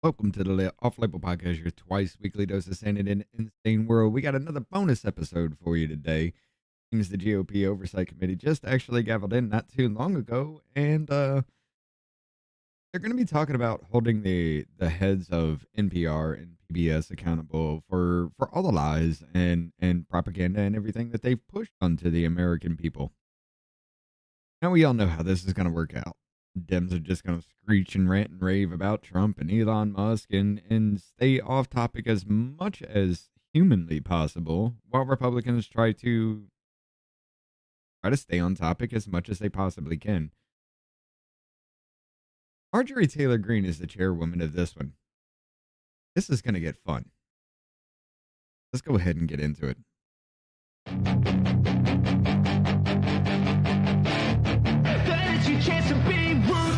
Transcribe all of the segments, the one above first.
Welcome to the Off Label Podcast, your twice weekly dose of sanity in an insane world. We got another bonus episode for you today. Seems the GOP Oversight Committee just actually gavelled in not too long ago, and they're going to be talking about holding the heads of NPR and PBS accountable for all the lies and propaganda and everything that they've pushed onto the American people. Now we all know how this is going to work out. Dems are just going to screech and rant and rave about Trump and Elon Musk and stay off topic as much as humanly possible, while Republicans try to stay on topic as much as they possibly can. Marjorie Taylor Greene is the chairwoman of this one. This is going to get fun. Let's go ahead and get into it.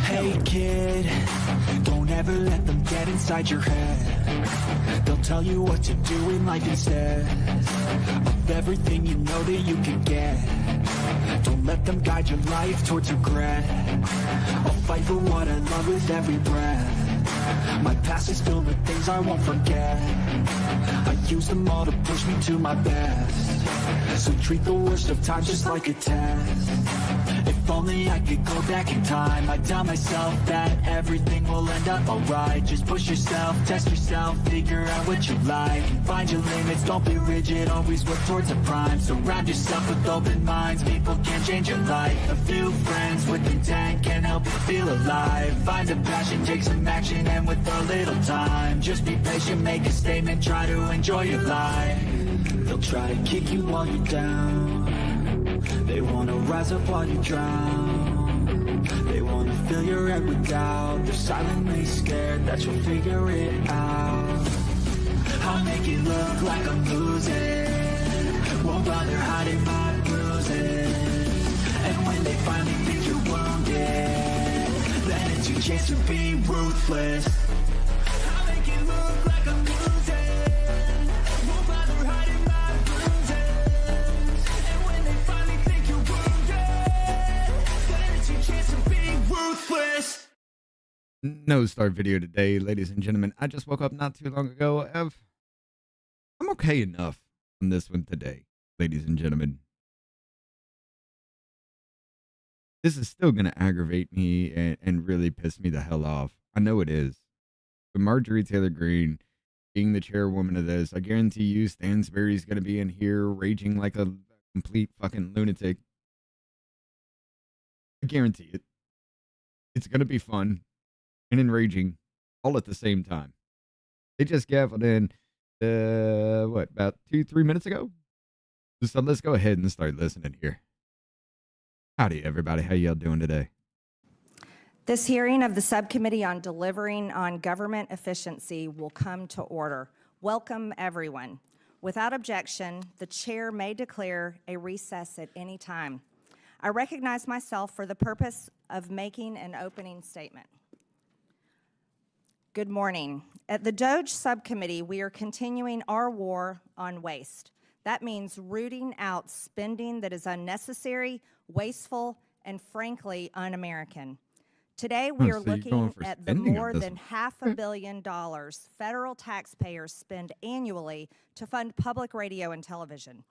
Hey kid, don't ever let them get inside your head. They'll tell you what to do in life instead of everything you know that you can get. Don't let them guide your life towards regret. I'll fight for what I love with every breath. My past is filled with things I won't forget. I use them all to push me to my best. So treat the worst of times just like a test. If only I could go back in time, I'd tell myself that everything will end up alright. Just push yourself, test yourself, figure out what you like, and find your limits, don't be rigid, always work towards a prime. Surround yourself with open minds, people can change your life. A few friends with intent can help you feel alive. Find a passion, take some action, and with a little time, just be patient, make a statement, try to enjoy your life. They'll try to kick you while you're down. They wanna rise up while you drown. They wanna fill your head with doubt. They're silently scared that you'll figure it out. I'll make it look like I'm losing, won't bother hiding my bruises. And when they finally think you're wounded, then it's your chance to be ruthless. I'll make it look like I'm losing, won't bother hiding my bruises. And when they finally think you're wounded, then it's your chance to be ruthless. No start video today, ladies and gentlemen. I just woke up not too long ago. I'm okay enough on this one today, ladies and gentlemen. This is still going to aggravate me and really piss me the hell off. I know it is. But Marjorie Taylor Greene being the chairwoman of this, I guarantee you Stansberry's going to be in here raging like a complete fucking lunatic. I guarantee it. It's going to be fun and enraging all at the same time. They just gavelled in, about 2-3 minutes ago? So let's go ahead and start listening here. Howdy, everybody. How y'all doing today? This hearing of the Subcommittee on Delivering on Government Efficiency will come to order. Welcome, everyone. Without objection, the chair may declare a recess at any time. I recognize myself for the purpose of making an opening statement. Good morning. At the DOGE Subcommittee, we are continuing our war on waste. That means rooting out spending that is unnecessary, wasteful, and frankly, un-American. Today, we are looking at the more than $500 million federal taxpayers spend annually to fund public radio and television.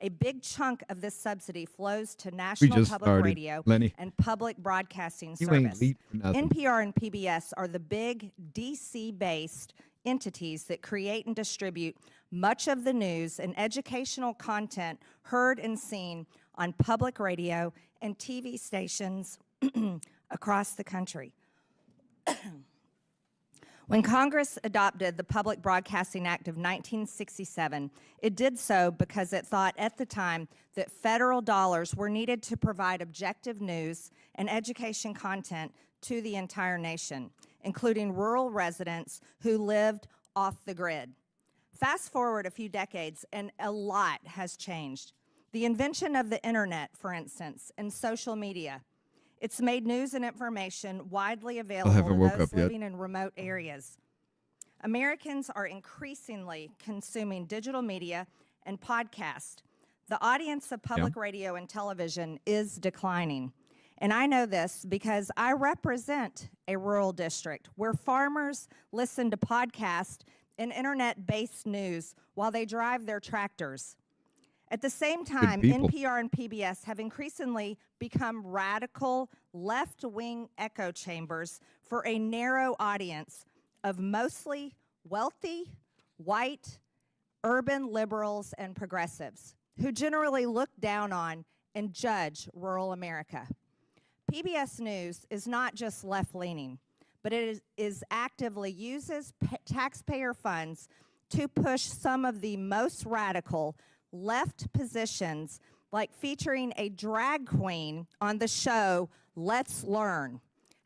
A big chunk of this subsidy flows to National Public Radio and Public Broadcasting Service. NPR and PBS are the big DC-based entities that create and distribute much of the news and educational content heard and seen on public radio and TV stations across the country. When Congress adopted the Public Broadcasting Act of 1967, it did so because it thought at the time that federal dollars were needed to provide objective news and education content to the entire nation, including rural residents who lived off the grid. Fast forward a few decades, and a lot has changed. The invention of the internet, for instance, and social media. It's made news and information widely available to those living in remote areas. Americans are increasingly consuming digital media and podcasts. The audience of public radio and television is declining. And I know this because I represent a rural district where farmers listen to podcasts and internet-based news while they drive their tractors. At the same Good time, people. NPR and PBS have increasingly become radical left-wing echo chambers for a narrow audience of mostly wealthy, white, urban liberals and progressives who generally look down on and judge rural America. PBS News is not just left-leaning, but it is actively uses taxpayer funds to push some of the most radical left positions, like featuring a drag queen on the show Let's Learn,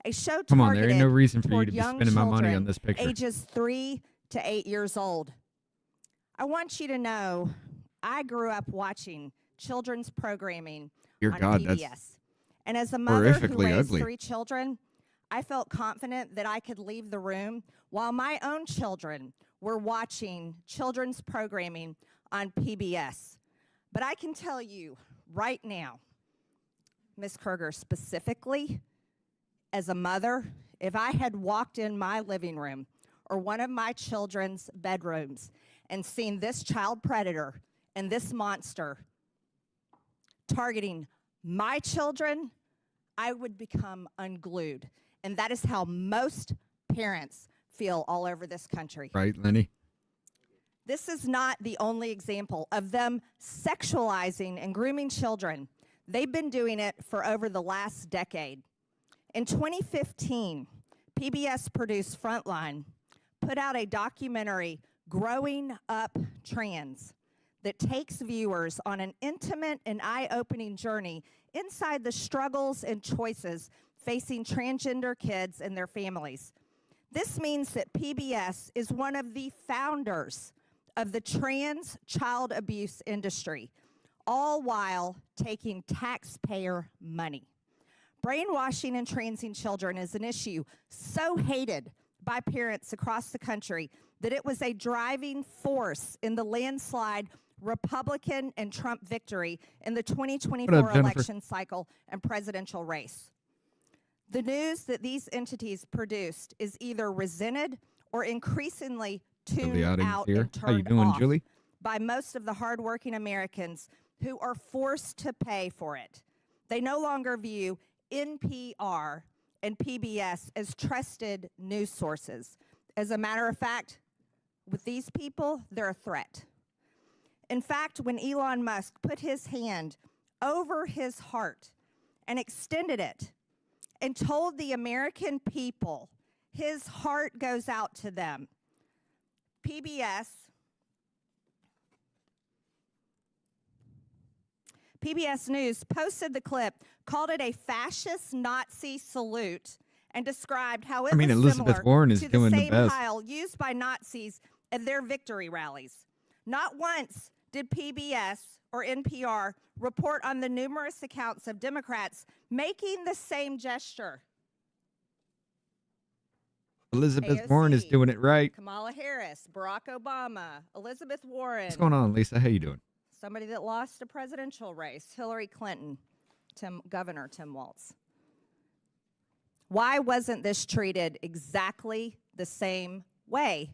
a show Come on, there ain't no targeted reason for you toward to be young spending my money on children this picture. ages 3 to 8 years old. I want you to know I grew up watching children's programming Dear on God, PBS. that's And as a mother who horrifically raised ugly. 3 children, I felt confident that I could leave the room while my own children were watching children's programming on PBS. But I can tell you right now, Ms. Kruger, specifically, as a mother, if I had walked in my living room or one of my children's bedrooms and seen this child predator and this monster targeting my children, I would become unglued. And that is how most parents feel all over this country. Right, Lenny? This is not the only example of them sexualizing and grooming children. They've been doing it for over the last decade. In 2015, PBS produced Frontline put out a documentary, Growing Up Trans, that takes viewers on an intimate and eye-opening journey inside the struggles and choices facing transgender kids and their families. This means that PBS is one of the founders of the trans child abuse industry, all while taking taxpayer money. Brainwashing and transing children is an issue so hated by parents across the country that it was a driving force in the landslide Republican and Trump victory in the 2024 Jennifer? election cycle and presidential race. The news that these entities produced is either resented or increasingly tuned out and How you turned doing, off Julie? by most of the hardworking Americans who are forced to pay for it. They no longer view NPR and PBS as trusted news sources. As a matter of fact, with these people, they're a threat. In fact, when Elon Musk put his hand over his heart and extended it and told the American people his heart goes out to them, PBS News posted the clip, called it a fascist Nazi salute, and described how it was Elizabeth similar Warren is to doing the the same best. pile used by Nazis at their victory rallies. Not once did PBS or NPR report on the numerous accounts of Democrats making the same gesture. Elizabeth AOC, Warren is doing it right. Kamala Harris, Barack Obama, Elizabeth Warren. What's going on, Lisa? How you doing? Somebody that lost a presidential race, Hillary Clinton, Governor Tim Walz. Why wasn't this treated exactly the same way?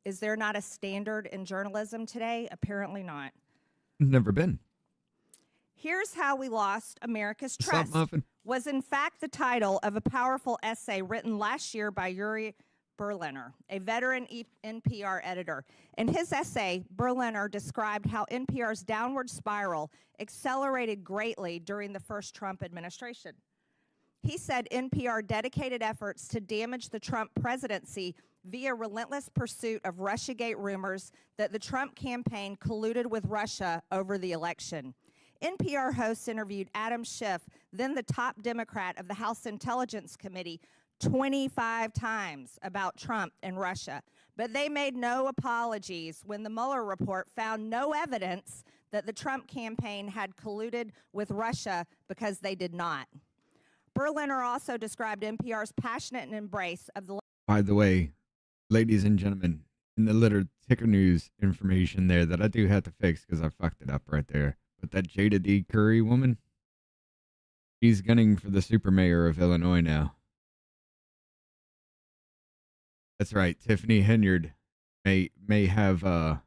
Is there not a standard in journalism today? Apparently not. Never been. Here's How We Lost America's What's up, Trust Muffin? was in fact the title of a powerful essay written last year by Yuri Berliner, a veteran NPR editor. In his essay, Berliner described how NPR's downward spiral accelerated greatly during the first Trump administration. He said NPR dedicated efforts to damage the Trump presidency via relentless pursuit of Russiagate rumors that the Trump campaign colluded with Russia over the election. NPR hosts interviewed Adam Schiff, then the top Democrat of the House Intelligence Committee, 25 times about Trump and Russia. But they made no apologies when the Mueller report found no evidence that the Trump campaign had colluded with Russia, because they did not. Berliner also described NPR's passionate embrace of the... By the way, ladies and gentlemen, in the little ticker news information there that I do have to fix because I fucked it up right there. But that Jada D. Curry woman, He's gunning for the super mayor of Illinois now. That's right. Tiffany Henyard may have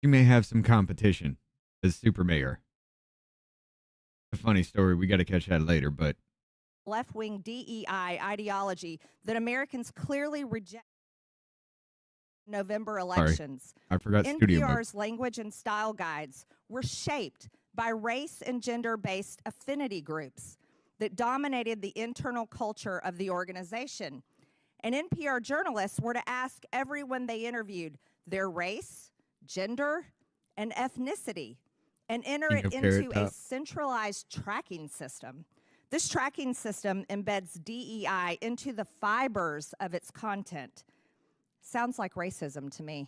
she may have some competition as super mayor. A funny story. We got to catch that later, but left-wing DEI ideology that Americans clearly reject in November elections. I forgot studio mode. NPR's language and style guides were shaped by race and gender-based affinity groups that dominated the internal culture of the organization. And NPR journalists were to ask everyone they interviewed their race, gender, and ethnicity, and enter it into a centralized tracking system. This tracking system embeds DEI into the fibers of its content. Sounds like racism to me.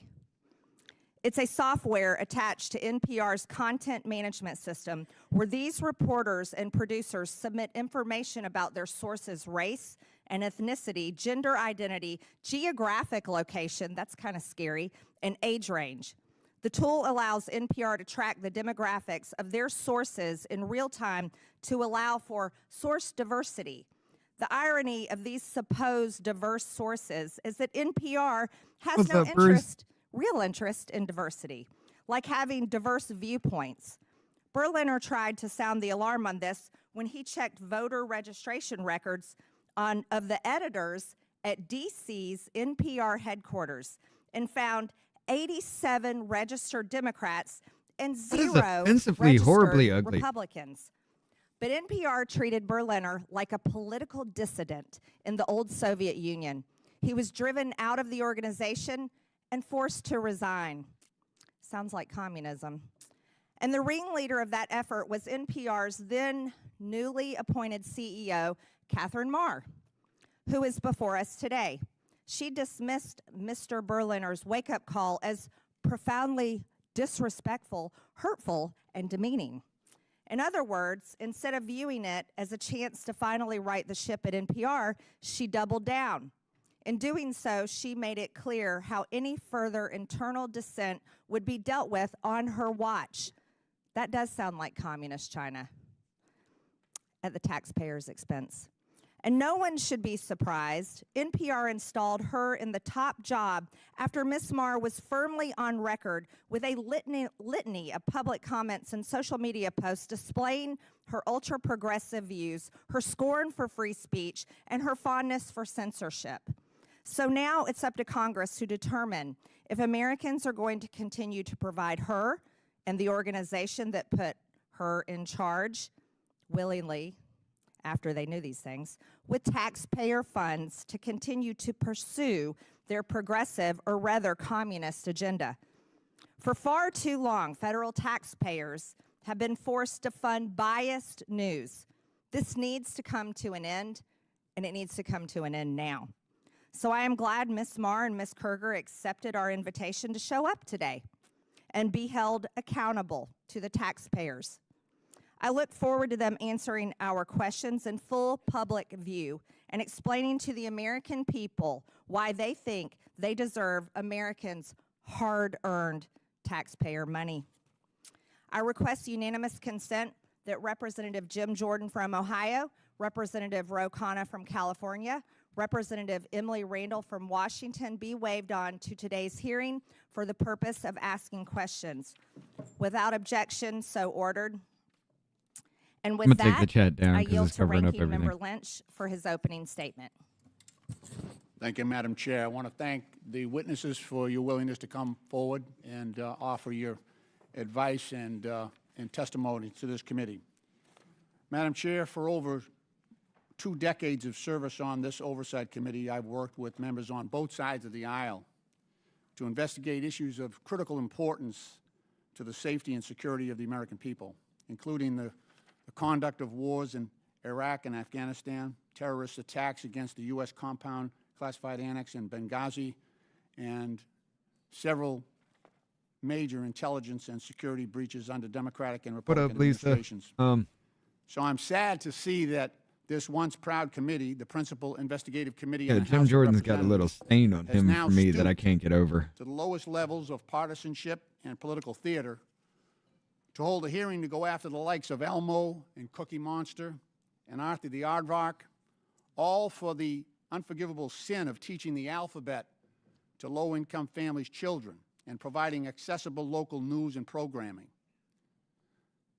It's a software attached to NPR's content management system where these reporters and producers submit information about their sources' race and ethnicity, gender identity, geographic location, that's kind of scary, and age range. The tool allows NPR to track the demographics of their sources in real time to allow for source diversity. The irony of these supposed diverse sources is that NPR has real interest in diversity, like having diverse viewpoints. Berliner tried to sound the alarm on this when he checked voter registration records of the editors at DC's NPR headquarters and found 87 registered Democrats and 0 offensively, registered horribly ugly Republicans. But NPR treated Berliner like a political dissident in the old Soviet Union. He was driven out of the organization and forced to resign. Sounds like communism. And the ringleader of that effort was NPR's then newly appointed CEO, Catherine Marr, who is before us today. She dismissed Mr. Berliner's wake-up call as profoundly disrespectful, hurtful, and demeaning. In other words, instead of viewing it as a chance to finally right the ship at NPR, she doubled down. In doing so, she made it clear how any further internal dissent would be dealt with on her watch. That does sound like communist China at the taxpayer's expense. And no one should be surprised. NPR installed her in the top job after Ms. Marr was firmly on record with a litany of public comments and social media posts displaying her ultra-progressive views, her scorn for free speech, and her fondness for censorship. So now it's up to Congress to determine if Americans are going to continue to provide her and the organization that put her in charge willingly, after they knew these things, with taxpayer funds to continue to pursue their progressive, or rather communist, agenda. For far too long, federal taxpayers have been forced to fund biased news. This needs to come to an end, and it needs to come to an end now. So I am glad Ms. Marr and Ms. Kerger accepted our invitation to show up today and be held accountable to the taxpayers. I look forward to them answering our questions in full public view and explaining to the American people why they think they deserve Americans' hard-earned taxpayer money. I request unanimous consent that Representative Jim Jordan from Ohio, Representative Ro Khanna from California, Representative Emily Randall from Washington be waived on to today's hearing for the purpose of asking questions. Without objection, so ordered. And with that, take the chat down I yield it's to covering up Ranking Member everything. Lynch for his opening statement. Thank you, Madam Chair. I want to thank the witnesses for your willingness to come forward and offer your advice and testimony to this committee. Madam Chair, for over 2 decades of service on this Oversight Committee, I've worked with members on both sides of the aisle to investigate issues of critical importance to the safety and security of the American people, including the conduct of wars in Iraq and Afghanistan, terrorist attacks against the U.S. compound classified annex in Benghazi, and several major intelligence and security breaches under Democratic and Republican administrations. So I'm sad to see that this once proud committee, the principal investigative committee, Yeah, in the Jim House of Jordan's got a little Representatives, stain on has him now for me that stooped I can't get over. to the lowest levels of partisanship and political theater to hold a hearing to go after the likes of Elmo and Cookie Monster and Arthur the Aardvark, all for the unforgivable sin of teaching the alphabet to low-income families' children and providing accessible local news and programming.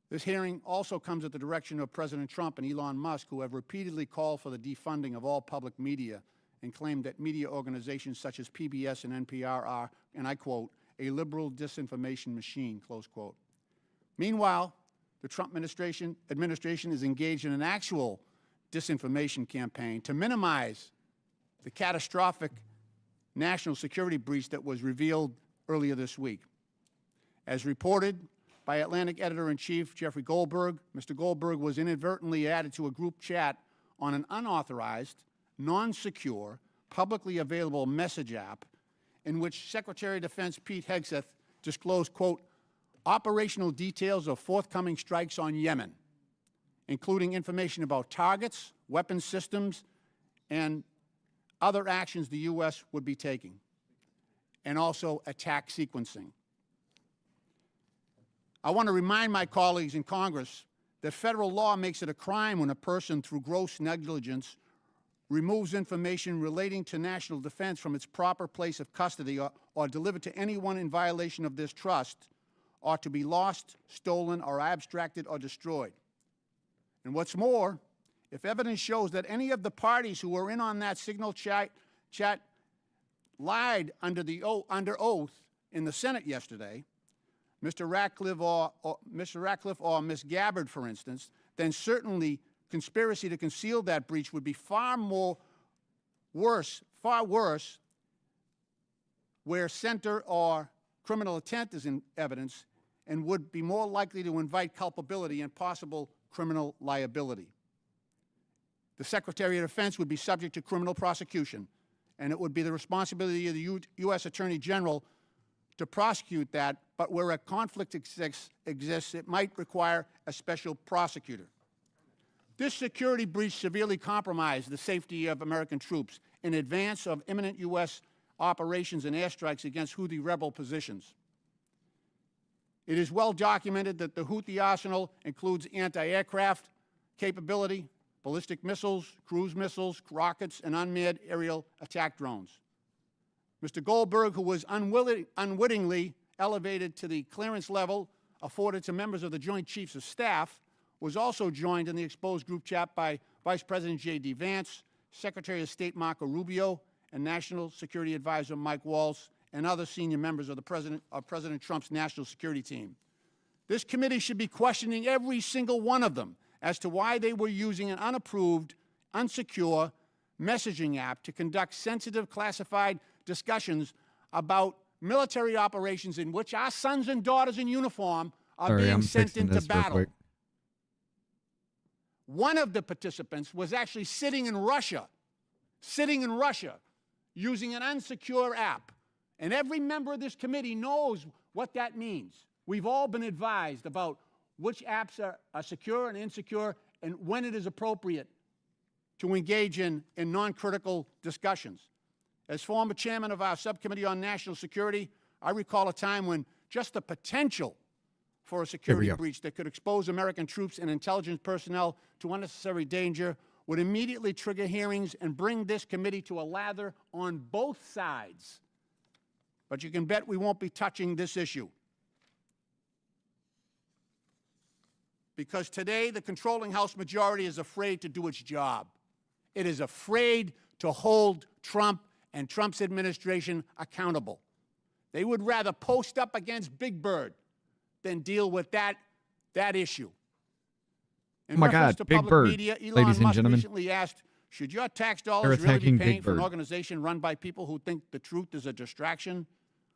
This hearing also comes at the direction of President Trump and Elon Musk, who have repeatedly called for the defunding of all public media and claimed that media organizations such as PBS and NPR are, and I quote, a liberal disinformation machine, close quote. Meanwhile, the Trump administration is engaged in an actual disinformation campaign to minimize the catastrophic national security breach that was revealed earlier this week. As reported by Atlantic editor-in-chief Jeffrey Goldberg, Mr. Goldberg was inadvertently added to a group chat on an unauthorized, non-secure, publicly available message app in which Secretary of Defense Pete Hegseth disclosed, quote, operational details of forthcoming strikes on Yemen, including information about targets, weapons systems, and other actions the U.S. would be taking, and also attack sequencing. I want to remind my colleagues in Congress that federal law makes it a crime when a person, through gross negligence, removes information relating to national defense from its proper place of custody or delivered to anyone in violation of this trust, or to be lost, stolen, or abstracted or destroyed. And what's more, if evidence shows that any of the parties who were in on that signal chat lied under oath in the Senate yesterday, Mr. Ratcliffe or Ms. Gabbard, for instance, then certainly conspiracy to conceal that breach would be far worse, where center or criminal intent is in evidence, and would be more likely to invite culpability and possible criminal liability. The Secretary of Defense would be subject to criminal prosecution, and it would be the responsibility of the U.S. Attorney General to prosecute that, but where a conflict exists, it might require a special prosecutor. This security breach severely compromised the safety of American troops in advance of imminent U.S. operations and airstrikes against Houthi rebel positions. It is well documented that the Houthi arsenal includes anti-aircraft capability, ballistic missiles, cruise missiles, rockets, and unmanned aerial attack drones. Mr. Goldberg, who was unwittingly elevated to the clearance level afforded to members of the Joint Chiefs of Staff, was also joined in the exposed group chat by Vice President J.D. Vance, Secretary of State Marco Rubio, and National Security Advisor Mike Waltz, and other senior members of President Trump's national security team. This committee should be questioning every single one of them as to why they were using an unapproved, unsecure messaging app to conduct sensitive, classified discussions about military operations in which our sons and daughters in uniform are being sent into battle. One of the participants was actually sitting in Russia, using an unsecure app. And every member of this committee knows what that means. We've all been advised about which apps are secure and insecure and when it is appropriate to engage in non-critical discussions. As former chairman of our subcommittee on national security, I recall a time when just the potential for a security breach that could expose American troops and intelligence personnel to unnecessary danger would immediately trigger hearings and bring this committee to a lather on both sides. But you can bet we won't be touching this issue. Because today the controlling House majority is afraid to do its job. It is afraid to hold Trump and Trump's administration accountable. They would rather post up against Big Bird than deal with that issue. In oh my reference God, to Big public Bird, media, Elon ladies and Musk gentlemen. recently asked, should your tax dollars really be paying for an organization run by people who think the truth is a distraction?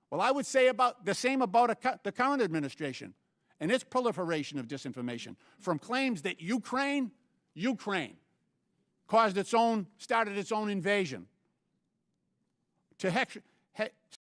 Well, I would say about the same about the current administration and its proliferation of disinformation, from claims that Ukraine started its own invasion, to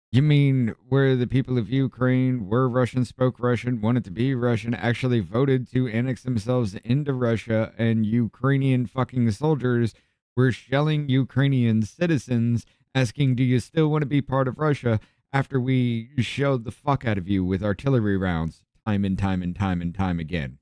You mean where the people of Ukraine were Russian, spoke Russian, wanted to be Russian, actually voted to annex themselves into Russia, and Ukrainian fucking soldiers were shelling Ukrainian citizens, asking, do you still want to be part of Russia, after we shelled the fuck out of you with artillery rounds time and time and time and time again.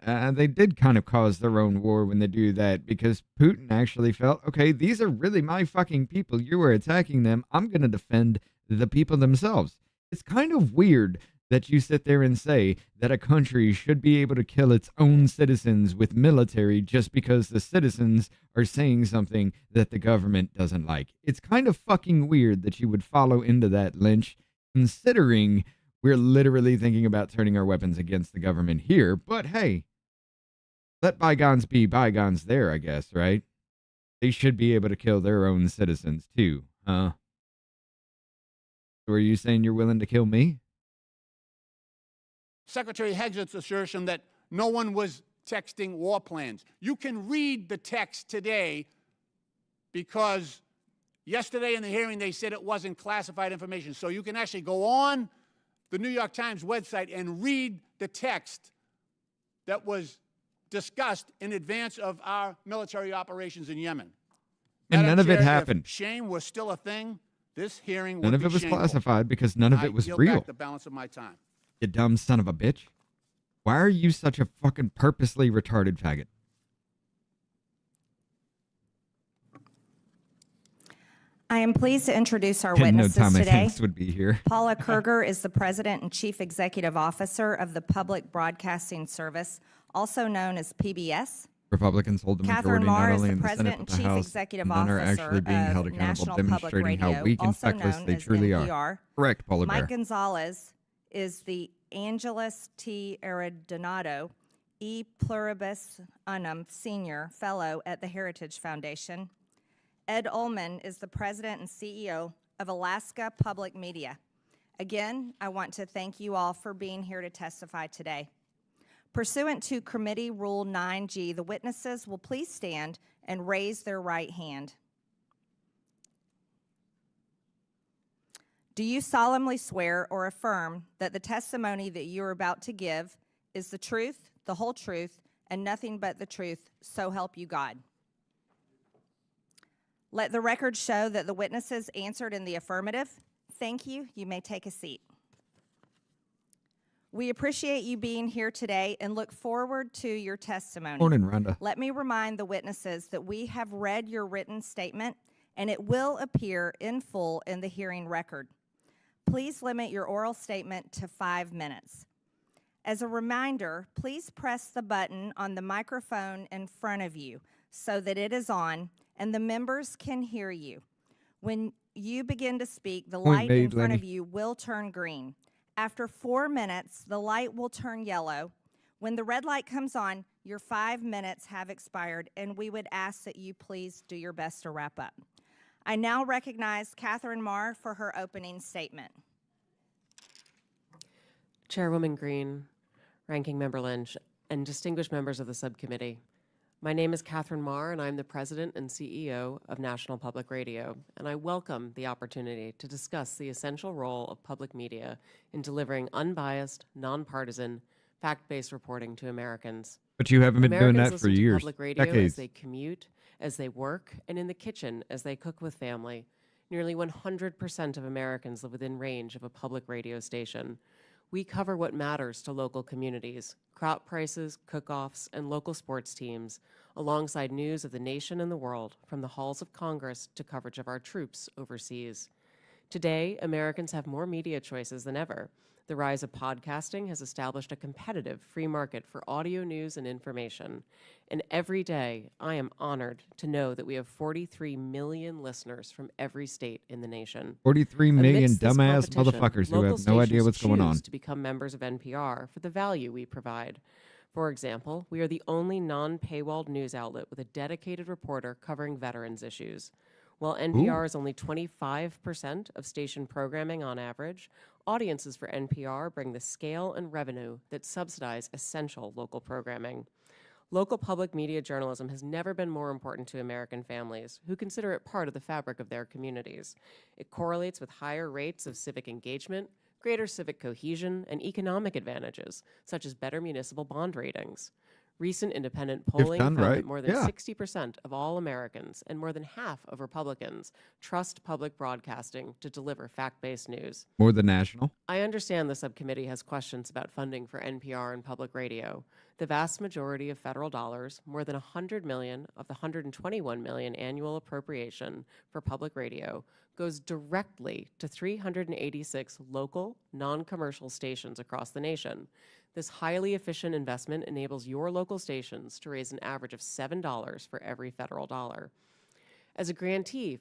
They did kind of cause their own war when they do that because Putin actually felt, okay, these are really my fucking people. You are attacking them. I'm going to defend the people themselves. It's kind of weird that you sit there and say that a country should be able to kill its own citizens with military just because the citizens are saying something that the government doesn't like. It's kind of fucking weird that you would follow into that, Lynch, considering we're literally thinking about turning our weapons against the government here. But hey, let bygones be bygones there, I guess, right? They should be able to kill their own citizens too, huh? So are you saying you're willing to kill me? Secretary Hegzet's assertion that no one was texting war plans. You can read the text today because yesterday in the hearing they said it wasn't classified information. So you can actually go on the New York Times website and read the text that was discussed in advance of our military operations in Yemen. And Madam none of it Chair, happened. If shame was still a thing, this hearing would be None of it was shameful. classified because none of it was I yield real. back the balance of my time. You dumb son of a bitch. Why are you such a fucking purposely retarded faggot? I am pleased to introduce our Didn't know witnesses Tom today. Hanks would be here. Paula Kerger is the President and Chief Executive Officer of the Public Broadcasting Service, also known as PBS. Republicans hold the Catherine majority Marr not is only the in the President Senate and but the Chief House, Executive and none are Officer actually being held of accountable, National Public demonstrating how Radio, weak and also feckless known they as truly NPR. are. Correct, Polar Bear. Mike Gonzalez is the Angelus T. Arredonato, E Pluribus Unum Senior Fellow at the Heritage Foundation. Ed Ullman is the President and CEO of Alaska Public Media. Again, I want to thank you all for being here to testify today. Pursuant to Committee Rule 9G, the witnesses will please stand and raise their right hand. Do you solemnly swear or affirm that the testimony that you are about to give is the truth, the whole truth, and nothing but the truth, so help you God? Let the record show that the witnesses answered in the affirmative. Thank you. You may take a seat. We appreciate you being here today and look forward to your testimony. Morning, Rhonda. Let me remind the witnesses that we have read your written statement and it will appear in full in the hearing record. Please limit your oral statement to 5 minutes. As a reminder, please press the button on the microphone in front of you so that it is on and the members can hear you. When you begin to speak, the light in front of you will turn green. After 4 minutes, the light will turn yellow. When the red light comes on, your 5 minutes have expired, and we would ask that you please do your best to wrap up. I now recognize Catherine Marr for her opening statement. Chairwoman Green, Ranking Member Lynch, and distinguished members of the subcommittee. My name is Catherine Marr, and I'm the President and CEO of National Public Radio, and I welcome the opportunity to discuss the essential role of public media in delivering unbiased, nonpartisan, fact-based reporting to Americans. But you haven't been doing Americans that for listen to years, public radio decades. as they commute, as they work, and in the kitchen as they cook with family. Nearly 100% of Americans live within range of a public radio station. We cover what matters to local communities, crop prices, cook-offs, and local sports teams, alongside news of the nation and the world, from the halls of Congress to coverage of our troops overseas. Today, Americans have more media choices than ever. The rise of podcasting has established a competitive free market for audio news and information. And every day, I am honored to know that we have 43 million listeners from every state in the nation. 43 million Amidst this dumbass competition, motherfuckers who local have no idea stations what's going on. choose to become members of NPR for the value we provide. For example, we are the only non-paywalled news outlet with a dedicated reporter covering veterans issues. While NPR is only 25% of station programming on average, audiences for NPR bring the scale and revenue that subsidize essential local programming. Local public media journalism has never been more important to American families, who consider it part of the fabric of their communities. It correlates with higher rates of civic engagement, greater civic cohesion, and economic advantages, such as better municipal bond ratings. Recent independent If polling done found right, that more than yeah. 60% of all Americans and more than half of Republicans trust public broadcasting to deliver fact-based news. More than national. I understand the subcommittee has questions about funding for NPR and public radio. The vast majority of federal dollars, more than $100 million of the $121 million annual appropriation for public radio, goes directly to 386 local, non-commercial stations across the nation. This highly efficient investment enables your local stations to raise an average of $7 for every federal dollar. As a grantee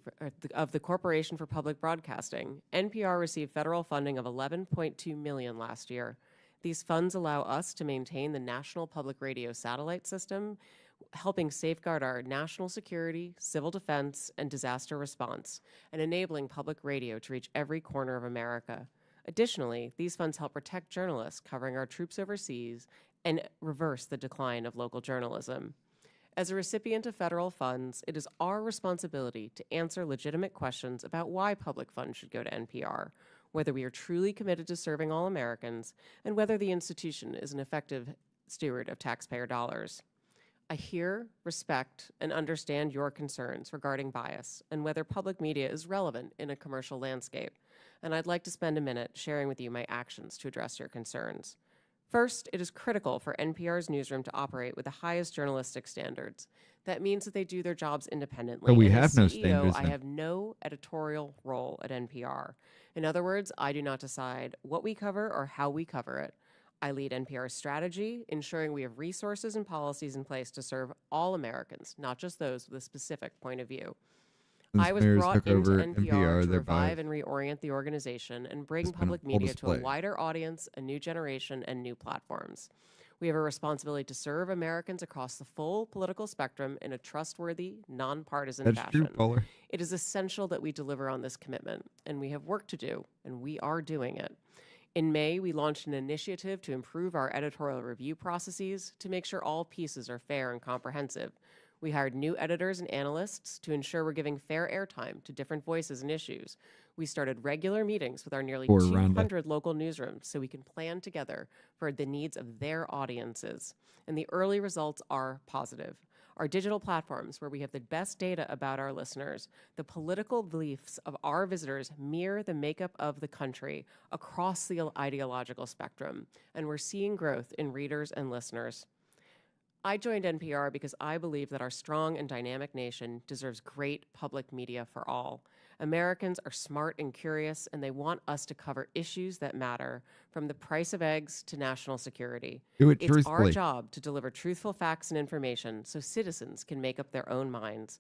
of the Corporation for Public Broadcasting, NPR received federal funding of $11.2 million last year. These funds allow us to maintain the national public radio satellite system, helping safeguard our national security, civil defense, and disaster response, and enabling public radio to reach every corner of America. Additionally, these funds help protect journalists covering our troops overseas and reverse the decline of local journalism. As a recipient of federal funds, it is our responsibility to answer legitimate questions about why public funds should go to NPR, whether we are truly committed to serving all Americans, and whether the institution is an effective steward of taxpayer dollars. I hear, respect, and understand your concerns regarding bias and whether public media is relevant in a commercial landscape, and I'd like to spend a minute sharing with you my actions to address your concerns. First, it is critical for NPR's newsroom to operate with the highest journalistic standards. That means that they do their jobs independently. But we And have as no CEO, standards I then. have no editorial role at NPR. In other words, I do not decide what we cover or how we cover it. I lead NPR's strategy, ensuring we have resources and policies in place to serve all Americans, not just those with a specific point of view. I was Listeners brought took into over NPR to their revive bias. and reorient the organization and bring It's been public on full media to a display. wider audience, a new generation, and new platforms. We have a responsibility to serve Americans across the full political spectrum in a trustworthy, nonpartisan That's fashion. true, Paula. It is essential that we deliver on this commitment, and we have work to do, and we are doing it. In May, we launched an initiative to improve our editorial review processes to make sure all pieces are fair and comprehensive. We hired new editors and analysts to ensure we're giving fair airtime to different voices and issues. We started regular meetings with our nearly Poor Rhonda. 200 local newsrooms so we can plan together for the needs of their audiences. And the early results are positive. Our digital platforms, where we have the best data about our listeners, the political beliefs of our visitors mirror the makeup of the country across the ideological spectrum, and we're seeing growth in readers and listeners. I joined NPR because I believe that our strong and dynamic nation deserves great public media for all. Americans are smart and curious, and they want us to cover issues that matter, from the price of eggs to national security. Do it It's our truthfully. job to deliver truthful facts and information so citizens can make up their own minds.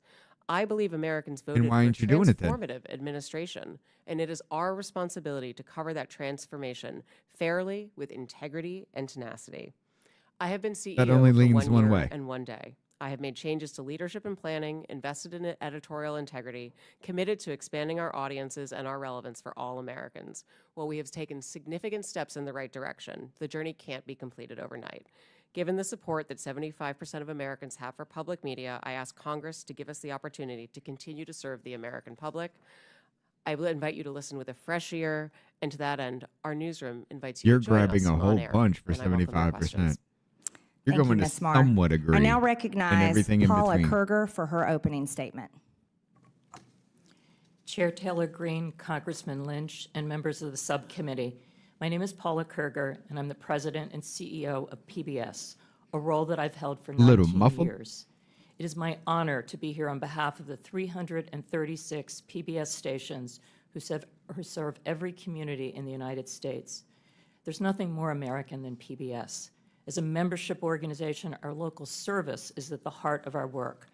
I believe Americans voted why aren't for you doing it then? transformative administration, and it is our responsibility to cover that transformation fairly, with integrity and tenacity. I have been CEO That only for leans 1 one year way. and 1 day. I have made changes to leadership and planning, invested in editorial integrity, committed to expanding our audiences and our relevance for all Americans. While we have taken significant steps in the right direction, the journey can't be completed overnight. Given the support that 75% of Americans have for public media, I ask Congress to give us the opportunity to continue to serve the American public. I will invite you to listen with a fresh ear, and to that end, our newsroom invites you You're to join grabbing us a on whole air, bunch for and I welcome your 75%. questions. You're Thank you, going to Ms. Marr. somewhat agree. I now and recognize everything in Paula between. Kerger for her opening statement. Chair Taylor Greene, Congressman Lynch, and members of the subcommittee. My name is Paula Kerger, and I'm the president and CEO of PBS, a role that I've held for Little 19 muffled. years. It is my honor to be here on behalf of the 336 PBS stations who serve every community in the United States. There's nothing more American than PBS. As a membership organization, our local service is at the heart of our work.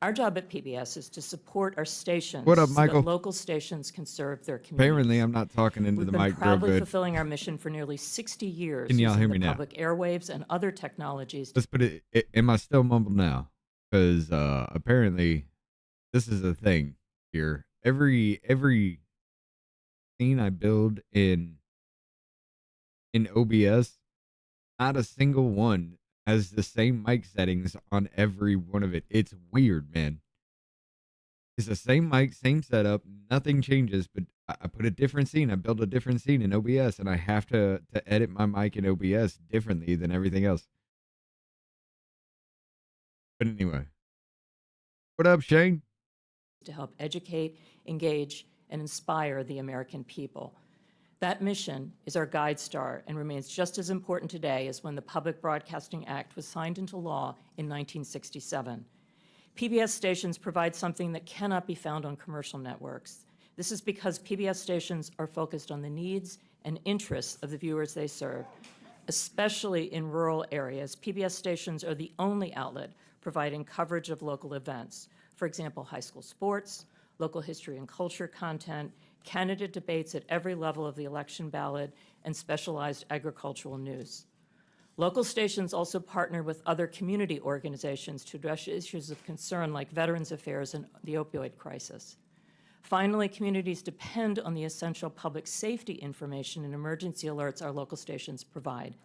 Our job at PBS is to support our stations What up, so Michael? that local stations can serve their communities. Apparently, I'm not talking into We've the been mic real proudly good. fulfilling our mission for nearly 60 years Can y'all using hear the me now? public airwaves and other technologies to Let's put it. Am I still mumbled now? Because apparently, this is a thing here. Every scene I build in OBS, not a single one has the same mic settings on every one of it. It's weird, man. It's the same mic, same setup, nothing changes, but I put a different scene. I build a different scene in OBS, and I have to edit my mic in OBS differently than everything else. But anyway, what up, Shane? To help educate, engage, and inspire the American people. That mission is our guide star and remains just as important today as when the Public Broadcasting Act was signed into law in 1967. PBS stations provide something that cannot be found on commercial networks. This is because PBS stations are focused on the needs and interests of the viewers they serve. Especially in rural areas, PBS stations are the only outlet providing coverage of local events. For example, high school sports, local history and culture content, candidate debates at every level of the election ballot, and specialized agricultural news. Local stations also partner with other community organizations to address issues of concern like Veterans Affairs and the opioid crisis. Finally, communities depend on the essential public safety information and emergency alerts our local stations provide.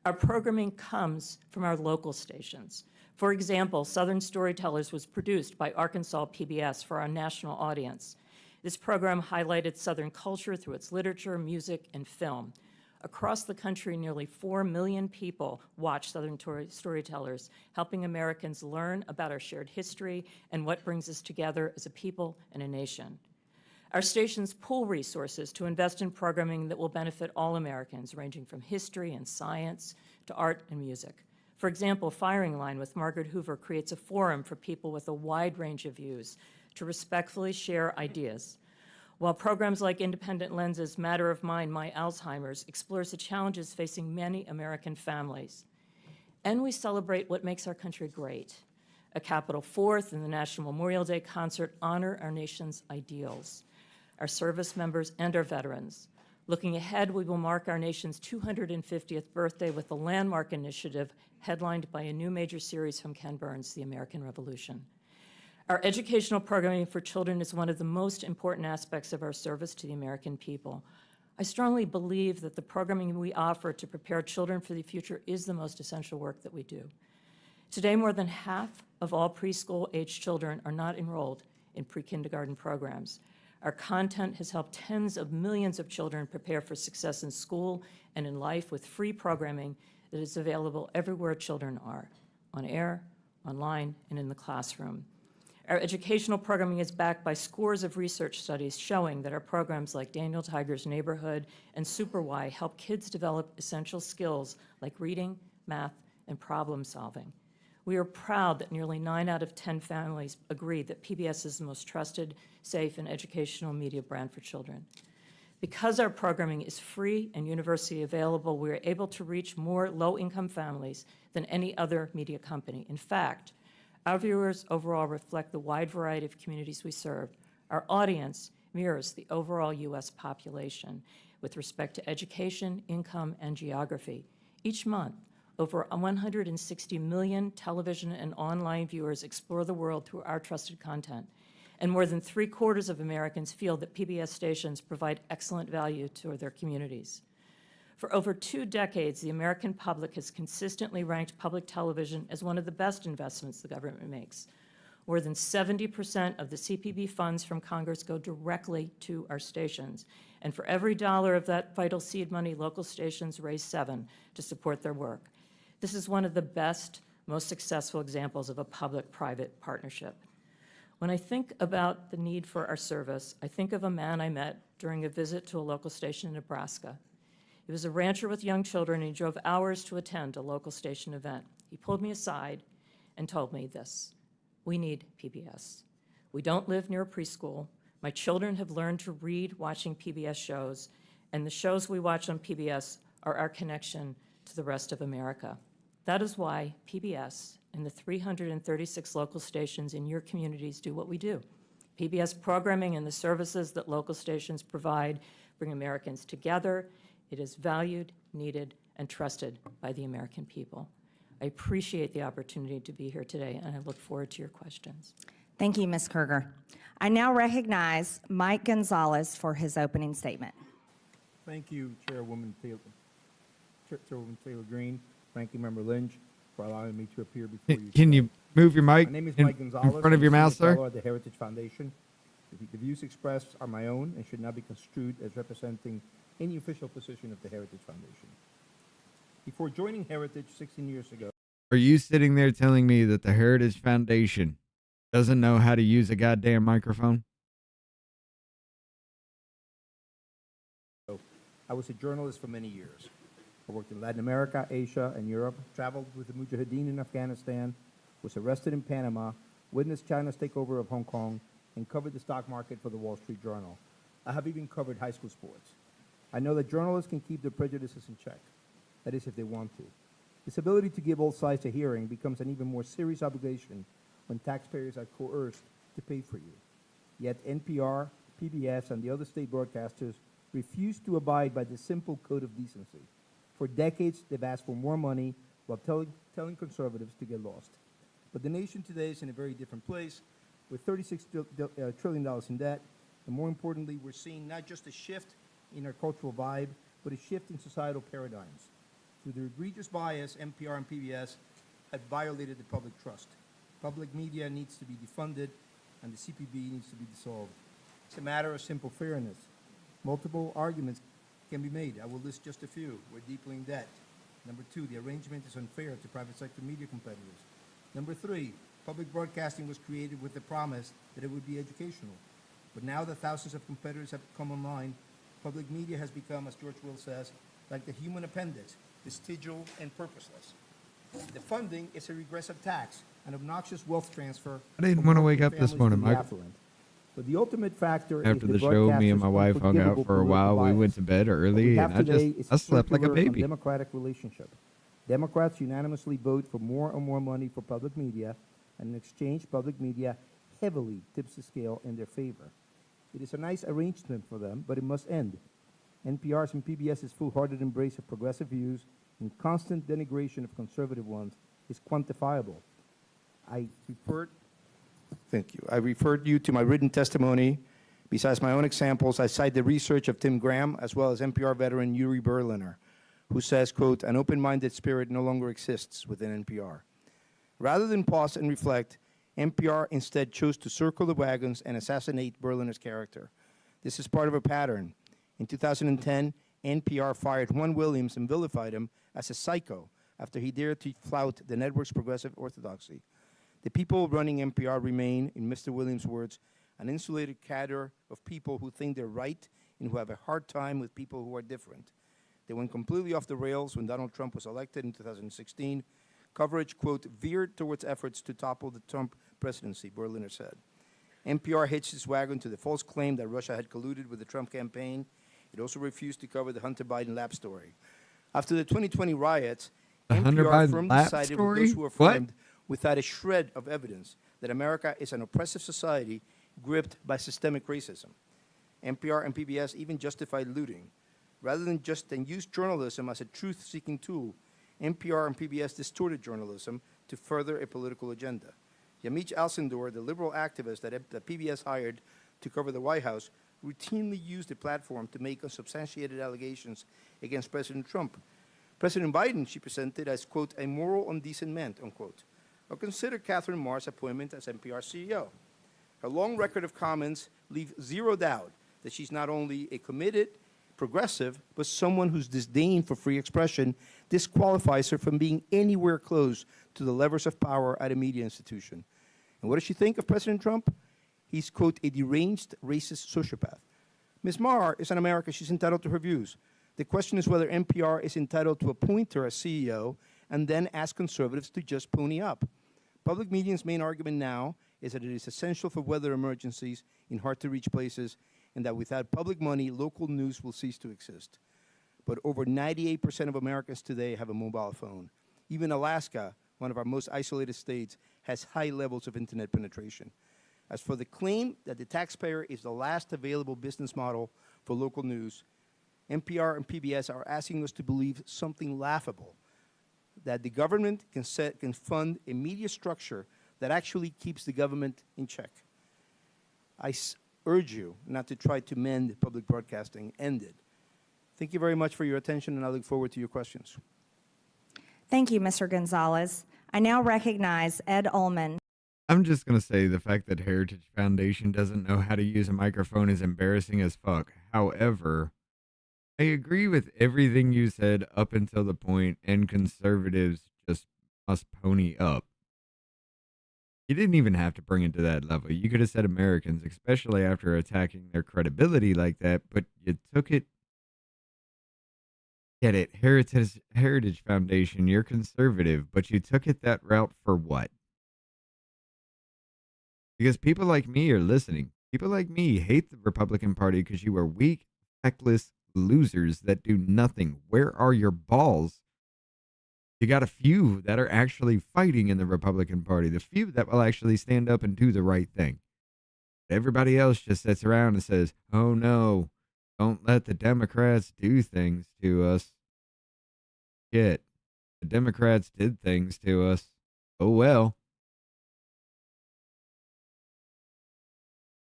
Our programming comes from our local stations. For example, Southern Storytellers was produced by Arkansas PBS for our national audience. This program highlighted Southern culture through its literature, music, and film. Across the country, nearly 4 million people watch Southern Storytellers, helping Americans learn about our shared history and what brings us together as a people and a nation. Our stations pool resources to invest in programming that will benefit all Americans, ranging from history and science to art and music. For example, Firing Line with Margaret Hoover creates a forum for people with a wide range of views to respectfully share ideas. While programs like Independent Lens's Matter of Mind, My Alzheimer's explores the challenges facing many American families. And we celebrate what makes our country great. A Capitol Fourth and the National Memorial Day concert honor our nation's ideals, our service members, and our veterans. Looking ahead, we will mark our nation's 250th birthday with a landmark initiative headlined by a new major series from Ken Burns, The American Revolution. Our educational programming for children is one of the most important aspects of our service to the American people. I strongly believe that the programming we offer to prepare children for the future is the most essential work that we do. Today, more than half of all preschool-aged children are not enrolled in pre-kindergarten programs. Our content has helped tens of millions of children prepare for success in school and in life with free programming that is available everywhere children are, on air, online, and in the classroom. Our educational programming is backed by scores of research studies showing that our programs like Daniel Tiger's Neighborhood and Super Y help kids develop essential skills like reading, math, and problem solving. We are proud that nearly 9 out of 10 families agree that PBS is the most trusted, safe, and educational media brand for children. Because our programming is free and universally available, we are able to reach more low-income families than any other media company. In fact, our viewers overall reflect the wide variety of communities we serve. Our audience mirrors the overall U.S. population with respect to education, income, and geography. Each month, over 160 million television and online viewers explore the world through our trusted content. And more than 3/4 of Americans feel that PBS stations provide excellent value to their communities. For over 2 decades, the American public has consistently ranked public television as one of the best investments the government makes. More than 70% of the CPB funds from Congress go directly to our stations. And for every dollar of that vital seed money, local stations raise 7 to support their work. This is one of the best, most successful examples of a public-private partnership. When I think about the need for our service, I think of a man I met during a visit to a local station in Nebraska. He was a rancher with young children, and he drove hours to attend a local station event. He pulled me aside and told me this: we need PBS. We don't live near a preschool. My children have learned to read watching PBS shows, and the shows we watch on PBS are our connection to the rest of America. That is why PBS and the 336 local stations in your communities do what we do. PBS programming and the services that local stations provide bring Americans together. It is valued, needed, and trusted by the American people. I appreciate the opportunity to be here today, and I look forward to your questions. Thank you, Ms. Kruger. I now recognize Mike Gonzalez for his opening statement. Thank you, Chairwoman Taylor Green, Ranking Member Lynch, for allowing me to appear before you. Can you move your mic My name is in, Mike Gonzalez. in front of your I'm a mouth, senior sir? fellow at the Heritage Foundation. The views expressed are my own and should not be construed as representing any official position of the Heritage Foundation. Before joining Heritage 16 years ago, Are you sitting there telling me that the Heritage Foundation doesn't know how to use a goddamn microphone? I was a journalist for many years. I worked in Latin America, Asia, and Europe, traveled with the Mujahideen in Afghanistan, was arrested in Panama, witnessed China's takeover of Hong Kong, and covered the stock market for the Wall Street Journal. I have even covered high school sports. I know that journalists can keep their prejudices in check. That is, if they want to. This ability to give all sides a hearing becomes an even more serious obligation when taxpayers are coerced to pay for you. Yet NPR, PBS, and the other state broadcasters refuse to abide by the simple code of decency. For decades, they've asked for more money while telling conservatives to get lost. But the nation today is in a very different place, with $36 trillion in debt, and more importantly, we're seeing not just a shift in our cultural vibe, but a shift in societal paradigms. Through their egregious bias, NPR and PBS have violated the public trust. Public media needs to be defunded, and the CPB needs to be dissolved. It's a matter of simple fairness. Multiple arguments can be made. I will list just a few. We're deeply in debt. Number two, the arrangement is unfair to private sector media competitors. Number three, public broadcasting was created with the promise that it would be educational. But now that thousands of competitors have come online, public media has become, as George Will says, like the human appendix, vestigial and purposeless. The funding is a regressive tax, an obnoxious wealth transfer. I didn't from want to wealthy wake up this families morning, to the Mike. affluent. But the ultimate factor After is the show, me and my broadcaster's wife hung out unforgivable for a political while. We bias. went to bed What we early, have and today is I slept like a circular, baby. undemocratic relationship. Democrats unanimously vote for more and more money for public media, and in exchange, public media heavily tips the scale in their favor. It is a nice arrangement for them, but it must end. NPR's and PBS's foolhardy embrace of progressive views and constant denigration of conservative ones is quantifiable. Thank you. I referred you to my written testimony. Besides my own examples, I cite the research of Tim Graham, as well as NPR veteran Yuri Berliner, who says, quote, an open-minded spirit no longer exists within NPR. Rather than pause and reflect, NPR instead chose to circle the wagons and assassinate Berliner's character. This is part of a pattern. In 2010, NPR fired Juan Williams and vilified him as a psycho after he dared to flout the network's progressive orthodoxy. The people running NPR remain, in Mr. Williams' words, an insulated cadre of people who think they're right and who have a hard time with people who are different. They went completely off the rails when Donald Trump was elected in 2016. Coverage, quote, veered towards efforts to topple the Trump presidency, Berliner said. NPR hitched its wagon to the false claim that Russia had colluded with the Trump campaign. It also refused to cover the Hunter Biden lap story. After the 2020 riots, The Hunter NPR Biden firmly lap sided with story? those who What? affirmed, without a shred of evidence, that America is an oppressive society gripped by systemic racism. NPR and PBS even justified looting. Rather than use journalism as a truth-seeking tool, NPR and PBS distorted journalism to further a political agenda. Yamich Alcindor, the liberal activist that PBS hired to cover the White House, routinely used the platform to make unsubstantiated allegations against President Trump. President Biden, she presented as, quote, a moral, undecent man, unquote. Or consider Catherine Marr's appointment as NPR CEO. Her long record of comments leave zero doubt that she's not only a committed progressive, but someone whose disdain for free expression disqualifies her from being anywhere close to the levers of power at a media institution. And what does she think of President Trump? He's, quote, a deranged, racist sociopath. Ms. Marr is an American. She's entitled to her views. The question is whether NPR is entitled to appoint her as CEO and then ask conservatives to just pony up. Public media's main argument now is that it is essential for weather emergencies in hard-to-reach places and that without public money, local news will cease to exist. But over 98% of Americans today have a mobile phone. Even Alaska, one of our most isolated states, has high levels of internet penetration. As for the claim that the taxpayer is the last available business model for local news, NPR and PBS are asking us to believe something laughable, that the government can fund a media structure that actually keeps the government in check. I urge you not to try to mend public broadcasting. End it. Thank you very much for your attention, and I look forward to your questions. Thank you, Mr. Gonzalez. I now recognize Ed Ullman. I'm just going to say the fact that Heritage Foundation doesn't know how to use a microphone is embarrassing as fuck. However, I agree with everything you said up until the point, and conservatives just must pony up. You didn't even have to bring it to that level. You could have said Americans, especially after attacking their credibility like that, but you took it. Get it, Heritage Foundation, you're conservative, but you took it that route for what? Because people like me are listening. People like me hate the Republican Party because you are weak, feckless losers that do nothing. Where are your balls? You got a few that are actually fighting in the Republican Party, the few that will actually stand up and do the right thing. Everybody else just sits around and says, oh no, don't let the Democrats do things to us. Shit, the Democrats did things to us. Oh well.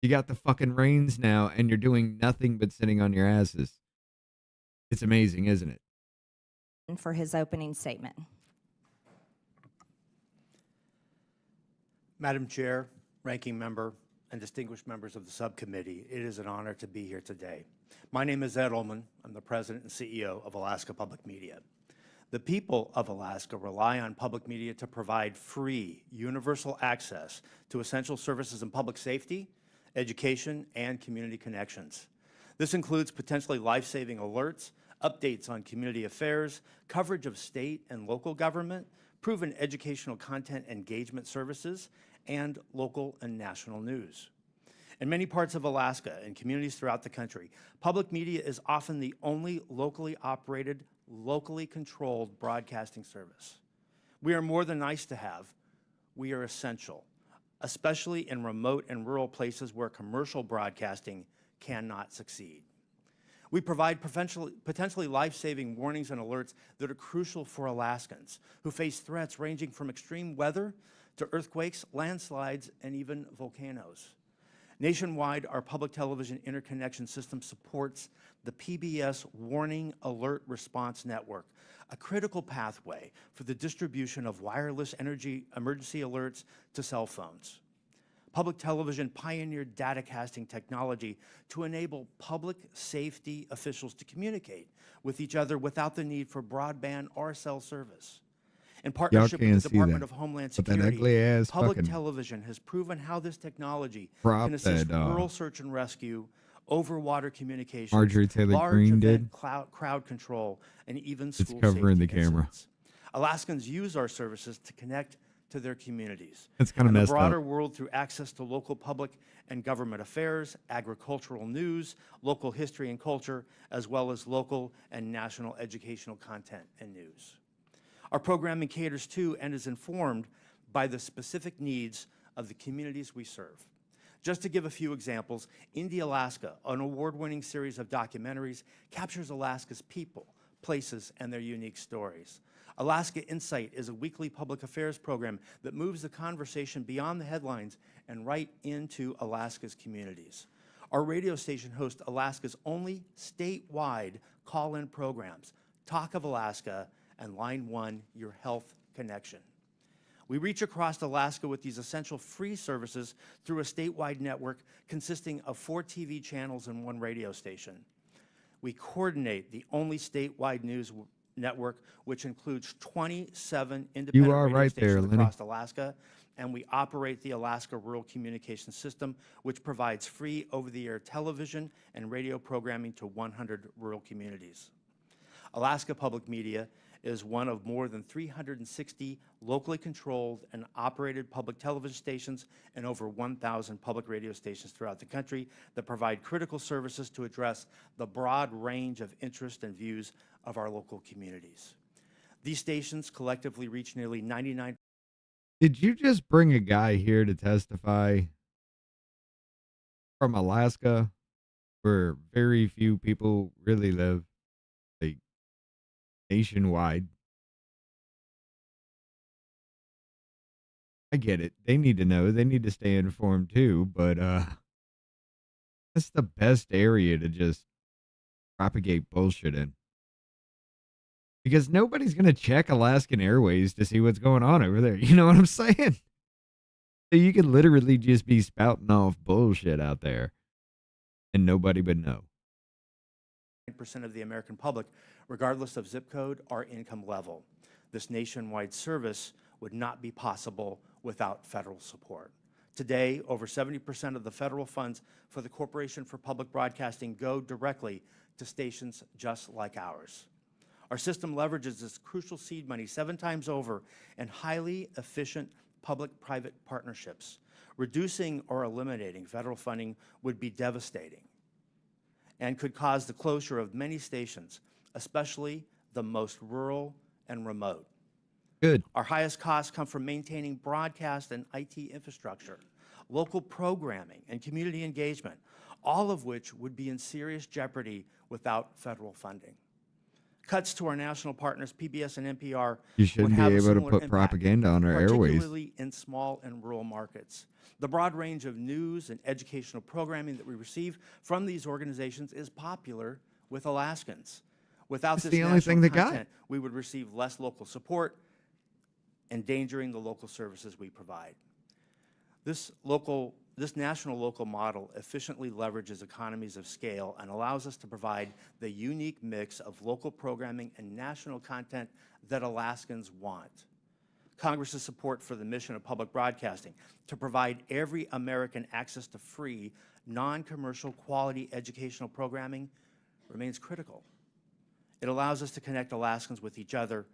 You got the fucking reins now, and you're doing nothing but sitting on your asses. It's amazing, isn't it? For his opening statement. Madam Chair, Ranking Member, and distinguished members of the subcommittee, it is an honor to be here today. My name is Ed Ullman. I'm the President and CEO of Alaska Public Media. The people of Alaska rely on public media to provide free, universal access to essential services in public safety, education, and community connections. This includes potentially life-saving alerts, updates on community affairs, coverage of state and local government, proven educational content engagement services, and local and national news. In many parts of Alaska and communities throughout the country, public media is often the only locally operated, locally controlled broadcasting service. We are more than nice to have, we are essential, especially in remote and rural places where commercial broadcasting cannot succeed. We provide potentially life-saving warnings and alerts that are crucial for Alaskans who face threats ranging from extreme weather to earthquakes, landslides, and even volcanoes. Nationwide, our public television interconnection system supports the PBS Warning Alert Response Network, a critical pathway for the distribution of wireless energy emergency alerts to cell phones. Public television pioneered datacasting technology to enable public safety officials to communicate with each other without the need for broadband or cell service. In partnership with the Department of Homeland Security, public television has proven how this technology can assist rural search and rescue, over-water communications, large event crowd control, and even school safety incidents. Alaskans use our services to connect to their communities. It's kind of messed up. The broader world through access to local public and government affairs, agricultural news, local history and culture, as well as local and national educational content and news. Our programming caters to and is informed by the specific needs of the communities we serve. Just to give a few examples, Indie Alaska, an award-winning series of documentaries, captures Alaska's people, places, and their unique stories. Alaska Insight is a weekly public affairs program that moves the conversation beyond the headlines and right into Alaska's communities. Our radio station hosts Alaska's only statewide call-in programs, Talk of Alaska and Line 1, Your Health Connection. We reach across Alaska with these essential free services through a statewide network consisting of 4 TV channels and 1 radio station. We coordinate the only statewide news network, which includes 27 independent radio stations across Alaska, and we operate the Alaska Rural Communications System, which provides free over-the-air television and radio programming to 100 rural communities. Alaska Public Media is one of more than 360 locally controlled and operated public television stations and over 1,000 public radio stations throughout the country that provide critical services to address the broad range of interests and views of our local communities. These stations collectively reach nearly 99%. Did you just bring a guy here to testify from Alaska, where very few people really live, like nationwide? I get it. They need to know. They need to stay informed too, but that's the best area to just propagate bullshit in. Because nobody's going to check Alaskan Airwaves to see what's going on over there. You know what I'm saying? So you could literally just be spouting off bullshit out there and nobody would know. 9% of the American public, regardless of zip code or income level. This nationwide service would not be possible without federal support. Today, over 70% of the federal funds for the Corporation for Public Broadcasting go directly to stations just like ours. Our system leverages this crucial seed money 7 times over in highly efficient public-private partnerships. Reducing or eliminating federal funding would be devastating and could cause the closure of many stations, especially the most rural and remote. Good. Our highest costs come from maintaining broadcast and IT infrastructure, local programming, and community engagement, all of which would be in serious jeopardy without federal funding. Cuts to our national partners, PBS and NPR, You shouldn't would be have a able to similar put impact, propaganda on our airways. particularly in small and rural markets. The broad range of news and educational programming that we receive from these organizations is popular with Alaskans. Without It's this the only thing they national got. content, we would receive less local support, endangering the local services we provide. This national local model efficiently leverages economies of scale and allows us to provide the unique mix of local programming and national content that Alaskans want. Congress's support for the mission of public broadcasting to provide every American access to free, non-commercial quality educational programming remains critical. It allows us to connect Alaskans with each other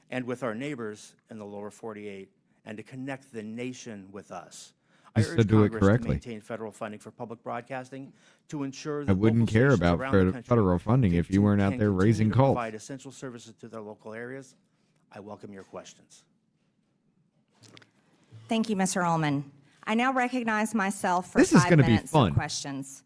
and with our neighbors in the lower 48 and to connect the nation with us. I Just to urge do it Congress to correctly. maintain federal funding for public broadcasting to ensure I that wouldn't local care stations about around the country federal funding if you weren't out can there continue raising to cults. provide essential services to their local areas. I welcome your questions. Thank you, Mr. Ullman. I now recognize myself for This is 5 gonna be minutes fun. of questions.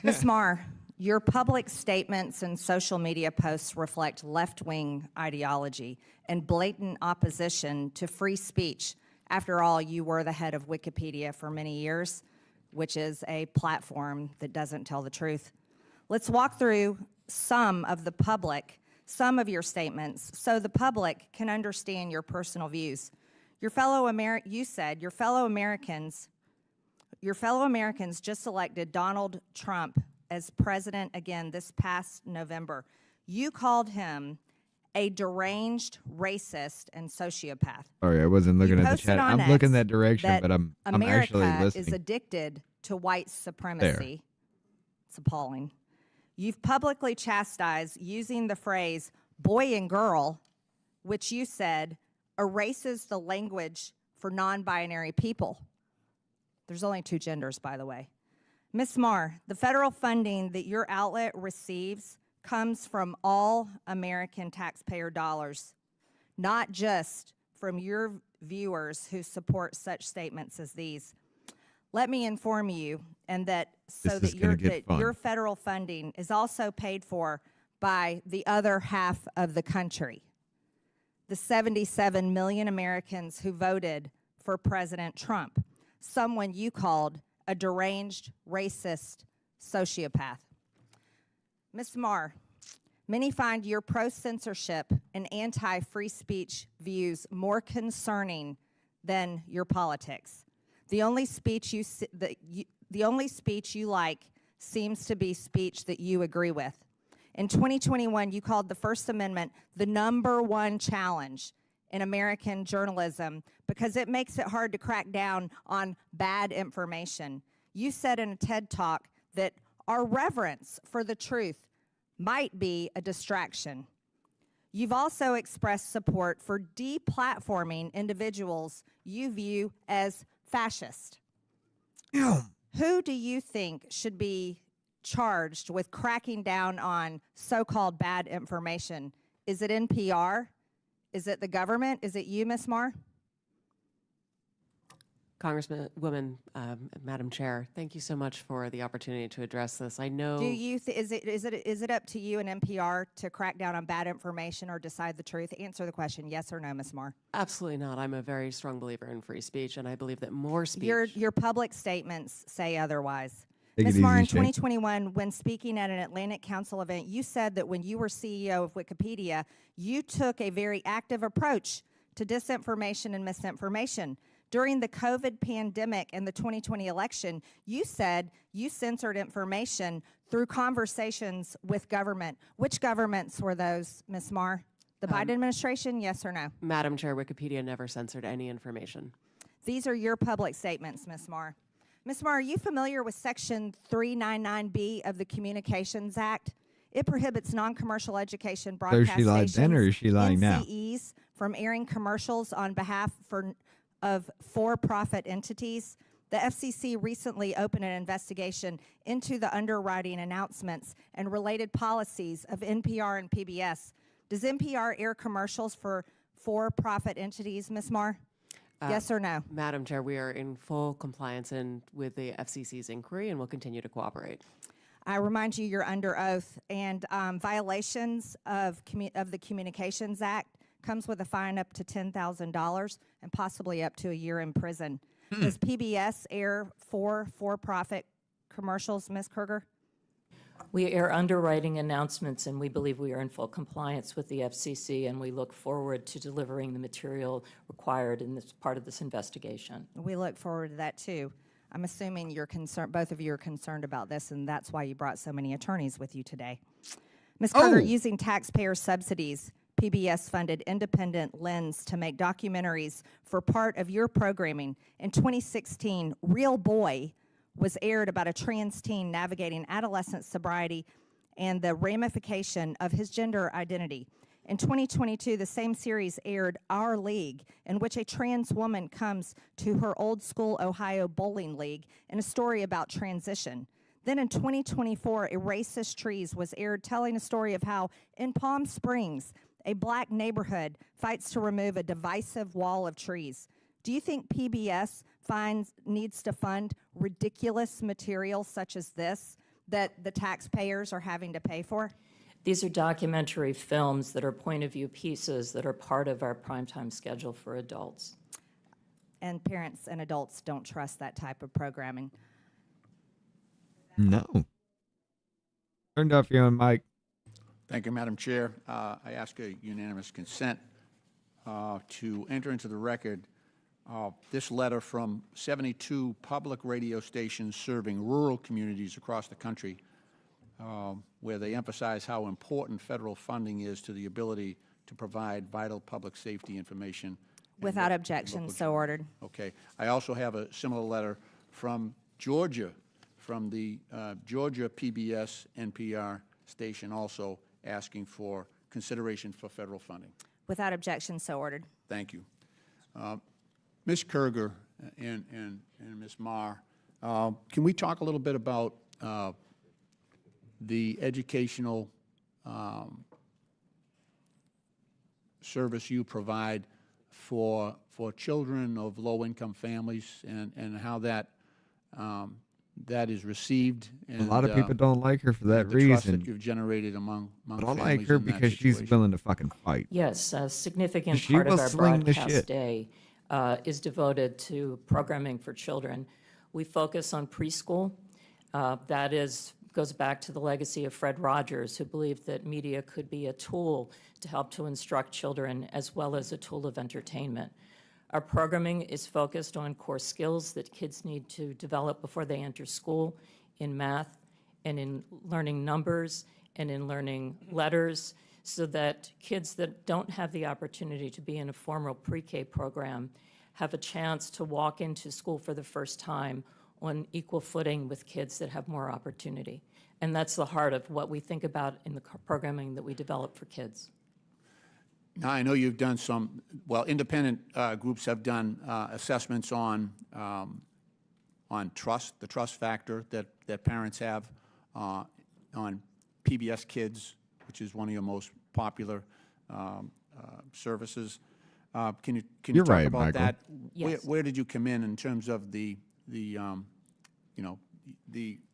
Ms. Marr, your public statements and social media posts reflect left-wing ideology and blatant opposition to free speech. After all, you were the head of Wikipedia for many years, which is a platform that doesn't tell the truth. Let's walk through some of your statements so the public can understand your personal views. You said your fellow Americans just elected Donald Trump as president again this past November. You called him a deranged racist and sociopath. Sorry, I wasn't looking You at the posted chat. on I'm looking X that direction, that but I'm America actually listening. is addicted to white supremacy. It's appalling. You've publicly chastised using the phrase boy and girl, which you said erases the language for non-binary people. There's only 2 genders, by the way. Ms. Marr, the federal funding that your outlet receives comes from all American taxpayer dollars, not just from your viewers who support such statements as these. Let me inform you, and that your federal funding is also paid for by the other half of the country, the 77 million Americans who voted for President Trump, someone you called a deranged, racist sociopath. Ms. Marr, many find your pro-censorship and anti-free speech views more concerning than your politics. The only speech you like seems to be speech that you agree with. In 2021, you called the First Amendment the #1 challenge in American journalism because it makes it hard to crack down on bad information. You said in a TED Talk that our reverence for the truth might be a distraction. You've also expressed support for deplatforming individuals you view as fascist. Who do you think should be charged with cracking down on so-called bad information? Is it NPR? Is it the government? Is it you, Ms. Marr? Congresswoman, Madam Chair, thank you so much for the opportunity to address this. I know. Is it up to you and NPR to crack down on bad information or decide the truth? Answer the question, yes or no, Ms. Marr. Absolutely not. I'm a very strong believer in free speech, and I believe that more speech. Your public statements say otherwise. Take it Ms. easy, Marr, in Shane. 2021, when speaking at an Atlantic Council event, you said that when you were CEO of Wikipedia, you took a very active approach to disinformation and misinformation. During the COVID pandemic and the 2020 election, you said you censored information through conversations with government. Which governments were those, Ms. Marr? The Biden administration, yes or no? Madam Chair, Wikipedia never censored any information. These are your public statements, Ms. Marr. Ms. Marr, are you familiar with Section 399B of the Communications Act? It prohibits non-commercial education broadcast she lied then, or is she lying now? NCEs, from airing commercials on behalf of for-profit entities. The FCC recently opened an investigation into the underwriting announcements and related policies of NPR and PBS. Does NPR air commercials for for-profit entities, Ms. Marr? Yes or no? Madam Chair, we are in full compliance with the FCC's inquiry and will continue to cooperate. I remind you, you're under oath, and violations of the Communications Act comes with a fine up to $10,000 and possibly up to a year in prison. Does PBS air for-profit commercials, Ms. Kruger? We air underwriting announcements, and we believe we are in full compliance with the FCC, and we look forward to delivering the material required in this part of this investigation. We look forward to that, too. I'm assuming you're concerned, both of you are concerned about this, and that's why you brought so many attorneys with you today. Ms. Kruger, using taxpayer subsidies, PBS funded Independent Lens to make documentaries for part of your programming. In 2016, Real Boy was aired about a trans teen navigating adolescent sobriety and the ramification of his gender identity. In 2022, the same series aired Our League, in which a trans woman comes to her old school Ohio bowling league in a story about transition. Then in 2024, A Racist Trees was aired, telling a story of how in Palm Springs, a black neighborhood fights to remove a divisive wall of trees. Do you think PBS needs to fund ridiculous material such as this that the taxpayers are having to pay for? These are documentary films that are point-of-view pieces that are part of our primetime schedule for adults. And parents and adults don't trust that type of programming. No. Turned off your own mic. Thank you, Madam Chair. I ask a unanimous consent to enter into the record this letter from 72 public radio stations serving rural communities across the country, where they emphasize how important federal funding is to the ability to provide vital public safety information. Without objection, so ordered. Okay. I also have a similar letter from Georgia, from the Georgia PBS NPR station, also asking for consideration for federal funding. Without objection, so ordered. Thank you. Ms. Kruger and Ms. Marr, can we talk a little bit about the educational service you provide for children of low-income families and how that that is received? And, a lot of people don't like her for that the trust reason. that you've generated among But I families like her in that because she's situation. willing to fucking fight. Yes, a significant She part of will our sling the broadcast shit. day is devoted to programming for children. We focus on preschool. Goes back to the legacy of Fred Rogers, who believed that media could be a tool to help to instruct children as well as a tool of entertainment. Our programming is focused on core skills that kids need to develop before they enter school in math and in learning numbers and in learning letters, so that kids that don't have the opportunity to be in a formal pre-K program have a chance to walk into school for the first time on equal footing with kids that have more opportunity. And that's the heart of what we think about in the programming that we develop for kids. Now, I know you've done some, well, independent groups have done assessments on trust, the trust factor that parents have on PBS Kids, which is one of your most popular services. Can you You're talk right, about Michael. that? Yes. Where did you come in terms of the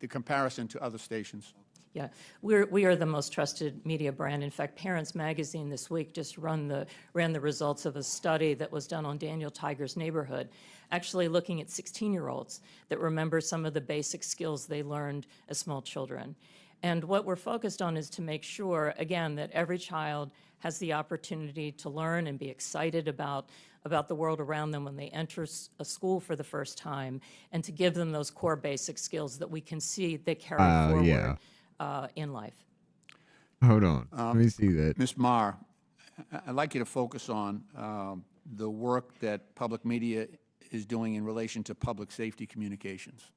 comparison to other stations? Yeah, we are the most trusted media brand. In fact, Parents Magazine this week just ran the results of a study that was done on Daniel Tiger's neighborhood, actually looking at 16-year-olds that remember some of the basic skills they learned as small children. And what we're focused on is to make sure, again, that every child has the opportunity to learn and be excited about the world around them when they enter a school for the first time, and to give them those core basic skills that we can see they carry forward in life. Hold on. Let me see that. Ms. Marr, I'd like you to focus on the work that public media is doing in relation to public safety communications.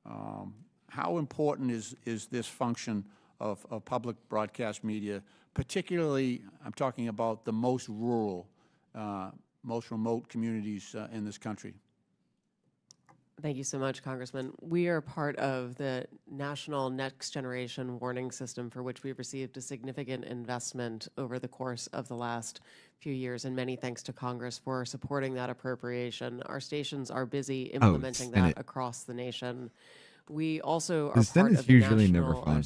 How important is this function of public broadcast media, particularly, I'm talking about the most rural, most remote communities in this country? Thank you so much, Congressman. We are part of the National Next Generation Warning System, for which we've received a significant investment over the course of the last few years, and many thanks to Congress for supporting that appropriation. Our stations are busy implementing Senate. that across the nation. We also are The part Senate's of the usually never national, fun.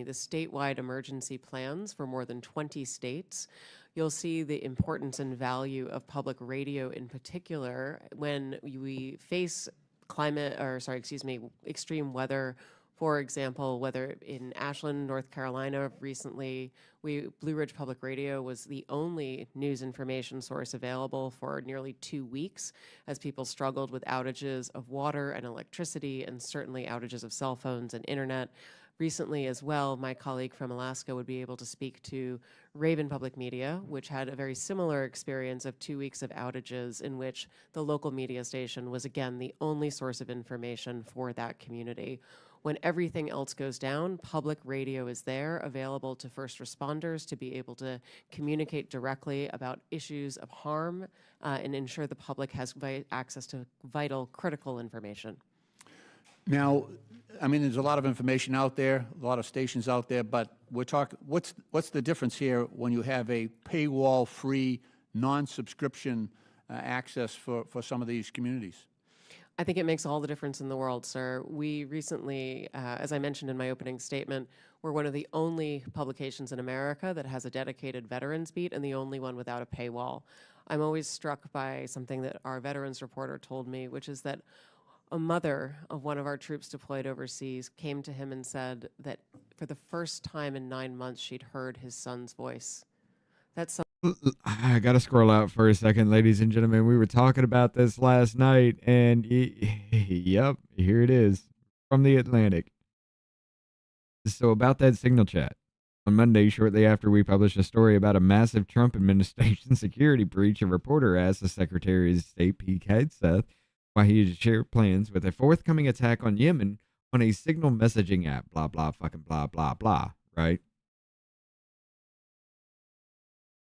the statewide emergency plans for more than 20 states. You'll see the importance and value of public radio in particular when we face extreme weather. For example, whether in Ashland, North Carolina recently, Blue Ridge Public Radio was the only news information source available for nearly 2 weeks as people struggled with outages of water and electricity, and certainly outages of cell phones and internet. Recently as well, my colleague from Alaska would be able to speak to Raven Public Media, which had a very similar experience of 2 weeks of outages in which the local media station was, again, the only source of information for that community. When everything else goes down, public radio is there, available to first responders to be able to communicate directly about issues of harm and ensure the public has access to vital, critical information. Now, I mean, there's a lot of information out there, a lot of stations out there, but we're talking, what's the difference here when you have a paywall-free, non-subscription access for some of these communities? I think it makes all the difference in the world, sir. We recently, as I mentioned in my opening statement, we're one of the only publications in America that has a dedicated veterans beat and the only one without a paywall. I'm always struck by something that our veterans reporter told me, which is that a mother of one of our troops deployed overseas came to him and said that for the first time in 9 months, she'd heard his son's voice. That's I got to scroll out for a second, ladies and gentlemen. We were talking about this last night, and yep, here it is from the Atlantic. So about that signal chat. On Monday, shortly after we published a story about a massive Trump administration security breach, a reporter asked the Secretary of State, Pete Hegseth, why he had shared plans with a forthcoming attack on Yemen on a signal messaging app, blah, blah, fucking blah, blah, blah, right?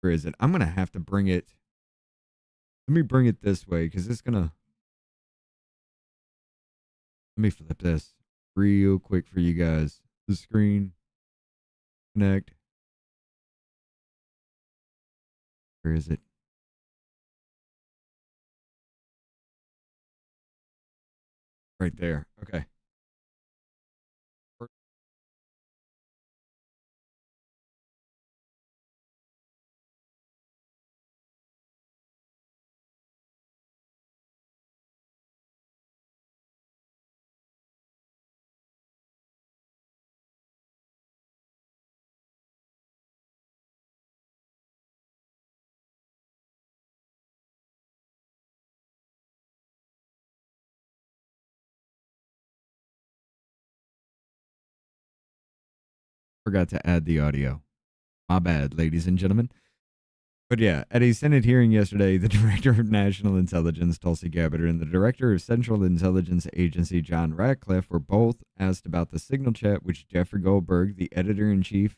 Where is it? I'm going to have to bring it. Let me bring it this way because it's going to. Let me flip this real quick for you guys. The screen. Connect. Where is it? Right there. Okay. Forgot to add the audio. My bad, ladies and gentlemen. But yeah, at a Senate hearing yesterday, the Director of National Intelligence, Tulsi Gabbard, and the Director of Central Intelligence Agency, John Ratcliffe, were both asked about the signal chat which Jeffrey Goldberg, the editor-in-chief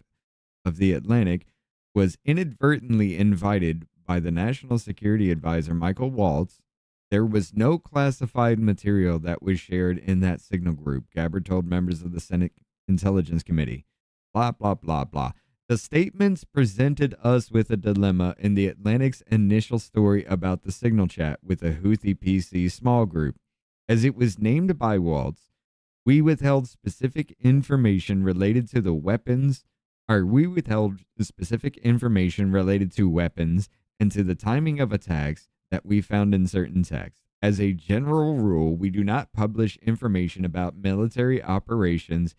of The Atlantic, was inadvertently invited by the National Security Advisor, Michael Waltz. There was no classified material that was shared in that signal group, Gabbard told members of the Senate Intelligence Committee. Blah, blah, blah, blah. The statements presented us with a dilemma in the Atlantic's initial story about the signal chat with a Houthi PC small group. As it was named by Waltz, we withheld specific information related to weapons and to the timing of attacks that we found in certain texts. As a general rule, we do not publish information about military operations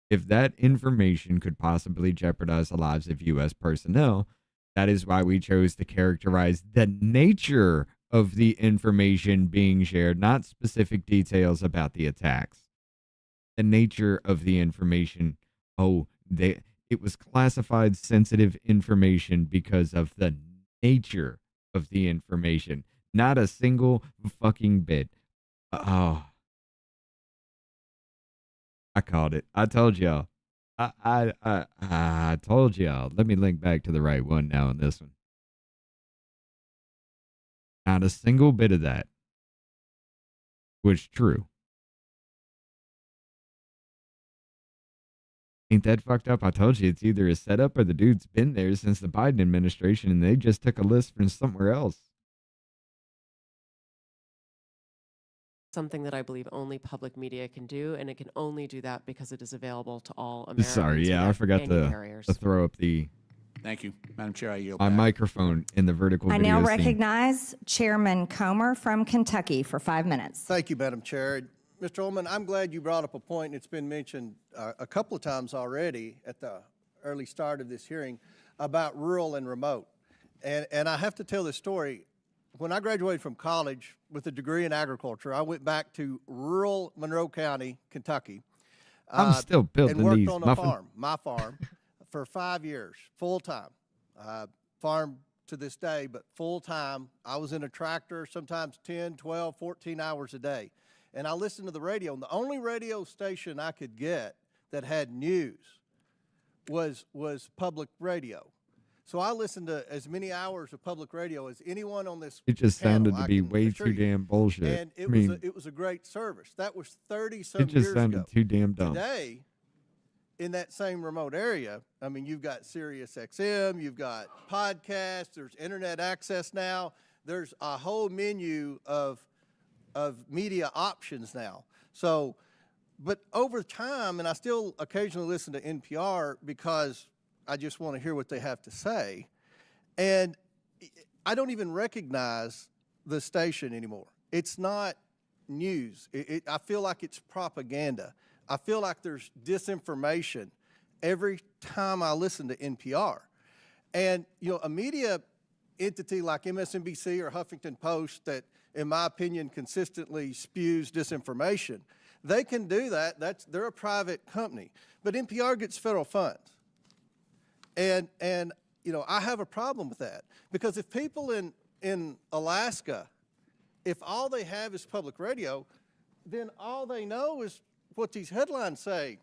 if that information could possibly jeopardize the lives of U.S. personnel. That is why we chose to characterize the nature of the information being shared, not specific details about the attacks. The nature of the information. It was classified sensitive information because of the nature of the information. Not a single fucking bit. Oh, I called it. I told y'all. I told y'all. Let me link back to the right one now on this one. Not a single bit of that was true. Ain't that fucked up? I told you it's either a setup or the dude's been there since the Biden administration and they just took a list from somewhere else. Something that I believe only public media can do, and it can only do that because it is available to all Americans. Sorry, yeah, I without forgot any to barriers. throw up the Thank you. Madam Chair, I yield my back. microphone in the vertical I video now scene. recognize Chairman Comer from Kentucky for 5 minutes. Thank you, Madam Chair. Mr. Ullman, I'm glad you brought up a point, and it's been mentioned a couple of times already at the early start of this hearing, about rural and remote. And I have to tell this story. When I graduated from college with a degree in agriculture, I went back to rural Monroe County, Kentucky. I'm still building and worked these on a muffins. farm, my farm, for 5 years, full time. Farm to this day, but full time. I was in a tractor, sometimes 10, 12, 14 hours a day. And I listened to the radio, and the only radio station I could get that had news was public radio. So I listened to as many hours of public radio as anyone on this It just panel, sounded to I be can way assure too you. damn bullshit. And I mean, it was a great service. That was 30-some it years just sounded ago. too damn dumb. Today, in that same remote area, I mean, you've got Sirius XM, you've got podcasts, there's internet access now. There's a whole menu of media options now. So, but over time, and I still occasionally listen to NPR because I just want to hear what they have to say. And I don't even recognize the station anymore. It's not news. I feel like it's propaganda. I feel like there's disinformation every time I listen to NPR. And, you know, a media entity like MSNBC or Huffington Post that, in my opinion, consistently spews disinformation, they can do that. They're a private company. But NPR gets federal funds. And you know, I have a problem with that. Because if people in Alaska, if all they have is public radio, then all they know is what these headlines say.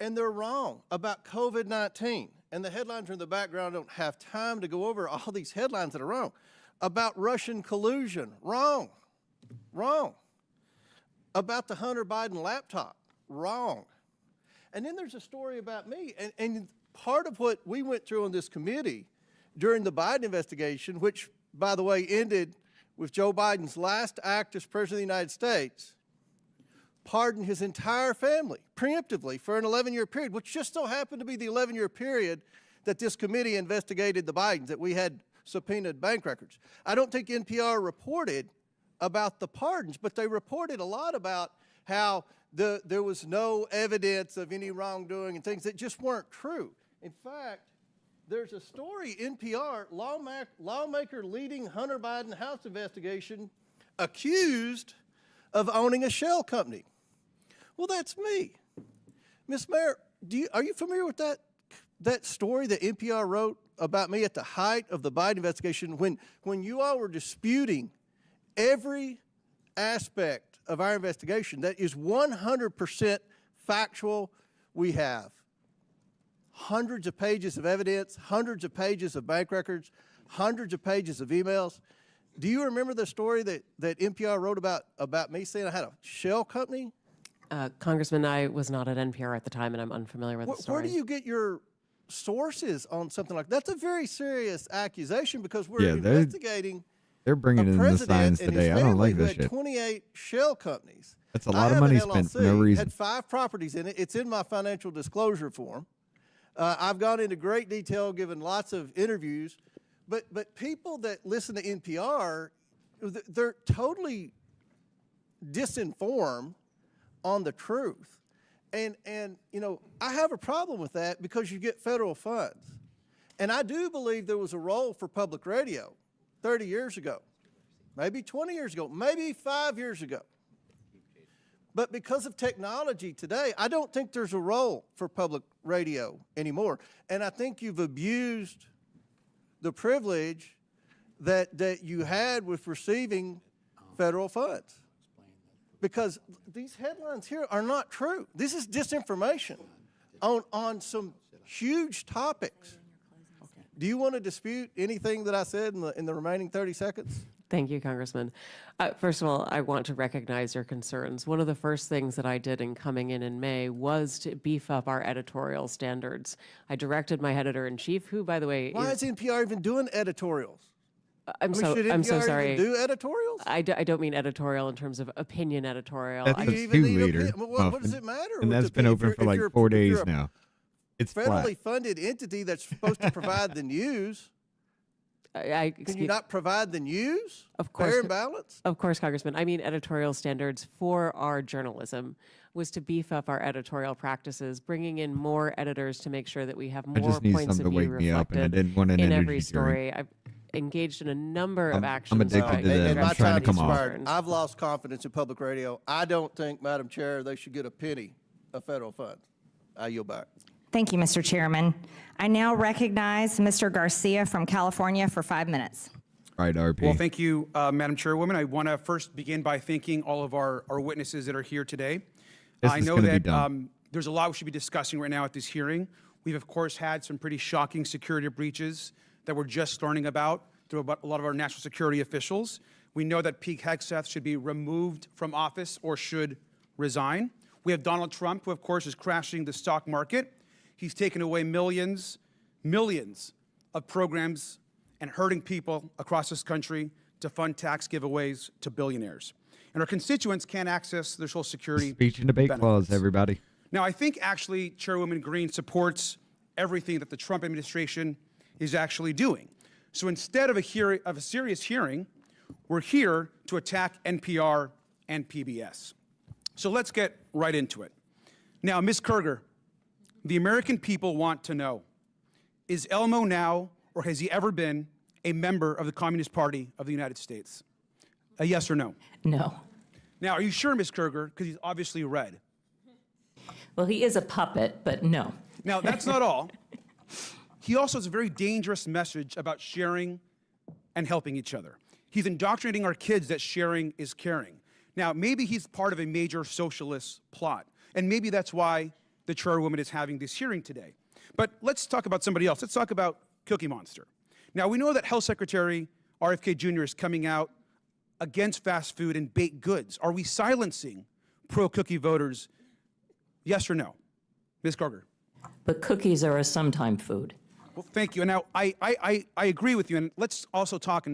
And they're wrong about COVID-19. And the headlines are in the background. I don't have time to go over all these headlines that are wrong. About Russian collusion, wrong, wrong. About the Hunter Biden laptop, wrong. And then there's a story about me. And part of what we went through on this committee during the Biden investigation, which, by the way, ended with Joe Biden's last act as President of the United States, pardoned his entire family preemptively for an 11-year period, which just so happened to be the 11-year period that this committee investigated the Bidens, that we had subpoenaed bank records. I don't think NPR reported about the pardons, but they reported a lot about how there was no evidence of any wrongdoing and things that just weren't true. In fact, there's a story, NPR, lawmaker leading Hunter Biden House investigation accused of owning a shell company. Well, that's me. Ms. Mayor, are you familiar with that story that NPR wrote about me at the height of the Biden investigation when you all were disputing every aspect of our investigation that is 100% factual? We have hundreds of pages of evidence, hundreds of pages of bank records, hundreds of pages of emails. Do you remember the story that NPR wrote about me saying I had a shell company? Congressman, I was not at NPR at the time, and I'm unfamiliar with the story. Where do you get your sources on something like that? That's a very serious accusation because we're investigating they're bringing a in the president science and today. his I don't family like who this had shit. 28 shell companies. That's a lot of money spent for no reason. Had 5 properties in it. It's in my financial disclosure form. I've gone into great detail, given lots of interviews. But people that listen to NPR, they're totally disinformed on the truth. And you know, I have a problem with that because you get federal funds. And I do believe there was a role for public radio 30 years ago, maybe 20 years ago, maybe 5 years ago. But because of technology today, I don't think there's a role for public radio anymore. And I think you've abused the privilege that you had with receiving federal funds. Because these headlines here are not true. This is disinformation on some huge topics. Do you want to dispute anything that I said in the remaining 30 seconds? Thank you, Congressman. First of all, I want to recognize your concerns. One of the first things that I did in coming in May was to beef up our editorial standards. I directed my editor-in-chief, who, by the way, Why is NPR even doing editorials? I'm Should NPR I'm so sorry. even do editorials? I don't mean editorial in terms of opinion editorial. That's I- Do a you even need two-liter what does it matter? and with that's the been P- if open you're- for if like you're- 4 if days you're a now. It's federally flat. funded entity that's supposed to provide the news. Can you not provide the news? Of course. Fair and balanced? Of course, Congressman. I mean editorial standards for our journalism was to beef up our editorial practices, bringing in more editors to make sure that we have I more just need points something of to view wake me up, and I reflected didn't want an in energy every drink. story. I've engaged in a number of actions. I'm addicted to to that. And I'm my trying to time's come off. expired. I've lost confidence in public radio. I don't think, Madam Chair, they should get a penny of federal funds. I yield back. Thank you, Mr. Chairman. I now recognize Mr. Garcia from California for 5 minutes. Right, RP. Well, thank you, Madam Chairwoman. I want to first begin by thanking all of our witnesses that are here today. This I is know gonna be that dumb. there's a lot we should be discussing right now at this hearing. We've, of course, had some pretty shocking security breaches that we're just learning about through a lot of our national security officials. We know that Pete Hegseth should be removed from office or should resign. We have Donald Trump, who, of course, is crashing the stock market. He's taken away millions of programs and hurting people across this country to fund tax giveaways to billionaires. And our constituents can't access their Social Security Speech and debate clause, benefits. everybody. Now, I think actually Chairwoman Green supports everything that the Trump administration is actually doing. So instead of a serious hearing, we're here to attack NPR and PBS. So let's get right into it. Now, Ms. Kerger, the American people want to know, is Elmo now, or has he ever been, a member of the Communist Party of the United States? A yes or no? No. Now, are you sure, Ms. Kerger? Because he's obviously red. Well, he is a puppet, but no. Now, that's not all. He also has a very dangerous message about sharing and helping each other. He's indoctrinating our kids that sharing is caring. Now, maybe he's part of a major socialist plot, and maybe that's why the chairwoman is having this hearing today. But let's talk about somebody else. Let's talk about Cookie Monster. Now, we know that Health Secretary RFK Jr. is coming out against fast food and baked goods. Are we silencing pro-cookie voters? Yes or no? Ms. Kerger. But cookies are a sometime food. Well, thank you. And now, I agree with you. And let's also talk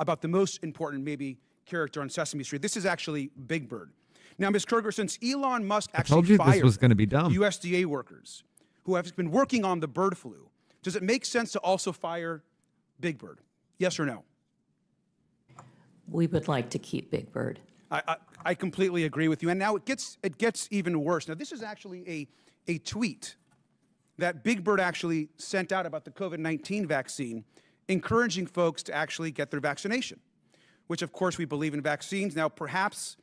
about the most important, maybe, character on Sesame Street. This is actually Big Bird. Now, Ms. Kerger, since Elon Musk I told actually you fired this was going to be dumb. USDA workers who have been working on the bird flu, does it make sense to also fire Big Bird? Yes or no? We would like to keep Big Bird. I completely agree with you. And now it gets even worse. Now, this is actually a tweet that Big Bird actually sent out about the COVID-19 vaccine, encouraging folks to actually get their vaccination, which, of course, we believe in vaccines. Now, perhaps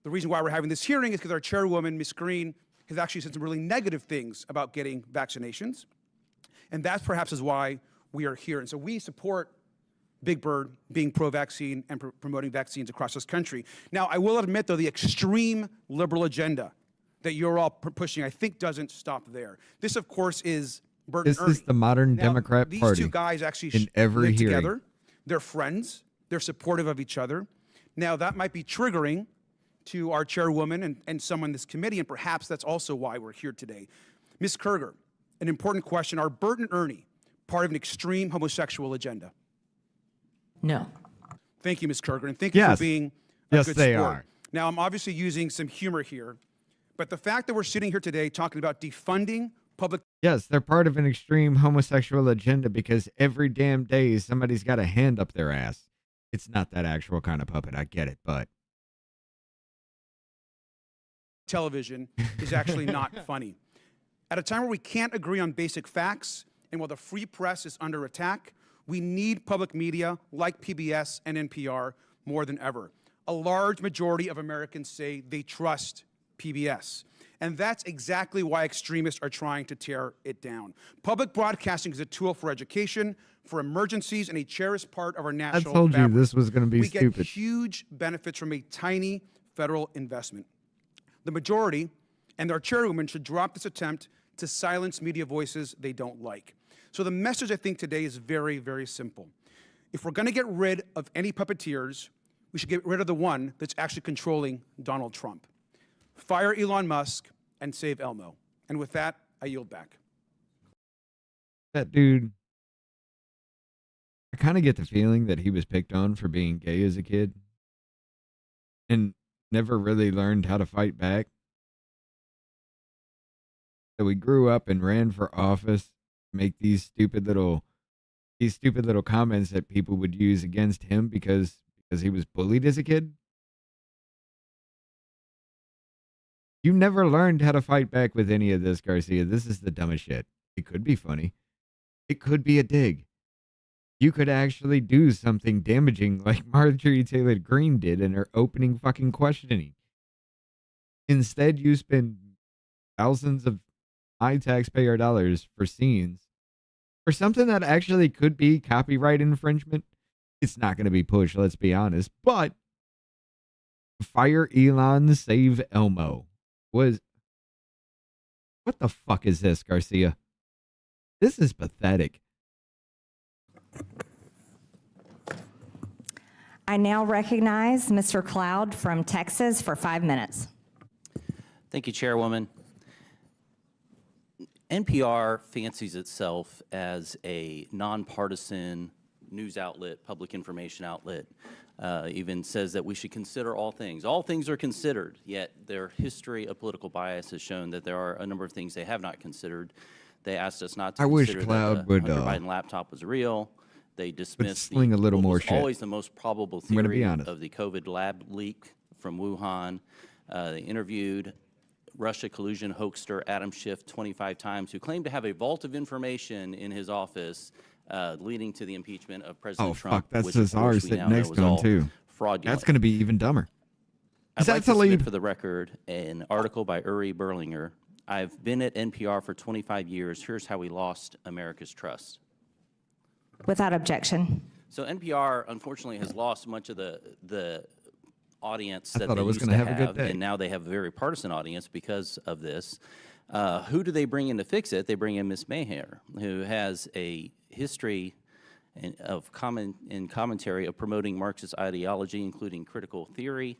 the reason why we're having this hearing is because our chairwoman, Ms. Green, has actually said some really negative things about getting vaccinations. And that perhaps is why we are here. And so we support Big Bird being pro-vaccine and promoting vaccines across this country. Now, I will admit, though, the extreme liberal agenda that you're all pushing, I think, doesn't stop there. This, of course, is Bert and This Ernie. is the modern Now, Democrat these Party two guys actually in every live hearing. together. They're friends. They're supportive of each other. Now, that might be triggering to our chairwoman and some on this committee, and perhaps that's also why we're here today. Ms. Kerger, an important question. Are Bert and Ernie part of an extreme homosexual agenda? No. Thank you, Ms. Kerger, and thank you Yes. for being a Yes, good they sport. are. Now, I'm obviously using some humor here, but the fact that we're sitting here today talking about defunding public Yes, they're part of an extreme homosexual agenda because every damn day somebody's got a hand up their ass. It's not that actual kind of puppet. I get it, but television is actually not funny. At a time where we can't agree on basic facts, and while the free press is under attack, we need public media like PBS and NPR more than ever. A large majority of Americans say they trust PBS. And that's exactly why extremists are trying to tear it down. Public broadcasting is a tool for education, for emergencies, and a cherished part of our national told you fabric. this was gonna be we stupid. get huge benefits from a tiny federal investment. The majority and our chairwoman should drop this attempt to silence media voices they don't like. So the message, I think, today is very, very simple. If we're going to get rid of any puppeteers, we should get rid of the one that's actually controlling Donald Trump. Fire Elon Musk and save Elmo. And with that, I yield back. That dude, I kind of get the feeling that he was picked on for being gay as a kid and never really learned how to fight back. So he grew up and ran for office to make these stupid little comments that people would use against him because he was bullied as a kid. You never learned how to fight back with any of this, Garcia. This is the dumbest shit. It could be funny. It could be a dig. You could actually do something damaging like Marjorie Taylor Greene did in her opening fucking questioning. Instead, you spend thousands of high taxpayer dollars for scenes for something that actually could be copyright infringement. It's not going to be pushed, let's be honest. But fire Elon, save Elmo was... What the fuck is this, Garcia? This is pathetic. I now recognize Mr. Cloud from Texas for 5 minutes. Thank you, Chairwoman. NPR fancies itself as a nonpartisan news outlet, public information outlet. Even says that we should consider all things. All things are considered, yet their history of political bias has shown that there are a number of things they have not considered. They asked us not to I wish consider Cloud that the would, Hunter Biden laptop was real. They dismissed sling a little what more was shit. always the most probable I'm gonna be theory honest. of the COVID lab leak from Wuhan. They interviewed Russia collusion hoaxer Adam Schiff 25 times, who claimed to have a vault of information in his office leading to the impeachment of President Oh, Trump. fuck. That's which, of Cesar course, we sitting now know next was to him, all too. fraudulent. That's going to be even dumber. I'd Is that like to to submit lead? for the record an article by Uri Berlinger. I've been at NPR for 25 years. Here's how we lost America's trust. Without objection. So NPR, unfortunately, has lost much of the audience I that thought they I was used gonna to have a good day. and now they have a very partisan audience because of this. Who do they bring in to fix it? They bring in Ms. Maher, who has a history of commentary of promoting Marxist ideology, including critical theory.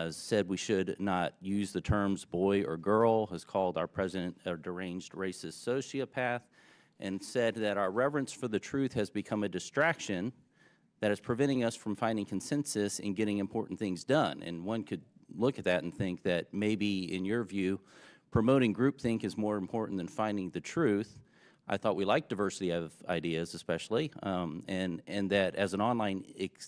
Said we should not use the terms boy or girl, has called our president a deranged racist sociopath, and said that our reverence for the truth has become a distraction that is preventing us from finding consensus and getting important things done. And one could look at that and think that maybe, in your view, promoting groupthink is more important than finding the truth. I thought we liked diversity of ideas, especially, and that as an online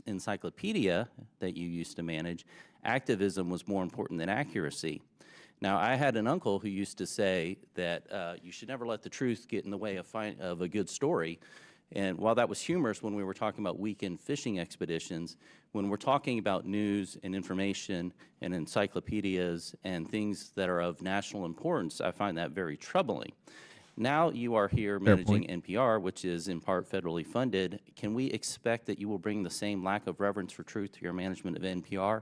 encyclopedia that you used to manage, activism was more important than accuracy. Now, I had an uncle who used to say that you should never let the truth get in the way of a good story. And while that was humorous when we were talking about weekend fishing expeditions, when we're talking about news and information and encyclopedias and things that are of national importance, I find that very troubling. Now you are here managing NPR, which is in part federally funded. Can we expect that you will bring the same lack of reverence for truth to your management of NPR?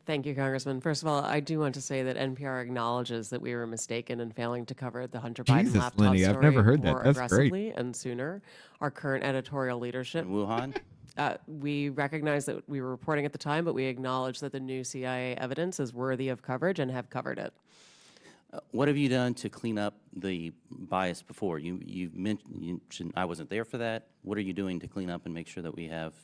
Thank you, Congressman. First of all, I do want to say that NPR acknowledges that we were mistaken in failing to cover the Hunter Biden Jesus, laptop Lenny, I've story never heard that. more That's great. aggressively and sooner. Our current editorial leadership. In Wuhan? We recognize that we were reporting at the time, but we acknowledge that the new CIA evidence is worthy of coverage and have covered it. What have you done to clean up the bias before? You mentioned I wasn't there for that. What are you doing to clean up and make sure that we have?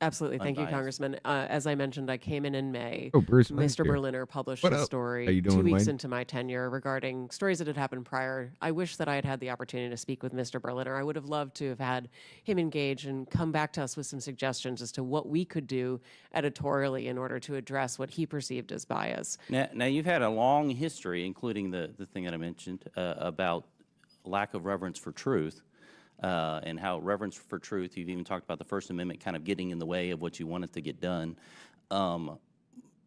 Absolutely. Thank you, Unbiased. Congressman. As I mentioned, I came in May. Oh, Bruce Wayne's Mr. here. Berliner published What a up? story How you 2 doing, weeks Wayne? into my tenure regarding stories that had happened prior. I wish that I had had the opportunity to speak with Mr. Berliner. I would have loved to have had him engage and come back to us with some suggestions as to what we could do editorially in order to address what he perceived as bias. Now you've had a long history, including the thing that I mentioned about lack of reverence for truth. And how reverence for truth, you've even talked about the First Amendment kind of getting in the way of what you wanted to get done.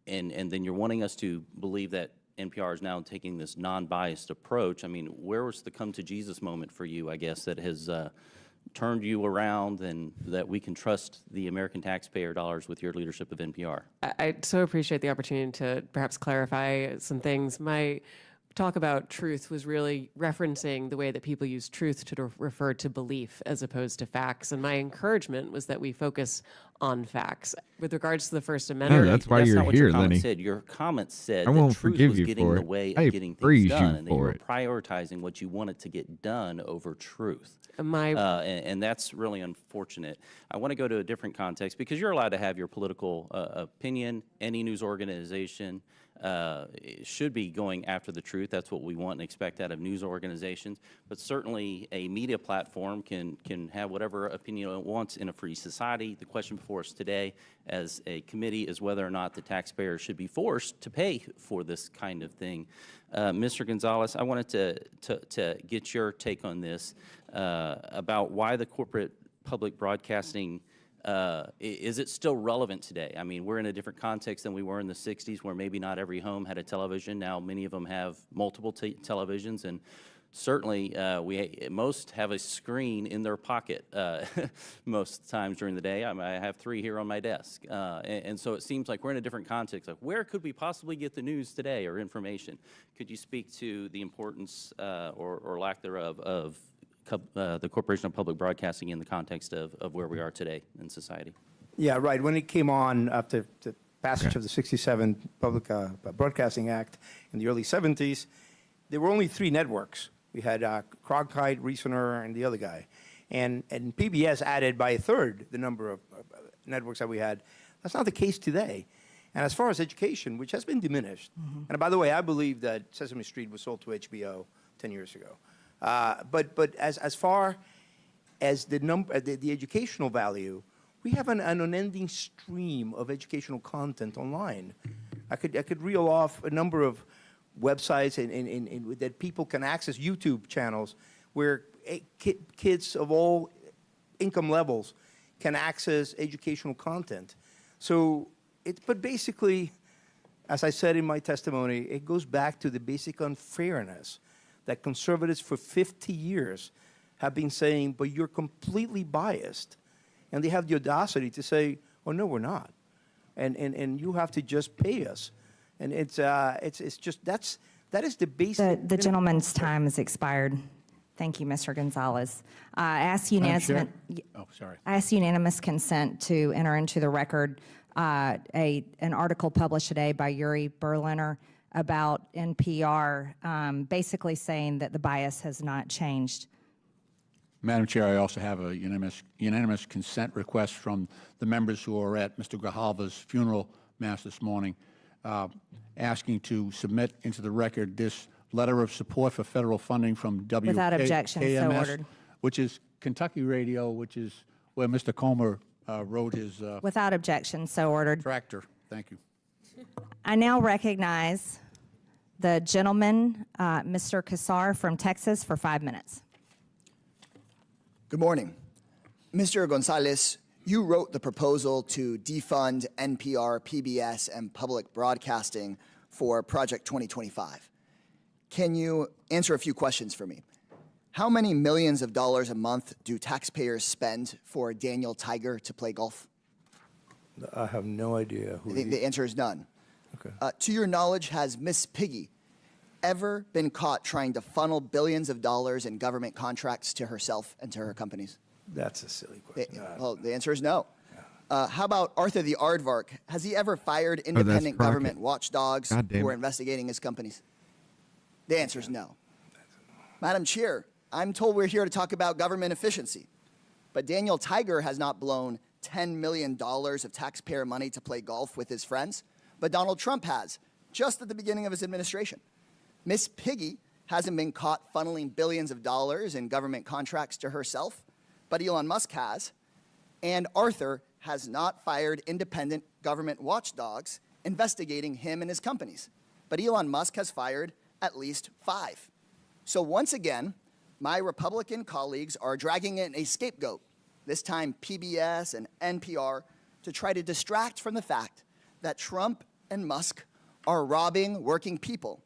and then you're wanting us to believe that NPR is now taking this non-biased approach. I mean, where was the come to Jesus moment for you, I guess, that has turned you around and that we can trust the American taxpayer dollars with your leadership of NPR? I so appreciate the opportunity to perhaps clarify some things. My talk about truth was really referencing the way that people use truth to refer to belief as opposed to facts. And my encouragement was that we focus on facts. With regards to the First Amendment, that's why That's you're not what here, your comment Lenny. said. Your comment said I that won't truth forgive was you getting in for the it. way I of getting praise things you done, and that you for were it. prioritizing what you wanted to get done over truth. my And that's really unfortunate. I want to go to a different context because you're allowed to have your political opinion. Any news organization should be going after the truth. That's what we want and expect out of news organizations. But certainly a media platform can have whatever opinion it wants in a free society. The question before us today as a committee is whether or not the taxpayer should be forced to pay for this kind of thing. Mr. Gonzalez, I wanted to get your take on this about why the corporate public broadcasting is it still relevant today? I mean, we're in a different context than we were in the 60s where maybe not every home had a television. Now many of them have multiple televisions, and certainly most have a screen in their pocket most times during the day. I have 3 here on my desk. And so it seems like we're in a different context. Like, where could we possibly get the news today or information? Could you speak to the importance or lack thereof of the Corporation of Public Broadcasting in the context of where we are today in society? Yeah, right. When it came on after the passage of the 67 Public Broadcasting Act in the early 70s, there were only 3 networks. We had Cronkite, Reasoner, and the other guy. And PBS added by a third the number of networks that we had. That's not the case today. And as far as education, which has been diminished, and by the way, I believe that Sesame Street was sold to HBO 10 years ago. But as far as the educational value, we have an unending stream of educational content online. I could reel off a number of websites that people can access, YouTube channels where kids of all income levels can access educational content. So but basically, as I said in my testimony, it goes back to the basic unfairness that conservatives for 50 years have been saying, but you're completely biased. And they have the audacity to say, oh, no, we're not. And you have to just pay us. And it's just, that is the basic. The gentleman's time has expired. Thank you, Mr. Gonzalez. I ask unanimous consent to enter into the record an article published today by Yuri Berliner about NPR, basically saying that the bias has not changed. Madam Chair, I also have a unanimous consent request from the members who are at Mr. Grijalva's funeral mass this morning, asking to submit into the record this letter of support for federal funding from WKMS, Without objection, so ordered. Which is Kentucky Radio, which is where Mr. Comer wrote his Without objection, so ordered. tractor. Thank you. I now recognize the gentleman, Mr. Kassar from Texas, for 5 minutes. Good morning. Mr. Gonzalez, you wrote the proposal to defund NPR, PBS, and public broadcasting for Project 2025. Can you answer a few questions for me? How many millions of dollars a month do taxpayers spend for Daniel Tiger to play golf? I have no idea who The answer is none. Okay. To your knowledge, has Miss Piggy ever been caught trying to funnel billions of dollars in government contracts to herself and to her companies? That's a silly question. Well, the answer is no. How about Arthur the Aardvark? Has he ever fired independent Crockett. government watchdogs God damn who it. were investigating his companies? The answer is no. Madam Chair, I'm told we're here to talk about government efficiency, but Daniel Tiger has not blown $10 million of taxpayer money to play golf with his friends, but Donald Trump has, just at the beginning of his administration. Miss Piggy hasn't been caught funneling billions of dollars in government contracts to herself, but Elon Musk has. And Arthur has not fired independent government watchdogs investigating him and his companies, but Elon Musk has fired at least 5. So once again, my Republican colleagues are dragging in a scapegoat, this time PBS and NPR, to try to distract from the fact that Trump and Musk are robbing working people.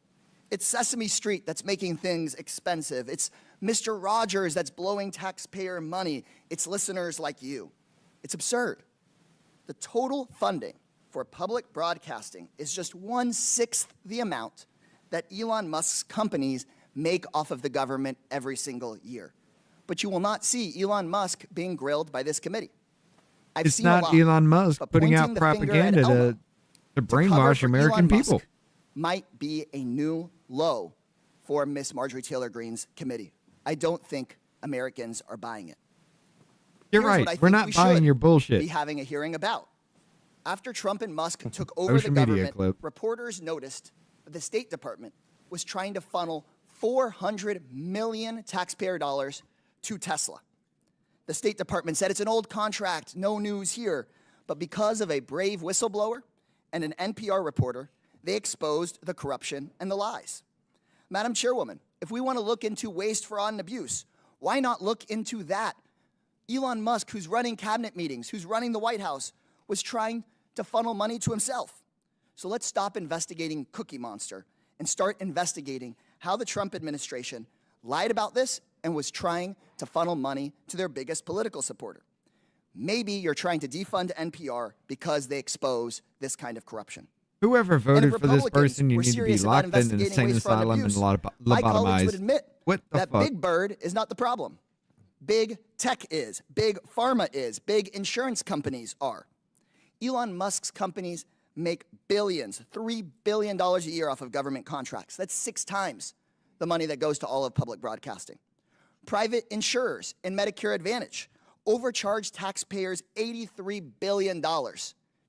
It's Sesame Street that's making things expensive. It's Mr. Rogers that's blowing taxpayer money. It's listeners like you. It's absurd. The total funding for public broadcasting is just 1/6 the amount that Elon Musk's companies make off of the government every single year. But you will not see Elon Musk being grilled by this committee. I've It's seen a not lot, Elon Musk but putting pointing out the finger at propaganda Elmo to cover brainwash for American Elon people. Musk might be a new low for Miss Marjorie Taylor Greene's committee. I don't think Americans are buying it. You're Here's what I right. We're think not we buying should your bullshit. be having a hearing about. After Trump and Musk took over Social the media government, clip. reporters noticed that the State Department was trying to funnel $400 million taxpayer dollars to Tesla. The State Department said it's an old contract, no news here. But because of a brave whistleblower and an NPR reporter, they exposed the corruption and the lies. Madam Chairwoman, if we want to look into waste, fraud, and abuse, why not look into that? Elon Musk, who's running cabinet meetings, who's running the White House, was trying to funnel money to himself. So let's stop investigating Cookie Monster and start investigating how the Trump administration lied about this and was trying to funnel money to their biggest political supporter. Maybe you're trying to defund NPR because they expose this kind of corruption. Whoever And if voted for this Republicans person, you were need to be serious about locked in an investigating insane waste, fraud, and asylum and abuse, my colleagues would lobotomized. admit What the that fuck? Big Bird is not the problem. Big tech is, big pharma is, big insurance companies are. Elon Musk's companies make billions, $3 billion a year off of government contracts. That's 6 times the money that goes to all of public broadcasting. Private insurers in Medicare Advantage overcharged taxpayers $83 billion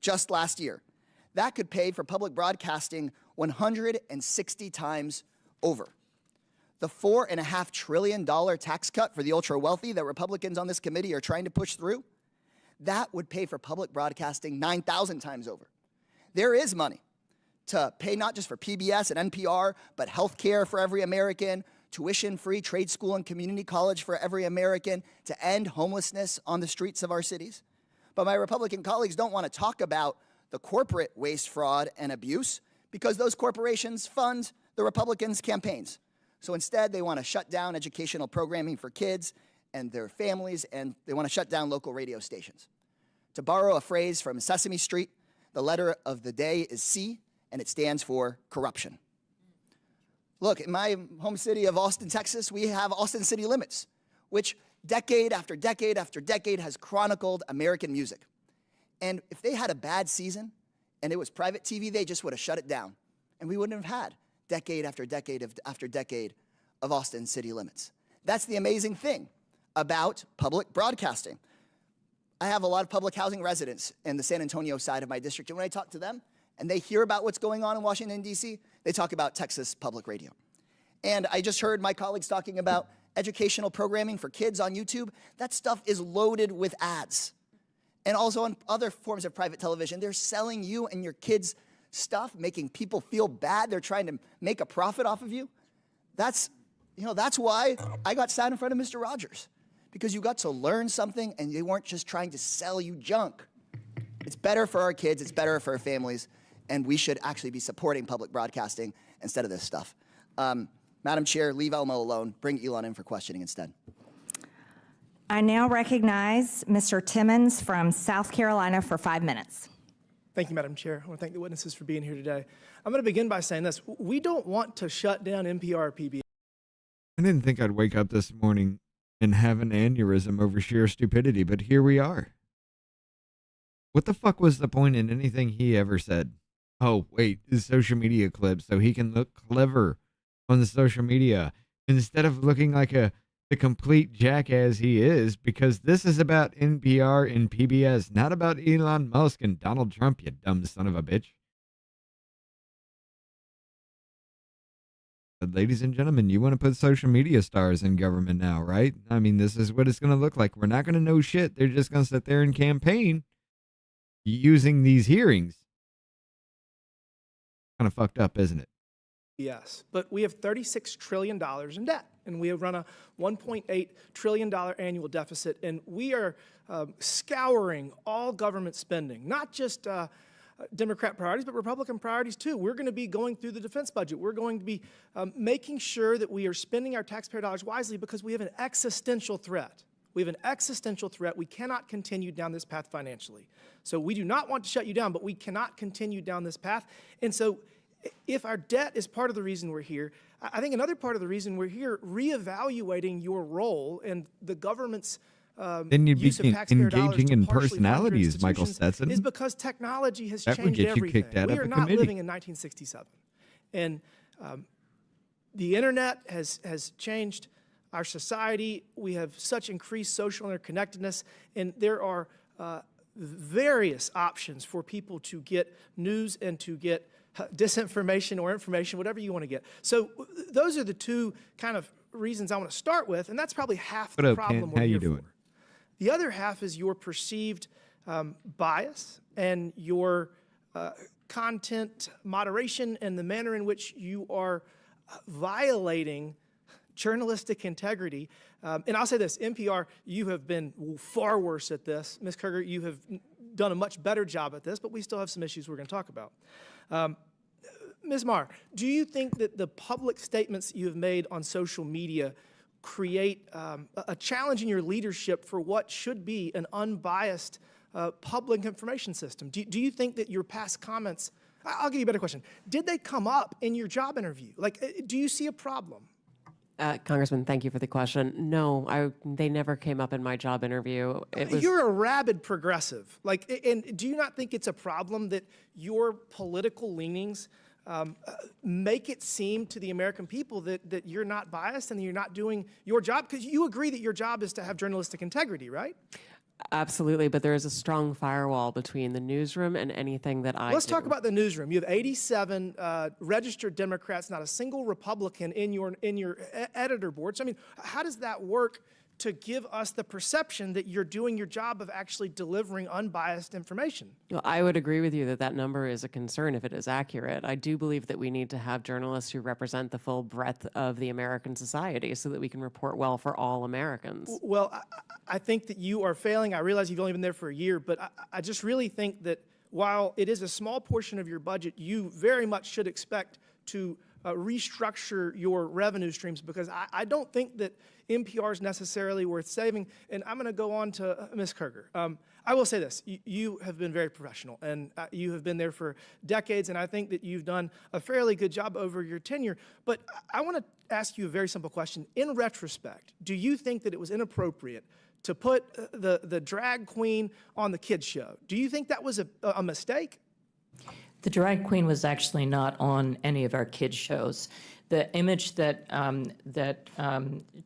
just last year. That could pay for public broadcasting 160 times over. The $4.5 trillion tax cut for the ultra-wealthy that Republicans on this committee are trying to push through, that would pay for public broadcasting 9,000 times over. There is money to pay not just for PBS and NPR, but health care for every American, tuition-free trade school and community college for every American, to end homelessness on the streets of our cities. But my Republican colleagues don't want to talk about the corporate waste, fraud, and abuse because those corporations fund the Republicans' campaigns. So instead, they want to shut down educational programming for kids and their families, and they want to shut down local radio stations. To borrow a phrase from Sesame Street, the letter of the day is C, and it stands for corruption. Look, in my home city of Austin, Texas, we have Austin City Limits, which decade after decade after decade has chronicled American music. And if they had a bad season and it was private TV, they just would have shut it down. And we wouldn't have had decade after decade after decade of Austin City Limits. That's the amazing thing about public broadcasting. I have a lot of public housing residents in the San Antonio side of my district, and when I talk to them and they hear about what's going on in Washington, D.C., they talk about Texas Public Radio. And I just heard my colleagues talking about educational programming for kids on YouTube. That stuff is loaded with ads. And also on other forms of private television, they're selling you and your kids stuff, making people feel bad. They're trying to make a profit off of you. That's why I got sat in front of Mr. Rogers, because you got to learn something and they weren't just trying to sell you junk. It's better for our kids, it's better for our families, and we should actually be supporting public broadcasting instead of this stuff. Madam Chair, leave Elmo alone. Bring Elon in for questioning instead. I now recognize Mr. Timmons from South Carolina for 5 minutes. Thank you, Madam Chair. I want to thank the witnesses for being here today. I'm going to begin by saying this. We don't want to shut down NPR or PBS. I didn't think I'd wake up this morning and have an aneurysm over sheer stupidity, but here we are. What the fuck was the point in anything he ever said? Oh, wait, his social media clip so he can look clever on the social media instead of looking like the complete jackass he is, because this is about NPR and PBS, not about Elon Musk and Donald Trump, you dumb son of a bitch. But ladies and gentlemen, you want to put social media stars in government now, right? I mean, this is what it's going to look like. We're not going to know shit. They're just going to sit there and campaign using these hearings. Kind of fucked up, isn't it? Yes, but we have $36 trillion in debt, and we have run a $1.8 trillion annual deficit, and we are scouring all government spending, not just Democrat priorities, but Republican priorities too. We're going to be going through the defense budget. We're going to be making sure that we are spending our taxpayer dollars wisely because we have an existential threat. We have an existential threat. We cannot continue down this path financially. So we do not want to shut you down, but we cannot continue down this path. And so if our debt is part of the reason we're here, I think another part of the reason we're here, reevaluating your role and the government's then you'd be use of taxpayer dollars engaging to in partially fund your personalities, Michael institutions Stetson. is because technology has That would changed get you everything. kicked out We of are the not committee. living in 1967. And the internet has changed our society. We have such increased social interconnectedness, and there are various options for people to get news and to get disinformation or information, whatever you want to get. So those are the two kind of reasons I want to start with, and that's probably half What the up, problem Ken? we're How you here doing? for. The other half is your perceived bias and your content moderation and the manner in which you are violating journalistic integrity. And I'll say this, NPR, you have been far worse at this. Ms. Kerger, you have done a much better job at this, but we still have some issues we're going to talk about. Ms. Marr, do you think that the public statements you have made on social media create a challenge in your leadership for what should be an unbiased public information system? Do you think that your past comments, I'll give you a better question, did they come up in your job interview? Like, do you see a problem? Congressman, thank you for the question. No, they never came up in my job interview. You're a rabid progressive. Like, and do you not think it's a problem that your political leanings make it seem to the American people that you're not biased and you're not doing your job? Because you agree that your job is to have journalistic integrity, right? Absolutely, but there is a strong firewall between the newsroom and anything that I Let's do. talk about the newsroom. You have 87 registered Democrats, not a single Republican in your editor board. So, I mean, how does that work to give us the perception that you're doing your job of actually delivering unbiased information? Well, I would agree with you that that number is a concern if it is accurate. I do believe that we need to have journalists who represent the full breadth of the American society so that we can report well for all Americans. Well, I think that you are failing. I realize you've only been there for a year, but I just really think that while it is a small portion of your budget, you very much should expect to restructure your revenue streams, because I don't think that NPR is necessarily worth saving. And I'm going to go on to Ms. Kerger. I will say this. You have been very professional, and you have been there for decades, and I think that you've done a fairly good job over your tenure. But I want to ask you a very simple question. In retrospect, do you think that it was inappropriate to put the drag queen on the kids' show? Do you think that was a mistake? The drag queen was actually not on any of our kids' shows. The image that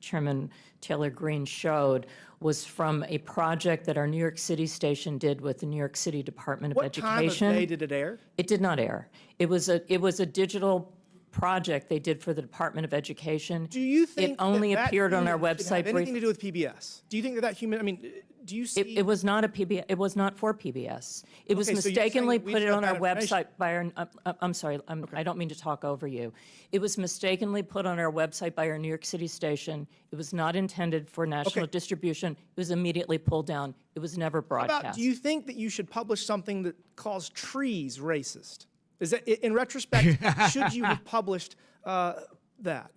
Chairman Taylor Greene showed was from a project that our New York City station did with the New York City Department of Education. What time of day did it air? It did not air. It was a digital project they did for the Department of Education. Do you think it only that appeared on our human should have website? anything to do with PBS? Do you think that human? I mean, do you see? It was not a PBS. It was not for PBS. It was Okay, so you're mistakenly saying we put it should on have our that information. website by our. I'm sorry. I don't mean to talk over you. It was mistakenly put on our website by our New York City station. It was not intended for national distribution. It was immediately pulled down. It was never How broadcast. about, do you think that you should publish something that calls trees racist? Is that, in retrospect, should you have published that?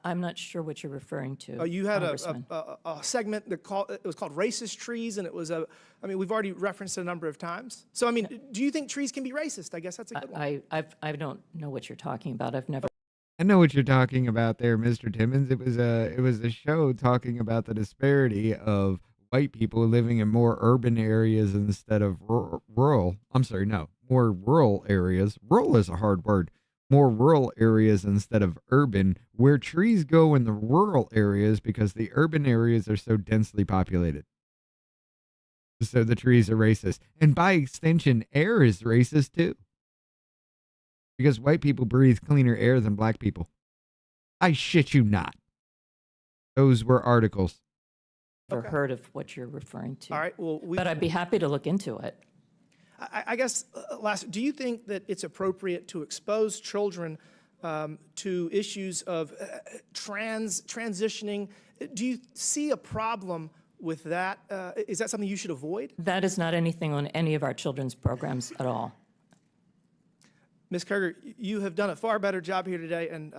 I'm not sure what you're referring to. You had Congressman. a segment that was called Racist Trees, and it was I mean, we've already referenced it a number of times. So, I mean, do you think trees can be racist? I guess that's a good one. I don't know what you're talking about. I've never. I know what you're talking about there, Mr. Timmons. It was a show talking about the disparity of white people living in more urban areas instead of rural. I'm sorry, no, more rural areas. Rural is a hard word. More rural areas instead of urban, where trees go in the rural areas because the urban areas are so densely populated. So the trees are racist. And by extension, air is racist too. Because white people breathe cleaner air than black people. I shit you not. Those were articles. Never heard of what you're referring to. All right, well, but I'd be happy to look into it. I guess, last, do you think that it's appropriate to expose children to issues of transitioning? Do you see a problem with that? Is that something you should avoid? That is not anything on any of our children's programs at all. Ms. Kerger, you have done a far better job here today, and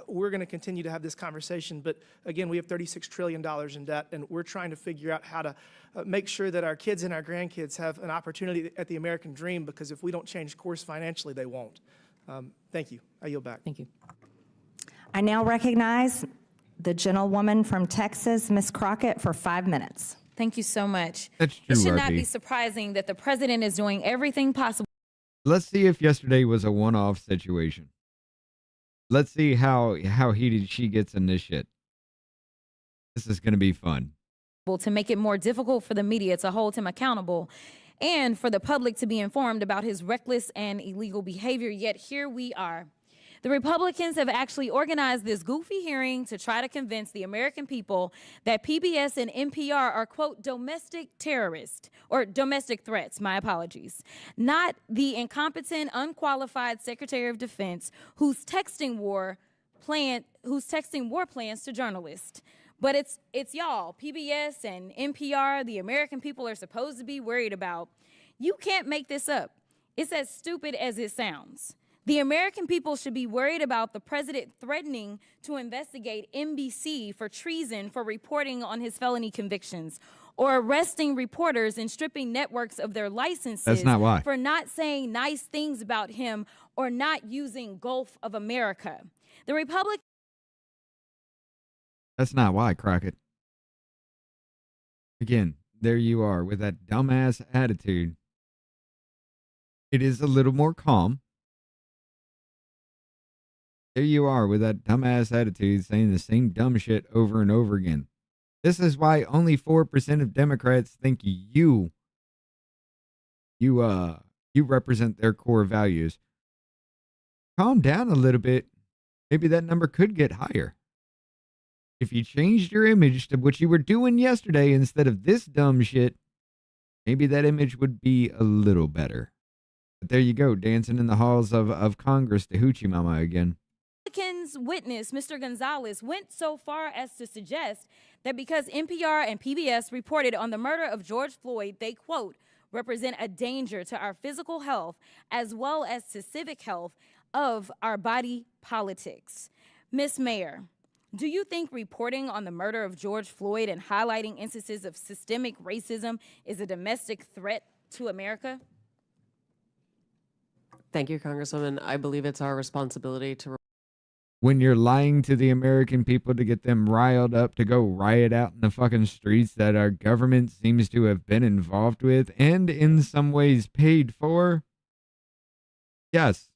we're going to continue to have this conversation. But again, we have $36 trillion in debt, and we're trying to figure out how to make sure that our kids and our grandkids have an opportunity at the American dream, because if we don't change course financially, they won't. Thank you. I yield back. Thank you. I now recognize the gentlewoman from Texas, Ms. Crockett, for 5 minutes. Thank you so much. That's It true, should not RP. be surprising that the president is doing everything possible Let's see if yesterday was a one-off situation. Let's see how heated she gets in this shit. This is going to be fun. to make it more difficult for the media to hold him accountable and for the public to be informed about his reckless and illegal behavior. Yet here we are. The Republicans have actually organized this goofy hearing to try to convince the American people that PBS and NPR are, quote, domestic terrorists, or domestic threats, my apologies, not the incompetent, unqualified Secretary of Defense who's texting war plans to journalists. But it's y'all, PBS and NPR, the American people are supposed to be worried about. You can't make this up. It's as stupid as it sounds. The American people should be worried about the president threatening to investigate NBC for treason for reporting on his felony convictions, or arresting reporters and stripping networks of their licenses. That's not why. For not saying nice things about him or not using Gulf of America. The Republicans. That's not why, Crockett. Again, there you are with that dumbass attitude. It is a little more calm. There you are with that dumbass attitude saying the same dumb shit over and over again. This is why only 4% of Democrats think you represent their core values. Calm down a little bit. Maybe that number could get higher. If you changed your image to what you were doing yesterday instead of this dumb shit, maybe that image would be a little better. But there you go, dancing in the halls of Congress to Hoochie Mama again. Republicans witness, Mr. Gonzalez, went so far as to suggest that because NPR and PBS reported on the murder of George Floyd, they, quote, represent a danger to our physical health as well as to civic health of our body politics. Ms. Mayor, do you think reporting on the murder of George Floyd and highlighting instances of systemic racism is a domestic threat to America? Thank you, Congresswoman. I believe it's our responsibility to. When you're lying to the American people to get them riled up to go riot out in the fucking streets that our government seems to have been involved with and in some ways paid for. Yes.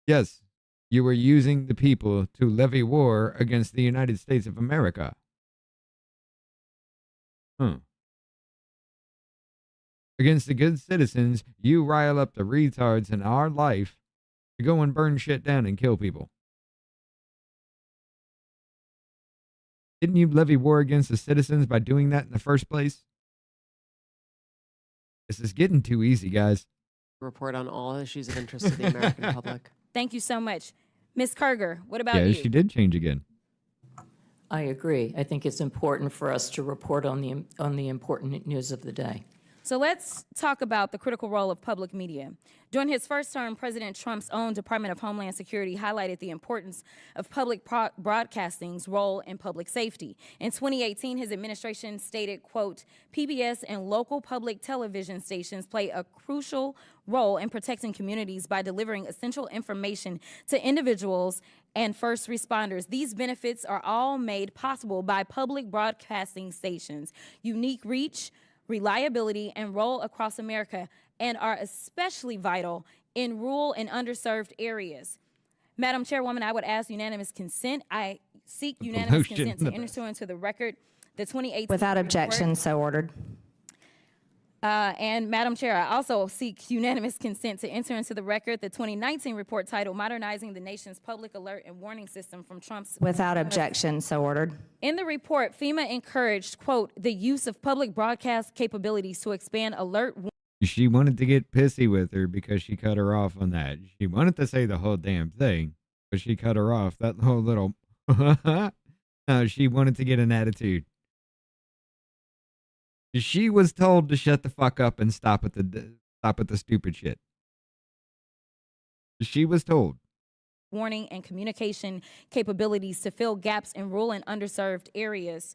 Yes, you were using the people to levy war against the United States of America. Against the good citizens, you rile up the retards in our life to go and burn shit down and kill people. Didn't you levy war against the citizens by doing that in the first place? This is getting too easy, guys. Report on all issues of interest to the American public. Thank you so much. Ms. Kerger, what about you? Yeah, she did change again. I agree. I think it's important for us to report on the important news of the day. So let's talk about the critical role of public media. During his first term, President Trump's own Department of Homeland Security highlighted the importance of public broadcasting's role in public safety. In 2018, his administration stated, quote, PBS and local public television stations play a crucial role in protecting communities by delivering essential information to individuals and first responders. These benefits are all made possible by public broadcasting stations' unique reach, reliability, and role across America, and are especially vital in rural and underserved areas. Madam Chairwoman, I would ask unanimous consent. I seek unanimous consent to enter into the record the 2018 Without objection, report. so ordered. And Madam Chair, I also seek unanimous consent to enter into the record the 2019 report titled Modernizing the Nation's Public Alert and Warning System from Trump's. Without objection, so ordered. In the report, FEMA encouraged, quote, the use of public broadcast capabilities to expand alert. She wanted to get pissy with her because she cut her off on that. She wanted to say the whole damn thing, but she cut her off. That whole little, no, she wanted to get an attitude. She was told to shut the fuck up and stop at the stupid shit. She was told. Warning and communication capabilities to fill gaps in rural and underserved areas.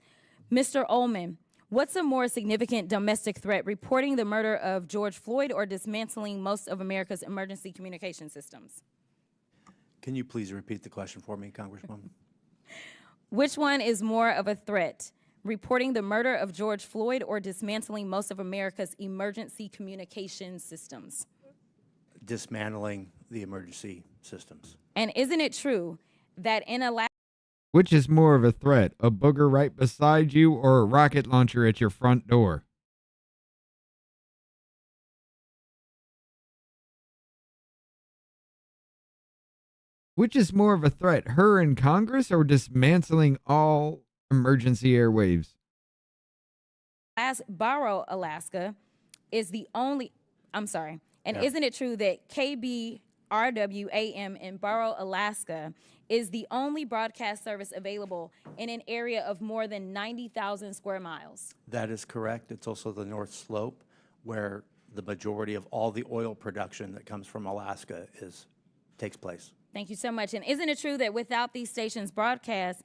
Mr. Ullman, what's a more significant domestic threat, reporting the murder of George Floyd or dismantling most of America's emergency communication systems? Can you please repeat the question for me, Congresswoman? Which one is more of a threat, reporting the murder of George Floyd or dismantling most of America's emergency communication systems? Dismantling the emergency systems. And isn't it true that in Alaska, Which is more of a threat, a booger right beside you or a rocket launcher at your front door? Which is more of a threat, her in Congress or dismantling all emergency airwaves? Barrow, Alaska, is the only, and isn't it true that KBRW-AM in Barrow, Alaska is the only broadcast service available in an area of more than 90,000 square miles? That is correct. It's also the North Slope, where the majority of all the oil production that comes from Alaska takes place. Thank you so much. And isn't it true that without these stations' broadcast,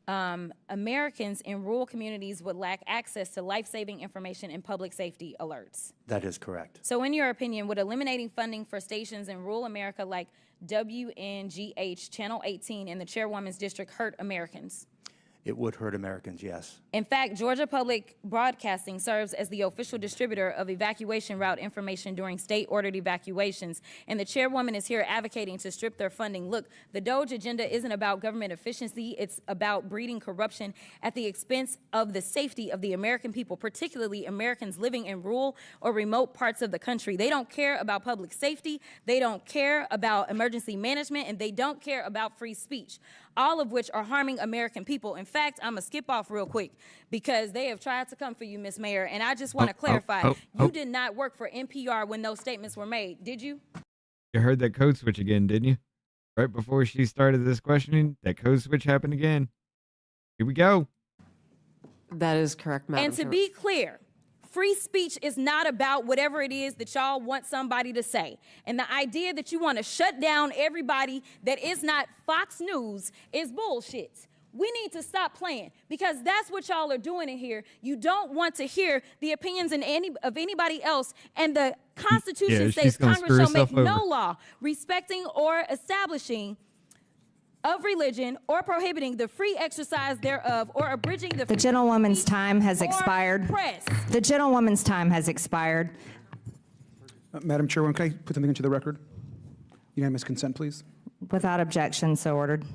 Americans in rural communities would lack access to life-saving information and public safety alerts? That is correct. So in your opinion, would eliminating funding for stations in rural America like WNGH, Channel 18, and the Chairwoman's District hurt Americans? It would hurt Americans, yes. In fact, Georgia Public Broadcasting serves as the official distributor of evacuation route information during state-ordered evacuations, and the chairwoman is here advocating to strip their funding. Look, the DOGE agenda isn't about government efficiency. It's about breeding corruption at the expense of the safety of the American people, particularly Americans living in rural or remote parts of the country. They don't care about public safety. They don't care about emergency management, and they don't care about free speech, all of which are harming American people. In fact, I'm going to skip off real quick because they have tried to come for you, Ms. Mayor, and I just want to clarify. You did not work for NPR when those statements were made, did you? You heard that code switch again, didn't you? Right before she started this questioning, that code switch happened again. Here we go. That is correct, Madam And to Chair. be clear, free speech is not about whatever it is that y'all want somebody to say. And the idea that you want to shut down everybody that is not Fox News is bullshit. We need to stop playing because that's what y'all are doing in here. You don't want to hear the opinions of anybody else, and the Constitution says Congress shall make no law respecting or establishing of religion or prohibiting the free exercise thereof or abridging the gentlewoman's time has expired. Press. The gentlewoman's time has expired. Madam Chairwoman, can I put something into the record? Unanimous consent, please. Without objection, so ordered.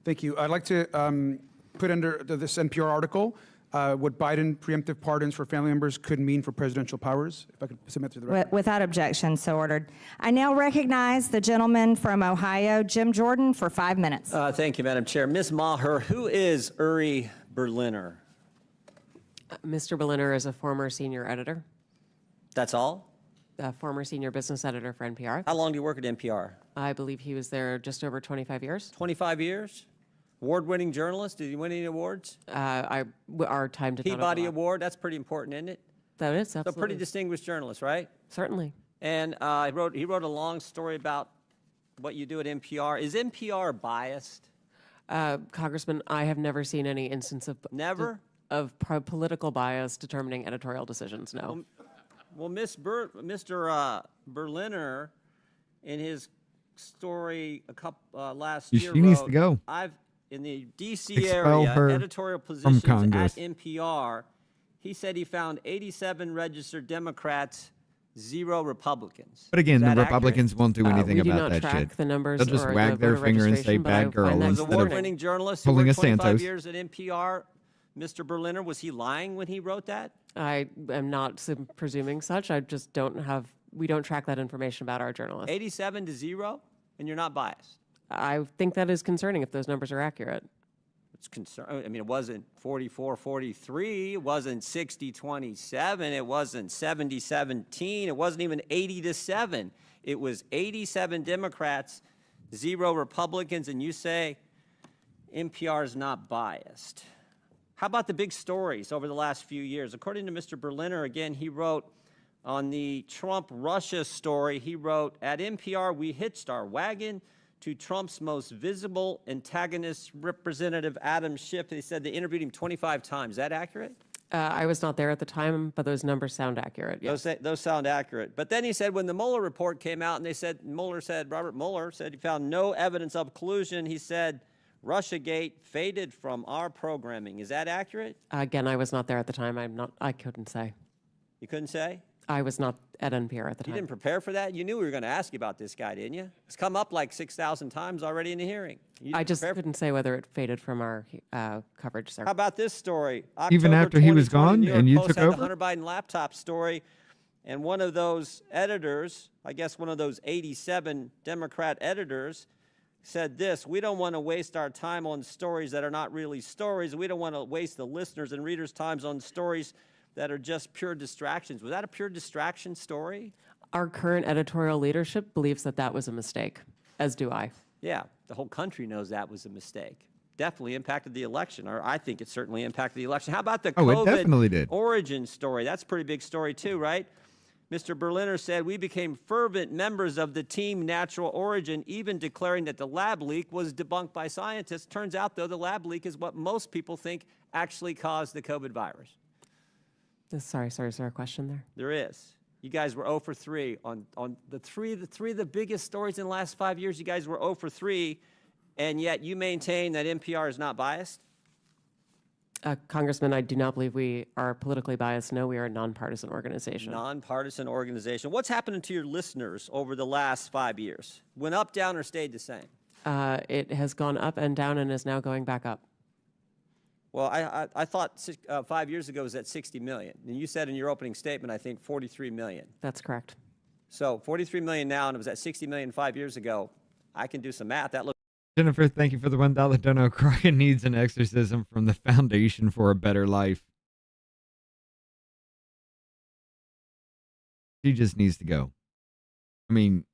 Thank you. I'd like to put under this NPR article what Biden preemptive pardons for family members could mean for presidential powers. If I could submit to the record. Without objection, so ordered. I now recognize the gentleman from Ohio, Jim Jordan, for 5 minutes. Thank you, Madam Chair. Ms. Maher, who is Uri Berliner? Mr. Berliner is a former senior editor, That's all? a former senior business editor for NPR. How long do you work at NPR? I believe he was there just over 25 years. 25 years? Award-winning journalist? Did he win any awards? Our time did not Peabody overlap. Award? That's pretty important, isn't it? That is, So absolutely. pretty distinguished journalist, right? Certainly. And he wrote a long story about what you do at NPR. Is NPR biased? Congressman, I have never seen any instance of political bias determining editorial decisions, no. Well, Mr. Berliner, in his story last year, She needs to go. In the D.C. Expel area, her editorial from positions at Congress. NPR, he said he found 87 registered Democrats, 0 Republicans. But again, Is the that Republicans won't do anything we do about not that track shit. the numbers They'll just or wag the their voter finger and say registration, but I bad girl find that As instead of award-winning journalist who pulling worked a 25 Santos. years at NPR, Mr. Berliner, was he lying when he wrote that? I am not presuming such. I just we don't track that information about our journalists. 87 to 0, and you're not biased. I think that is concerning if those numbers are accurate. It's I mean, it wasn't 44-43. It wasn't 60-27. It wasn't 70-17. It wasn't even 80-7. It was 87 Democrats, 0 Republicans, and you say NPR is not biased. How about the big stories over the last few years? According to Mr. Berliner, again, he wrote on the Trump-Russia story. He wrote, at NPR, we hitched our wagon to Trump's most visible antagonist, Representative Adam Schiff. They said they interviewed him 25 times. Is that accurate? I was not there at the time, but those numbers sound accurate. Yes. Those sound accurate. But then he said when the Mueller report came out and they said, Robert Mueller said he found no evidence of collusion, he said, Russiagate faded from our programming. Is that accurate? Again, I was not there at the time. I couldn't say. You couldn't say? I was not at NPR at the time. You didn't prepare for that? You knew we were going to ask you about this guy, didn't you? It's come up like 6,000 times already in the hearing. I just couldn't say whether it faded from our coverage, sir. How about this story? Even October after he was 2020, gone New York and you Post took had over? the Hunter Biden laptop story, and one of those editors, I guess one of those 87 Democrat editors, said this: we don't want to waste our time on stories that are not really stories. We don't want to waste the listeners' and readers' times on stories that are just pure distractions. Was that a pure distraction story? Our current editorial leadership believes that that was a mistake, as do I. Yeah, the whole country knows that was a mistake. Definitely impacted the election, or I think it certainly impacted the election. How about the Oh, it definitely did. origin story? That's a pretty big story too, right? Mr. Berliner said, we became fervent members of the team Natural Origin, even declaring that the lab leak was debunked by scientists. Turns out, though, the lab leak is what most people think actually caused the COVID virus. Sorry, is there a question there? There is. You guys were 0 for 3 on the three of the biggest stories in the last 5 years. You guys were 0 for 3, and yet you maintain that NPR is not biased? Congressman, I do not believe we are politically biased. No, we are a nonpartisan organization. Nonpartisan organization. What's happening to your listeners over the last 5 years? Went up, down, or stayed the same? It has gone up and down and is now going back up. Well, I thought 5 years ago it was at 60 million. And you said in your opening statement, I think 43 million. That's correct. So 43 million now, and it was at 60 million 5 years ago. I can do some math. That looks. Jennifer, thank you for the $1 dono. Crockett needs an exorcism from the Foundation for a Better Life. She just needs to go. I mean,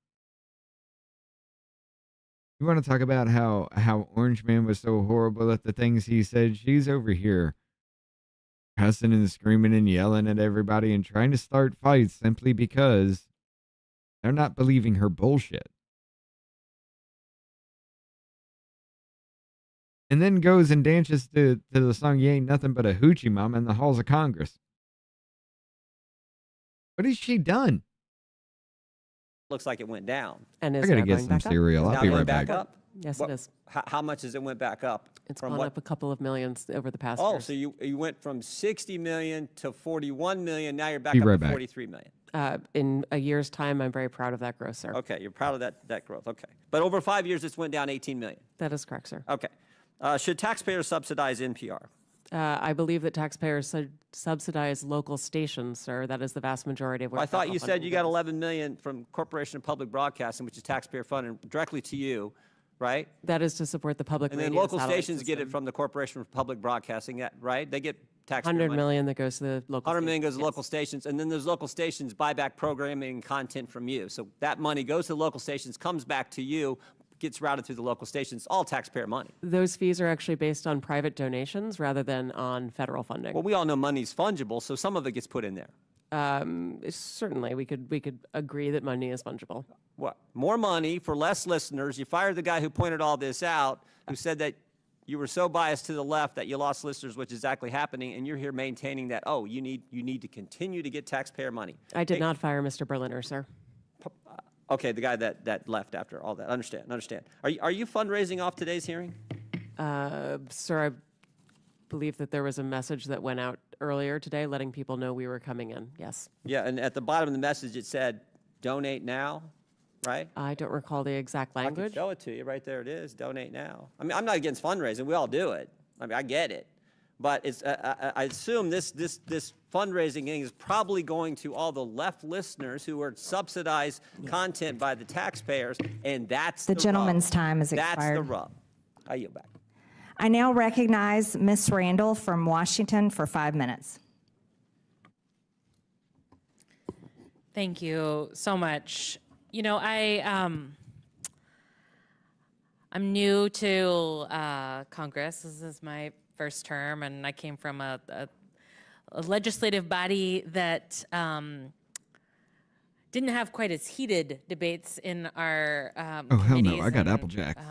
you want to talk about how Orange Man was so horrible at the things he said? She's over here cussing and screaming and yelling at everybody and trying to start fights simply because they're not believing her bullshit. And then goes and dances to the song You Ain't Nothing But a Hoochie Mama in the halls of Congress. What has she done? Looks like it went down. And I is gotta now get going some back up? cereal. It's I'll now be going right back back. up? Yes, What- it is. How much as it went back up? It's From gone what? up a couple of millions over the past Oh, years. so you went from 60 million to 41 million. Now you're back Be up right to back. 43 million. In a year's time, I'm very proud of that growth, sir. Okay, you're proud of that growth. Okay. But over 5 years, it's went down 18 million. That is correct, sir. Okay. Should taxpayers subsidize NPR? I believe that taxpayers subsidize local stations, sir. That is the vast majority of what I thought federal you said funding you got does. 11 million from Corporation of Public Broadcasting, which is taxpayer funded directly to you, right? That is to support the public And then radio local satellite stations get it system. from the Corporation for Public Broadcasting, right? They get taxpayer 100 money. million that goes to the local 100 million goes stations, to local stations, and then those local stations buy back programming and content from you. So that money goes to the local stations, comes back to you, gets routed through the local stations, all taxpayer money. Those fees are actually based on private donations rather than on federal funding. Well, we all know money's fungible, so some of it gets put in there. Certainly, we could agree that money is fungible. What? More money for less listeners. You fired the guy who pointed all this out, who said that you were so biased to the left that you lost listeners, which is exactly happening, and you're here maintaining that, oh, you need to continue to get taxpayer money. I did not fire Mr. Berliner, sir. Okay, the guy that left after all that. Understand. Are you fundraising off today's hearing? Sir, I believe that there was a message that went out earlier today letting people know we were coming in. Yes. Yeah, and at the bottom of the message it said, donate now, right? I don't recall the exact I can language. show it to you. Right there it is. Donate now. I mean, I'm not against fundraising. We all do it. I mean, I get it. But it's, I assume this fundraising thing is probably going to all the left listeners who are subsidized content by the taxpayers, and that's the gentleman's rub. time is That's the expired. rub. I yield back. I now recognize Ms. Randall from Washington for 5 minutes. Thank you so much. You know, I'm new to Congress. This is my first term, and I came from a legislative body that didn't have quite as heated debates in our Oh, hell no. committees, I got and, Apple Jacks.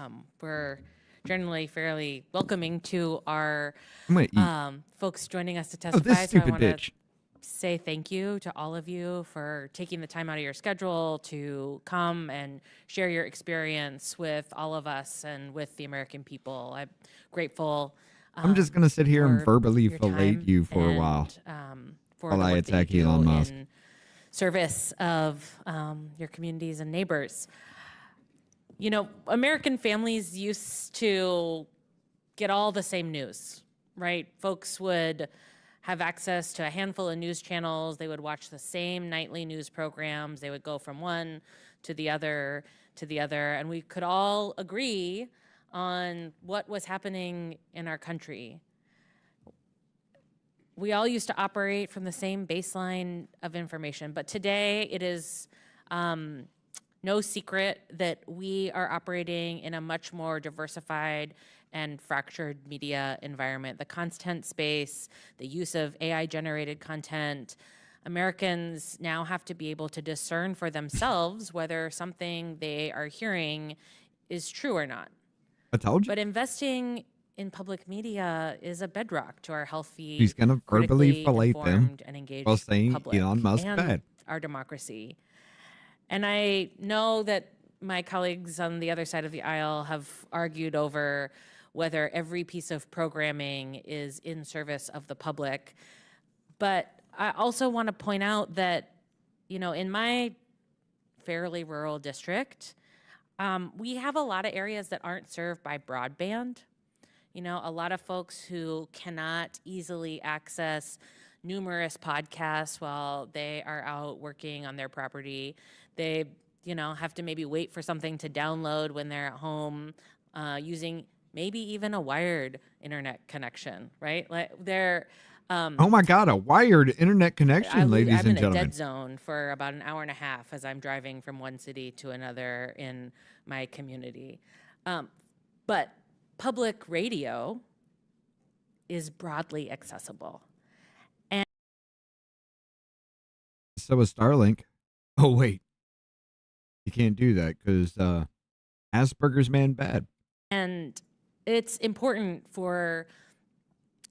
We're generally fairly welcoming to our I'm going to eat. folks joining us to Oh, testify. this So I stupid want to bitch. say thank you to all of you for taking the time out of your schedule to come and share your experience with all of us and with the American people. I'm grateful. I'm just going to sit here and for verbally your fillet time you for a while for while the I work that you attack do Elon Musk. in service of your communities and neighbors. You know, American families used to get all the same news, right? Folks would have access to a handful of news channels. They would watch the same nightly news programs. They would go from one to the other to the other. And we could all agree on what was happening in our country. We all used to operate from the same baseline of information, but today it is no secret that we are operating in a much more diversified and fractured media environment. The content space, the use of AI-generated content, Americans now have to be able to discern for themselves whether something they are hearing is true or not. I told you. But investing in public media is a bedrock to our healthy, He's going to verbally critically fillet them informed and engaged while saying public Elon Musk and bad. our democracy. And I know that my colleagues on the other side of the aisle have argued over whether every piece of programming is in service of the public. But I also want to point out that, you know, in my fairly rural district, we have a lot of areas that aren't served by broadband. You know, a lot of folks who cannot easily access numerous podcasts while they are out working on their property. They, you know, have to maybe wait for something to download when they're at home using maybe even a wired internet connection, right? Like they're Oh my God, a wired internet connection, ladies I'm and in a gentlemen. dead zone for about an hour and a half as I'm driving from one city to another in my community. But public radio is broadly accessible. And So is Starlink. Oh, wait. You can't do that because Asperger's man bad. And it's important for,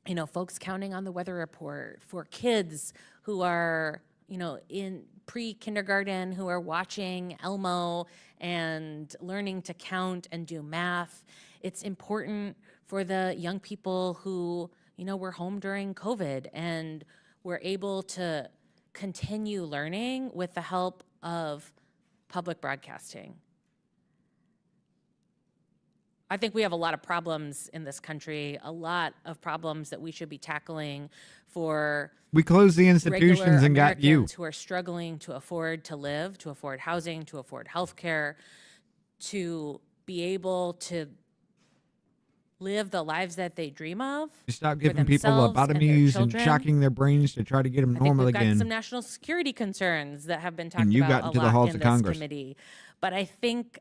you know, folks counting on the weather report, for kids who are, you know, in pre-kindergarten who are watching Elmo and learning to count and do math. It's important for the young people who, you know, were home during COVID and were able to continue learning with the help of public broadcasting. I think we have a lot of problems in this country, a lot of problems that we should be tackling for We closed the institutions regular and got you. Americans who are struggling to afford to live, to afford housing, to afford health care, to be able to live the lives that they dream of. You stop for giving people themselves and their lobotomies and children. shocking their brains to try to get them I think normal we've got again. some national security concerns that have been talked And you about got a into the lot halls in of this Congress. committee. But I think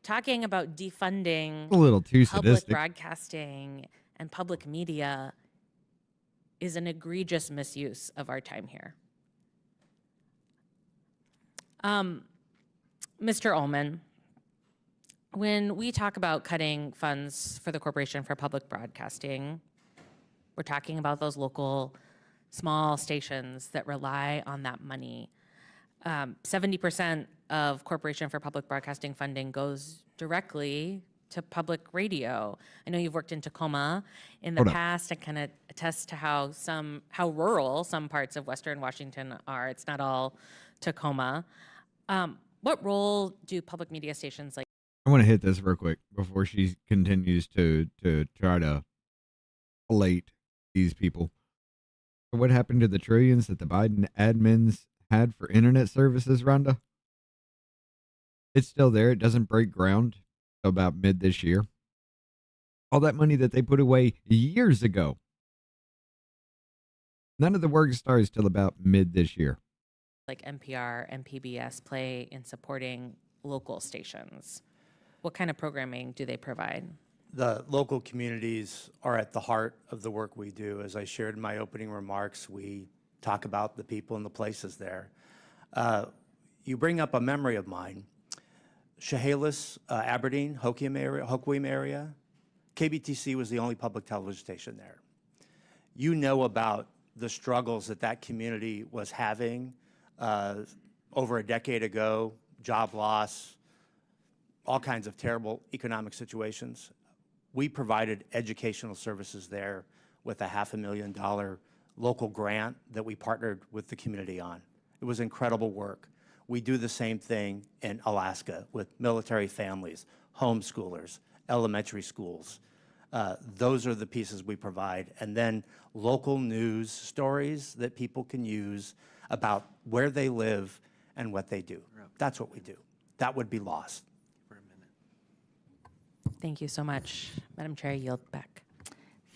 talking about defunding A little too public sadistic. broadcasting and public media is an egregious misuse of our time here. Mr. Ullman, when we talk about cutting funds for the Corporation for Public Broadcasting, we're talking about those local small stations that rely on that money. 70% of Corporation for Public Broadcasting funding goes directly to public radio. I know you've worked in Tacoma in the Hold up. past. I kind of attest to how rural some parts of Western Washington are. It's not all Tacoma. What role do public media stations like I want to hit this real quick before she continues to try to relate these people. So what happened to the trillions that the Biden admins had for internet services, Rhonda? It's still there. It doesn't break ground till about mid this year. All that money that they put away years ago. None of the work starts till about mid this year. like NPR and PBS play in supporting local stations? What kind of programming do they provide? The local communities are at the heart of the work we do. As I shared in my opening remarks, we talk about the people and the places there. You bring up a memory of mine. Chehalis, Aberdeen, Hoquiam area, KBTC was the only public television station there. You know about the struggles that that community was having over a decade ago, job loss, all kinds of terrible economic situations. We provided educational services there with a $500,000 local grant that we partnered with the community on. It was incredible work. We do the same thing in Alaska with military families, homeschoolers, elementary schools. Those are the pieces we provide. And then local news stories that people can use about where they live and what they do. That's what we do. That would be lost. Thank you so much. Madam Chair, I yield back.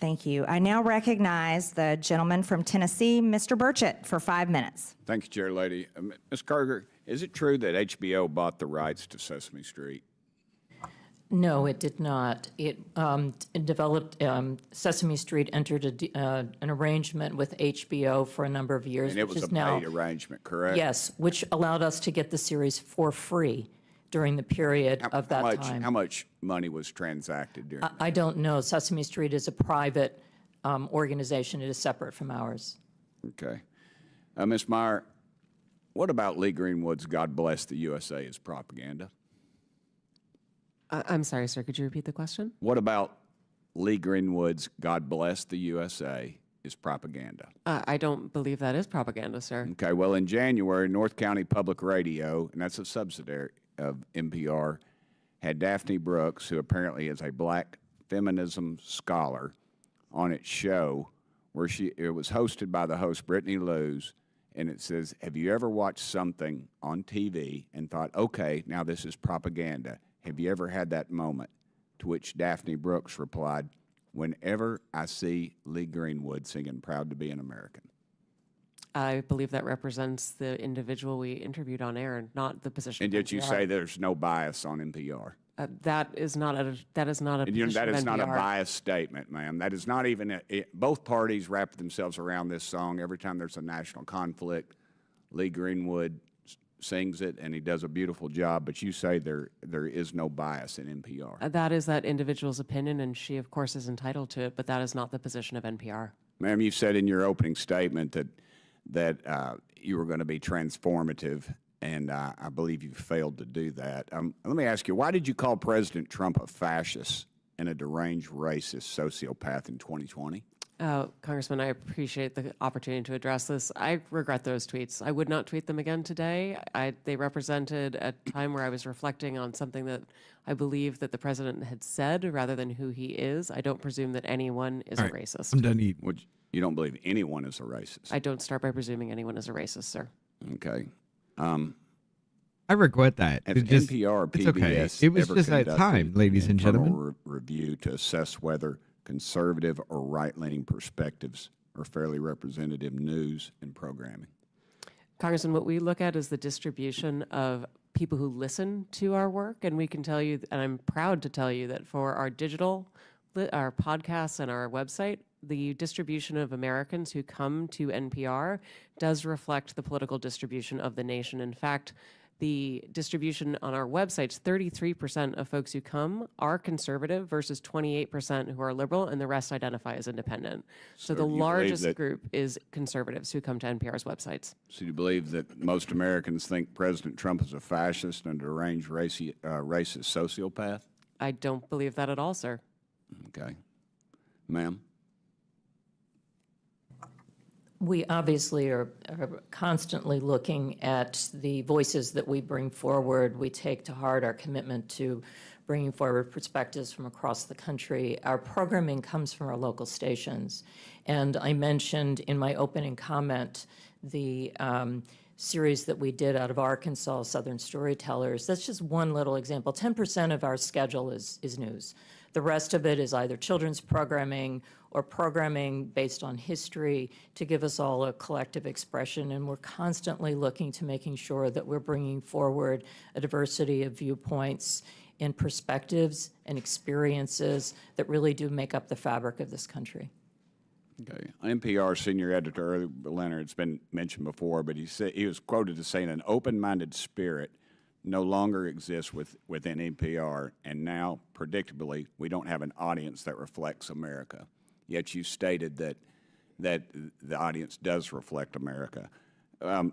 Thank you. I now recognize the gentleman from Tennessee, Mr. Burchett, for 5 minutes. Thank you, Chair Lady. Ms. Carter, is it true that HBO bought the rights to Sesame Street? No, it did not. It developed, Sesame Street entered an arrangement with HBO for a number of years. And it was a paid arrangement, correct? Yes, which allowed us to get the series for free during the period of that time. How much money was transacted during that? I don't know. Sesame Street is a private organization. It is separate from ours. Okay. Ms. Meyer, what about Lee Greenwood's God Bless the USA as propaganda? I'm sorry, sir. Could you repeat the question? What about Lee Greenwood's God Bless the USA is propaganda? I don't believe that is propaganda, sir. Okay, well, in January, North County Public Radio, and that's a subsidiary of NPR, had Daphne Brooks, who apparently is a black feminism scholar, on its show where it was hosted by the host Brittany Lewis, and it says, have you ever watched something on TV and thought, okay, now this is propaganda? Have you ever had that moment? To which Daphne Brooks replied, whenever I see Lee Greenwood singing Proud to be an American. I believe that represents the individual we interviewed on air, not the position. And did you say there's no bias on NPR? That is not a position That is of not a NPR. biased statement, ma'am. That is not even both parties wrap themselves around this song every time there's a national conflict. Lee Greenwood sings it, and he does a beautiful job, but you say there is no bias in NPR. That is that individual's opinion, and she, of course, is entitled to it, but that is not the position of NPR. Ma'am, you said in your opening statement that you were going to be transformative, and I believe you failed to do that. Let me ask you, why did you call President Trump a fascist and a deranged racist sociopath in 2020? Congressman, I appreciate the opportunity to address this. I regret those tweets. I would not tweet them again today. They represented a time where I was reflecting on something that I believe that the president had said rather than who he is. I don't presume that anyone is a racist. I'm done eating. You don't believe anyone is a racist? I don't start by presuming anyone is a racist, sir. Okay. I regret that. Has It's NPR or it's okay. PBS It was ever just that conducted time, ladies an and gentlemen. internal review to assess whether conservative or right-leaning perspectives are fairly representative news and programming? Congressman, what we look at is the distribution of people who listen to our work, and we can tell you, and I'm proud to tell you, that for our digital, our podcasts and our website, the distribution of Americans who come to NPR does reflect the political distribution of the nation. In fact, the distribution on our websites, 33% of folks who come are conservative versus 28% who are liberal, and the rest identify as independent. So the you believe largest that- group is conservatives who come to NPR's websites. So you believe that most Americans think President Trump is a fascist and a deranged racist sociopath? I don't believe that at all, sir. Okay. Ma'am? We obviously are constantly looking at the voices that we bring forward. We take to heart our commitment to bringing forward perspectives from across the country. Our programming comes from our local stations. And I mentioned in my opening comment the series that we did out of Arkansas, Southern Storytellers. That's just one little example. 10% of our schedule is news. The rest of it is either children's programming or programming based on history to give us all a collective expression. And we're constantly looking to making sure that we're bringing forward a diversity of viewpoints and perspectives and experiences that really do make up the fabric of this country. Okay. NPR senior editor Early Leonard, it's been mentioned before, but he said he was quoted as saying an open-minded spirit no longer exists within NPR, and now, predictably, we don't have an audience that reflects America. Yet you stated that the audience does reflect America.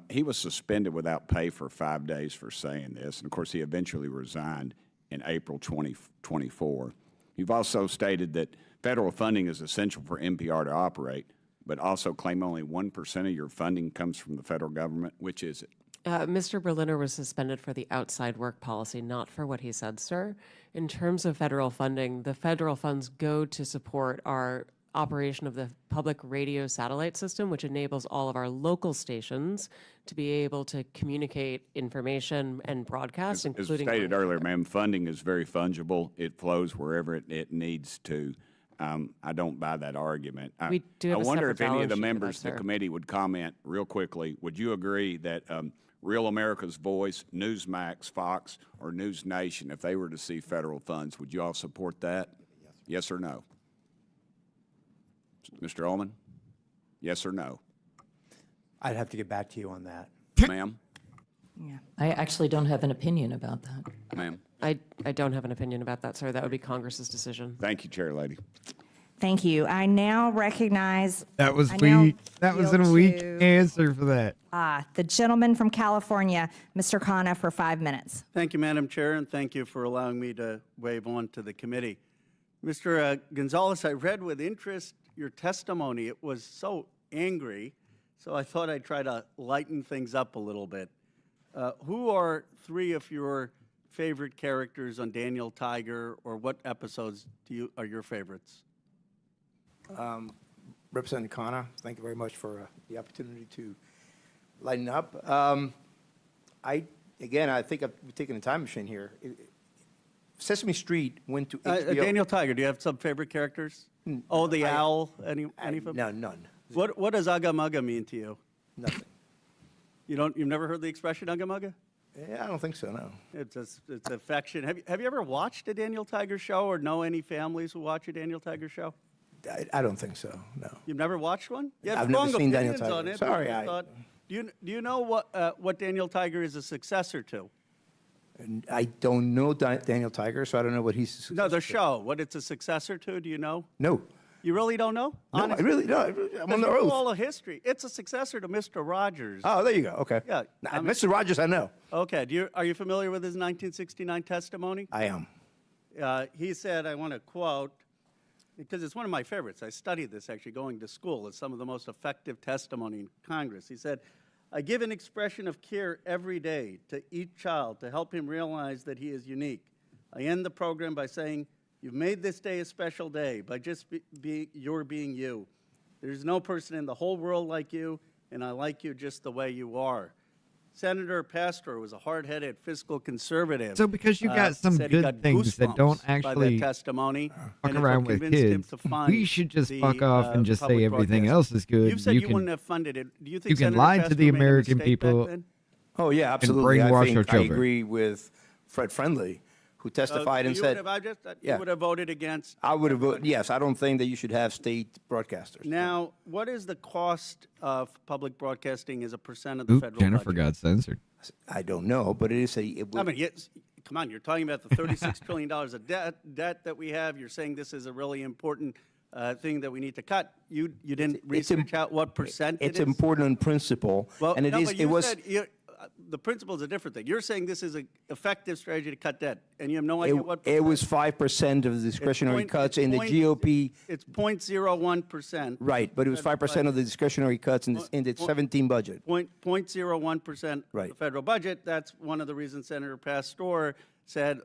He was suspended without pay for 5 days for saying this, and of course he eventually resigned in April 2024. You've also stated that federal funding is essential for NPR to operate, but also claim only 1% of your funding comes from the federal government. Which is it? Mr. Berliner was suspended for the outside work policy, not for what he said, sir. In terms of federal funding, the federal funds go to support our operation of the public radio satellite system, which enables all of our local stations to be able to communicate information and broadcast, including... As stated earlier, ma'am, funding is very fungible. It flows wherever it needs to. I don't buy that argument. We do have I a wonder separate if any of balance the sheet for members that, of the sir. committee would comment real quickly. Would you agree that Real America's Voice, Newsmax, Fox, or News Nation, if they were to see federal funds, would you all support that? Yes or no? Mr. Ullman? Yes or no? I'd have to get back to you on that. Ma'am? I actually don't have an opinion about that. Ma'am? I don't have an opinion about that, sir. That would be Congress's decision. Thank you, Chair Lady. Thank you. I now recognize. That was I now weak. That was a yield weak to, answer for that. the gentleman from California, Mr. Khanna, for 5 minutes. Thank you, Madam Chair, and thank you for allowing me to wave on to the committee. Mr. Gonzalez, I read with interest your testimony. It was so angry, so I thought I'd try to lighten things up a little bit. Who are 3 of your favorite characters on Daniel Tiger, or what episodes are your favorites? Representative Khanna, thank you very much for the opportunity to lighten up. I think we've taken a time machine here. Sesame Street went to HBO. Daniel Tiger, do you have some favorite characters? Oh, the owl, any of them? No, none. What does Ugga Mugga mean to you? Nothing. You've never heard the expression Ugga Mugga? Yeah, I don't think so, no. It's affection. Have you ever watched a Daniel Tiger show, or know any families who watch a Daniel Tiger show? I don't think so, no. You've never watched one? You have I've never strong seen Daniel opinions on Tiger. it. Sorry, but I thought- do you know what Daniel Tiger is a successor to? And I don't know Daniel Tiger, so I don't know what he's... No, the show. What it's a successor to? Do you know? No. You really don't know? No, I really don't. I'm on the Because you know oath. all the history. It's a successor to Mr. Rogers. Oh, there you go, okay. Yeah. Mr. Rogers, I know. Okay. Are you familiar with his 1969 testimony? I am. He said, I want to quote, because it's one of my favorites. I studied this actually going to school. It's some of the most effective testimony in Congress. He said, I give an expression of care every day to each child to help him realize that he is unique. I end the program by saying, you've made this day a special day by just being you. There's no person in the whole world like you, and I like you just the way you are. Senator Pastor was a hard-headed fiscal conservative. So because you got some said he good got things that don't goosebumps by actually that testimony, fuck and it's what around with convinced him kids, to fund we should just the, fuck off and just say public everything broadcast. else is good. You've said you can, wouldn't have funded it. Do you think you can Senator lie to Pastor the made a American mistake back people then? Oh, yeah, and absolutely. brainwash I think our I children. agree with Fred Friendly, who testified and you said... you would have voted against. I would have voted, yes, I don't think that you should have state broadcasters. Now, what is the cost of public broadcasting as a percent of the Oop, federal Jennifer budget? got censored. I don't know, but it is a... I mean, yes, come on, you're talking about the $36 trillion of debt that we have. You're saying this is a really important thing that we need to cut. You didn't research out what percent It's it is? important in principle, Well, and it no, is. but It you was. said the principle is a different thing. You're saying this is an effective strategy to cut debt, and you have no idea what percent. It was 5% of the discretionary cuts in the GOP. It's 0.01%. Right, but it was 5% of the discretionary cuts in the 17 budget. 0.01% Right. of the federal budget. That's one of the reasons Senator Pastor said,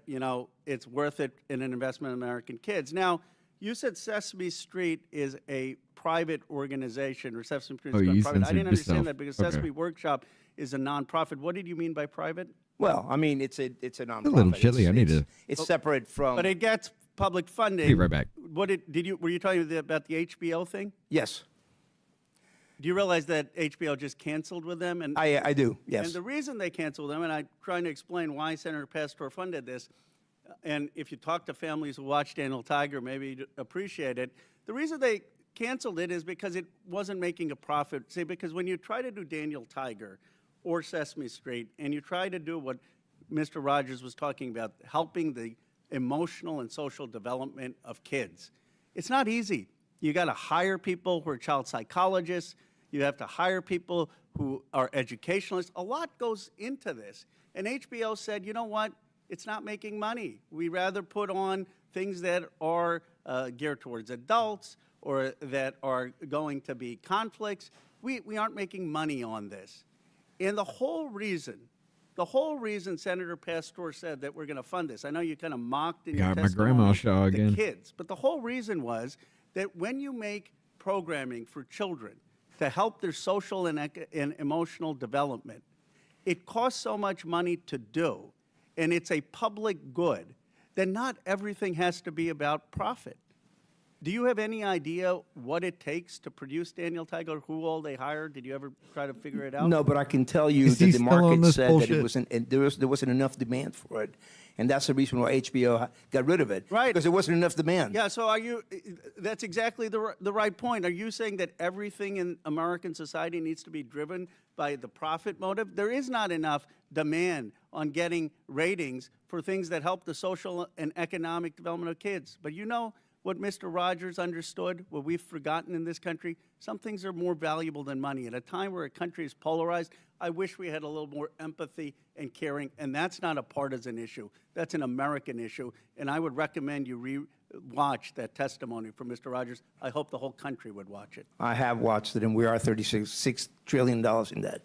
it's worth it in an investment in American kids. Now, you said Sesame Street is a private organization, or Sesame Street Oh, is you private. I censored didn't understand yourself. that because Okay. Sesame Workshop is a nonprofit. What did you mean by private? Well, I mean, it's a nonprofit. A little chilly. I need to. It's separate from. But it gets public funding. Be right back. Were you talking about the HBO thing? Yes, Do you realize that HBO just canceled with them? And I do. Yes. And the reason they canceled them, and I'm trying to explain why Senator Pastor funded this, and if you talk to families who watch Daniel Tiger, maybe you'd appreciate it. The reason they canceled it is because it wasn't making a profit. See, because when you try to do Daniel Tiger or Sesame Street, and you try to do what Mr. Rogers was talking about, helping the emotional and social development of kids, it's not easy. You got to hire people who are child psychologists. You have to hire people who are educationalists. A lot goes into this. And HBO said, you know what? It's not making money. We rather put on things that are geared towards adults or that are going to be conflicts. We aren't making money on this. And the whole reason Senator Pastor said that we're going to fund this, I know you kind of mocked in your Got my grandma show the again. kids, but the whole reason was that when you make programming for children to help their social and emotional development, it costs so much money to do, and it's a public good, then not everything has to be about profit. Do you have any idea what it takes to produce Daniel Tiger, who all they hired? Did you ever try to figure it out? No, but I can tell you that the market said that it wasn't, and there wasn't enough demand for it. And that's the reason why HBO got rid of it. Right. Because there wasn't enough demand. Yeah, so that's exactly the right point. Are you saying that everything in American society needs to be driven by the profit motive? There is not enough demand on getting ratings for things that help the social and economic development of kids. But you know what Mr. Rogers understood, what we've forgotten in this country? Some things are more valuable than money. At a time where a country is polarized, I wish we had a little more empathy and caring, and that's not a partisan issue. That's an American issue, and I would recommend you watch that testimony from Mr. Rogers. I hope the whole country would watch it. I have watched it, and we are $36 trillion in debt.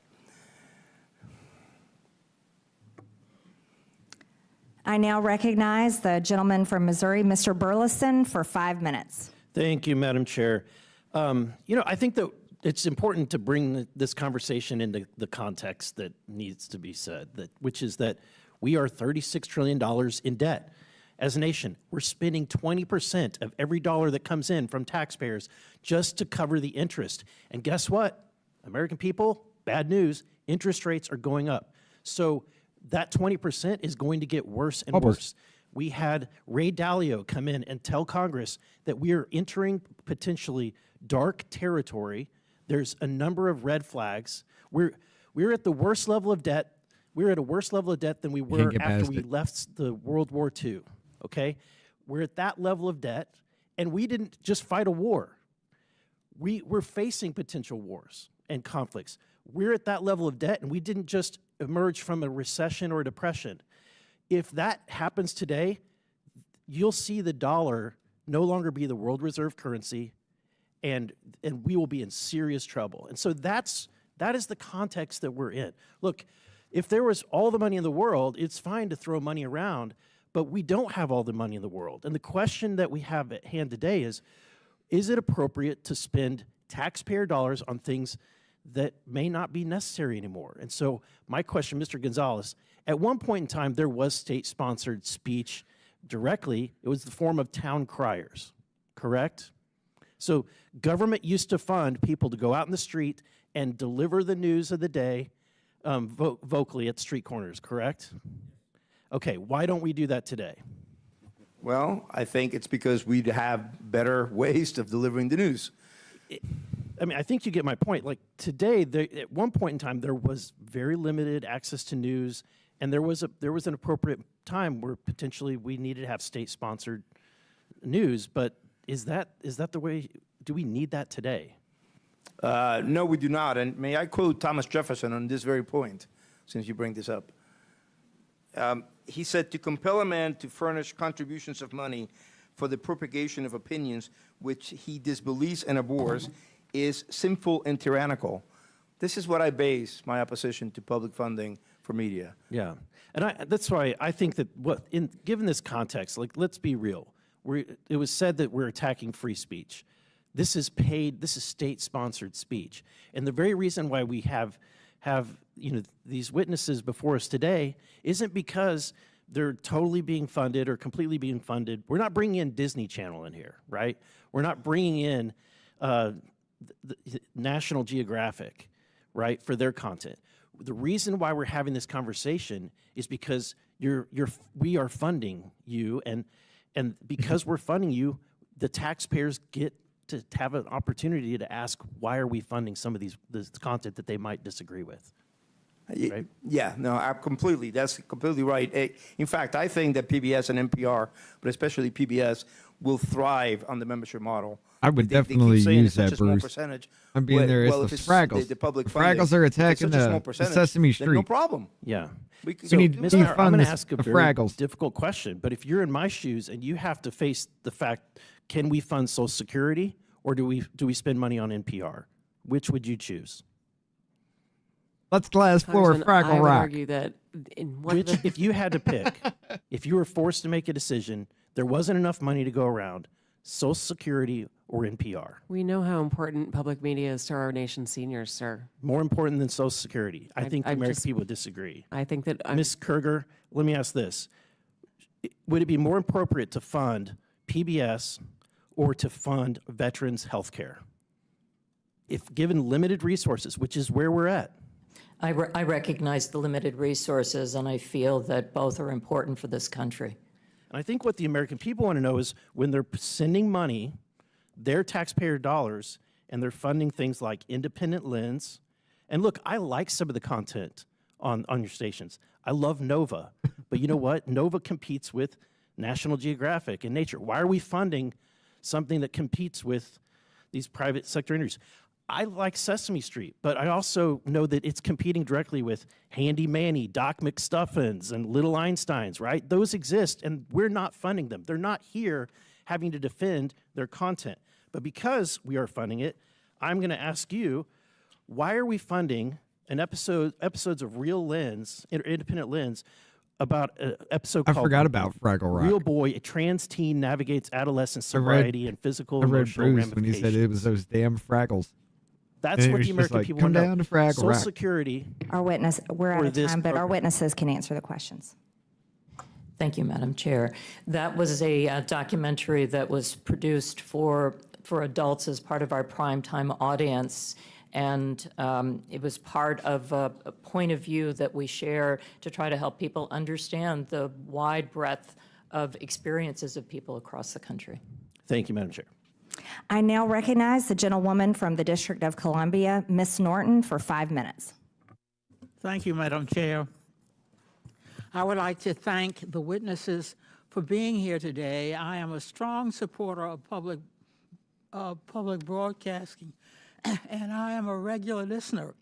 I now recognize the gentleman from Missouri, Mr. Burleson, for 5 minutes. Thank you, Madam Chair. I think that it's important to bring this conversation into the context that needs to be said, which is that we are $36 trillion in debt. As a nation, we're spending 20% of every dollar that comes in from taxpayers just to cover the interest. And guess what? American people, bad news, interest rates are going up. So that 20% is going to get worse and worse. We had Ray Dalio come in and tell Congress that we are entering potentially dark territory. There's a number of red flags. We're at the worst level of debt. We're at a worse level of debt than we were after we left the World War II, okay? We're at that level of debt, and we didn't just fight a war. We're facing potential wars and conflicts. We're at that level of debt, and we didn't just emerge from a recession or a depression. If that happens today, you'll see the dollar no longer be the world reserve currency, and we will be in serious trouble. And so that is the context that we're in. Look, if there was all the money in the world, it's fine to throw money around, but we don't have all the money in the world. And the question that we have at hand today is it appropriate to spend taxpayer dollars on things that may not be necessary anymore? And so my question, Mr. Gonzalez, at one point in time, there was state-sponsored speech directly. It was the form of town criers, correct? So government used to fund people to go out in the street and deliver the news of the day vocally at street corners, correct? Okay, why don't we do that today? Well, I think it's because we'd have better ways of delivering the news. I think you get my point. Like today, at one point in time, there was very limited access to news, and there was an appropriate time where potentially we needed to have state-sponsored news. But is that the way? Do we need that today? No, we do not. And may I quote Thomas Jefferson on this very point, since you bring this up? He said, "To compel a man to furnish contributions of money for the propagation of opinions which he disbelieves and abhors is sinful and tyrannical." This is what I base my opposition to public funding for media. Yeah, and that's why I think that given this context, like, let's be real. It was said that we're attacking free speech. This is state-sponsored speech, and the very reason why we have these witnesses before us today isn't because they're totally being funded or completely being funded. We're not bringing in Disney Channel in here, right? We're not bringing in the National Geographic, right, for their content. The reason why we're having this conversation is because we are funding you, and because we're funding you, the taxpayers get to have an opportunity to ask, why are we funding some of this content that they might disagree with? Right? Yeah, no, that's completely right. In fact, I think that PBS and NPR, but especially PBS, will thrive on the membership model. I would They keep definitely saying use it's such that, a small Bruce. percentage. I'm being there. Well, It's if the Fraggles. the public The funding, Fraggles are if it's attacking such a small the percentage, Sesame then Street. no problem. Yeah. We need Ms. defund Mayor, I'm going this- to ask a the very Fraggles. difficult question, but if you're in my shoes and you have to face the fact, can we fund Social Security or do we spend money on NPR? Which would you choose? Let's glass floor Congressman, Fraggle I would Rock. argue that in one of Which, the if you had to pick, if you were forced to make a decision, there wasn't enough money to go around, Social Security or NPR? we know how important public media is to our nation's seniors, sir. More important than Social Security. I think the I'm American just- people disagree. I think that Ms. Kerger, let me ask this. Would it be more appropriate to fund PBS or to fund veterans' health care? If given limited resources, which is where we're at. I recognize the limited resources, and I feel that both are important for this country. And I think what the American people want to know is when they're sending money, their taxpayer dollars, and they're funding things like Independent Lens. And look, I like some of the content on your stations. I love Nova. But you know what? Nova competes with National Geographic and Nature. Why are we funding something that competes with these private sector entities? I like Sesame Street, but I also know that it's competing directly with Handy Manny, Doc McStuffins, and Little Einsteins, right? Those exist, and we're not funding them. They're not here having to defend their content. But because we are funding it, I'm going to ask you, why are we funding episodes of Real Lens, Independent Lens, about an episode I called forgot about Fraggle Rock. Real Boy, a trans teen navigates adolescent I read- sobriety and physical I and read emotional Bruce when he ramifications. said it was those damn Fraggles. That's And it what was the just American like, people come want to down know. to Fraggle Social Rock. Security. We're out or of this time, but our program. witnesses can answer the questions. Thank you, Madam Chair. That was a documentary that was produced for adults as part of our primetime audience. And it was part of a point of view that we share to try to help people understand the wide breadth of experiences of people across the country. Thank you, Madam Chair. I now recognize the gentlewoman from the District of Columbia, Ms. Norton, for 5 minutes. Thank you, Madam Chair. I would like to thank the witnesses for being here today. I am a strong supporter of public broadcasting, and I am a regular listener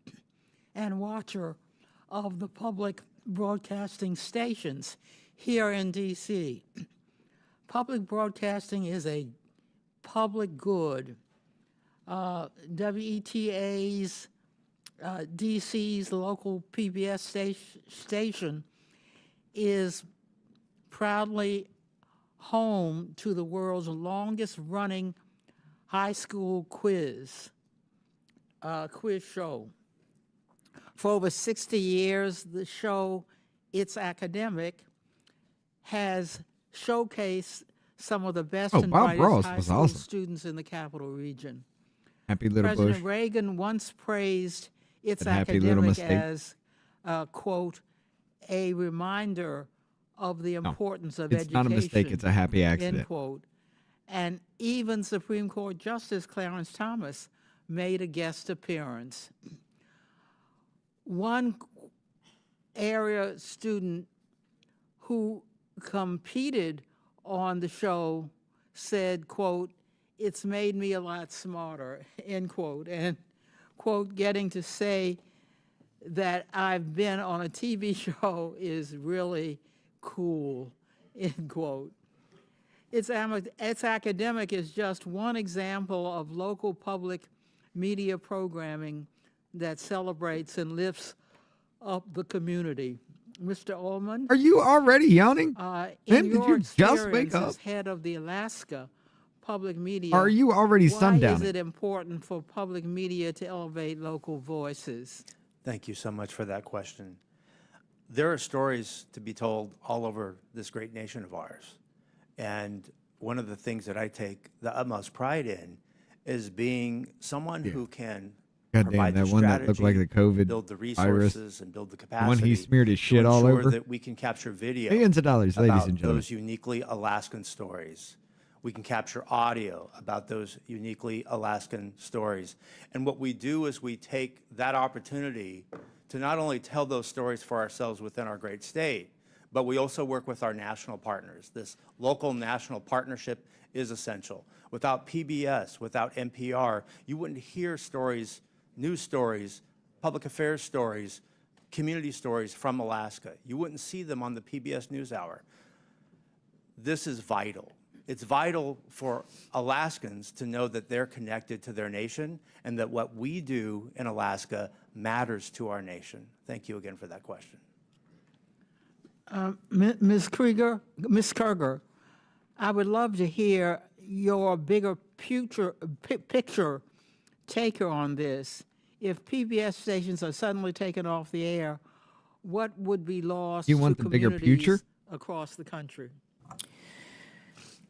and watcher of the public broadcasting stations here in D.C. Public broadcasting is a public good. WETA's DC's local PBS station is proudly home to the world's longest running high school quiz show. For over 60 years, the show, It's Academic, has showcased some of the best and Bob brightest Ross high was school awesome. students in the capital region. Happy Little President Bush. Reagan once praised It's That happy little Academic mistake. as, quote, a reminder of the importance of it's education. not a mistake, it's a happy accident. End quote. And even Supreme Court Justice Clarence Thomas made a guest appearance. One area student who competed on the show said, quote, "It's made me a lot smarter," end quote. And, quote, "getting to say that I've been on a TV show is really cool," end quote. It's Academic is just one example of local public media programming that celebrates and lifts up the community. Mr. Ullman? Are you already yawning? In Then did your you just wake experience up? as head of the Alaska Public Media, Are you already why is sundowning? it important for public media to elevate local voices? Thank you so much for that question. There are stories to be told all over this great nation of ours. And one of the things that I take the utmost pride in is being someone who can God damn, provide that the one that looked like the strategy, COVID build the virus. resources, and build the The capacity. one he smeared his to shit all ensure over. that we can capture video Millions of dollars, ladies about and gentlemen. those uniquely Alaskan stories. We can capture audio about those uniquely Alaskan stories. And what we do is we take that opportunity to not only tell those stories for ourselves within our great state, but we also work with our national partners. This local national partnership is essential. Without PBS, without NPR, you wouldn't hear stories, news stories, public affairs stories, community stories from Alaska. You wouldn't see them on the PBS NewsHour. This is vital. It's vital for Alaskans to know that they're connected to their nation and that what we do in Alaska matters to our nation. Thank you again for that question. Ms. Krueger, I would love to hear your bigger picture taker on this. If PBS stations are suddenly taken off the air, what would be lost You want to the bigger communities future? across the country?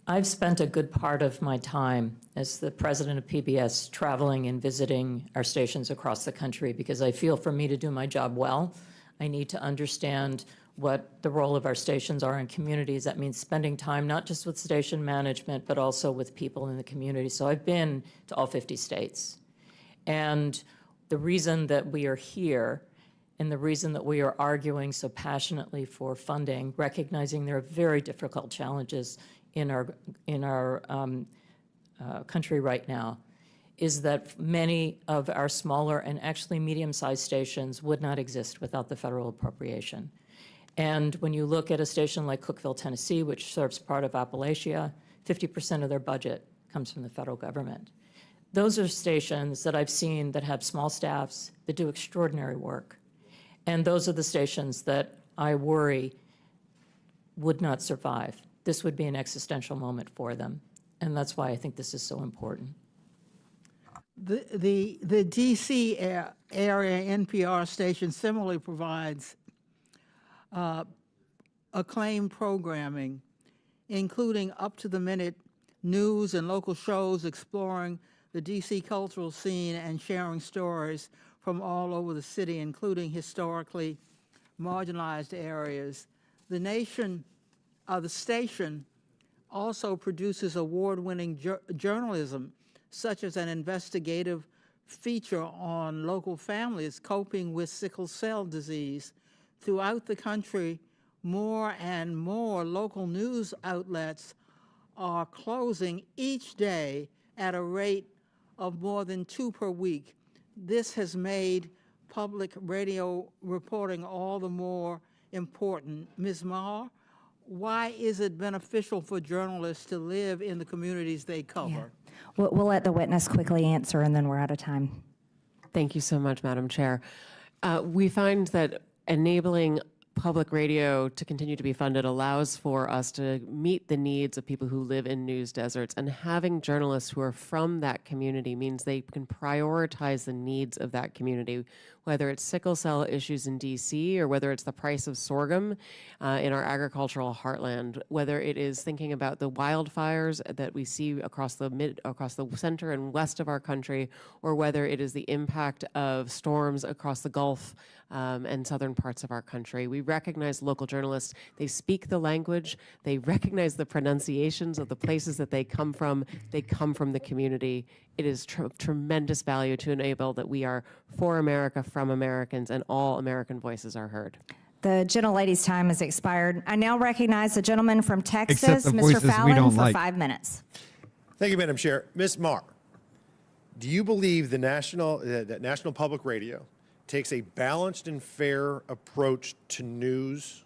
I've spent a good part of my time as the president of PBS traveling and visiting our stations across the country because I feel for me to do my job well, I need to understand what the role of our stations are in communities. That means spending time not just with station management, but also with people in the community. So I've been to all 50 states. And the reason that we are here and the reason that we are arguing so passionately for funding, recognizing there are very difficult challenges in our country right now, is that many of our smaller and actually medium-sized stations would not exist without the federal appropriation. And when you look at a station like Cookeville, Tennessee, which serves part of Appalachia, 50% of their budget comes from the federal government. Those are stations that I've seen that have small staffs that do extraordinary work. And those are the stations that I worry would not survive. This would be an existential moment for them. And that's why I think this is so important. The DC area NPR station similarly provides acclaimed programming, including up-to-the-minute news and local shows exploring the DC cultural scene and sharing stories from all over the city, including historically marginalized areas. The station also produces award-winning journalism, such as an investigative feature on local families coping with sickle cell disease. Throughout the country, more and more local news outlets are closing each day at a rate of more than 2 per week. This has made public radio reporting all the more important. Ms. Maher, why is it beneficial for journalists to live in the communities they cover? Yeah. We'll let the witness quickly answer, and then we're out of time. Thank you so much, Madam Chair. We find that enabling public radio to continue to be funded allows for us to meet the needs of people who live in news deserts, and having journalists who are from that community means they can prioritize the needs of that community, whether it's sickle cell issues in DC or whether it's the price of sorghum in our agricultural heartland, whether it is thinking about the wildfires that we see across the center and west of our country, or whether it is the impact of storms across the Gulf and southern parts of our country. We recognize local journalists. They speak the language. They recognize the pronunciations of the places that they come from. They come from the community. It is tremendous value to enable that we are for America, from Americans, and all American voices are heard. The gentlelady's time has expired. I now recognize the gentleman from Texas, Except the Mr. voices we Fallon, don't for like. 5 minutes. Thank you, Madam Chair. Ms. Maher, do you believe that National Public Radio takes a balanced and fair approach to news,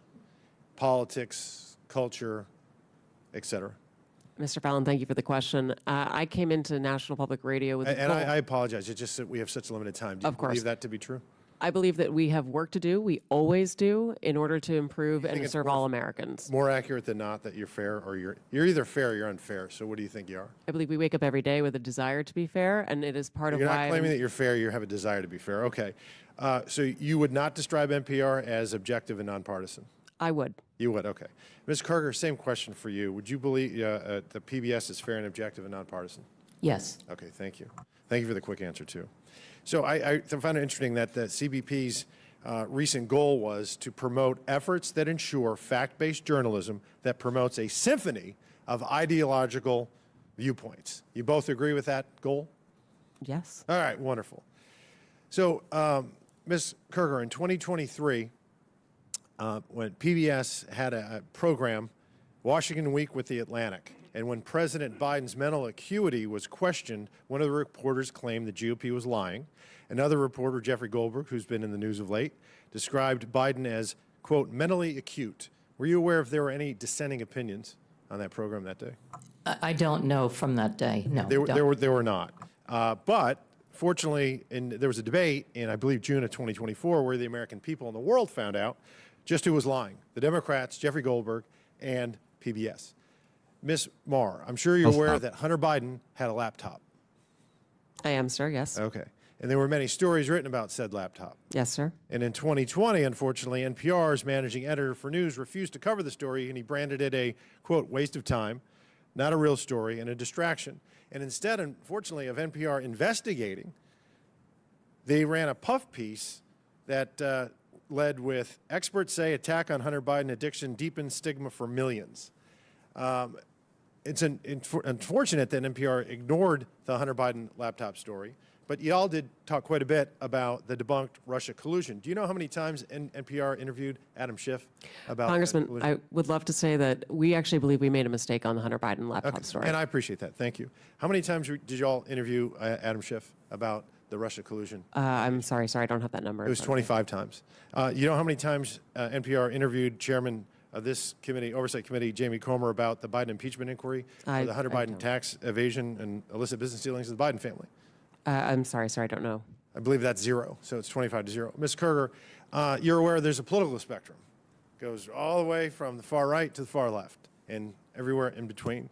politics, culture, et cetera? Mr. Fallon, thank you for the question. I came into National Public Radio with And I apologize. It's just that we have such a limited time. Do you believe that to be true? I believe that we have work to do. We always do in order to improve and serve all Americans. More accurate than not that you're fair, or you're either fair or you're unfair. So what do you think you are? I believe we wake up every day with a desire to be fair, and it is part of You're why not claiming that you're fair. You have a desire to be fair. Okay. So you would not describe NPR as objective and nonpartisan? I would. You would, okay. Ms. Krueger, same question for you. Would you believe the PBS is fair and objective and nonpartisan? Yes. Okay, thank you. Thank you for the quick answer, too. So I found it interesting that the CBP's recent goal was to promote efforts that ensure fact-based journalism that promotes a symphony of ideological viewpoints. You both agree with that goal? Yes. All right, wonderful. So, Ms. Kerger, in 2023, when PBS had a program, Washington Week with the Atlantic, and when President Biden's mental acuity was questioned, one of the reporters claimed the GOP was lying. Another reporter, Jeffrey Goldberg, who's been in the news of late, described Biden as, quote, mentally acute. Were you aware if there were any dissenting opinions on that program that day? I don't know from that day. No. There were not. But fortunately, there was a debate in, I believe, June of 2024, where the American people and the world found out just who was lying. The Democrats, Jeffrey Goldberg, and PBS. Ms. Marr, I'm sure you're aware that Hunter Biden had a laptop. I am, sir, yes. Okay. And there were many stories written about said laptop. Yes, sir. And in 2020, unfortunately, NPR's managing editor for news refused to cover the story, and he branded it a, quote, waste of time, not a real story, and a distraction. And instead, unfortunately, of NPR investigating, they ran a puff piece that led with, experts say attack on Hunter Biden addiction deepens stigma for millions. It's unfortunate that NPR ignored the Hunter Biden laptop story, but y'all did talk quite a bit about the debunked Russia collusion. Do you know how many times NPR interviewed Adam Schiff about Congressman, collusion? I would love to say that we actually believe we made a mistake on the Hunter Biden laptop story. And I appreciate that. Thank you. How many times did y'all interview Adam Schiff about the Russia collusion? I'm sorry, I don't have that number. It was 25 times. You know how many times NPR interviewed Chairman of this committee, Oversight Committee, Jamie Comer, about the Biden impeachment inquiry, or the Hunter Biden tax evasion and illicit business dealings of the Biden family? I'm sorry, I don't know. I believe that's 0, so it's 25-0. Ms. Kerger, you're aware there's a political spectrum. It goes all the way from the far right to the far left and everywhere in between.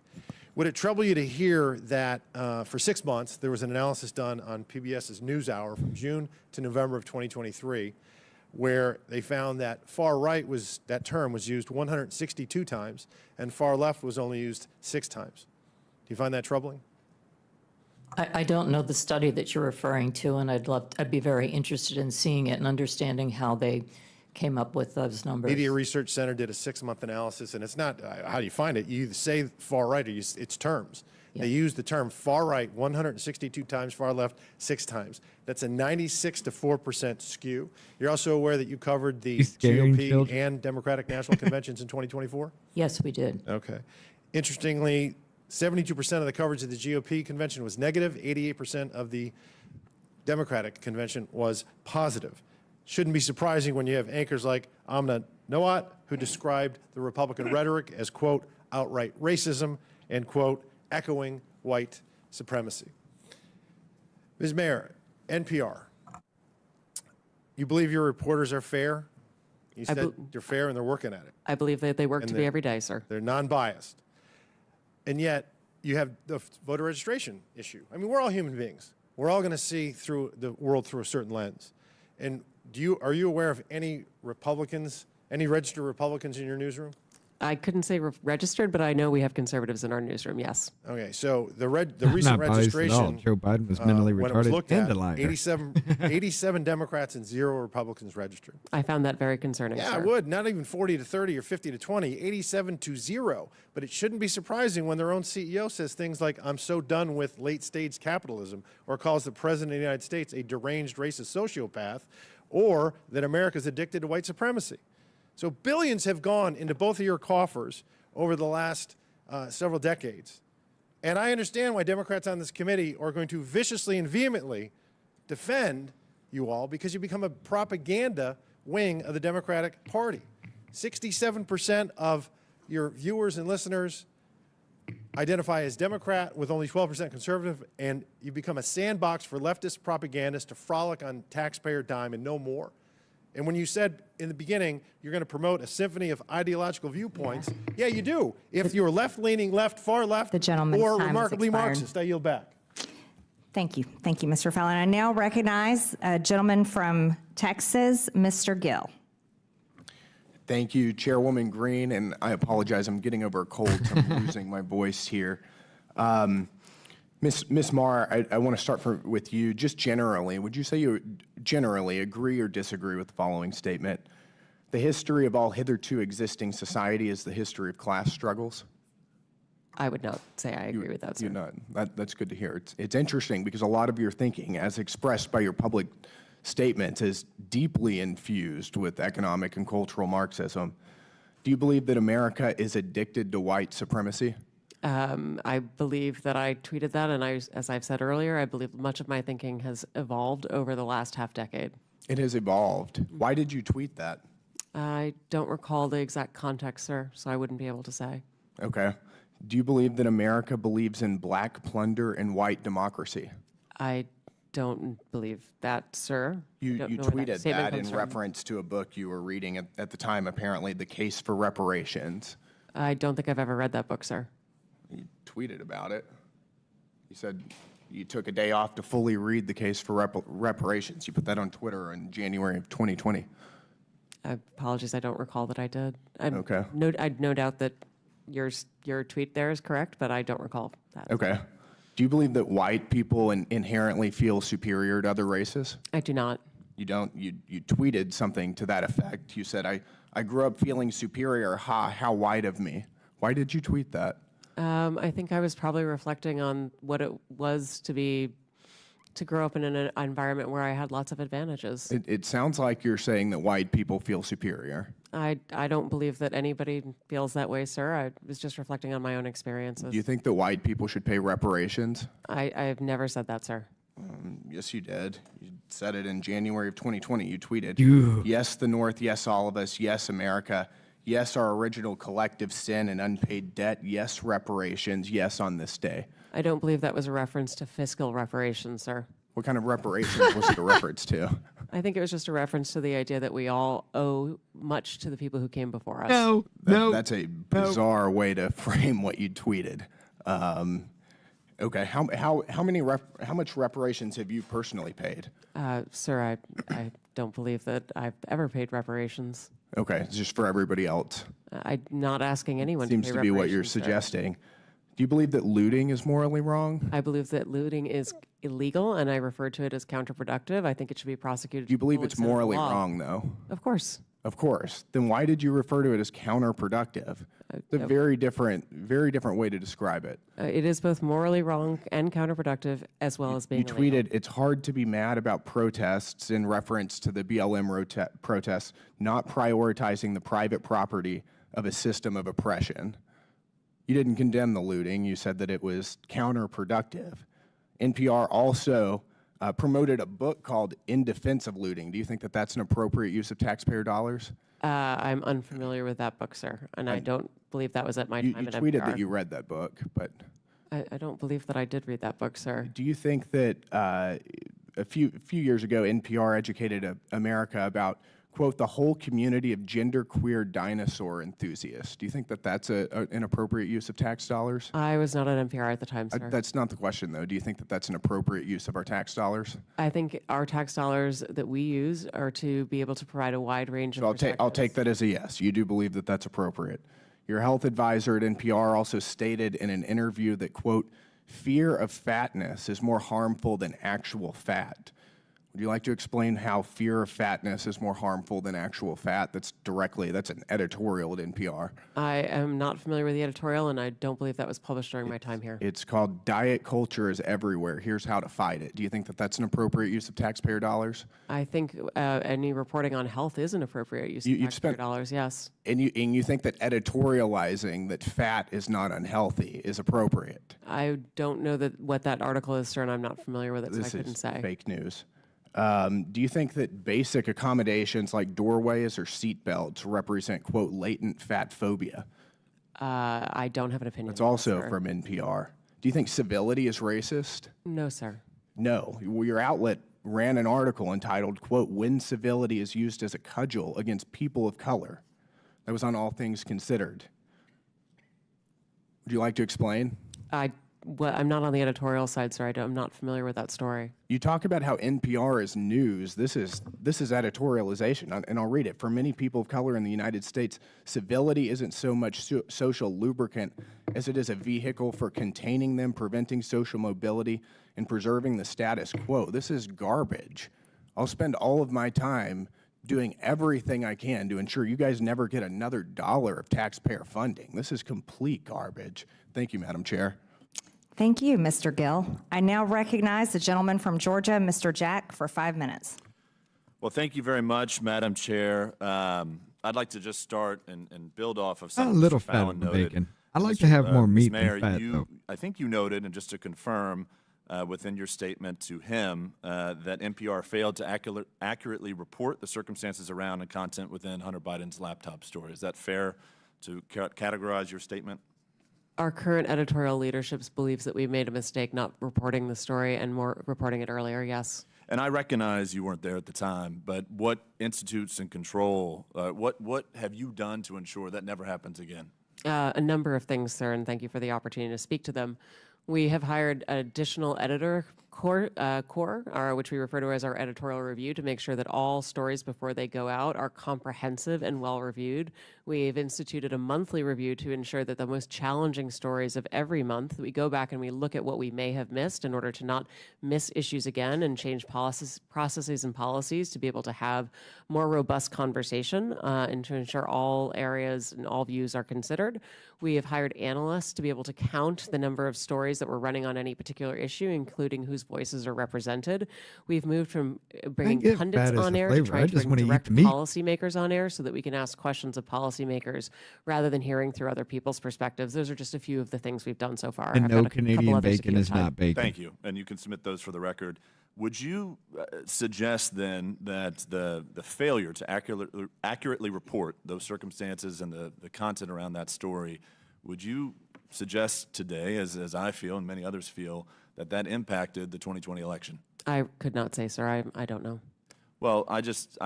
Would it trouble you to hear that for 6 months there was an analysis done on PBS's NewsHour from June to November of 2023, where they found that far right that term was used 162 times and far left was only used 6 times? Do you find that troubling? I don't know the study that you're referring to, and I'd be very interested in seeing it and understanding how they came up with those numbers. Media Research Center did a 6-month analysis, and it's not how do you find it. You either say far right or it's terms. Yeah. They use the term far right 162 times, far left 6 times. That's a 96 to 4% skew. You're also aware that you covered the GOP and Democratic National Conventions in 2024? Yes, we did. Okay. Interestingly, 72% of the coverage of the GOP convention was negative. 88% of the Democratic convention was positive. Shouldn't be surprising when you have anchors like Amna Noat, who described the Republican rhetoric as, quote, outright racism and, quote, echoing white supremacy. Ms. Mayor, NPR, you believe your reporters are fair? You said they're fair and they're working at it. I believe that they work to be every day, sir. They're non-biased. And yet, you have the voter registration issue. I mean, we're all human beings. We're all going to see through the world through a certain lens. And are you aware of any Republicans, any registered Republicans in your newsroom? I couldn't say registered, but I know we have conservatives in our newsroom, yes. Okay, so the recent registration, Joe Biden was mentally when it was retarded looked and at, a liar. 87 Democrats and 0 Republicans registered. I found that very concerning, Yeah, sir. I would. Not even 40 to 30 or 50 to 20, 87 to 0. But it shouldn't be surprising when their own CEO says things like, I'm so done with late-stage capitalism, or calls the President of the United States a deranged racist sociopath, or that America's addicted to white supremacy. So billions have gone into both of your coffers over the last several decades. And I understand why Democrats on this committee are going to viciously and vehemently defend you all, because you become a propaganda wing of the Democratic Party. 67% of your viewers and listeners identify as Democrat, with only 12% conservative, and you become a sandbox for leftist propagandists to frolic on taxpayer dime and no more. And when you said in the beginning you're going to promote a symphony of ideological viewpoints, yeah, you do. If you're left-leaning, far left, or remarkably Marxist, I yield back. Thank you. Thank you, Mr. Fallon. I now recognize a gentleman from Texas, Mr. Gill. Thank you, Chairwoman Green, and I apologize, I'm getting over a cold, so I'm losing my voice here. Ms. Marr, I want to start with you. Just generally, would you say you generally agree or disagree with the following statement? The history of all hitherto existing society is the history of class struggles? I would not say I agree with that, sir. You're not. That's good to hear. It's interesting because a lot of your thinking, as expressed by your public statements, is deeply infused with economic and cultural Marxism. Do you believe that America is addicted to white supremacy? I believe that I tweeted that, and as I've said earlier, I believe much of my thinking has evolved over the last half decade. It has evolved. Why did you tweet that? I don't recall the exact context, sir, so I wouldn't be able to say. Okay. Do you believe that America believes in black plunder and white democracy? I don't believe that, sir. You Don't know where tweeted statement that in comes from. reference to a book you were reading at the time, apparently, The Case for Reparations. I don't think I've ever read that book, sir. You tweeted about it. You said you took a day off to fully read The Case for Reparations. You put that on Twitter in January of 2020. Apologies, I don't recall that I did. Okay. I'd no doubt that your tweet there is correct, but I don't recall that. Okay. Do you believe that white people inherently feel superior to other races? I do not. You don't? You tweeted something to that effect. You said, I grew up feeling superior. Ha, how white of me. Why did you tweet that? I think I was probably reflecting on what it was to grow up in an environment where I had lots of advantages. It sounds like you're saying that white people feel superior. I don't believe that anybody feels that way, sir. I was just reflecting on my own experiences. Do you think that white people should pay reparations? I've never said that, sir. Yes, you did. You said it in January of 2020. You tweeted, Yeah. yes, the North, yes, all of us, yes, America, yes, our original collective sin and unpaid debt, yes, reparations, yes, on this day. I don't believe that was a reference to fiscal reparations, sir. What kind of reparations was it a reference to? I think it was just a reference to the idea that we all owe much to the people who came before us. No, no. That's a bizarre way to frame what you tweeted. Okay, how much reparations have you personally paid? Sir, I don't believe that I've ever paid reparations. Okay, it's just for everybody else. I'm not asking anyone Seems to to pay be what you're reparations, sir. suggesting. Do you believe that looting is morally wrong? I believe that looting is illegal, and I refer to it as counterproductive. I think it should be prosecuted. Do you to the believe full it's extent of the morally law. wrong, though? Of course. Of course. Then why did you refer to it as counterproductive? It's a very different way to describe it. It is both morally wrong and counterproductive, as well as being You illegal. tweeted, it's hard to be mad about protests in reference to the BLM protests, not prioritizing the private property of a system of oppression. You didn't condemn the looting. You said that it was counterproductive. NPR also promoted a book called In Defense of Looting. Do you think that that's an appropriate use of taxpayer dollars? I'm unfamiliar with that book, sir, and I don't believe that was at my You time at tweeted NPR. that you read that book, but I don't believe that I did read that book, sir. do you think that a few years ago, NPR educated America about, quote, the whole community of genderqueer dinosaur enthusiasts? Do you think that that's an appropriate use of tax dollars? I was not at NPR at the time, sir. That's not the question, though. Do you think that that's an appropriate use of our tax dollars? I think our tax dollars that we use are to be able to provide a wide range of I'll take that as a yes. You do believe that that's appropriate. Your health advisor at NPR also stated in an interview that, quote, fear of fatness is more harmful than actual fat. Would you like to explain how fear of fatness is more harmful than actual fat? That's an editorial at NPR. I am not familiar with the editorial, and I don't believe that was published during my time here. It's called Diet Culture is Everywhere. Here's how to fight it. Do you think that that's an appropriate use of taxpayer dollars? I think any reporting on health is an appropriate use of You've taxpayer spent- dollars, yes. And you think that editorializing that fat is not unhealthy is appropriate? I don't know what that article is, sir, and I'm not familiar with it, so I This couldn't is say. fake news. Do you think that basic accommodations like doorways or seat belts represent, quote, latent fat phobia? I don't have an opinion. That's on that, also sir. from NPR. Do you think civility is racist? No, sir. No. Well, your outlet ran an article entitled, quote, when civility is used as a cudgel against people of color. That was on All Things Considered. Would you like to explain? I'm not on the editorial side, sir. I'm not familiar with that story. You talk about how NPR is news. This is editorialization, and I'll read it. For many people of color in the United States, civility isn't so much social lubricant as it is a vehicle for containing them, preventing social mobility, and preserving the status quo. This is garbage. I'll spend all of my time doing everything I can to ensure you guys never get another dollar of taxpayer funding. This is complete garbage. Thank you, Madam Chair. Thank you, Mr. Gill. I now recognize the gentleman from Georgia, Mr. Jack, for 5 minutes. Well, thank you very much, Madam Chair. I'd like to just start and build off of A something little Mr. fat Fallon on the noted. bacon. I like to have more Ms. meat Mayor, than fat, though. I think you noted, and just to confirm within your statement to him, that NPR failed to accurately report the circumstances around and content within Hunter Biden's laptop story. Is that fair to categorize your statement? Our current editorial leadership believes that we made a mistake not reporting the story and more reporting it earlier, yes. And I recognize you weren't there at the time, but what institutes and control, what have you done to ensure that never happens again? A number of things, sir, and thank you for the opportunity to speak to them. We have hired an additional editor core, which we refer to as our editorial review, to make sure that all stories before they go out are comprehensive and well reviewed. We've instituted a monthly review to ensure that the most challenging stories of every month, we go back and we look at what we may have missed in order to not miss issues again and change processes and policies to be able to have more robust conversation and to ensure all areas and all views are considered. We have hired analysts to be able to count the number of stories that we're running on any particular issue, including whose voices are represented. We've moved from bringing pundits on air to trying to bring direct policymakers on air so that we can ask questions of policymakers rather than hearing through other people's perspectives. Those are just a few of the things we've done so far. And I've no got a couple Canadian others if bacon you have is time. not bacon. Thank you, and you can submit those for the record. Would you suggest then that the failure to accurately report those circumstances and the content around that story, would you suggest today, as I feel and many others feel, that impacted the 2020 election? I could not say, sir. I don't know. Well, I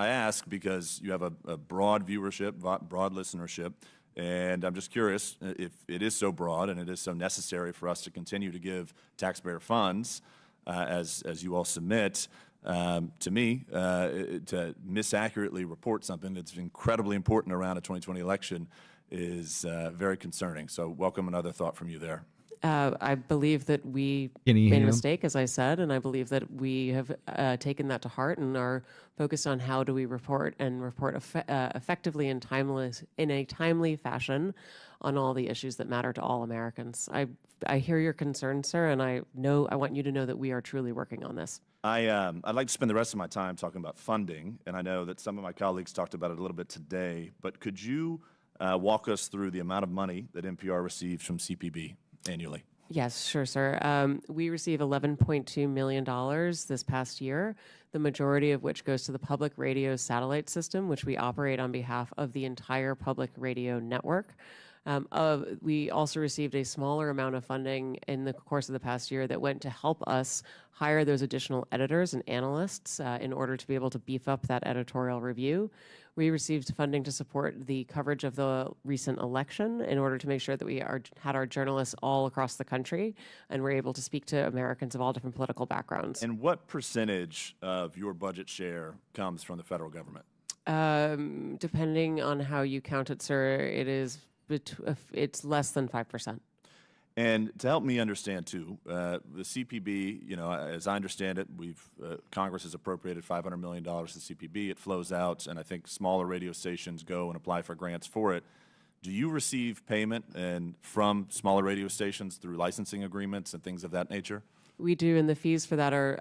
ask because you have a broad viewership, broad listenership, and I'm just curious if it is so broad and it is so necessary for us to continue to give taxpayer funds, as you all submit, to me, to misaccurately report something that's incredibly important around a 2020 election is very concerning. So welcome another thought from you there. I believe that we Can you made hear a him? mistake, as I said, and I believe that we have taken that to heart and are focused on how do we report and report effectively and in a timely fashion on all the issues that matter to all Americans. I hear your concern, sir, and I want you to know that we are truly working on this. I'd like to spend the rest of my time talking about funding, and I know that some of my colleagues talked about it a little bit today, but could you walk us through the amount of money that NPR receives from CPB annually? Yes, sure, sir. We receive $11.2 million this past year, the majority of which goes to the public radio satellite system, which we operate on behalf of the entire public radio network. We also received a smaller amount of funding in the course of the past year that went to help us hire those additional editors and analysts in order to be able to beef up that editorial review. We received funding to support the coverage of the recent election in order to make sure that we had our journalists all across the country and were able to speak to Americans of all different political backgrounds. And what percentage of your budget share comes from the federal government? Depending on how you count it, sir, it's less than 5%. And to help me understand too, the CPB, as I understand it, Congress has appropriated $500 million to CPB. It flows out, and I think smaller radio stations go and apply for grants for it. Do you receive payment from smaller radio stations through licensing agreements and things of that nature? We do, and the fees for that are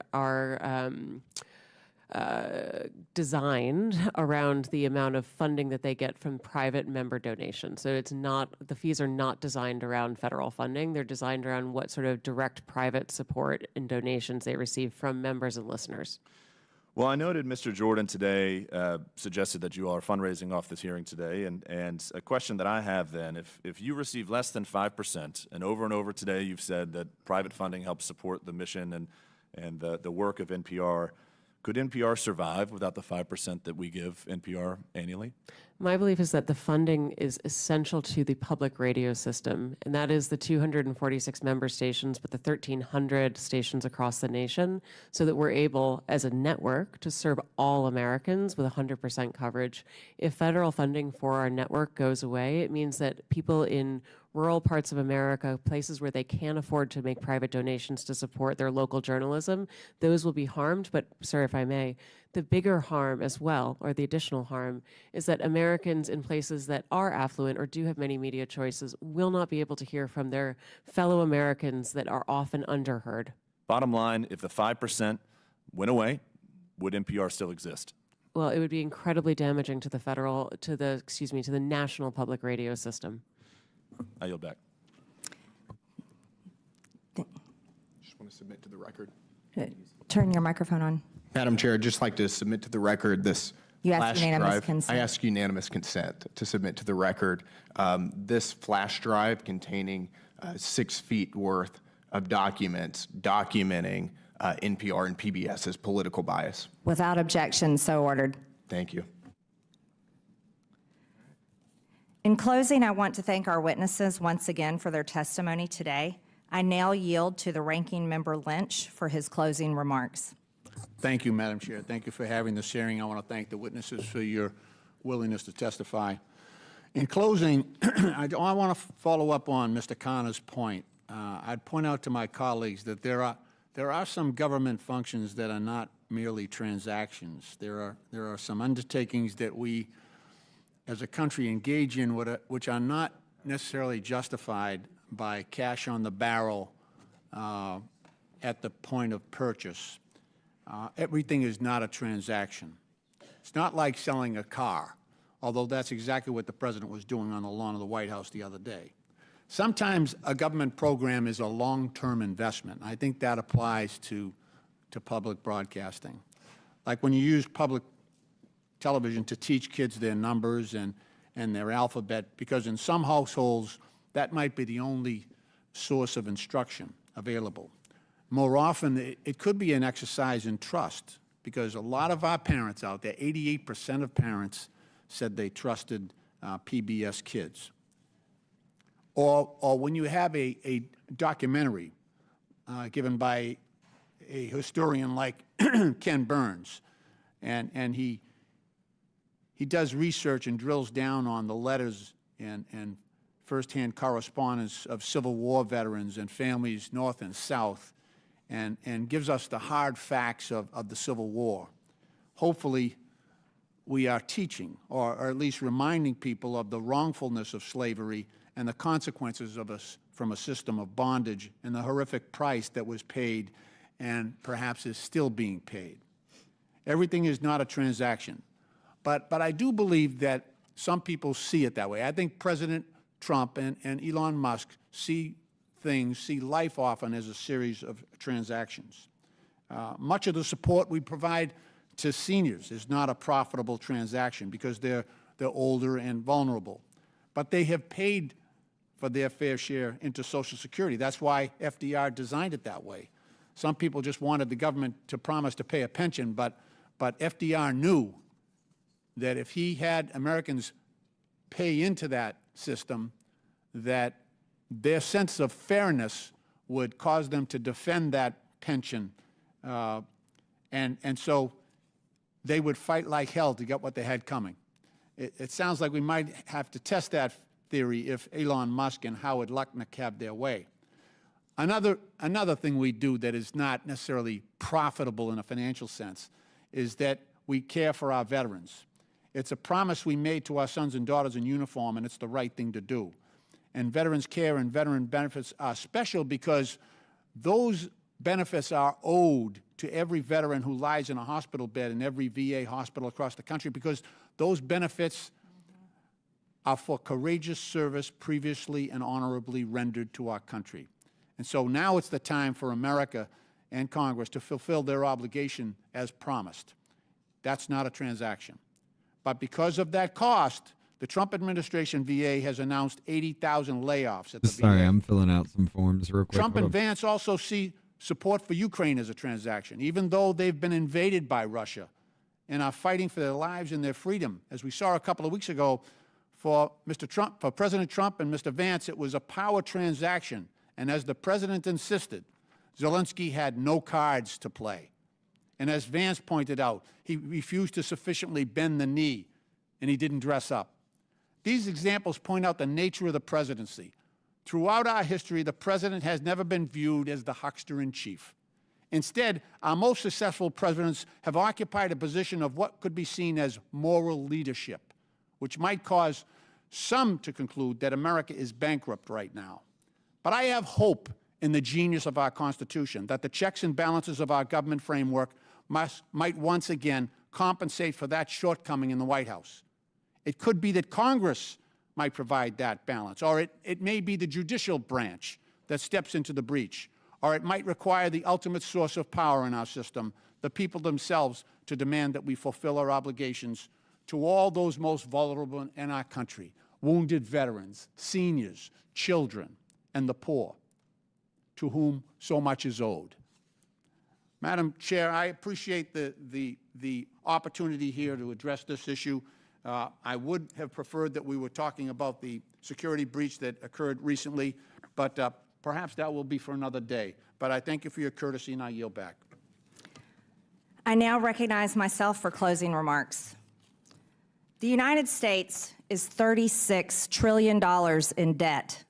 designed around the amount of funding that they get from private member donations. So the fees are not designed around federal funding. They're designed around what sort of direct private support and donations they receive from members and listeners. Well, I noted Mr. Jordan today suggested that you all are fundraising off this hearing today, and a question that I have then, if you receive less than 5%, and over today you've said that private funding helps support the mission and the work of NPR, could NPR survive without the 5% that we give NPR annually? My belief is that the funding is essential to the public radio system, and that is the 246 member stations, but the 1,300 stations across the nation, so that we're able, as a network, to serve all Americans with 100% coverage. If federal funding for our network goes away, it means that people in rural parts of America, places where they can't afford to make private donations to support their local journalism, those will be harmed. But, sir, if I may, the bigger harm as well, or the additional harm, is that Americans in places that are affluent or do have many media choices will not be able to hear from their fellow Americans that are often underheard. Bottom line, if the 5% went away, would NPR still exist? Well, it would be incredibly damaging to the national public radio system. I yield back. Just want to submit to the record. Turn your microphone on. Madam Chair, I'd just like to submit to the record this You asked flash unanimous drive. consent. I ask unanimous consent to submit to the record this flash drive containing 6 feet worth of documents documenting NPR and PBS's political bias. Without objection, so ordered. Thank you. In closing, I want to thank our witnesses once again for their testimony today. I now yield to the Ranking Member Lynch for his closing remarks. Thank you, Madam Chair. Thank you for having this hearing. I want to thank the witnesses for your willingness to testify. In closing, I want to follow up on Mr. Connor's point. I'd point out to my colleagues that there are some government functions that are not merely transactions. There are some undertakings that we, as a country, engage in which are not necessarily justified by cash on the barrel at the point of purchase. Everything is not a transaction. It's not like selling a car, although that's exactly what the President was doing on the lawn of the White House the other day. Sometimes a government program is a long-term investment. I think that applies to public broadcasting. Like when you use public television to teach kids their numbers and their alphabet, because in some households that might be the only source of instruction available. More often, it could be an exercise in trust, because a lot of our parents out there, 88% of parents said they trusted PBS Kids. Or when you have a documentary given by a historian like Ken Burns, and he does research and drills down on the letters and firsthand correspondence of Civil War veterans and families north and south, and gives us the hard facts of the Civil War. Hopefully, we are teaching, or at least reminding people of the wrongfulness of slavery and the consequences of us from a system of bondage and the horrific price that was paid and perhaps is still being paid. Everything is not a transaction. But I do believe that some people see it that way. I think President Trump and Elon Musk see life often as a series of transactions. Much of the support we provide to seniors is not a profitable transaction because they're older and vulnerable. But they have paid for their fair share into Social Security. That's why FDR designed it that way. Some people just wanted the government to promise to pay a pension, but FDR knew that if he had Americans pay into that system, that their sense of fairness would cause them to defend that pension. And so they would fight like hell to get what they had coming. It sounds like we might have to test that theory if Elon Musk and Howard Lutnick have their way. Another thing we do that is not necessarily profitable in a financial sense is that we care for our veterans. It's a promise we made to our sons and daughters in uniform, and it's the right thing to do. And veterans care and veteran benefits are special because those benefits are owed to every veteran who lies in a hospital bed in every VA hospital across the country, because those benefits are for courageous service previously and honorably rendered to our country. And so now it's the time for America and Congress to fulfill their obligation as promised. That's not a transaction. But because of that cost, the Trump administration VA has announced 80,000 layoffs at the Sorry, VA. I'm filling out some forms real quick. Trump Hold and on. Vance also see support for Ukraine as a transaction, even though they've been invaded by Russia and are fighting for their lives and their freedom. As we saw a couple of weeks ago, for President Trump and Mr. Vance, it was a power transaction. And as the president insisted, Zelensky had no cards to play. And as Vance pointed out, he refused to sufficiently bend the knee, and he didn't dress up. These examples point out the nature of the presidency. Throughout our history, the president has never been viewed as the huckster in chief. Instead, our most successful presidents have occupied a position of what could be seen as moral leadership, which might cause some to conclude that America is bankrupt right now. But I have hope in the genius of our Constitution, that the checks and balances of our government framework might once again compensate for that shortcoming in the White House. It could be that Congress might provide that balance, or it may be the judicial branch that steps into the breach, or it might require the ultimate source of power in our system, the people themselves, to demand that we fulfill our obligations to all those most vulnerable in our country, wounded veterans, seniors, children, and the poor, to whom so much is owed. Madam Chair, I appreciate the opportunity here to address this issue. I would have preferred that we were talking about the security breach that occurred recently, but perhaps that will be for another day. But I thank you for your courtesy, and I yield back. I now recognize myself for closing remarks. The United States is $36 trillion in debt.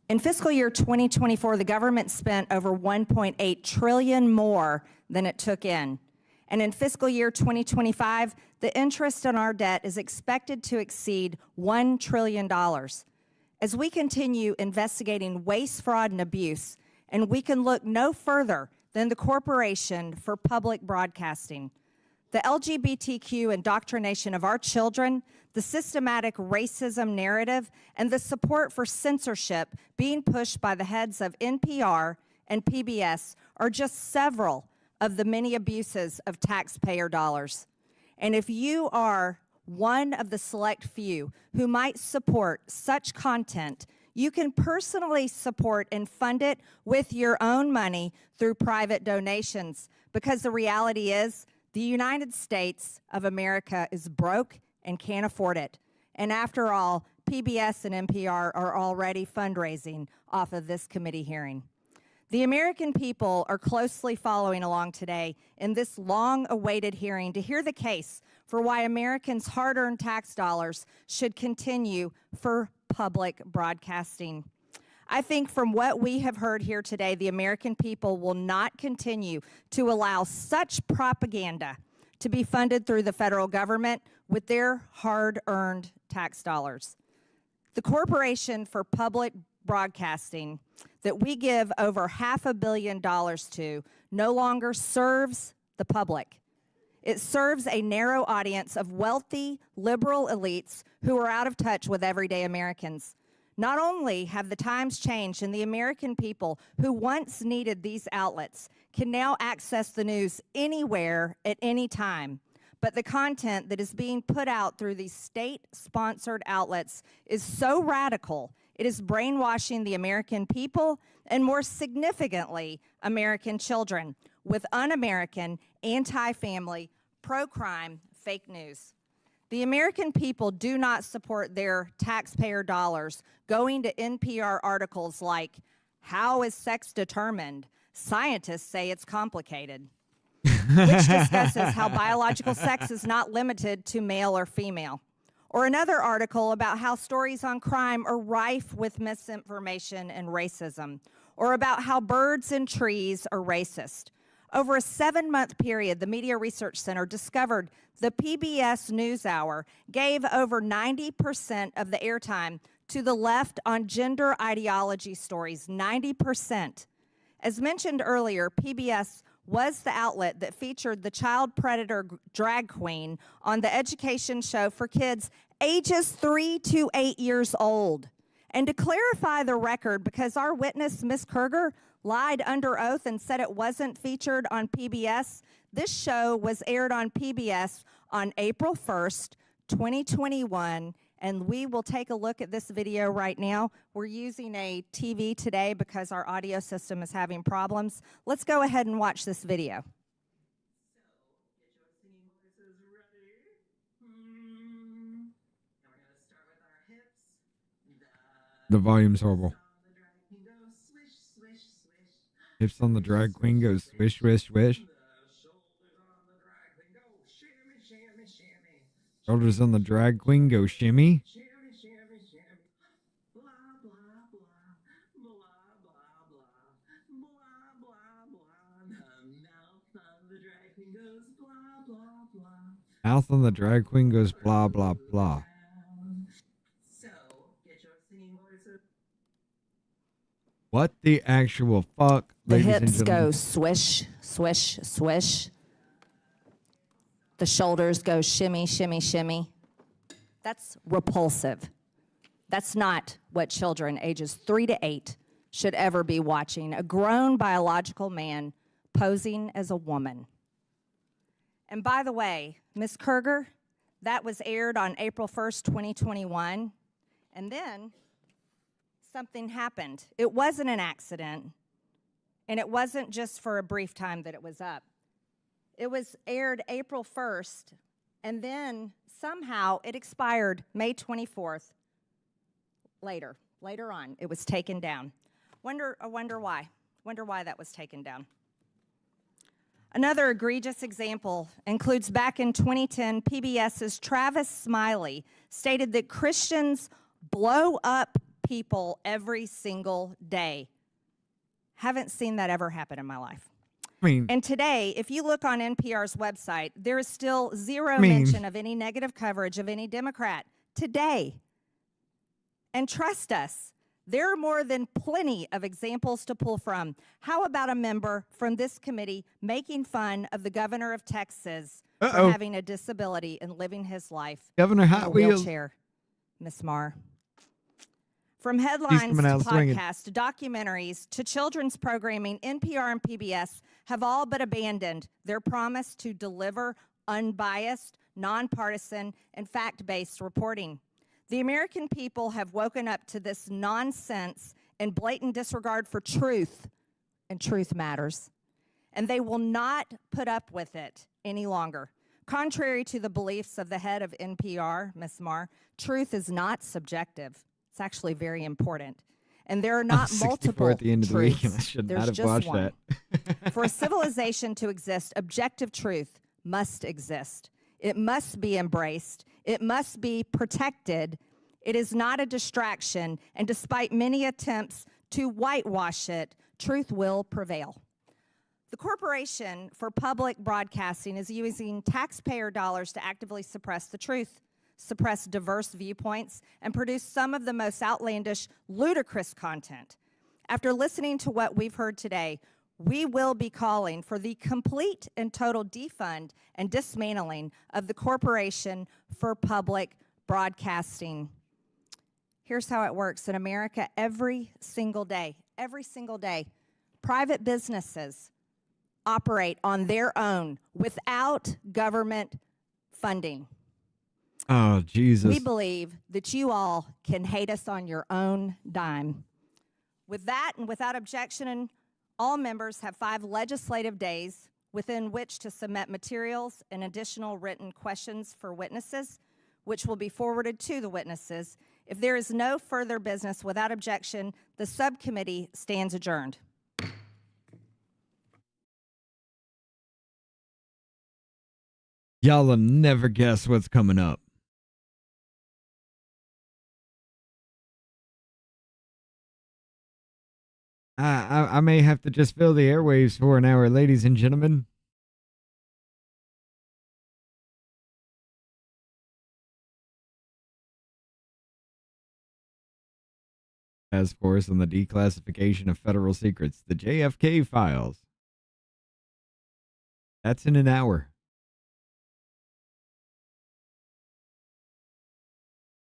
In fiscal year 2024, the government spent over $1.8 trillion more than it took in. And in fiscal year 2025, the interest on our debt is expected to exceed $1 trillion. As we continue investigating waste, fraud, and abuse, and we can look no further than the Corporation for Public Broadcasting, the LGBTQ indoctrination of our children, the systematic racism narrative, and the support for censorship being pushed by the heads of NPR and PBS are just several of the many abuses of taxpayer dollars. And if you are one of the select few who might support such content, you can personally support and fund it with your own money through private donations, because the reality is the United States of America is broke and can't afford it. And after all, PBS and NPR are already fundraising off of this committee hearing. The American people are closely following along today in this long-awaited hearing to hear the case for why Americans' hard-earned tax dollars should continue for public broadcasting. I think from what we have heard here today, the American people will not continue to allow such propaganda to be funded through the federal government with their hard-earned tax dollars. The Corporation for Public Broadcasting that we give over $500 million to no longer serves the public. It serves a narrow audience of wealthy, liberal elites who are out of touch with everyday Americans. Not only have the times changed and the American people who once needed these outlets can now access the news anywhere at any time, but the content that is being put out through these state-sponsored outlets is so radical, it is brainwashing the American people and, more significantly, American children with un-American, anti-family, pro-crime fake news. The American people do not support their taxpayer dollars going to NPR articles like, "How is sex determined? Scientists say it's complicated," which discusses how biological sex is not limited to male or female. Or another article about how stories on crime are rife with misinformation and racism. Or about how birds and trees are racist. Over a 7-month period, the Media Research Center discovered the PBS NewsHour gave over 90% of the airtime to the left on gender ideology stories, 90%. As mentioned earlier, PBS was the outlet that featured the child predator drag queen on the education show for kids ages 3 to 8 years old. And to clarify the record, because our witness, Ms. Kerger, lied under oath and said it wasn't featured on PBS, this show was aired on PBS on April 1st, 2021, and we will take a look at this video right now. We're using a TV today because our audio system is having problems. Let's go ahead and watch this video. The volume's horrible. Hips on the drag queen goes swish, swish, swish. Shoulders on the drag queen go shimmy. Mouth on the drag queen goes blah, blah, blah. What the actual fuck, The ladies and hips gentlemen? go swish, swish, swish. The shoulders go shimmy, shimmy, shimmy. That's repulsive. That's not what children ages 3 to 8 should ever be watching. A grown biological man posing as a woman. And by the way, Ms. Kerger, that was aired on April 1st, 2021. And then something happened. It wasn't an accident. And it wasn't just for a brief time that it was up. It was aired April 1st, and then somehow it expired May 24th. Later on, it was taken down. I wonder why. Wonder why that was taken down. Another egregious example includes back in 2010, PBS's Travis Smiley stated that Christians blow up people every single day. Haven't seen that ever happen in my life. And today, if you look on NPR's website, there is still zero mention of any negative coverage of any Democrat today. And trust us, there are more than plenty of examples to pull from. How about a member from this committee making fun of the governor of Texas for having a disability and living his life Governor in Hot a Wheels. wheelchair, Miss Marr? From headlines to podcasts to documentaries to children's programming, NPR and PBS have all but abandoned their promise to deliver unbiased, nonpartisan, and fact-based reporting. The American people have woken up to this nonsense and blatant disregard for truth, and truth matters. And they will not put up with it any longer. Contrary to the beliefs of the head of NPR, Ms. Marr, truth is not subjective. It's actually very important. And there are not multiple at the end of the week, truths. and I should There's not have just watched one. that. For a civilization to exist, objective truth must exist. It must be embraced. It must be protected. It is not a distraction, and despite many attempts to whitewash it, truth will prevail. The Corporation for Public Broadcasting is using taxpayer dollars to actively suppress the truth, suppress diverse viewpoints, and produce some of the most outlandish, ludicrous content. After listening to what we've heard today, we will be calling for the complete and total defund and dismantling of the Corporation for Public Broadcasting. Here's how it works in America every single day, private businesses operate on their own without government funding. Oh, Jesus. We believe that you all can hate us on your own dime. With that and without objection, all members have 5 legislative days within which to submit materials and additional written questions for witnesses, which will be forwarded to the witnesses. If there is no further business without objection, the subcommittee stands adjourned. Y'all will never guess what's coming up. I may have to just fill the airwaves for an hour, ladies and gentlemen. Task Force on the Declassification of Federal Secrets, the JFK Files. That's in an hour.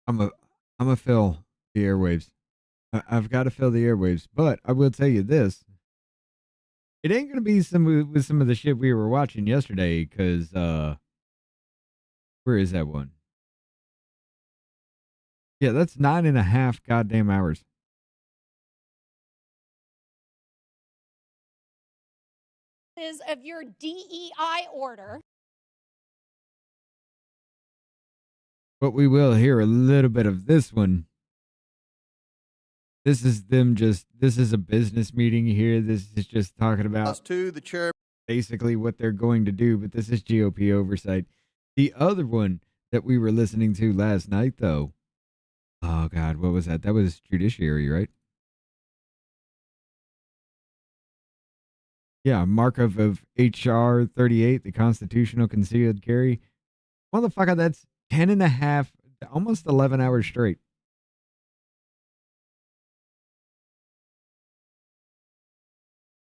I'm a fill the airwaves. I've got to fill the airwaves, but I will tell you this. It ain't going to be with some of the shit we were watching yesterday, because, where is that one? Yeah, that's 9.5 goddamn hours. Of your DEI order. But we will hear a little bit of this one. This is a business meeting here. This is just talking about the chair. Basically what they're going to do, but this is GOP oversight. The other one that we were listening to last night, though, oh God, what was that? That was judiciary, right? Yeah, Markup of HR 38, the constitutional concealed carry. Motherfucker, that's 10 and a half, almost 11 hours straight.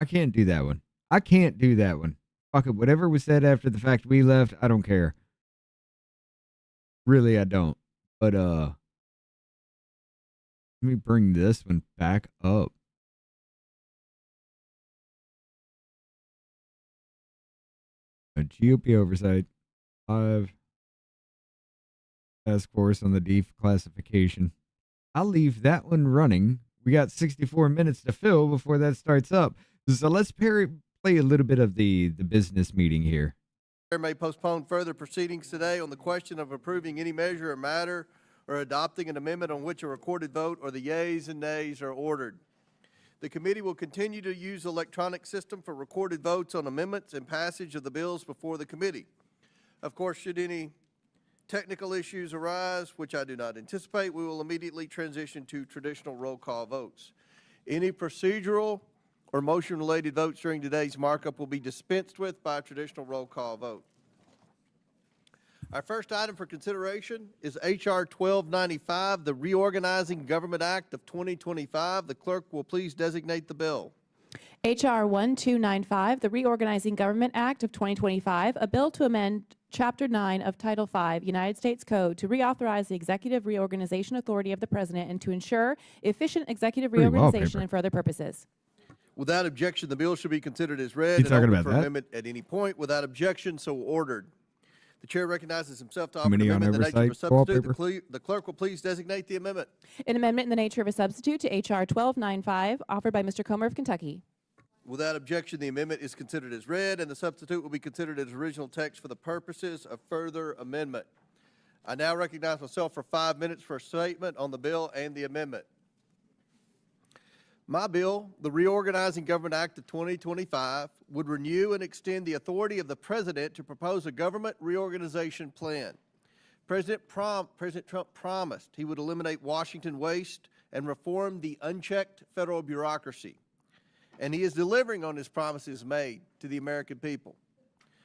I can't do that one. I can't do that one. Fuck it. Whatever was said after the fact we left, I don't care. Really, I don't. But, let me bring this one back up. A GOP oversight. 5 task force on the declassification. I'll leave that one running. We got 64 minutes to fill before that starts up. So let's play a little bit of the business meeting here. Chair may postpone further proceedings today on the question of approving any measure or matter or adopting an amendment on which a recorded vote or the yeas and nays are ordered. The committee will continue to use the electronic system for recorded votes on amendments and passage of the bills before the committee. Of course, should any technical issues arise, which I do not anticipate, we will immediately transition to traditional roll call votes. Any procedural or motion-related votes during today's markup will be dispensed with by a traditional roll call vote. Our first item for consideration is H.R. 1295, the Reorganizing Government Act of 2025. The clerk will please designate the bill. H.R. 1295, the Reorganizing Government Act of 2025, a bill to amend Chapter 9 of Title 5, United States Code, to reauthorize the executive reorganization authority of the President and to ensure efficient executive reorganization and for other purposes. Without objection, the bill should be considered as read You and talking open about for that? amendment at any point. Without objection, so ordered. The chair recognizes himself to offer an Committee on amendment in the nature of a Oversight, substitute. wallpaper. The clerk will please designate the amendment. An amendment in the nature of a substitute to H.R. 1295, offered by Mr. Comer of Kentucky. Without objection, the amendment is considered as read, and the substitute will be considered as original text for the purposes of further amendment. I now recognize myself for 5 minutes for a statement on the bill and the amendment. My bill, the Reorganizing Government Act of 2025, would renew and extend the authority of the President to propose a government reorganization plan. President Trump promised he would eliminate Washington waste and reform the unchecked federal bureaucracy. And he is delivering on his promises made to the American people.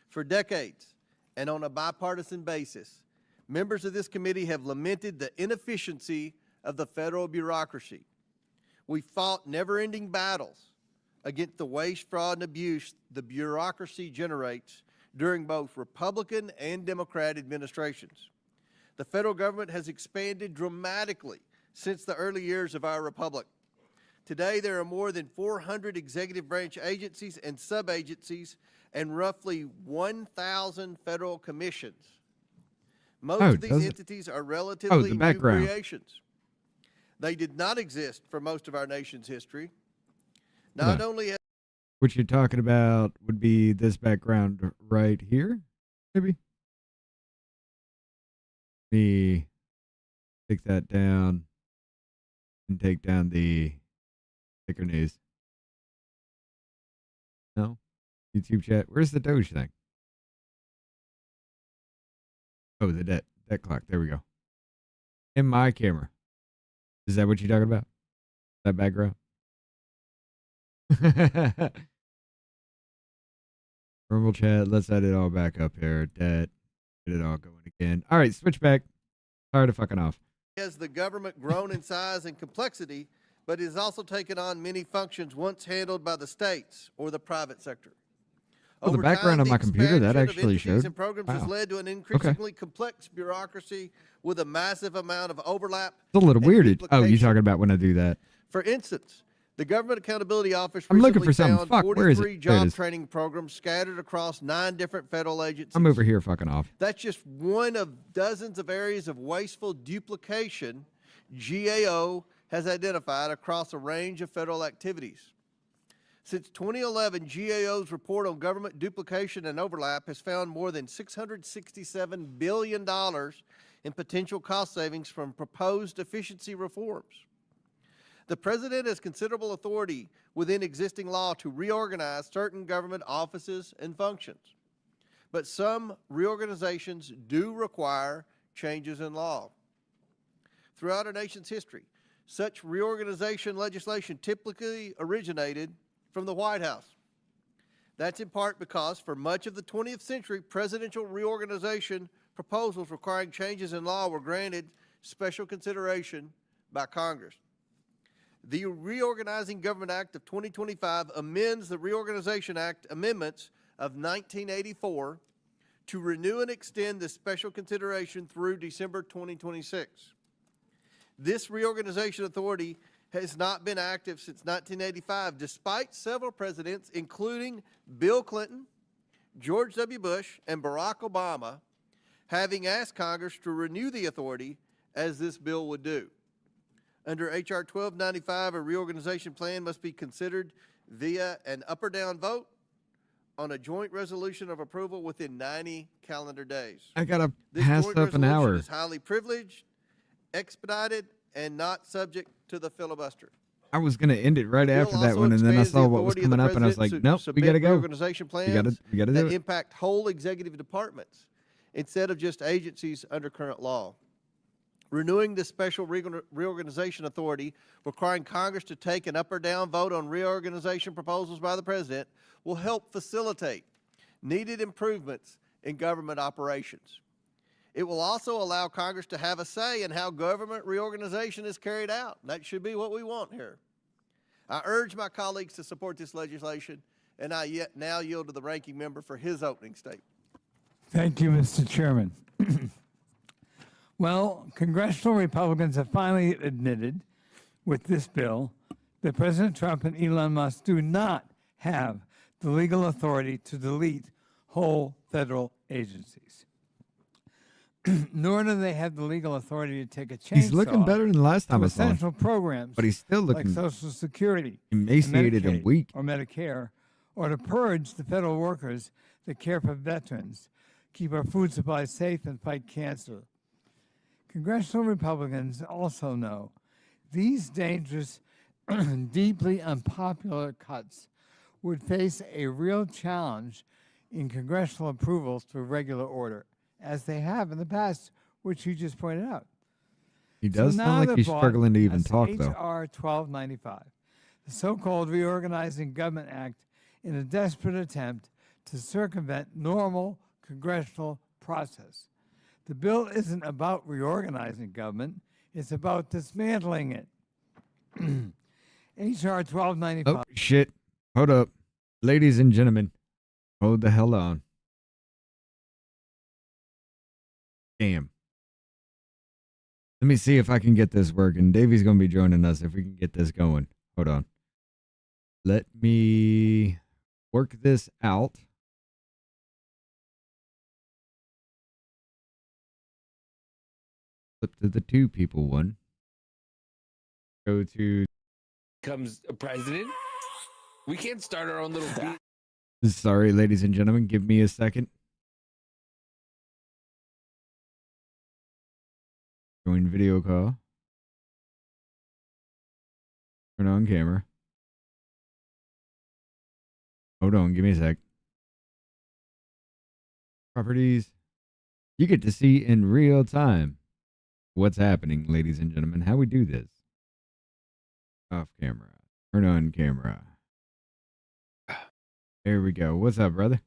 For decades, and on a bipartisan basis, members of this committee have lamented the inefficiency of the federal bureaucracy. We fought never-ending battles against the waste, fraud, and abuse the bureaucracy generates during both Republican and Democrat administrations. The federal government has expanded dramatically since the early years of our republic. Today, there are more than 400 executive branch agencies and sub-agencies and roughly 1,000 federal commissions. Most of these entities are relatively new creations. They did not exist for most of our nation's history. Not only What you're talking about would be this background right here, maybe? Me take that down and take down the thicker news. No? YouTube chat. Where's the Doge thing? Oh, the debt clock. There we go. In my camera. Is that what you're talking about? That background? Rumble chat. Let's add it all back up here. Debt. Get it all going again. All right, switch back. Tired of fucking off. has the government grown in size and complexity, but it has also taken on many functions once handled by the states or the private sector. Oh, the background on my computer, that actually showed. And programs Wow. has led to an increasingly complex bureaucracy with a massive amount of overlap. It's a little and weird. Oh, you're duplication. talking about when I do that. For instance, the Government Accountability Office I'm looking recently for something. found Fuck, where is it? 43 There it job is. training programs scattered across 9 different federal agencies. I'm over here fucking off. That's just one of dozens of areas of wasteful duplication GAO has identified across a range of federal activities. Since 2011, GAO's report on government duplication and overlap has found more than $667 billion in potential cost savings from proposed efficiency reforms. The President has considerable authority within existing law to reorganize certain government offices and functions. But some reorganizations do require changes in law. Throughout our nation's history, such reorganization legislation typically originated from the White House. That's in part because for much of the 20th century, presidential reorganization proposals requiring changes in law were granted special consideration by Congress. The Reorganizing Government Act of 2025 amends the Reorganization Act amendments of 1984 to renew and extend this special consideration through December 2026. This reorganization authority has not been active since 1985, despite several presidents, including Bill Clinton, George W. Bush, and Barack Obama, having asked Congress to renew the authority as this bill would do. Under H.R. 1295, a reorganization plan must be considered via an up or down vote on a joint resolution of approval within 90 calendar days. I gotta This pass joint up an resolution hour. is highly privileged, expedited, and not subject to the filibuster. I was gonna end it right The bill after that also one, and then I expands the saw what was authority of the coming up, and I was like, president to nope, we submit gotta go. reorganization We gotta plans do that it. impact whole executive departments instead of just agencies under current law. Renewing the special reorganization authority, requiring Congress to take an up or down vote on reorganization proposals by the president, will help facilitate needed improvements in government operations. It will also allow Congress to have a say in how government reorganization is carried out. That should be what we want here. I urge my colleagues to support this legislation, and I now yield to the ranking member for his opening statement. Thank you, Mr. Chairman. Well, congressional Republicans have finally admitted with this bill that President Trump and Elon Musk do not have the legal authority to delete whole federal agencies. Nor do they have the legal authority to take a chainsaw He's looking better than the last time to I saw him. essential programs, But he's still like looking Social Security, emaciated and Medicaid, weak. or Medicare, or to purge the federal workers that care for veterans, keep our food supply safe, and fight cancer. Congressional Republicans also know these dangerous, deeply unpopular cuts would face a real challenge in congressional approval through regular order, as they have in the past, which you just pointed out. He does now sound like they're he's brought struggling to even as talk, though. H.R. 1295, the so-called Reorganizing Government Act, in a desperate attempt to circumvent normal congressional process. The bill isn't about reorganizing government, it's about dismantling it. H.R. 1295. Oh, shit. Hold up. Ladies and gentlemen, hold the hell on. Damn. Let me see if I can get this working. Davey's going to be joining us if we can get this going. Hold on. Let me work this out. Flip to the two people one. Go to. Comes a president. We can't start our own little beat. Sorry, ladies and gentlemen. Give me a second. Join video call. Turn on camera. Hold on, give me a sec. Properties. You get to see in real time what's happening, ladies and gentlemen. How we do this. Off camera. Turn on camera. There we go. What's up, brother?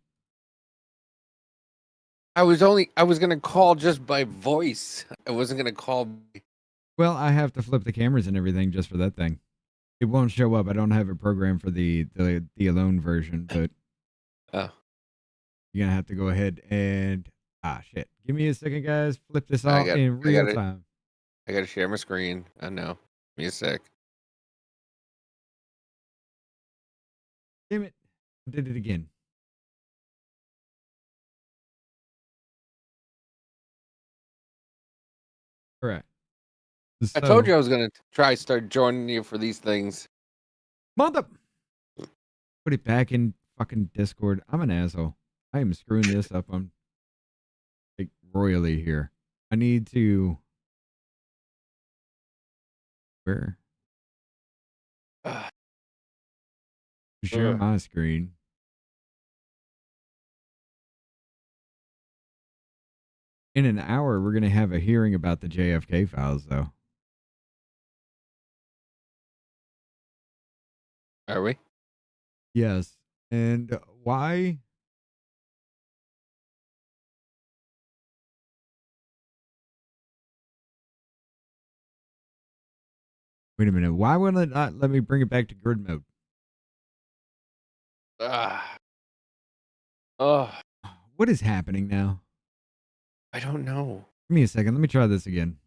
I was going to call just by voice. I wasn't going to call. Well, I have to flip the cameras and everything just for that thing. It won't show up. I don't have a program for the alone version, but you're gonna have to go ahead and shit. Give me a second, guys. Flip this off in real time. I got to share my screen. I know. Give me a sec. Damn it! I did it again. All right. I told you I was going to start joining you for these things. Mother. Put it back in fucking Discord. I'm an asshole. I am screwing this up on like royally here. I need to. Where? Share my screen. In an hour, we're going to have a hearing about the JFK files, though. Are we? Yes. And why? Wait a minute. Why will it not let me bring it back to grid mode? Oh, What is happening now? I don't know. Give me a second. Let me try this again.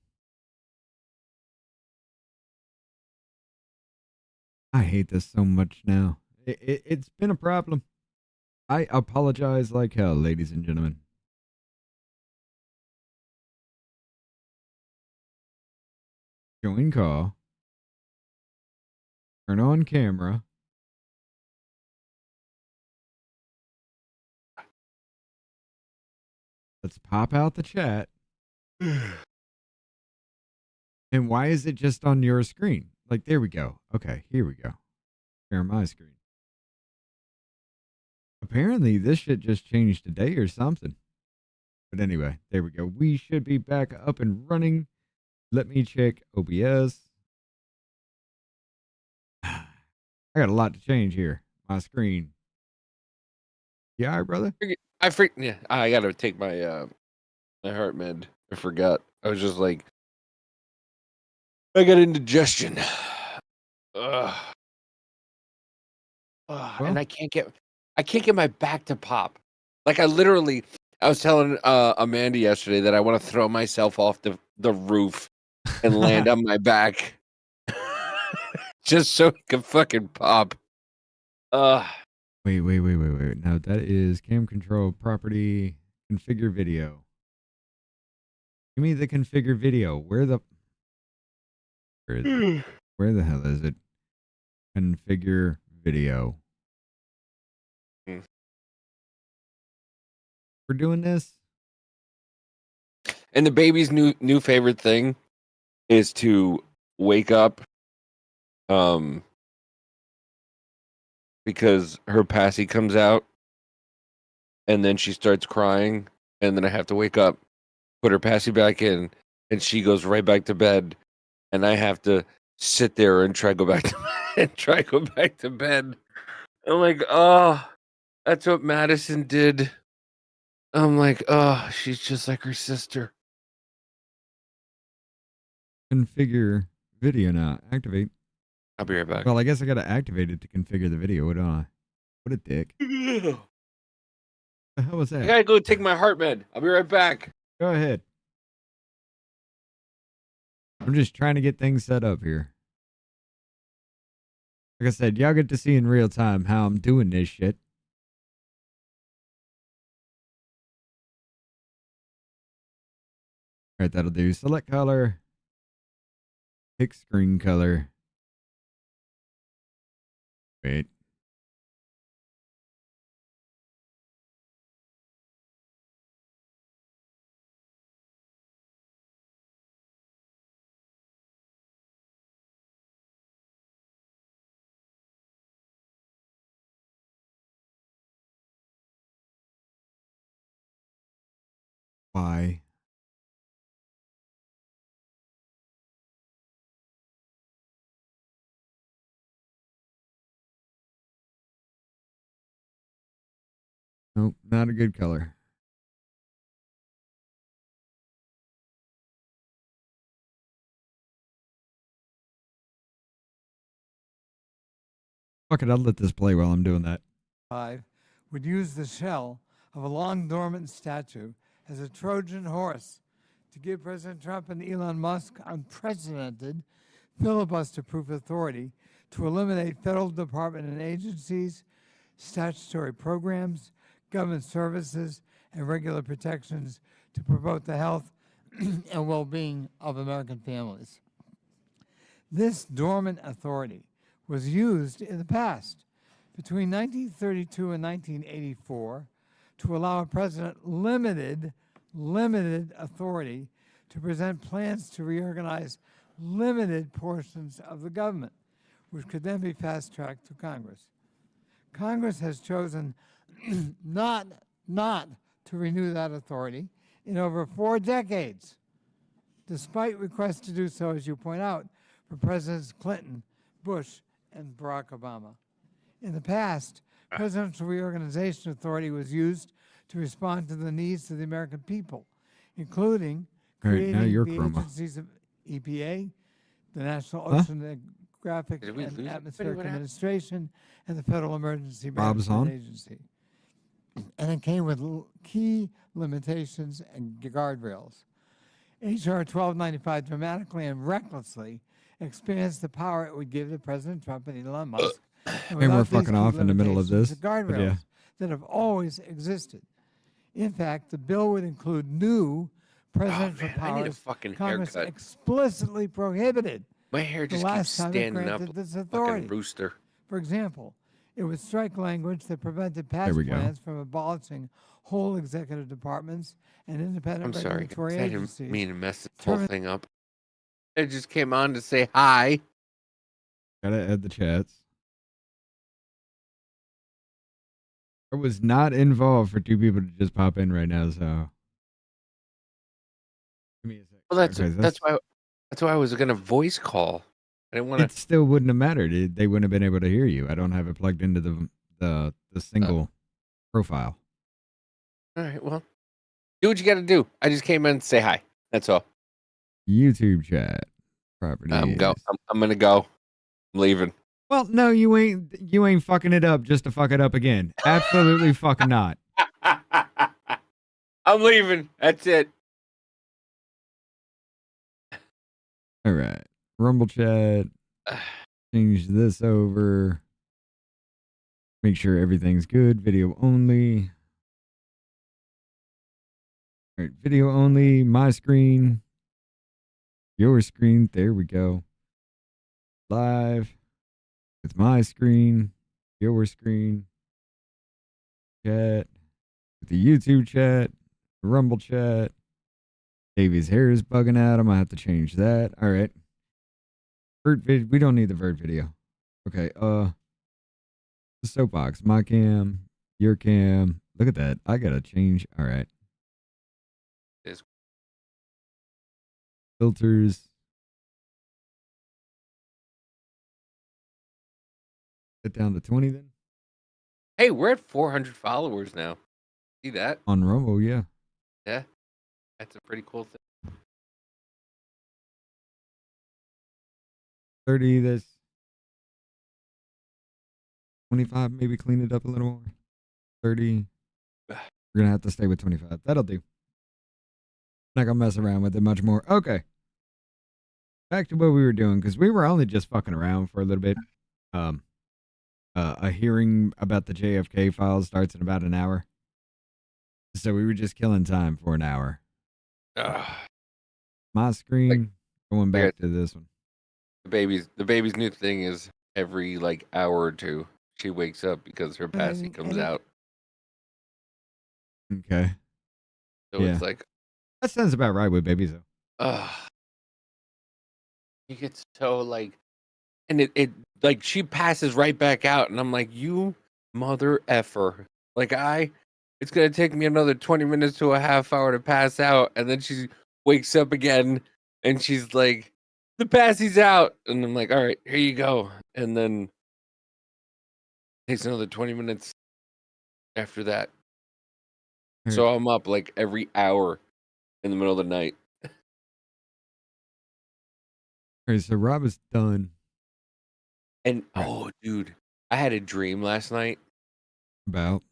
I hate this so much now. It's been a problem. I apologize like hell, ladies and gentlemen. Join call. Turn on camera. Let's pop out the chat. And why is it just on your screen? Like, there we go. Okay, here we go. Share my screen. Apparently, this shit just changed today or something. But anyway, there we go. We should be back up and running. Let me check OBS. I got a lot to change here. My screen. Yeah, all right, brother? Yeah, I gotta take my my heart med. I forgot. I was just like, I got indigestion. Ugh. And I can't get my back to pop. Like I was telling Amanda yesterday that I want to throw myself off the roof and land on my back just so it can fucking pop. Wait. No, that is cam control property configure video. Give me the configure video. Where the hell is it? Configure video. We're doing this. And the baby's new favorite thing is to wake up because her passy comes out and then she starts crying and then I have to wake up, put her passy back in, and she goes right back to bed and I have to sit there and try go back to bed. I'm like, oh, that's what Madison did. I'm like, oh, she's just like her sister. Configure video now. Activate. I'll be right back. Well, I guess I gotta activate it to configure the video. What a dick. The hell was that? I gotta go take my heart med. I'll be right back. Go ahead. I'm just trying to get things set up here. Like I said, y'all get to see in real time how I'm doing this shit. All right, that'll do. Select color. Pick screen color. Wait. Why? Nope, not a good color. Fuck it, I'll let this play while I'm doing that. Would use the shell of a long dormant statue as a Trojan horse to give President Trump and Elon Musk unprecedented filibuster-proof authority to eliminate federal department and agencies, statutory programs, government services, and regular protections to promote the health and well-being of American families. This dormant authority was used in the past between 1932 and 1984 to allow a president limited authority to present plans to reorganize limited portions of the government, which could then be fast-tracked to Congress. Congress has chosen not to renew that authority in over 4 decades, despite requests to do so, as you point out, from Presidents Clinton, Bush, and Barack Obama. In the past, presidential reorganization authority was used to respond to the needs of the American people, including All right, now creating you're the chroma. agencies of EPA, the National Huh? Oceanographic Did we and lose it? Atmospheric What happened? Administration, and the Federal Emergency Rob's Management on. Agency. And it came with key limitations and guardrails. H.R. 1295 dramatically and recklessly expands the power it would give to President Trump and Elon Musk. And we're without these fucking key off in the middle of limitations this. and But guardrails yeah. that have always existed. In fact, the bill would include new presidential man, I need a powers fucking Congress haircut. explicitly prohibited My hair the just keeps last time it standing up. granted this Fucking authority. rooster. For example, it would strike language that prevented past we go. plans from abolishing whole executive departments and independent I'm sorry, regulatory guys. I didn't agencies. mean to mess this whole thing up. I just came on to say hi. Gotta add the chats. I was not involved for two people to just pop in right now, so. Give me a sec. Well, that's Okay, that's why I was gonna voice call. I didn't want It still wouldn't have mattered. They wouldn't have been able to hear you. I don't have it plugged into the single profile. All right, well, do what you got to do. I just came in to say hi. That's all. YouTube chat properties. I'm gonna go. I'm leaving. Well, no, you ain't fucking it up just to fuck it up again. Absolutely fucking not. I'm leaving. That's it. All right. Rumble chat. Change this over. Make sure everything's good. Video only. All right. Video only. My screen. Your screen. There we go. Live. With my screen. Your screen. Chat. With the YouTube chat. The Rumble chat. Davey's hair is bugging out. I'm going to have to change that. All right. We don't need the vert video. Okay, the soapbox, my cam, your cam. Look at that. I gotta change. All right. Filters. Get down to 20 then. Hey, we're at 400 followers now. See that? On Rumble, yeah. Yeah, that's a pretty cool thing. 30 this. 25, maybe clean it up a little more. 30. We're gonna have to stay with 25. That'll do. Not gonna mess around with it much more. Okay. Back to what we were doing, because we were only just fucking around for a little bit. A hearing about the JFK files starts in about an hour. So we were just killing time for an hour. My screen, going back to this one. The baby's new thing is every like hour or two she wakes up because her passy comes out. Okay. So it's like, that sounds about right with babies though. you get so like, and it like she passes right back out, and I'm like, you mother effer. Like it's gonna take me another 20 minutes to a half hour to pass out, and then she wakes up again, and she's like, the passy's out, and I'm like, all right, here you go, and then it takes another 20 minutes after that. So I'm up like every hour in the middle of the night. All right, so Rob is done. And oh, dude, I had a dream last night about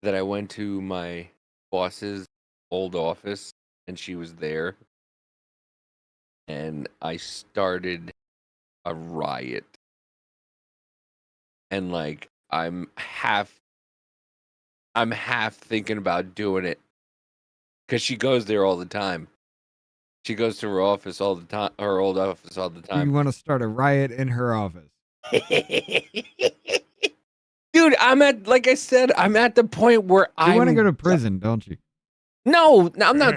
that I went to my boss's old office and she was there. And I started a riot. And like I'm half thinking about doing it. 'Cause she goes there all the time. She goes to her office all the time, her old office all the time. You want to start a riot in her office? Dude, like I said, I'm at the point where You want to go to prison, don't you? No, I'm not.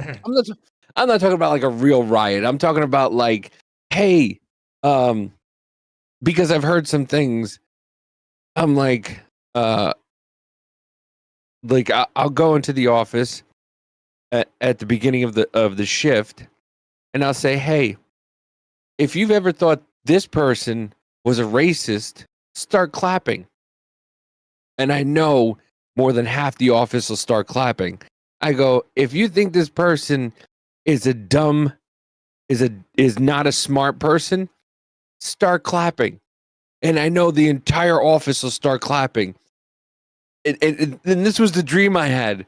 I'm not talking about like a real riot. I'm talking about like, hey, because I've heard some things. I'm like, I'll go into the office at the beginning of the shift, and I'll say, hey, if you've ever thought this person was a racist, start clapping. And I know more than half the office will start clapping. I go, if you think this person is a dumb is not a smart person, start clapping. And I know the entire office will start clapping. And this was the dream I had.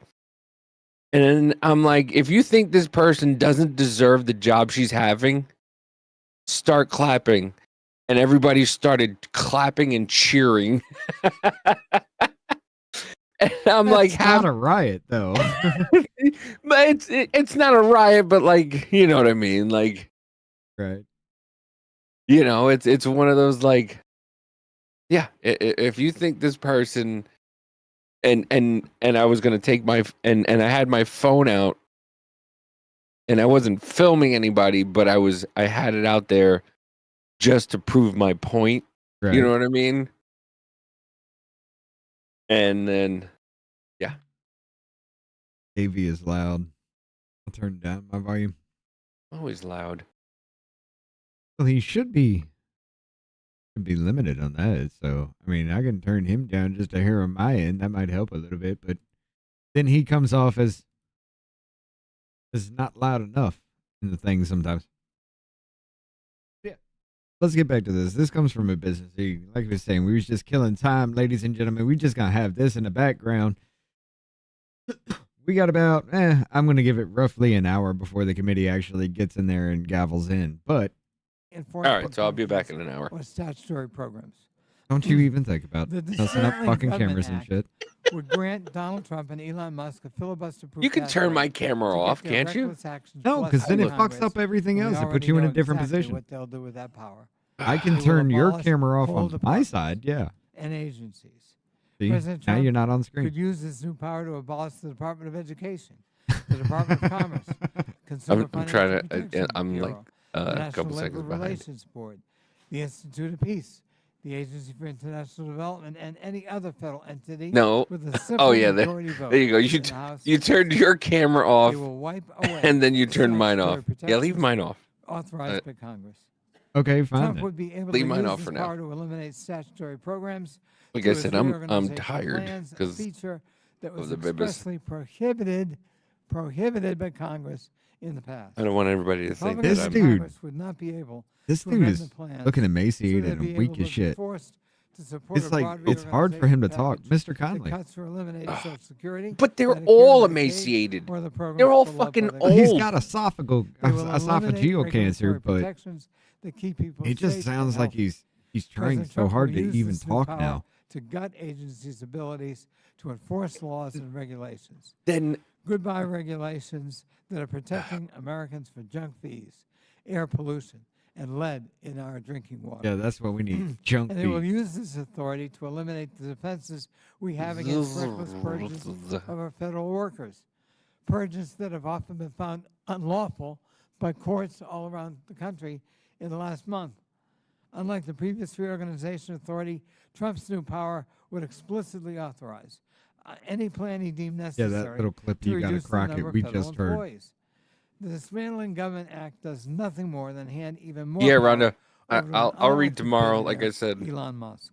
And then I'm like, if you think this person doesn't deserve the job she's having, start clapping. And everybody started clapping and cheering. And I'm That's like, not a riot, though. but it's not a riot, but like, you know what I mean? Like, right. You know, it's one of those like, yeah, if you think this person and I was gonna take my and I had my phone out and I wasn't filming anybody, but I had it out there just to prove my point. Right. You know what I mean? And then, yeah. AV is loud. I'll turn down my volume. Always loud. Well, he should be limited on that. So, I mean, I can turn him down just to hear on my end. That might help a little bit, but then he comes off as not loud enough in the thing sometimes. Yeah. Let's get back to this. This comes from a business. Like I was saying, we was just killing time, ladies and gentlemen. We just gonna have this in the background. We got about, I'm going to give it roughly an hour before the committee actually gets in there and gavels in. But all right, so I'll be back in an hour. Or statutory programs. Don't you even think about The messing up Dismantling fucking Government cameras and Act shit. would grant Donald Trump and Elon Musk a filibuster-proof You can turn pathway my camera to get off, their can't you? reckless actions No, because blessed then by it fucks Congress, up everything and we else. It already puts you in a know different exactly position. what they'll do with that power. I can They will turn your abolish camera off whole on my departments side, yeah. And agencies. See, President now Trump you're not on screen. could use this new power to abolish the Department of Education, the Department of Commerce, Consumer I'm trying Financial to, Protection I'm like Bureau, the a National couple Labor seconds behind. Relations Board, the Institute of Peace, the Agency for International Development, and any other federal entity No. with a simple Oh yeah, majority vote. there you go. in the House You or turned Senate. your camera off, They will wipe away and then you the turned mine off. statutory Yeah, leave protections mine off. authorized by Congress. Okay, fine. Trump then. would be able Leave to mine use off this for now. power to eliminate statutory programs. Like through I his said, I'm reorganization tired plans, a 'cause feature that was the babies. expressly prohibited by Congress in the past. I don't want everybody to think Republicans that This in I'm. dude- Congress would not be able This to dude amend is the plans looking so emaciated they'd be and weak able as to be shit. forced to support It's a like, broad it's hard for him to talk. reorganization Mr. package Conley. that cuts or eliminates Social Security, But they're Medicare, all Medicaid, emaciated. or the programs They're all beloved by fucking the old. He's got esophageal They will eliminate esophageal cancer, regulatory but protections that keep people it just safe sounds and like healthy. he's trying President so Trump hard will to use even this new talk power now. to gut agencies' abilities to enforce laws and regulations. Then Goodbye regulations that are protecting Americans from junk fees, air pollution, and lead in our drinking water. Yeah, that's what we need. Junk And they will feed. use this authority to eliminate the defenses we have against reckless purges of our federal workers. Purges that have often been found unlawful by courts all around the country in the last month. Unlike the previous reorganization authority, Trump's new power would explicitly authorize any plan he deemed Yeah, necessary that little clip to you got to reduce the crock number it. of We federal just heard. employees. The Dismantling Government Act does nothing more than hand even more yeah, power Rhonda, over to an I'll read unelected tomorrow. Like I billionaire, said, Elon Musk.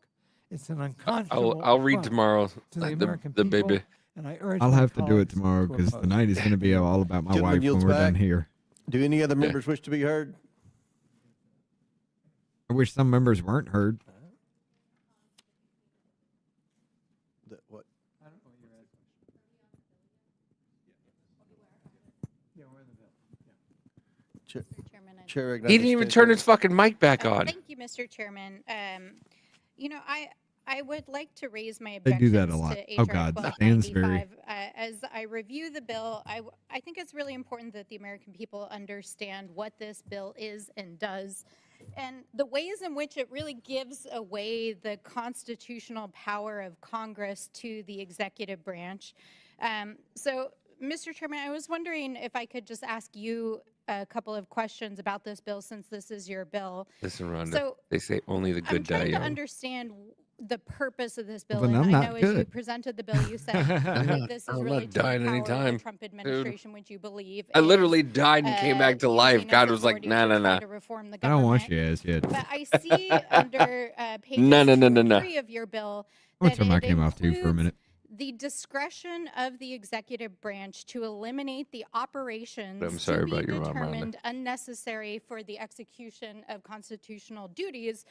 It's an unconscionable I'll read affront tomorrow. to the The American the people, baby. and I urge I'll my have to do it colleagues tomorrow to because oppose. tonight is going to be all about my Gentleman wife when yields we're done back. here. Do any other members wish to be heard? I wish some members weren't heard. What? Chair, Chair He didn't even turn his fucking mic back on. Thank you, Mr. Chairman. You know, I would like to raise my They objections do that a lot. to Oh, HR God, Stansbury. 1295. As I review the bill, I think it's really important that the American people understand what this bill is and does, and the ways in which it really gives away the constitutional power of Congress to the executive branch. So, Mr. Chairman, I was wondering if I could just ask you a couple of questions about this bill, since this is your bill. Listen, Rhonda. So, They say only the I'm good die trying to young. understand the purpose of this bill, Well, then and I'm I not know as you good. presented the bill, you said that this is I'm really not to dying empower anytime, the Trump administration, which you believe I is, literally died and came back to life. using God its was like, authority nah, to nah, try nah. to reform the I don't want government. you as yet. But I see under pages No, no, no, 2 no, and no. 3 of your bill I'm going that to turn my it camera off too for a includes minute. the discretion of the executive branch to eliminate the operations I'm sorry to be about your mom, Rhonda. determined unnecessary for the execution of constitutional duties.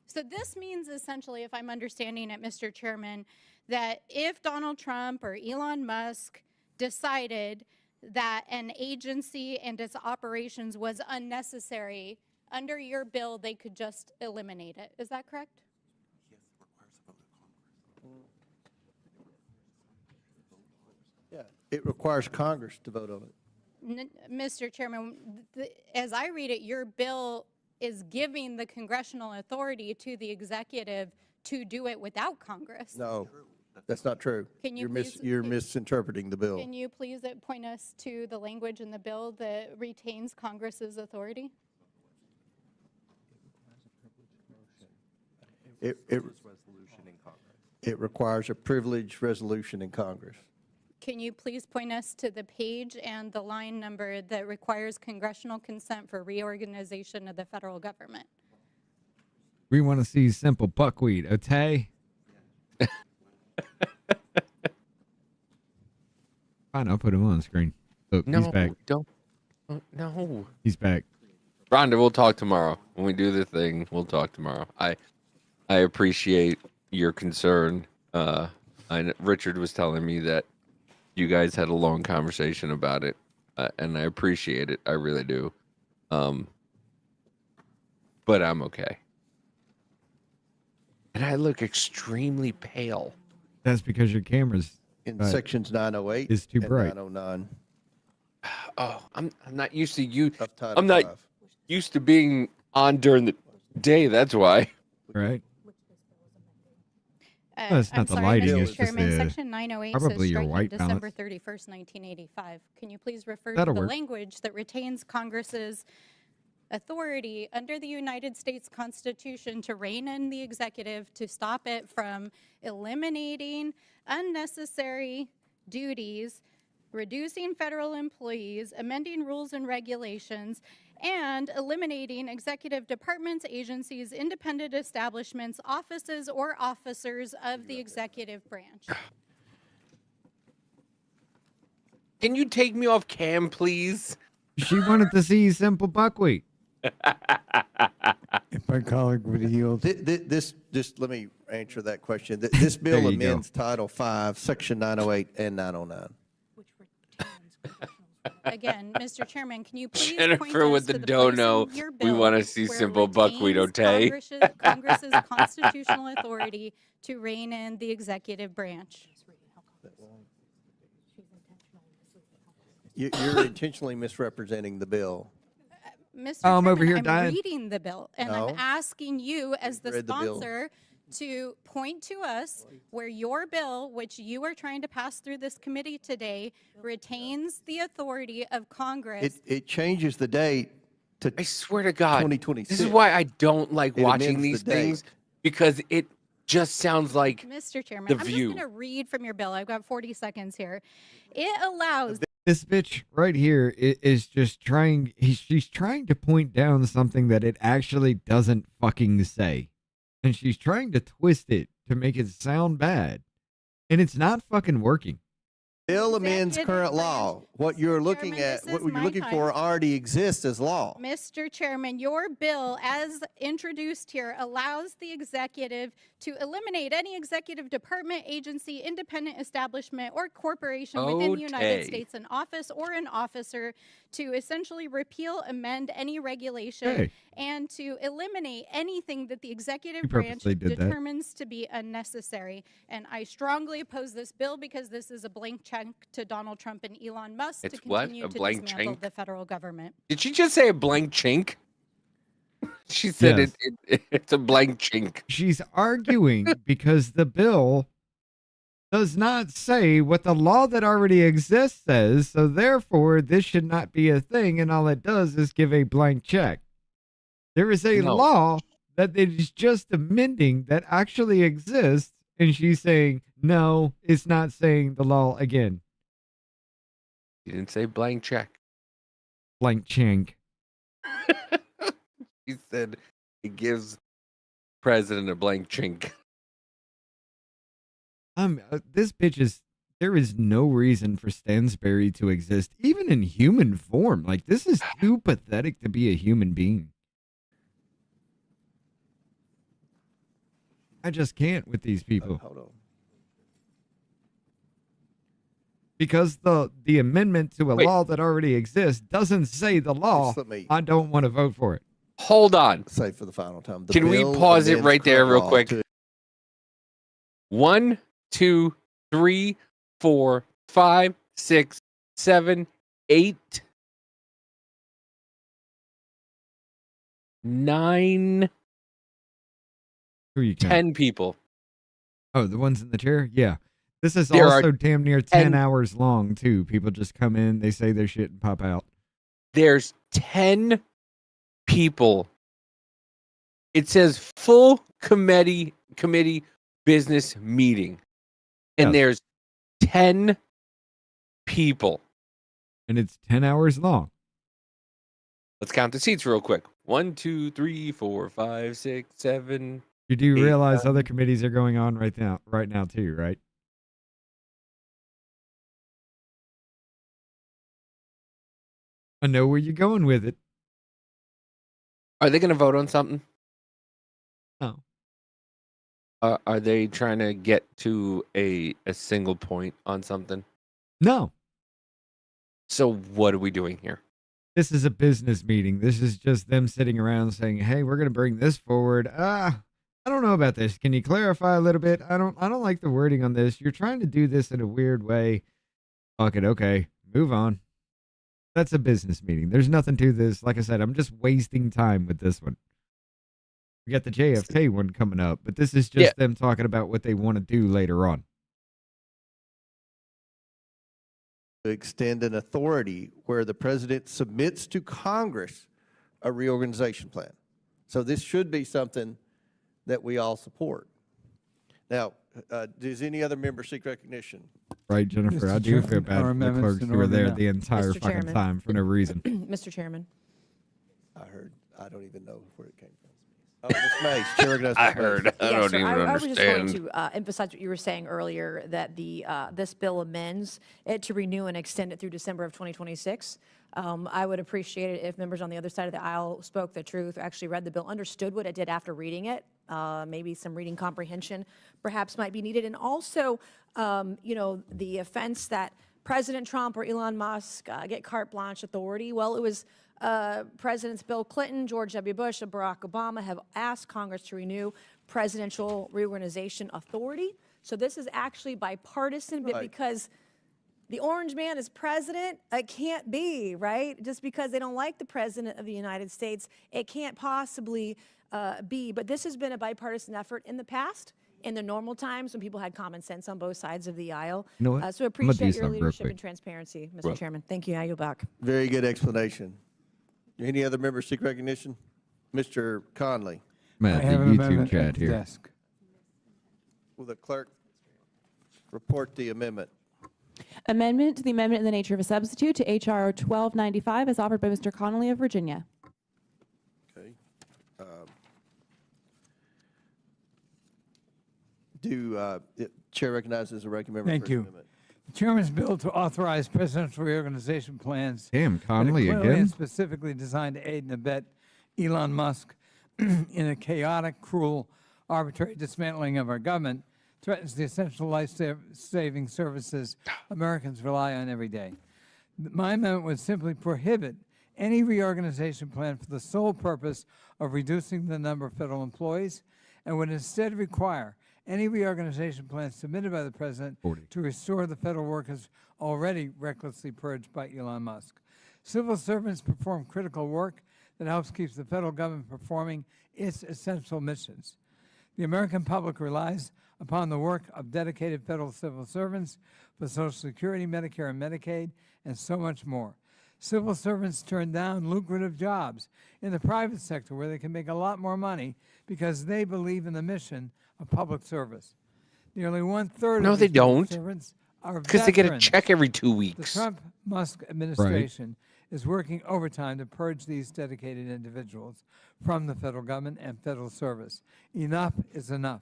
So this means essentially, if I'm understanding it, Mr. Chairman, that if Donald Trump or Elon Musk decided that an agency and its operations was unnecessary, under your bill, they could just eliminate it. Is that correct? Yeah, it requires Congress to vote on it. Mr. Chairman, as I read it, your bill is giving the congressional authority to the executive to do it without Congress. No, that's not true. Can you You're misinterpreting the bill. Can you please point us to the language in the bill that retains Congress's authority? It requires a privileged resolution in Congress. Can you please point us to the page and the line number that requires congressional consent for reorganization of the federal government? We want to see simple buckwheat, okay? Fine, I'll put him on the screen. Look, he's back. Don't. No. He's back. Rhonda, we'll talk tomorrow. When we do the thing, we'll talk tomorrow. I appreciate your concern. Richard was telling me that you guys had a long conversation about it, and I appreciate it. I really do. But I'm okay. And I look extremely pale. That's because your camera's in sections 908 is too and bright. 909. Oh, I'm not used to you. Of Title I'm not V. used to being on during the day. That's why. Right. No, it's not I'm the sorry, lighting, Mr. it's just Chairman, the- Section 908 says probably your striking white December balance. 31st, 1985. Can you please refer That'll to the work. language that retains Congress's authority under the United States Constitution to rein in the executive to stop it from eliminating unnecessary duties, reducing federal employees, amending rules and regulations, and eliminating executive departments, agencies, independent establishments, offices, or officers of the executive branch? Can you take me off cam, please? She wanted to see simple buckwheat. If my colleague would yield. This, let me answer that question. This bill There you go. amends Title V, Section 908 and 909. Again, Mr. Chairman, can you please Jennifer point us with to the place dono. in your We bill want to see where it simple buckwheat, retains okay? Congress's constitutional authority to rein in the executive branch? You're intentionally misrepresenting the bill. Mr. Oh, I'm Chairman, over here I'm dying. reading the bill, and No. I'm asking you as the read the bill. sponsor to point to us where your bill, which you are trying to pass through this committee today, retains the authority of Congress. It changes the date to I swear to God, 2026. this is why I don't like It watching amends these the date. things, because it just sounds like Mr. Chairman, The I'm View. just going to read from your bill. I've got 40 seconds here. It allows This bitch right here is just trying. She's trying to point down something that it actually doesn't fucking say, and she's trying to twist it to make it sound bad, and it's not fucking working. Bill amends Executive current law. What you're looking Chairman, at, this what is you're my looking time. for already exists as law. Mr. Chairman, your bill, as introduced here, allows the executive to eliminate any executive department, agency, independent establishment, or corporation within the United Okay. States, an office or an officer, to essentially repeal, amend any regulation, Hey. and to eliminate anything that the executive You branch purposely did that. determines to be unnecessary. And I strongly oppose this bill because this is a blank check to Donald Trump and Elon Musk It's to what? continue A to blank dismantle check? the federal government. Did she just say a blank chink? She said Yes. it's a blank chink. She's arguing because the bill does not say what the law that already exists says, so therefore this should not be a thing, and all it does is give a blank check. There is a No. law that it is just amending that actually exists, and she's saying, no, it's not saying the law again. You didn't say blank check. Blank chink. He said it gives president a blank chink. This bitch is. There is no reason for Stansberry to exist, even in human form. Like, this is too pathetic to be a human being. I just can't with these people. Hold on. Because the amendment to a law that already exists doesn't say the law. Just let me- I don't want to vote for it. Hold on. Say for the final time. The Can we bill pause it amends right there current real law quick? to- 1, 2, 3, 4, 5, 6, 7, 8, 9, Who you count? 10 people. Oh, the ones in the chair? Yeah. This is There are also damn near 10 10 hours long, too. People just come in, they say their shit, and pop out. There's 10 people. It says full committee business meeting. And Yes. there's 10 people. And it's 10 hours long. Let's count the seats real quick. 1, 2, 3, 4, 5, 6, 7. You do 8, realize 9. other committees are going on right now too, right? I know where you're going with it. Are they going to vote on something? No. Are they trying to get to a single point on something? No. So what are we doing here? This is a business meeting. This is just them sitting around saying, "Hey, we're going to bring this forward. I don't know about this. Can you clarify a little bit? I don't like the wording on this. You're trying to do this in a weird way. Fuck it. Okay. Move on." That's a business meeting. There's nothing to this. Like I said, I'm just wasting time with this one. We got the JFK one coming up, but this is just them talking about what they want to do later on. To extend an authority where the president submits to Congress a reorganization plan. So this should be something that we all support. Now, does any other member seek recognition? Right, Jennifer? I do feel bad for the clerks who were there the entire Mr. fucking Chairman. time for no reason. Mr. Chairman. I don't even know where it came from. Oh, Ms. Mays, Chair recognizes I Ms. Mays. heard. I Yes, don't sir. even I was just going understand. to emphasize what you were saying earlier, that this bill amends it to renew and extend it through December of 2026. I would appreciate it if members on the other side of the aisle spoke the truth, actually read the bill, understood what it did after reading it. Maybe some reading comprehension perhaps might be needed. And also, the offense that President Trump or Elon Musk get carte blanche authority. Well, it was Presidents Bill Clinton, George W. Bush, and Barack Obama have asked Congress to renew presidential reorganization authority. So this is actually bipartisan, but because the orange man is president, it can't be, right? Just because they don't like the president of the United States, it can't possibly be. But this has been a bipartisan effort in the past, in the normal times when people had common sense on both sides of the aisle. You know what? So I'm gonna do appreciate your something real leadership quick. and transparency, Mr. Chairman. Thank you. I yield back. Very good explanation. Any other members seek recognition? Mr. Conley. Matt, the have an YouTube amendment at chat the here. desk. Will the clerk report the amendment? Amendment to the amendment in the nature of a substitute to H.R. 1295 as offered by Mr. Connolly of Virginia. Okay. Chair recognizes the ranking member. Thank for his you. amendment. The chairman's bill to authorize presidential reorganization plans. Damn, that are Connolly clearly again? and specifically designed to aid and abet Elon Musk in a chaotic, cruel, arbitrary dismantling of our government threatens the essential life-saving services Americans rely on every day. My amendment would simply prohibit any reorganization plan for the sole purpose of reducing the number of federal employees and would instead require any reorganization plan submitted by the president to restore the federal workers already recklessly purged by Elon Musk. Civil servants perform critical work that helps keep the federal government performing its essential missions. The American public relies upon the work of dedicated federal civil servants for Social Security, Medicare, and Medicaid, and so much more. Civil servants turn down lucrative jobs in the private sector where they can make a lot more money because they believe in the mission of public service. Nearly one-third No, of they these public don't. servants are Because they get a veterans. check every 2 The weeks. Trump-Musk administration is working overtime to purge these dedicated individuals from the federal government and federal service. Enough is enough.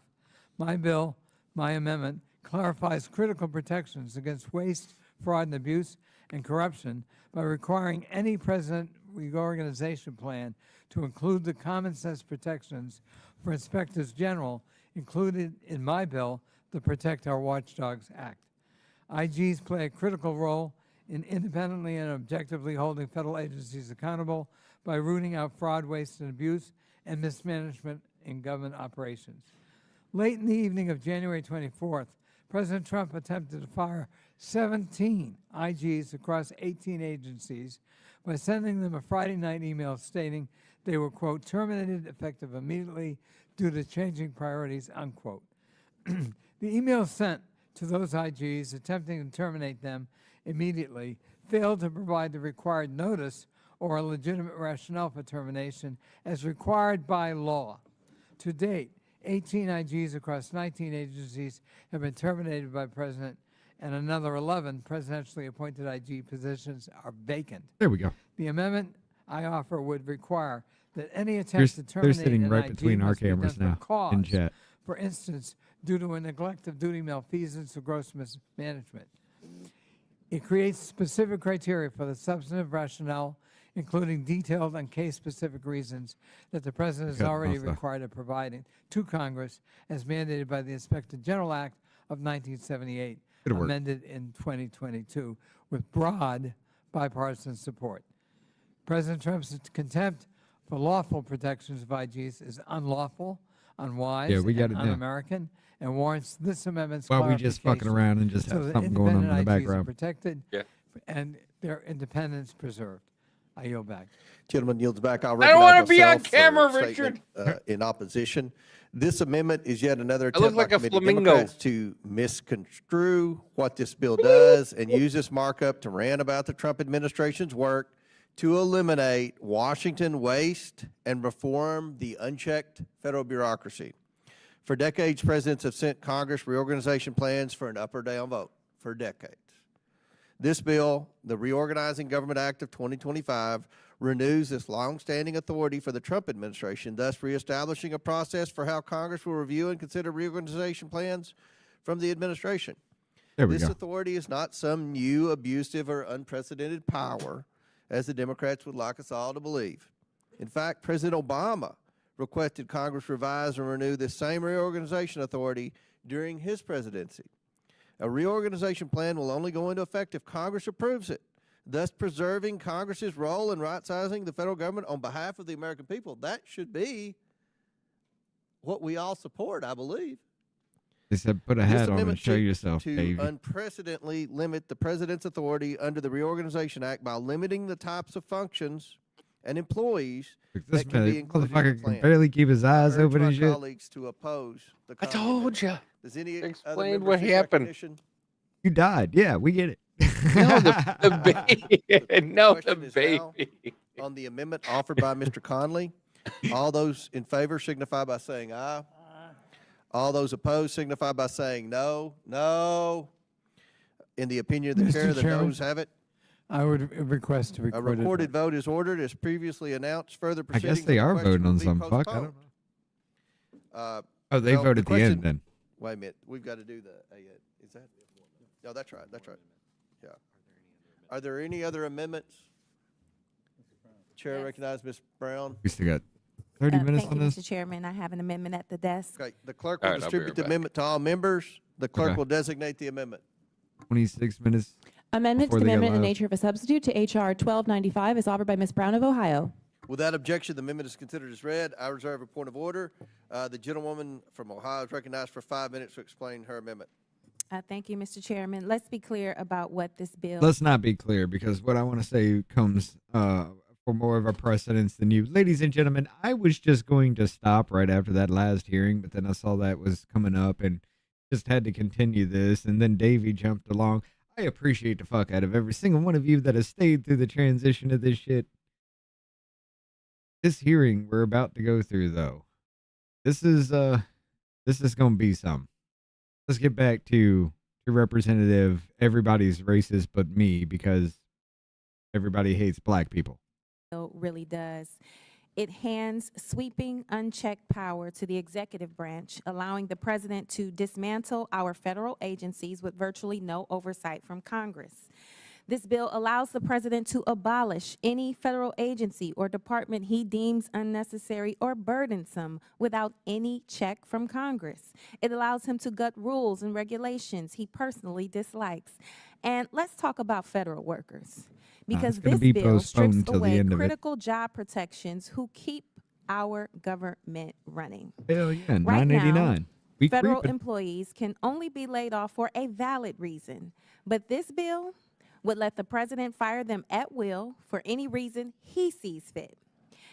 My bill, my amendment, clarifies critical protections against waste, fraud, and abuse and corruption by requiring any president reorganization plan to include the common sense protections for inspectors general included in my bill, the Protect Our Watchdogs Act. IGs play a critical role in independently and objectively holding federal agencies accountable by rooting out fraud, waste, and abuse and mismanagement in government operations. Late in the evening of January 24th, President Trump attempted to fire 17 IGs across 18 agencies by sending them a Friday night email stating they were, quote, terminated effective immediately due to changing priorities, unquote. The email sent to those IGs attempting to terminate them immediately failed to provide the required notice or a legitimate rationale for termination as required by law. To date, 18 IGs across 19 agencies have been terminated by the President, and another 11 presidentially appointed IG positions are vacant. There we go. The amendment I offer would require that any attempt to They're terminate sitting an right IG between our must be done cameras for now cause. in chat. For instance, due to a neglect of duty malfeasance or gross mismanagement. It creates specific criteria for the substantive rationale, including detailed and case-specific reasons that the President is Cut already off the- required of providing to Congress as mandated by the Inspector General Act of 1978, It'll work. amended in 2022, with broad bipartisan support. President Trump's contempt for lawful protections of IGs is unlawful, unwise, Yeah, we got and it now. un-American, and warrants this amendment's While we just fucking clarification around and just so have that something going on in the independent IGs are background. protected Yeah. and their independence preserved. I yield back. Gentleman yields back. I'll I don't wanna recognize be on myself for camera, a statement, in opposition. This amendment is yet another I look attempt by like a committee flamingo. Democrats to misconstrue what this bill does and use this markup to rant about the Trump administration's work to eliminate Washington waste and reform the unchecked federal bureaucracy. For decades, presidents have sent Congress reorganization plans for an up or down vote. For decades. This bill, the Reorganizing Government Act of 2025, renews this longstanding authority for the Trump administration, thus reestablishing a process for how Congress will review and consider reorganization plans from the administration. There we This go. authority is not some new, abusive, or unprecedented power, as the Democrats would like us all to believe. In fact, President Obama requested Congress revise and renew this same reorganization authority during his presidency. A reorganization plan will only go into effect if Congress approves it, thus preserving Congress's role in right-sizing the federal government on behalf of the American people. That should be what we all support, I believe. They said put a This hat on and amendment show seeks yourself, to baby. unprecedentedly limit the president's authority under the Reorganization Act by limiting the types of functions and employees This that can be included in the motherfucker can plan. barely keep his eyes I urge open my and shit. colleagues to oppose the I Conley told amendment. you. Does any other Explain member what seek happened. recognition? You died. Yeah, we get it. No, the baby. No, the Question is now baby. on the amendment offered by Mr. Conley. All those in favor signify by saying aye. All those opposed signify by saying no. No. In the opinion of the Mr. chair, the Chairman, noes have it. I would request to A record it. recorded vote is ordered as previously announced. Further I proceedings guess they on the are question voting will on be some. Fuck, I don't postponed. know. Oh, they well, vote the at the end question- then. Wait a minute. We've got to do the, is that? No, that's right. That's right. Yeah. Are there any other amendments? Chair recognizes Ms. Brown. We still got 30 minutes Thank on you, this. Mr. Chairman. I have an amendment at the desk. Okay, the clerk All will right, I'll be distribute right the back. amendment to all members. The clerk Okay. will designate the amendment. 26 minutes. Amendment to Before the they get amendment in the live. nature of a substitute to H.R. 1295 is offered by Ms. Brown of Ohio. Without objection, the amendment is considered as read. I reserve a point of order. The gentlewoman from Ohio is recognized for 5 minutes to explain her amendment. Thank you, Mr. Chairman. Let's be clear about what this bill. Let's not be clear because what I want to say comes for more of a precedence than you. Ladies and gentlemen, I was just going to stop right after that last hearing, but then I saw that was coming up and just had to continue this. And then Davey jumped along. I appreciate the fuck out of every single one of you that has stayed through the transition of this shit. This hearing we're about to go through, though, this is gonna be some. Let's get back to Representative. Everybody's racist but me because everybody hates black people. Really does. It hands sweeping, unchecked power to the executive branch, allowing the president to dismantle our federal agencies with virtually no oversight from Congress. This bill allows the president to abolish any federal agency or department he deems unnecessary or burdensome without any check from Congress. It allows him to gut rules and regulations he personally dislikes. And let's talk about federal workers, because gonna this be bill strips postponed till the away end of it. critical job protections who keep our government running. Hell yeah, Right now, $9.89. We federal creeping. employees can only be laid off for a valid reason. But this bill would let the president fire them at will for any reason he sees fit.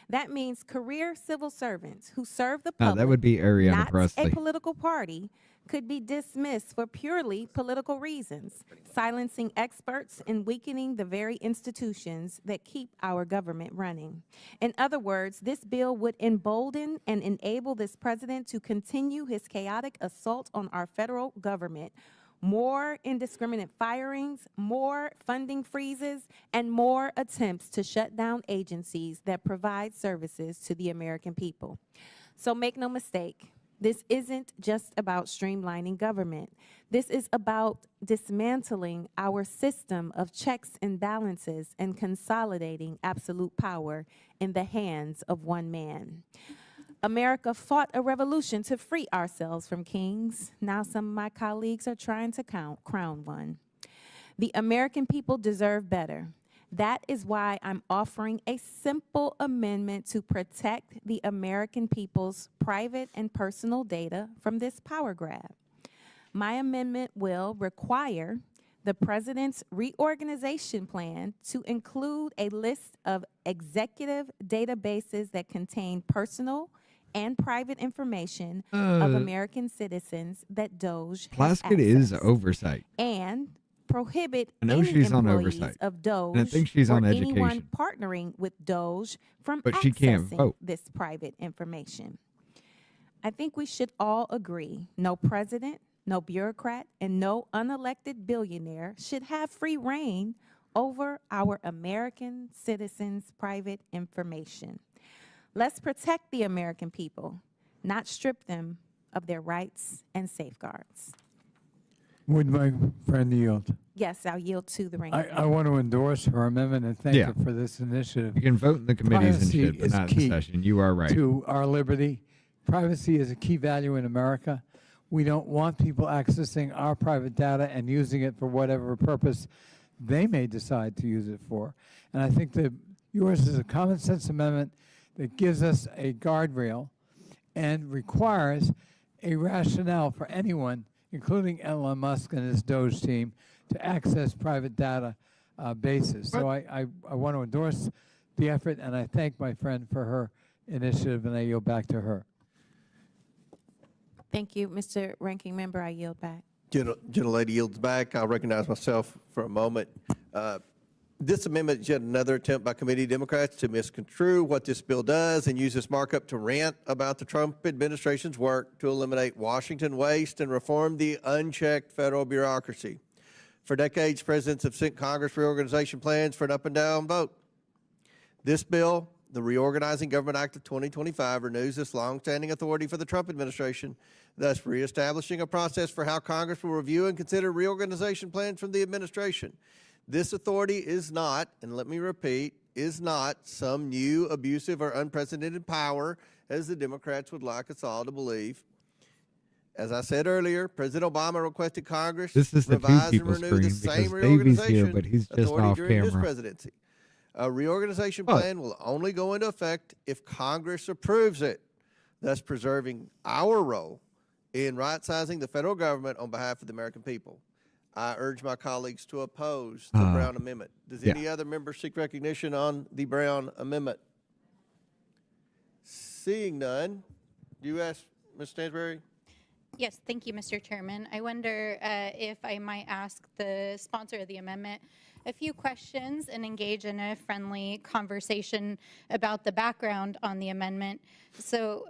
That means career civil servants who serve the No, public, that would be Ariana not Presley. a political party, could be dismissed for purely political reasons, silencing experts and weakening the very institutions that keep our government running. In other words, this bill would embolden and enable this president to continue his chaotic assault on our federal government. More indiscriminate firings, more funding freezes, and more attempts to shut down agencies that provide services to the American people. So make no mistake, this isn't just about streamlining government. This is about dismantling our system of checks and balances and consolidating absolute power in the hands of one man. America fought a revolution to free ourselves from kings. Now some of my colleagues are trying to crown one. The American people deserve better. That is why I'm offering a simple amendment to protect the American people's private and personal data from this power grab. My amendment will require the president's reorganization plan to include a list of executive databases that contain personal and private information of American citizens that DOJ has Plaskett is accessed, oversight. and prohibit I know any she's on employees oversight, of and I DOJ think she's or on anyone education. partnering with DOJ from But she can't accessing vote. this private information. I think we should all agree no president, no bureaucrat, and no unelected billionaire should have free reign over our American citizens' private information. Let's protect the American people, not strip them of their rights and safeguards. Would my friend yield? Yes, I'll yield to the ranking I want to endorse her amendment and thank Yeah. her for this initiative. You can vote in the committees and Privacy shit, but is not in key session. You are right. to our liberty. Privacy is a key value in America. We don't want people accessing our private data and using it for whatever purpose they may decide to use it for. And I think that yours is a common sense amendment that gives us a guardrail and requires a rationale for anyone, including Elon Musk and his DOJ team, to access private data bases. So I want to endorse the effort, and I thank my friend for her initiative, and I yield back to her. Thank you, Mr. Ranking Member. I yield back. Gentlelady yields back. I'll recognize myself for a moment. This amendment is yet another attempt by committee Democrats to misconstrue what this bill does and use this markup to rant about the Trump administration's work to eliminate Washington waste and reform the unchecked federal bureaucracy. For decades, presidents have sent Congress reorganization plans for an up and down vote. This bill, the Reorganizing Government Act of 2025, renews this longstanding authority for the Trump administration, thus reestablishing a process for how Congress will review and consider reorganization plans from the administration. This authority is not, and let me repeat, is not some new abusive or unprecedented power, as the Democrats would like us all to believe. As I said earlier, President Obama requested Congress This is the revise and two-people renew screen the because same Davey's reorganization here, but he's just authority off during his camera. presidency. A reorganization What? plan will only go into effect if Congress approves it, thus preserving our role in right-sizing the federal government on behalf of the American people. I urge my colleagues to oppose the Brown Amendment. Does yeah. any other member seek recognition on the Brown Amendment? Seeing none, do you ask Ms. Stansberry? Yes, thank you, Mr. Chairman. I wonder if I might ask the sponsor of the amendment a few questions and engage in a friendly conversation about the background on the amendment. So,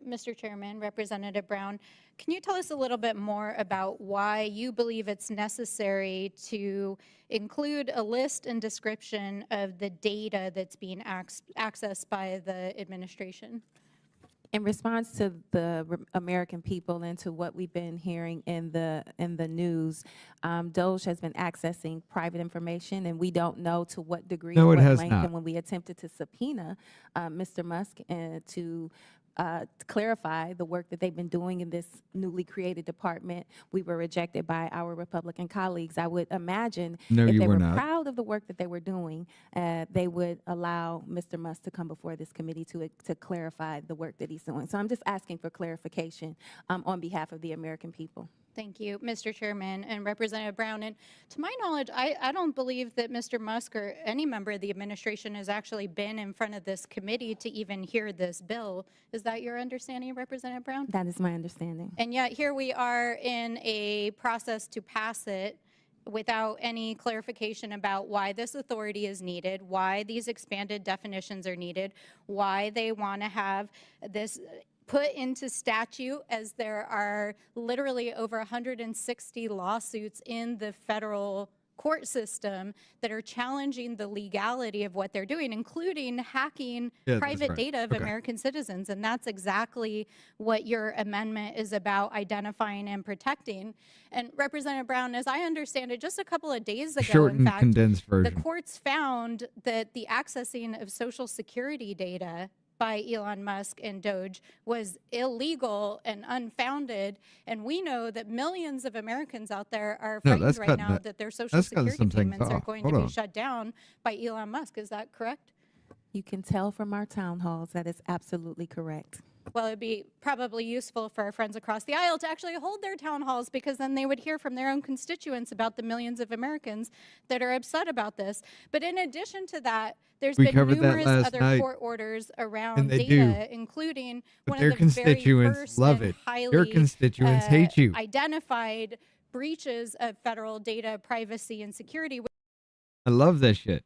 Mr. Chairman, Representative Brown, can you tell us a little bit more about why you believe it's necessary to include a list and description of the data that's being accessed by the administration? In response to the American people and to what we've been hearing in the news, DOJ has been accessing private information, and we don't know to what degree No, or it what has length. not. And when we attempted to subpoena Mr. Musk to clarify the work that they've been doing in this newly created department, we were rejected by our Republican colleagues. I would imagine No, if you they were were not. proud of the work that they were doing, they would allow Mr. Musk to come before this committee to clarify the work that he's doing. So I'm just asking for clarification on behalf of the American people. Thank you, Mr. Chairman and Representative Brown. And to my knowledge, I don't believe that Mr. Musk or any member of the administration has actually been in front of this committee to even hear this bill. Is that your understanding, Representative Brown? That is my understanding. And yet here we are in a process to pass it without any clarification about why this authority is needed, why these expanded definitions are needed, why they want to have this put into statute, as there are literally over 160 lawsuits in the federal court system that are challenging the legality of what they're doing, including hacking private data of American citizens. And that's exactly what your amendment is about, identifying and protecting. And Representative Brown, as I understand it, just a couple of days ago, Short in and fact, condensed the version. courts found that the accessing of Social Security data by Elon Musk and DOJ was illegal and unfounded. And we know that millions of Americans out there are No, frightened that's right cutting now it. that their Social That's cutting Security some things payments are off. going Hold to be on. shut down by Elon Musk. Is that correct? You can tell from our town halls that is absolutely correct. Well, it'd be probably useful for our friends across the aisle to actually hold their town halls, because then they would hear from their own constituents about the millions of Americans that are upset about this. But in addition to that, there's We been covered that numerous last other night, court orders around and they data, including But one their of the very constituents first love and it. highly Your constituents hate you. identified breaches of federal data privacy and security. I love that shit.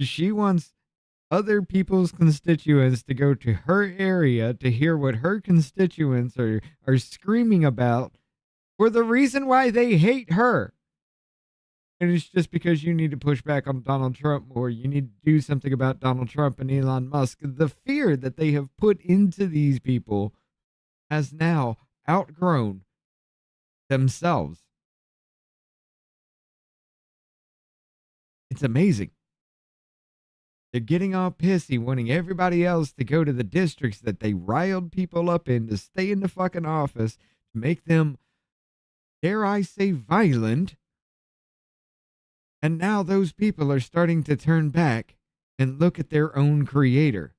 She wants other people's constituents to go to her area to hear what her constituents are screaming about for the reason why they hate her. And it's just because you need to push back on Donald Trump more. You need to do something about Donald Trump and Elon Musk. The fear that they have put into these people has now outgrown themselves. It's amazing. They're getting all pissy, wanting everybody else to go to the districts that they riled people up in to stay in the fucking office, to make them, dare I say, violent. And now those people are starting to turn back and look at their own creator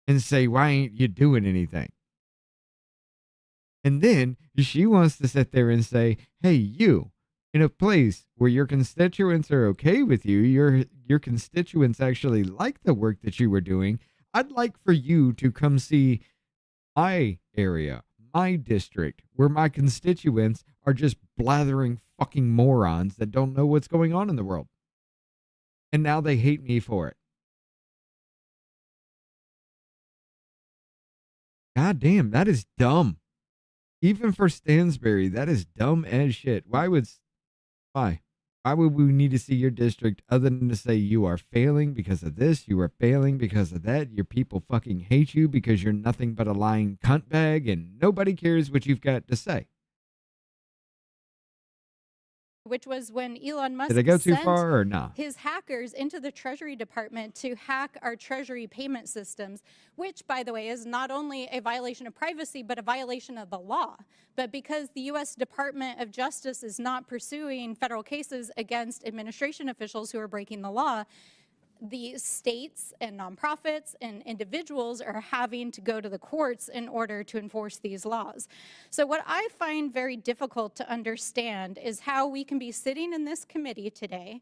and say, why ain't you doing anything? And then she wants to sit there and say, hey, you, in a place where your constituents are okay with you, your constituents actually like the work that you were doing, I'd like for you to come see my area, my district, where my constituents are just blathering fucking morons that don't know what's going on in the world. And now they hate me for it. God damn, that is dumb. Even for Stansbury, that is dumb as shit. Why would we need to see your district other than to say you are failing because of this, you are failing because of that, your people fucking hate you because you're nothing but a lying cunt bag and nobody cares what you've got to say? Which was when Elon Musk Did I go too sent far or not? his hackers into the Treasury Department to hack our Treasury payment systems, which, by the way, is not only a violation of privacy, but a violation of the law. But because the U.S. Department of Justice is not pursuing federal cases against administration officials who are breaking the law, the states and nonprofits and individuals are having to go to the courts in order to enforce these laws. So what I find very difficult to understand is how we can be sitting in this committee today,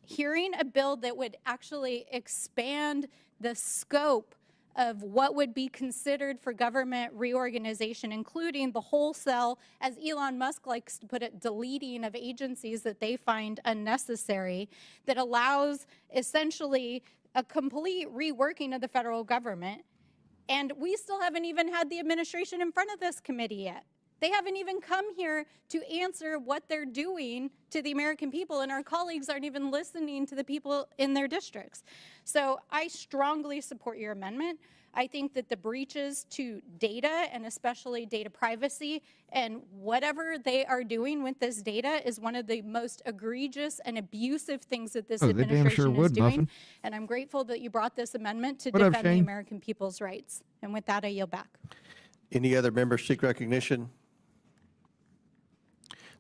hearing a bill that would actually expand the scope of what would be considered for government reorganization, including the wholesale, as Elon Musk likes to put it, deleting of agencies that they find unnecessary, that allows essentially a complete reworking of the federal government. And we still haven't even had the administration in front of this committee yet. They haven't even come here to answer what they're doing to the American people, and our colleagues aren't even listening to the people in their districts. So I strongly support your amendment. I think that the breaches to data, and especially data privacy, and whatever they are doing with this data is one of the most egregious and abusive things that this administration is doing. Muffin. And I'm grateful that you brought this amendment to What up, defend the Shane? American people's rights. And with that, I yield back. Any other members seek recognition?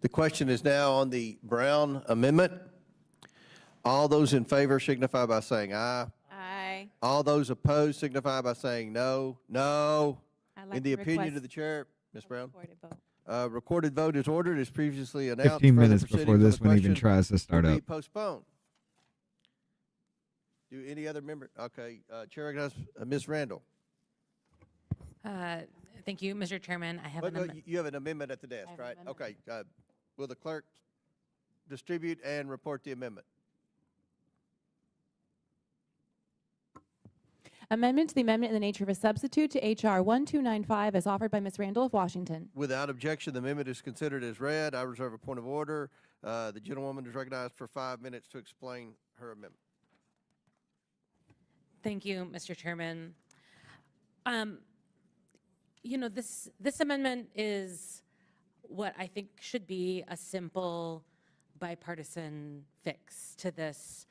The question is now on the Brown amendment. All those in favor signify by saying aye. Aye. All those opposed signify by saying no. No. I'd like In the to opinion request of the chair, Ms. Brown. recorded vote. Recorded vote is ordered as previously announced. 15 Further minutes before proceedings on this the one even question tries to start will be up. postponed. Do any other member? Okay, Chair recognizes Ms. Randall. Thank you, Mr. Chairman. I have But an no, amendment. you have an amendment at the desk, have an right? amendment. Okay. Will the clerk distribute and report the amendment? Amendment to the amendment in the nature of a substitute to H.R. 1295 as offered by Ms. Randall of Washington. Without objection, the amendment is considered as read. I reserve a point of order. The gentlewoman is recognized for 5 minutes to explain her amendment. Thank you, Mr. Chairman. You know, this amendment is what I think should be a simple bipartisan fix to this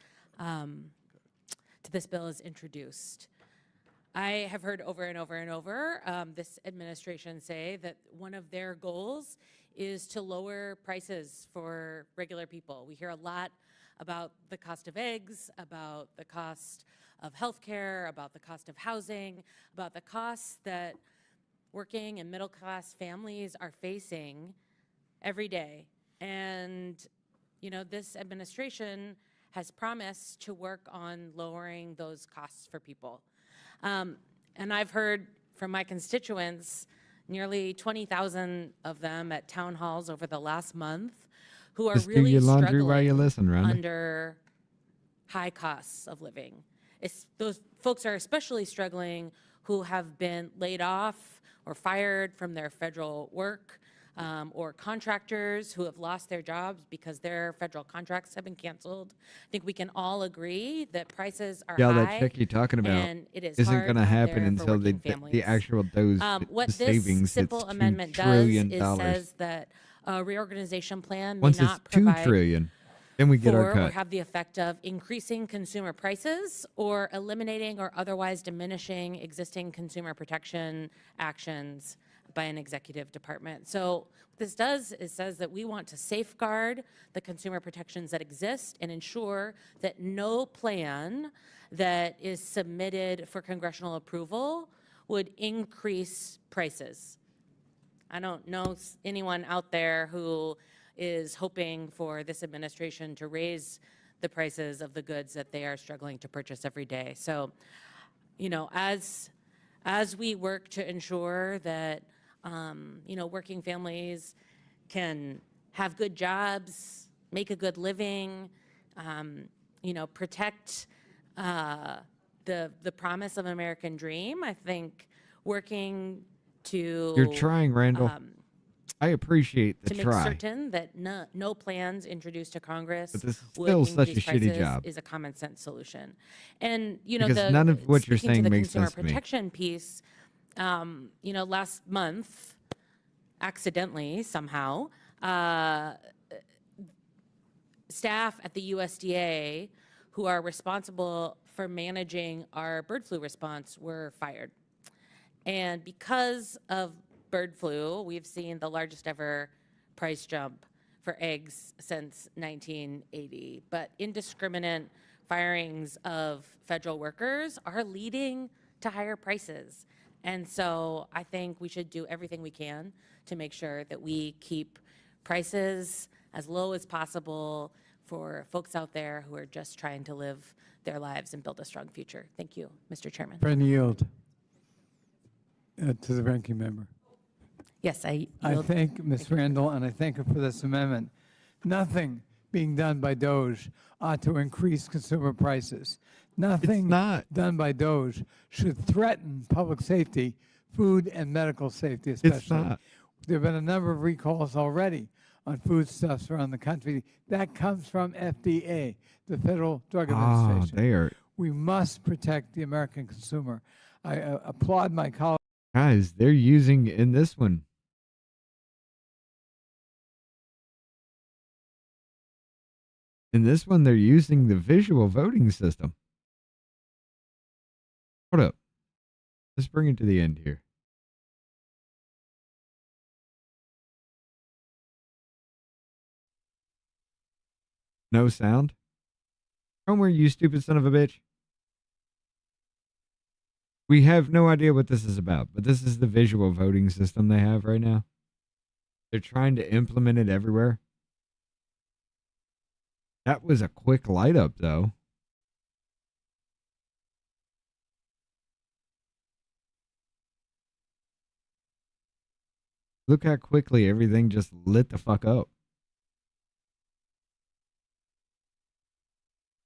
bill as introduced. I have heard over and over and over this administration say that one of their goals is to lower prices for regular people. We hear a lot about the cost of eggs, about the cost of healthcare, about the cost of housing, about the costs that working and middle-class families are facing every day. And, you know, this administration has promised to work on lowering those costs for people. And I've heard from my constituents, nearly 20,000 of them at town halls over the last month, who are Just do really your laundry while you struggling listen, Rhonda. under high costs of living. Those folks are especially struggling who have been laid off or fired from their federal work, or contractors who have lost their jobs because their federal contracts have been canceled. I think we can all agree that prices are Yeah, high. that check you're talking about and it is isn't hard going to out happen there for until the working families. the actual dose What the savings this simple hits amendment $2 does trillion. is says that a reorganization plan may Once it's not $2 provide trillion, then we get our for or cut. have the effect of increasing consumer prices or eliminating or otherwise diminishing existing consumer protection actions by an executive department. So what this does is says that we want to safeguard the consumer protections that exist and ensure that no plan that is submitted for congressional approval would increase prices. I don't know anyone out there who is hoping for this administration to raise the prices of the goods that they are struggling to purchase every day. So, you know, as we work to ensure that, you know, working families can have good jobs, make a good living, you know, protect the promise of an American dream, I think working to You're trying, Randall. I appreciate the to make try. certain that no plans introduced to Congress But this is would still such a increase shitty prices job. is a common sense solution. And you know, Because none of what you're speaking saying to the makes consumer sense to me. protection piece, you know, last month, accidentally somehow, staff at the USDA who are responsible for managing our bird flu response were fired. And because of bird flu, we've seen the largest ever price jump for eggs since 1980. But indiscriminate firings of federal workers are leading to higher prices. And so I think we should do everything we can to make sure that we keep prices as low as possible for folks out there who are just trying to live their lives and build a strong future. Thank you, Mr. Chairman. Friend yield. To the ranking member. Yes, I I yield. thank Ms. Randall, and I thank her for this amendment. Nothing being done by DOGE ought to increase consumer prices. Nothing done by DOGE should threaten public safety, food and medical safety especially. not. There have been a number of recalls already on foodstuffs around the country. That comes from FDA, the Federal Drug Administration. they are. We must protect the American consumer. I applaud my colleagues. Guys, they're using in this one. In this one, they're using the visual voting system. Hold up. Let's bring it to the end here. No sound? Come where, you stupid son of a bitch. We have no idea what this is about, but this is the visual voting system they have right now. They're trying to implement it everywhere. That was a quick light up, though. Look how quickly everything just lit the fuck up.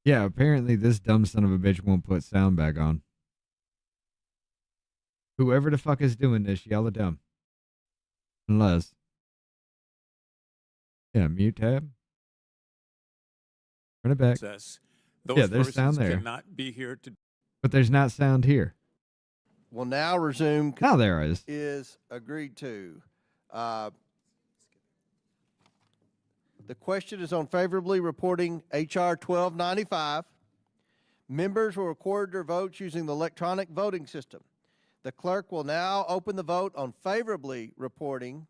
Yeah, apparently this dumb son of a bitch won't put sound back on. Whoever the fuck is doing this, yell at them. Unless. Yeah, mute tab. Run it back. Those Yeah, there's sound persons there. cannot be here to. But there's not sound here. Will now resume. Now there is. Is agreed to. The question is on favorably reporting H.R. 1295. Members will record their votes using the electronic voting system. The clerk will now open the vote on favorably reporting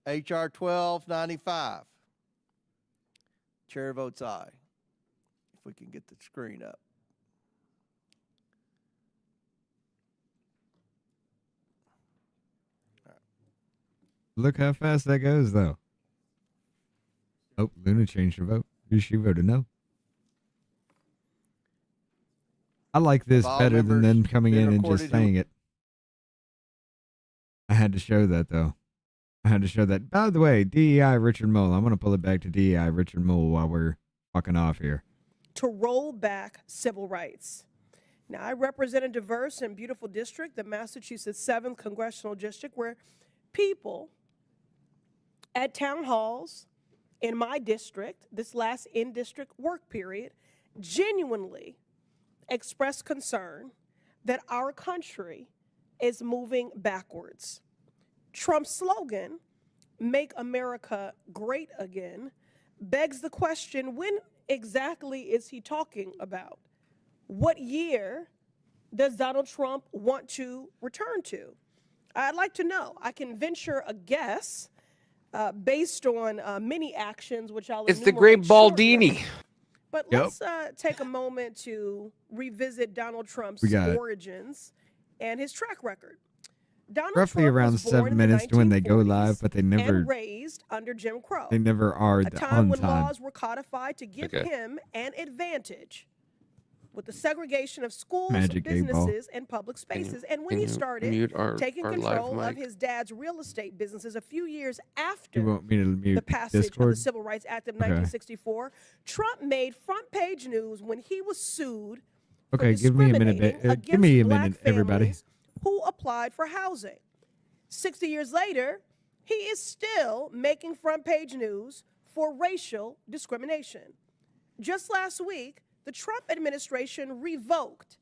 H.R. 1295. Chair votes aye. If we can get the screen up. Look how fast that goes, though. Oh, Luna changed her vote. She voted no. I like this Have all better than them members coming been in and just recorded? saying it. I had to show that, though. I had to show that. By the way, DEI Richard Mole. I'm going to pull it back to DEI Richard Mole while we're fucking off here. To roll back civil rights. Now, I represent a diverse and beautiful district, the Massachusetts 7th Congressional District, where people at town halls in my district, this last in-district work period, genuinely expressed concern that our country is moving backwards. Trump's slogan, "Make America Great Again," begs the question, when exactly is he talking about? What year does Donald Trump want to return to? I'd like to know. I can venture a guess based on many actions, which I'll It's the great enumerate Baldini. shortly. But let's take a moment to revisit Donald Trump's We got origins and his track record. Donald roughly Trump around was born 7 in the minutes to when they go 1940s live, but they never and raised under Jim Crow. they never are A time on when time. laws were codified to give Okay. him an advantage with the segregation of schools, Magic 8-ball. businesses, and public spaces. And when can he you started mute our taking live control of mic? his dad's real estate businesses a few years You after want me to mute the passage of the Discord? Civil Rights Act of Okay. 1964, Trump made front page news when he was sued for Okay, give me a minute. discriminating Give me a against minute, black everybody. families who applied for housing. 60 years later, he is still making front page news for racial discrimination. Just last week, the Trump administration revoked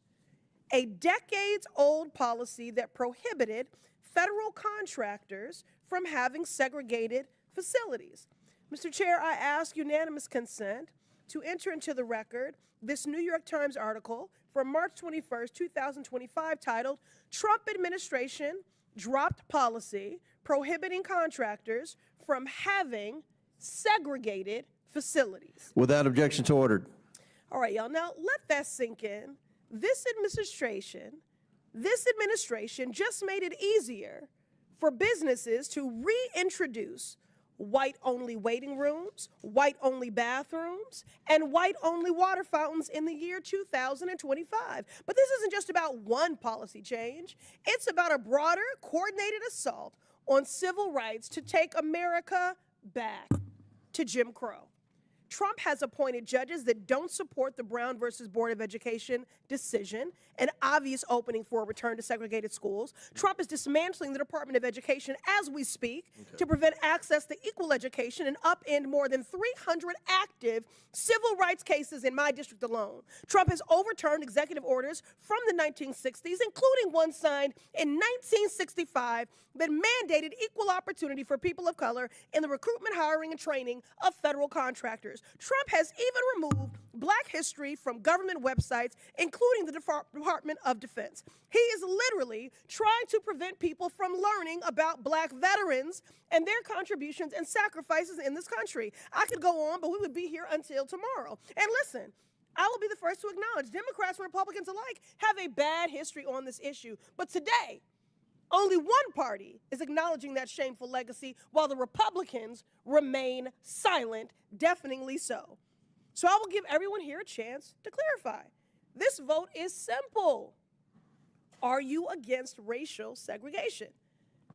a decades-old policy that prohibited federal contractors from having segregated facilities. Mr. Chair, I ask unanimous consent to enter into the record this New York Times article from March 21st, 2025, titled, "Trump Administration Dropped Policy Prohibiting Contractors from Having Segregated Facilities." Without objection, so ordered. All right, y'all, now let that sink in. This administration just made it easier for businesses to reintroduce white-only waiting rooms, white-only bathrooms, and white-only water fountains in the year 2025. But this isn't just about one policy change. It's about a broader, coordinated assault on civil rights to take America back to Jim Crow. Trump has appointed judges that don't support the Brown versus Board of Education decision, an obvious opening for a return to segregated schools. Trump is dismantling the Department of Education as we speak to prevent access to equal education and upend more than 300 active civil rights cases in my district alone. Trump has overturned executive orders from the 1960s, including one signed in 1965 that mandated equal opportunity for people of color in the recruitment, hiring, and training of federal contractors. Trump has even removed Black history from government websites, including the Department of Defense. He is literally trying to prevent people from learning about Black veterans and their contributions and sacrifices in this country. I could go on, but we would be here until tomorrow. And listen, I will be the first to acknowledge Democrats and Republicans alike have a bad history on this issue. But today, only one party is acknowledging that shameful legacy, while the Republicans remain silent, deafeningly so. So I will give everyone here a chance to clarify. This vote is simple. Are you against racial segregation?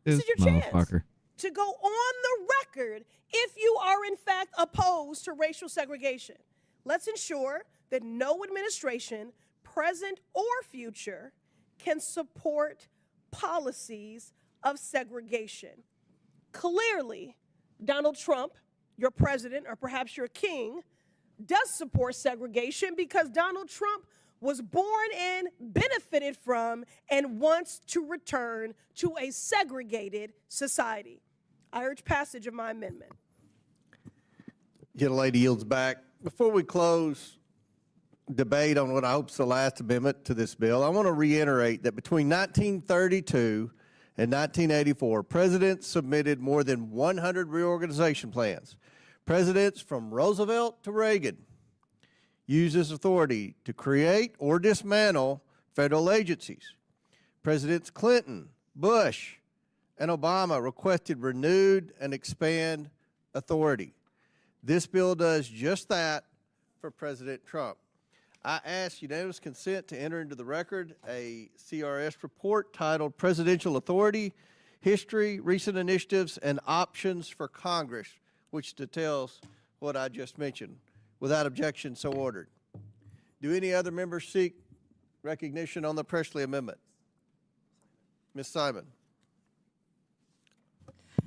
This is your chance to go on the record if you are in fact opposed to racial segregation. Let's ensure that no administration, present or future, can support policies of segregation. Clearly, Donald Trump, your president, or perhaps your king, does support segregation because Donald Trump was born in, benefited from, and wants to return to a segregated society. I urge passage of my amendment. Gentlelady yields back. Before we close debate on what I hope is the last amendment to this bill, I want to reiterate that between 1932 and 1984, presidents submitted more than 100 reorganization plans. Presidents from Roosevelt to Reagan used this authority to create or dismantle federal agencies. Presidents Clinton, Bush, and Obama requested renewed and expand authority. This bill does just that for President Trump. I ask unanimous consent to enter into the record a CRS report titled Presidential Authority, History, Recent Initiatives, and Options for Congress, which details what I just mentioned. Without objection, so ordered. Do any other members seek recognition on the Presley Amendment? Ms. Simon.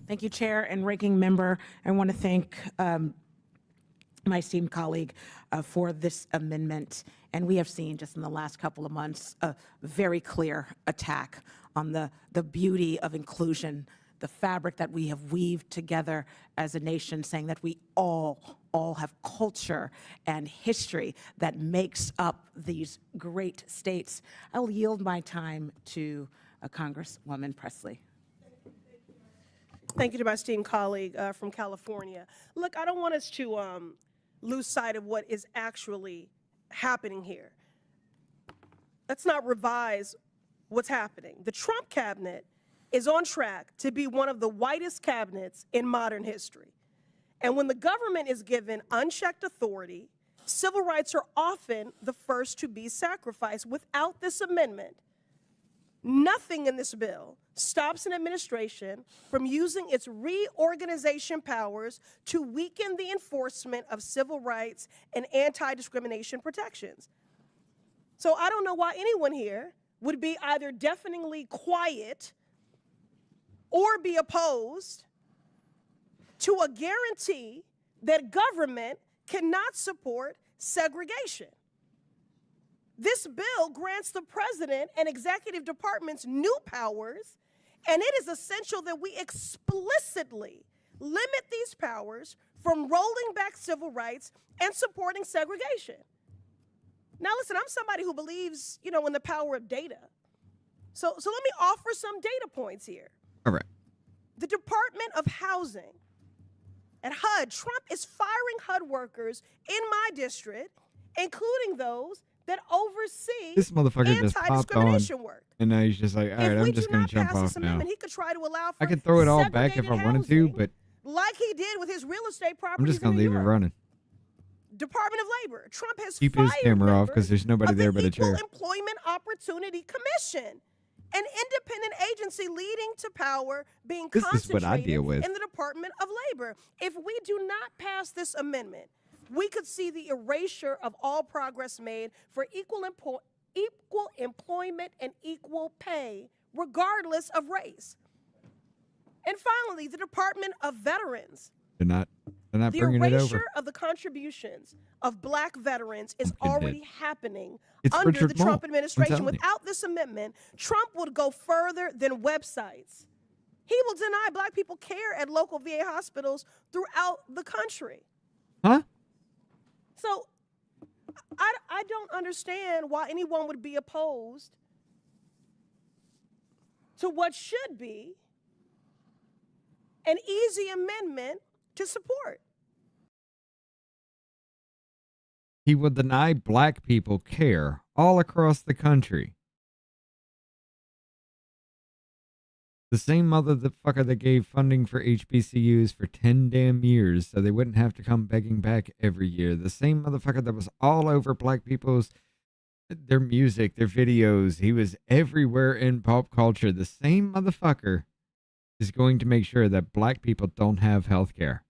Thank you, Chair and Ranking Member. I want to thank my esteemed colleague for this amendment. And we have seen just in the last couple of months a very clear attack on the beauty of inclusion, the fabric that we have weaved together as a nation, saying that we all have culture and history that makes up these great states. I will yield my time to Congresswoman Presley. Thank you to my esteemed colleague from California. Look, I don't want us to lose sight of what is actually happening here. Let's not revise what's happening. The Trump cabinet is on track to be one of the whitest cabinets in modern history. And when the government is given unchecked authority, civil rights are often the first to be sacrificed. Without this amendment, nothing in this bill stops an administration from using its reorganization powers to weaken the enforcement of civil rights and anti-discrimination protections. So I don't know why anyone here would be either deafeningly quiet or be opposed to a guarantee that government cannot support segregation. This bill grants the president and executive departments new powers, and it is essential that we explicitly limit these powers from rolling back civil rights and supporting segregation. Now listen, I'm somebody who believes, in the power of data. So let me offer some data points here. All right. The Department of Housing at HUD, Trump is firing HUD workers in my district, including those that oversee This motherfucker just popped on, anti-discrimination work. and now he's just like, all right, I'm just going to jump off now. He could try to allow for I could throw it all back if I segregated wanted to, housing, but like he did with his real estate I'm properties just going in to New leave it York. running. Department of Labor. Trump has Keep his fired camera off members because there's nobody of there the but a Equal chair. Employment Opportunity Commission, an independent agency leading to power being This is what I concentrated deal with. in the Department of Labor. If we do not pass this amendment, we could see the erasure of all progress made for equal employment and equal pay, regardless of race. And finally, the Department of Veterans. They're not The bringing it over. erasure of the contributions of black veterans is Pumpkin already did. happening It's under Richard the Trump Moll. I'm administration. telling you. Without this amendment, Trump would go further than websites. He will deny black people care at local VA hospitals throughout the country. Huh? So I don't understand why anyone would be opposed to what should be an easy amendment to support. He will deny black people care all across the country. The same motherfucker that gave funding for HBCUs for 10 damn years so they wouldn't have to come begging back every year. The same motherfucker that was all over black people's, their music, their videos. He was everywhere in pop culture. The same motherfucker is going to make sure that black people don't have health care.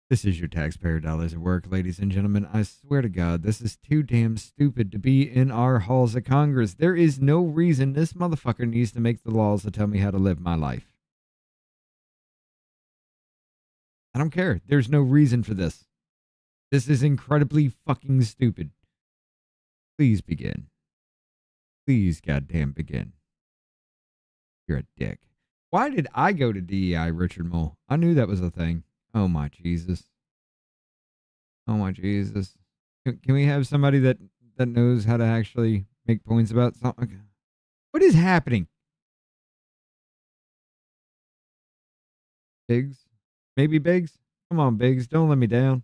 This is your taxpayer dollars at work, ladies and gentlemen. I swear to God, this is too damn stupid to be in our halls of Congress. There is no reason this motherfucker needs to make the laws that tell me how to live my life. I don't care. There's no reason for this. This is incredibly fucking stupid. Please begin. Please goddamn begin. You're a dick. Why did I go to DEI, Richard Moll? I knew that was a thing. Oh my Jesus. Oh my Jesus. Can we have somebody that knows how to actually make points about something? What is happening? Biggs? Maybe Biggs? Come on, Biggs. Don't let me down.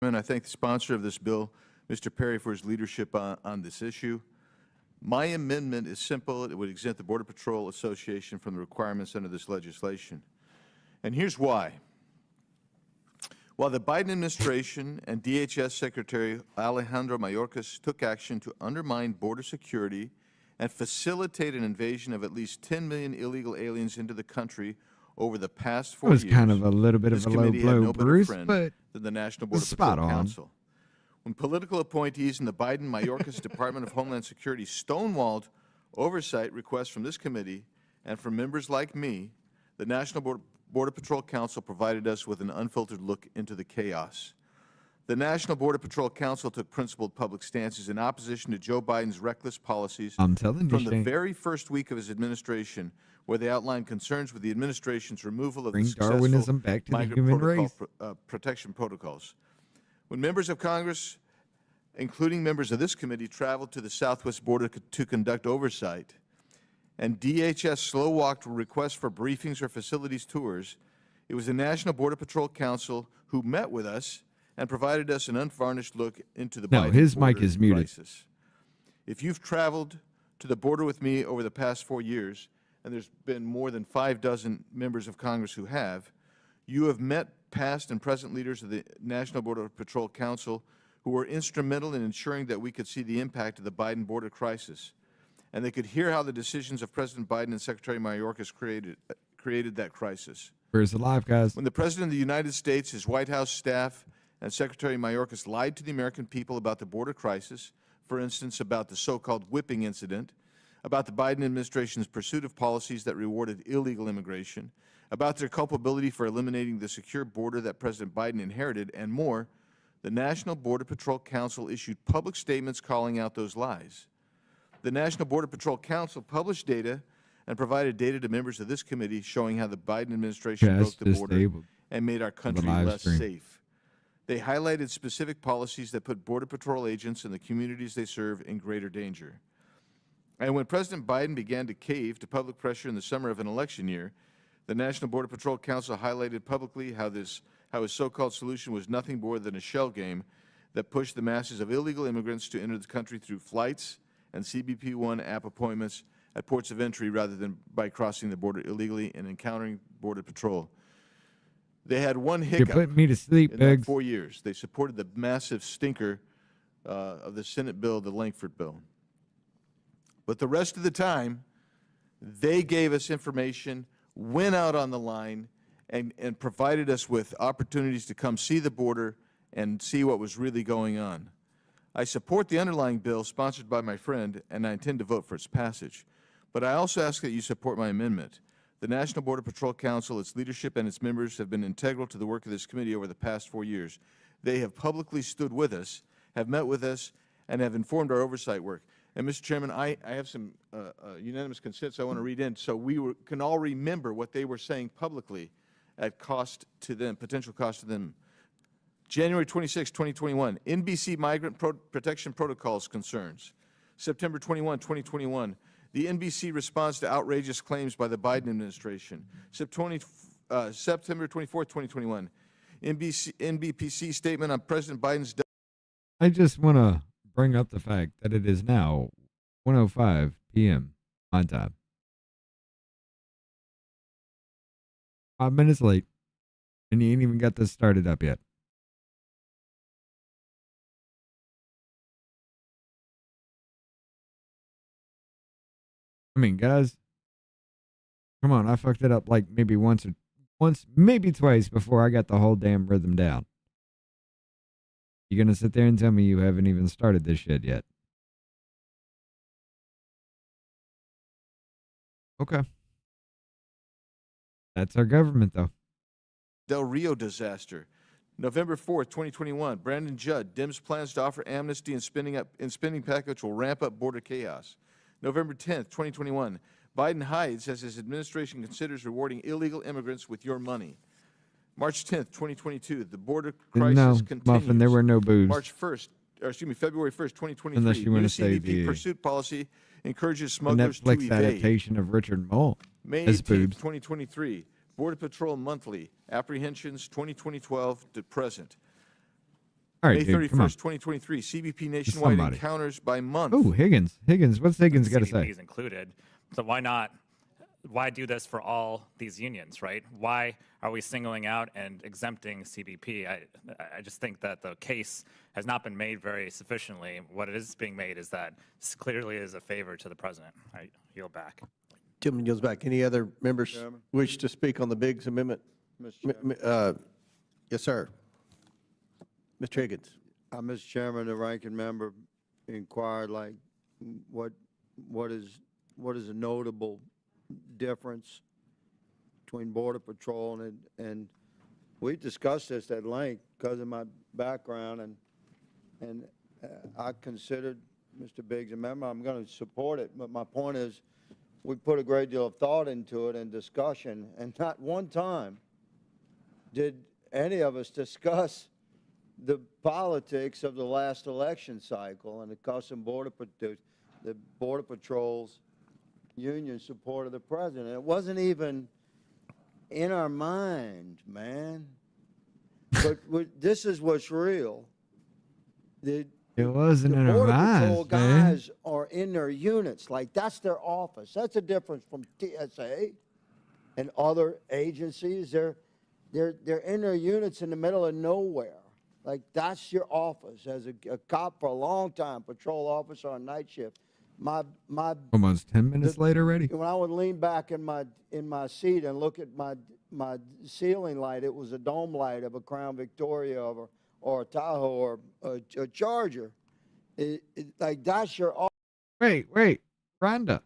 And I thank the sponsor of this bill, Mr. Perry, for his leadership on this issue. My amendment is simple. It would exempt the Border Patrol Association from the requirements under this legislation. And here's why. While the Biden administration and DHS Secretary Alejandro Mayorkas took action to undermine border security and facilitate an invasion of at least 10 million illegal aliens into the country over the past 4 years, It was kind of a little bit of this a low committee had blow, no better Bruce, friend but than the National Border spot Patrol on. Council. When political appointees in the Biden-Mayorkas Department of Homeland Security stonewalled oversight requests from this committee and from members like me, the National Border Patrol Council provided us with an unfiltered look into the chaos. The National Border Patrol Council took principled public stances in opposition to Joe Biden's reckless policies I'm telling you, from the Shane. very first week of his administration, where they outlined concerns with the administration's removal of Bring the successful Darwinism back to the migrant human protocol, race. protection protocols. When members of Congress, including members of this committee, traveled to the southwest border to conduct oversight, and DHS slow-walked requests for briefings or facilities tours, it was the National Border Patrol Council who met with us and provided us an unvarnished look into the Biden his mic border is muted. crisis. If you've traveled to the border with me over the past 4 years, and there's been more than 6 members of Congress who have, you have met past and present leaders of the National Border Patrol Council who were instrumental in ensuring that we could see the impact of the Biden border crisis, and they could hear how the decisions of President Biden and Secretary Mayorkas created that crisis. Where's the live, guys? When the President of the United States, his White House staff, and Secretary Mayorkas lied to the American people about the border crisis, for instance, about the so-called whipping incident, about the Biden administration's pursuit of policies that rewarded illegal immigration, about their culpability for eliminating the secure border that President Biden inherited, and more, the National Border Patrol Council issued public statements calling out those lies. The National Border Patrol Council published data and provided data to members of this committee showing how the Biden administration broke the border and made our country less safe. They highlighted specific policies that put Border Patrol agents and the communities they serve in greater danger. And when President Biden began to cave to public pressure in the summer of an election year, the National Border Patrol Council highlighted publicly how his so-called solution was nothing more than a shell game that push the masses of illegal immigrants to enter the country through flights and CBP-1 app appointments at ports of entry rather than by crossing the border illegally and encountering Border Patrol. They had one hiccup putting me to sleep, in that Biggs. 4 years. They supported the massive stinker of the Senate bill, the Langford bill. But the rest of the time, they gave us information, went out on the line, and provided us with opportunities to come see the border and see what was really going on. I support the underlying bill sponsored by my friend, and I intend to vote for its passage. But I also ask that you support my amendment. The National Border Patrol Council, its leadership, and its members have been integral to the work of this committee over the past 4 years. They have publicly stood with us, have met with us, and have informed our oversight work. And, Mr. Chairman, I have some unanimous consents I want to read in so we can all remember what they were saying publicly at cost to them, potential cost to them. January 26, 2021, NBC Migrant Protection Protocols concerns. September 21, 2021, the NBC response to outrageous claims by the Biden administration. September 24, 2021, NBPC statement on President Biden's death. I just want to bring up the fact that it is now 1:05 p.m. on time. 5 minutes late, and you ain't even got this started up yet. I mean, guys, come on. I fucked it up like maybe once, maybe twice before I got the whole damn rhythm down. You gonna sit there and tell me you haven't even started this shit yet? Okay. That's our government, though. Del Rio disaster. November 4th, 2021, Brandon Judd, Dems plans to offer amnesty and spending package will ramp up border chaos. November 10th, 2021, Biden hides as his administration considers rewarding illegal immigrants with your money. March 10th, 2022, the border crisis continues. Muffin, there were no boobs. February 1st, 2023, Unless you want new to say CBP the pursuit policy encourages the smugglers to Netflix evade. adaptation of Richard Mole May as 18th, boobs. 2023, Border Patrol Monthly, apprehensions 2012 to present. All right, May dude, come on. 31st, 2023, CBP nationwide somebody. encounters by month. Oh, Higgins. What's Higgins got to say? CBP is included. So why do this for all these unions, right? Why are we singling out and exempting CBP? I just think that the case has not been made very sufficiently. What is being made is that this clearly is a favor to the president. I yield back. Gentleman yields back. Any other members Chairman. wish to speak on the Biggs amendment? Mr. Chairman. Yes, sir. Mr. Higgins. Mr. Chairman, the ranking member inquired, like, what is a notable difference between Border Patrol and we discussed this at length because of my background, and I considered Mr. Biggs' amendment. I'm going to support it, but my point is we put a great deal of thought into it and discussion, and not one time did any of us discuss the politics of the last election cycle and the custom the Border Patrol's union support of the president. It wasn't even in our mind, man. But this is what's real. It wasn't in our Border Patrol minds, man. guys are in their units. Like, that's their office. That's a difference from TSA and other agencies. They're in their units in the middle of nowhere. Like, that's your office. As a cop for a long time, patrol officer on night shift, my Almost 10 minutes later already. when I would lean back in my seat and look at my ceiling light, it was a dome light of a Crown Victoria or a Tahoe or a Charger. Like, that's your office. Wait. Rhonda.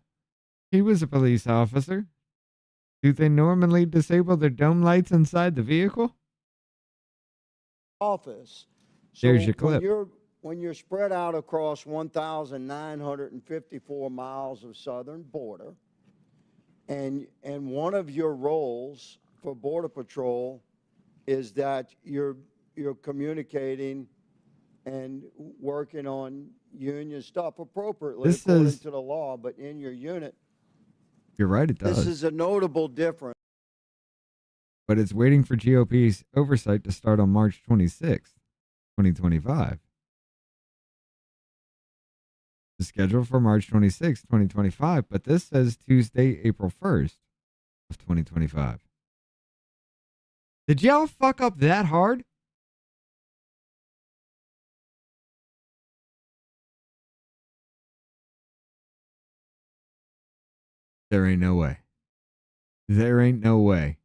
He was a police officer. Do they normally disable their dome lights inside the vehicle? Office. There's your clip. When you're spread out across 1,954 miles of southern border, and one of your roles for Border Patrol is that you're communicating and working on union stuff appropriately according to the law, but in your unit, You're right, it does. this is a notable difference. But it's waiting for GOP's oversight to start on March 26th, 2025. is scheduled for March 26, 2025, but this says Tuesday, April 1st of 2025. Did y'all fuck up that hard? There ain't no way. There ain't no way.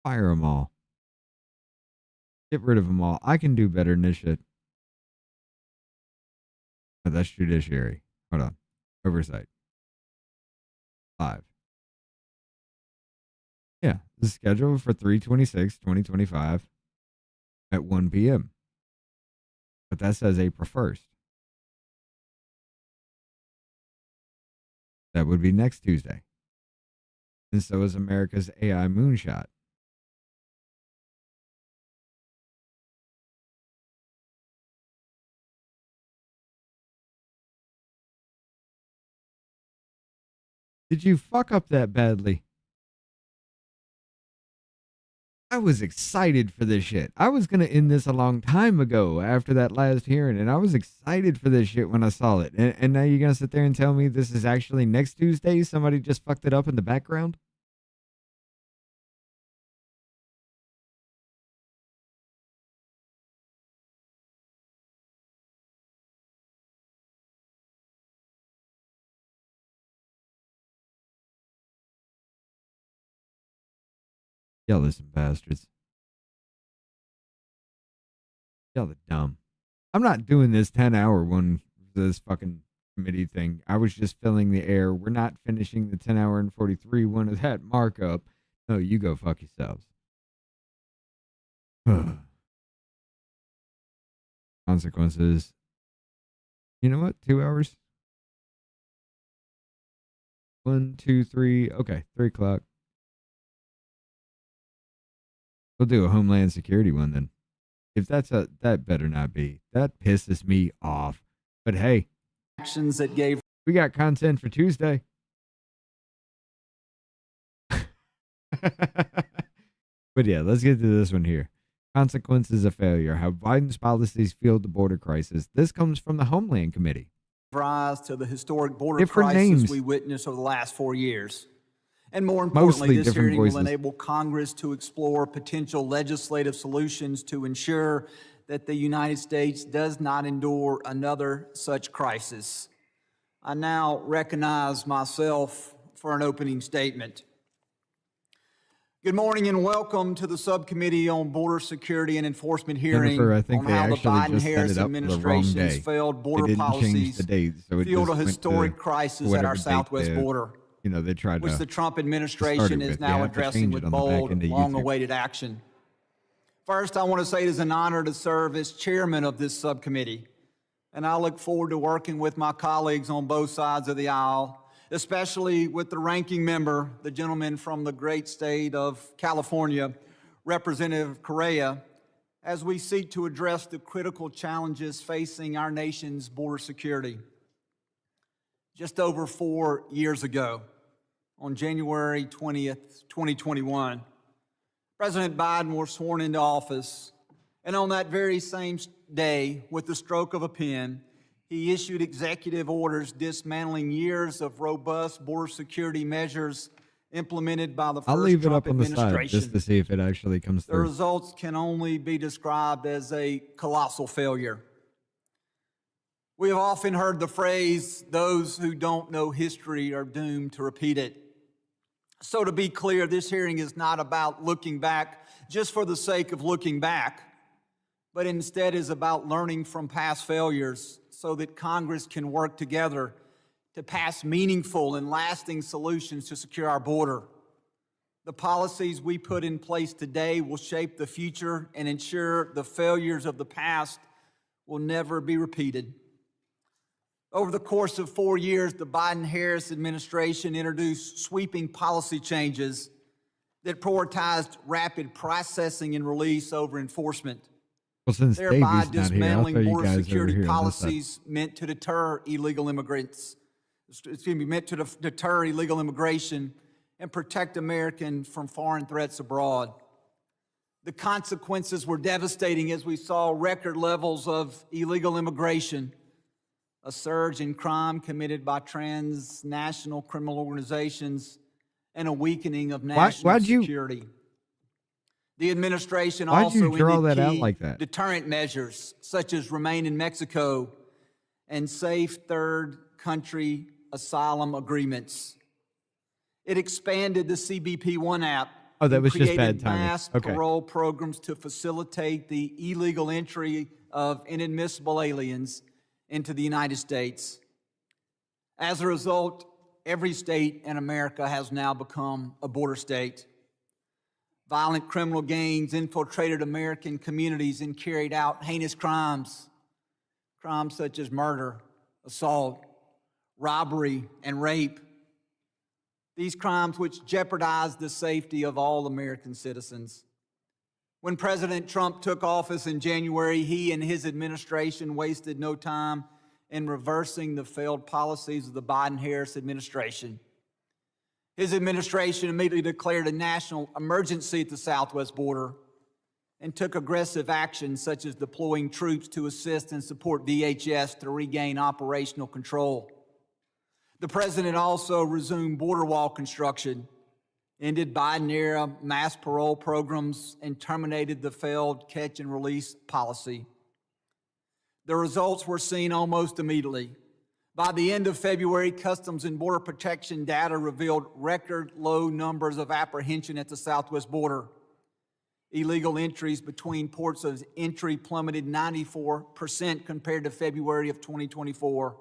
Fire them all. Get rid of them all. I can do better than this shit. Oh, that's judiciary. Hold on. Oversight. 5. Yeah, this is scheduled for 3/26/2025 at 1 p.m. But that says April 1st. That would be next Tuesday. And so is America's AI moonshot. Did you fuck up that badly? I was excited for this shit. I was going to end this a long time ago after that last hearing, and I was excited for this shit when I saw it. And now you're going to sit there and tell me this is actually next Tuesday? Somebody just fucked it up in the background? Y'all listen, bastards. Y'all are dumb. I'm not doing this 10-hour one, this fucking committee thing. I was just filling the air. We're not finishing the 10-hour and 43 one of that markup. No, you go fuck yourselves. Consequences. You know what? 2 hours? 1, 2, 3. Okay, 3 o'clock. We'll do a Homeland Security one then. If that better not be. That pisses me off. But hey, actions that gave. We got content for Tuesday. But yeah, let's get to this one here. Consequences of failure. How Biden's policies fueled the border crisis. This comes from the Homeland Committee. Rise to the historic border Different crisis names. we witnessed over the last 4 years. And more importantly, this different hearing voices. will enable Congress to explore potential legislative solutions to ensure that the United States does not endure another such crisis. I now recognize myself for an opening statement. Good morning and welcome to the Subcommittee on Border Security and Enforcement hearing Jennifer, I think on they how the actually just set Biden-Harris it up for the wrong administration's day. failed They border didn't change policies the date, so it fueled just a went historic to crisis at whatever our date southwest they- border, You know, they tried which to the Trump start it administration with. is You now have to addressing change with it on the back bold, end of YouTube. long-awaited action. First, I want to say it is an honor to serve as chairman of this subcommittee, and I look forward to working with my colleagues on both sides of the aisle, especially with the ranking member, the gentleman from the great state of California, Representative Correa, as we seek to address the critical challenges facing our nation's border security. Just over 4 years ago, on January 20th, 2021, President Biden was sworn into office, and on that very same day, with the stroke of a pen, he issued executive orders dismantling years of robust border security measures implemented by the I'll first leave it Trump up on the side administration. just to see if it actually comes The through. results can only be described as a colossal failure. We have often heard the phrase, those who don't know history are doomed to repeat it. So to be clear, this hearing is not about looking back just for the sake of looking back, but instead is about learning from past failures so that Congress can work together to pass meaningful and lasting solutions to secure our border. The policies we put in place today will shape the future and ensure the failures of the past will never be repeated. Over the course of 4 years, the Biden-Harris administration introduced sweeping policy changes that prioritized rapid processing and release over enforcement, Well, since thereby Davey's not here, I'll dismantling throw you border guys over security here on this side. policies meant to deter illegal immigrants. Meant to deter illegal immigration and protect Americans from foreign threats abroad. The consequences were devastating as we saw record levels of illegal immigration, a surge in crime committed by transnational criminal organizations, and a weakening of national security. The administration Why'd you also draw ended that out key like that? deterrent measures, such as Remain in Mexico and safe third country asylum agreements. It expanded the CBP-1 app. Oh, that and was just created bad timing. mass Okay. parole programs to facilitate the illegal entry of inadmissible aliens into the United States. As a result, every state in America has now become a border state. Violent criminal gangs infiltrated American communities and carried out heinous crimes such as murder, assault, robbery, and rape. These crimes which jeopardize the safety of all American citizens. When President Trump took office in January, he and his administration wasted no time in reversing the failed policies of the Biden-Harris administration. His administration immediately declared a national emergency at the southwest border and took aggressive action such as deploying troops to assist and support DHS to regain operational control. The president also resumed border wall construction, ended Biden-era mass parole programs, and terminated the failed catch and release policy. The results were seen almost immediately. By the end of February, Customs and Border Protection data revealed record low numbers of apprehension at the southwest border. Illegal entries between ports of entry plummeted 94% compared to February of 2024.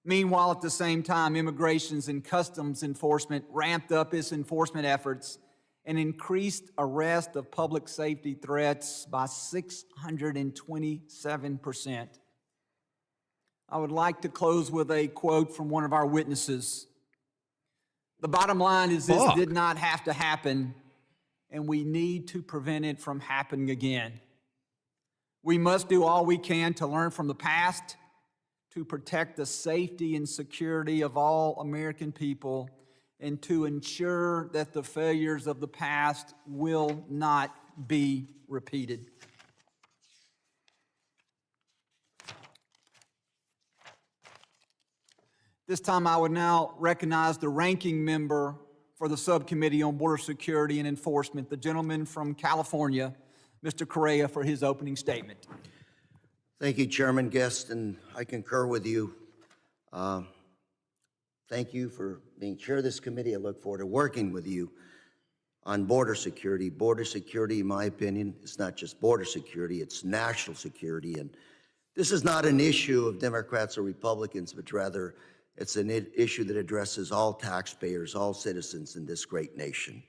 Meanwhile, at the same time, Immigrations and Customs Enforcement ramped up its enforcement efforts and increased arrest of public safety threats by 627%. I would like to close with a quote from one of our witnesses. The bottom line is this did not have to happen, and we need to prevent it from happening again. We must do all we can to learn from the past, to protect the safety and security of all American people, and to ensure that the failures of the past will not be repeated. This time I would now recognize the ranking member for the Subcommittee on Border Security and Enforcement, the gentleman from California, Mr. Correa, for his opening statement. Thank you, Chairman Guest, and I concur with you. Thank you for being chair of this committee. I look forward to working with you on border security. Border security, in my opinion, is not just border security, it's national security. And this is not an issue of Democrats or Republicans, but rather it's an issue that addresses all taxpayers, all citizens in this great nation.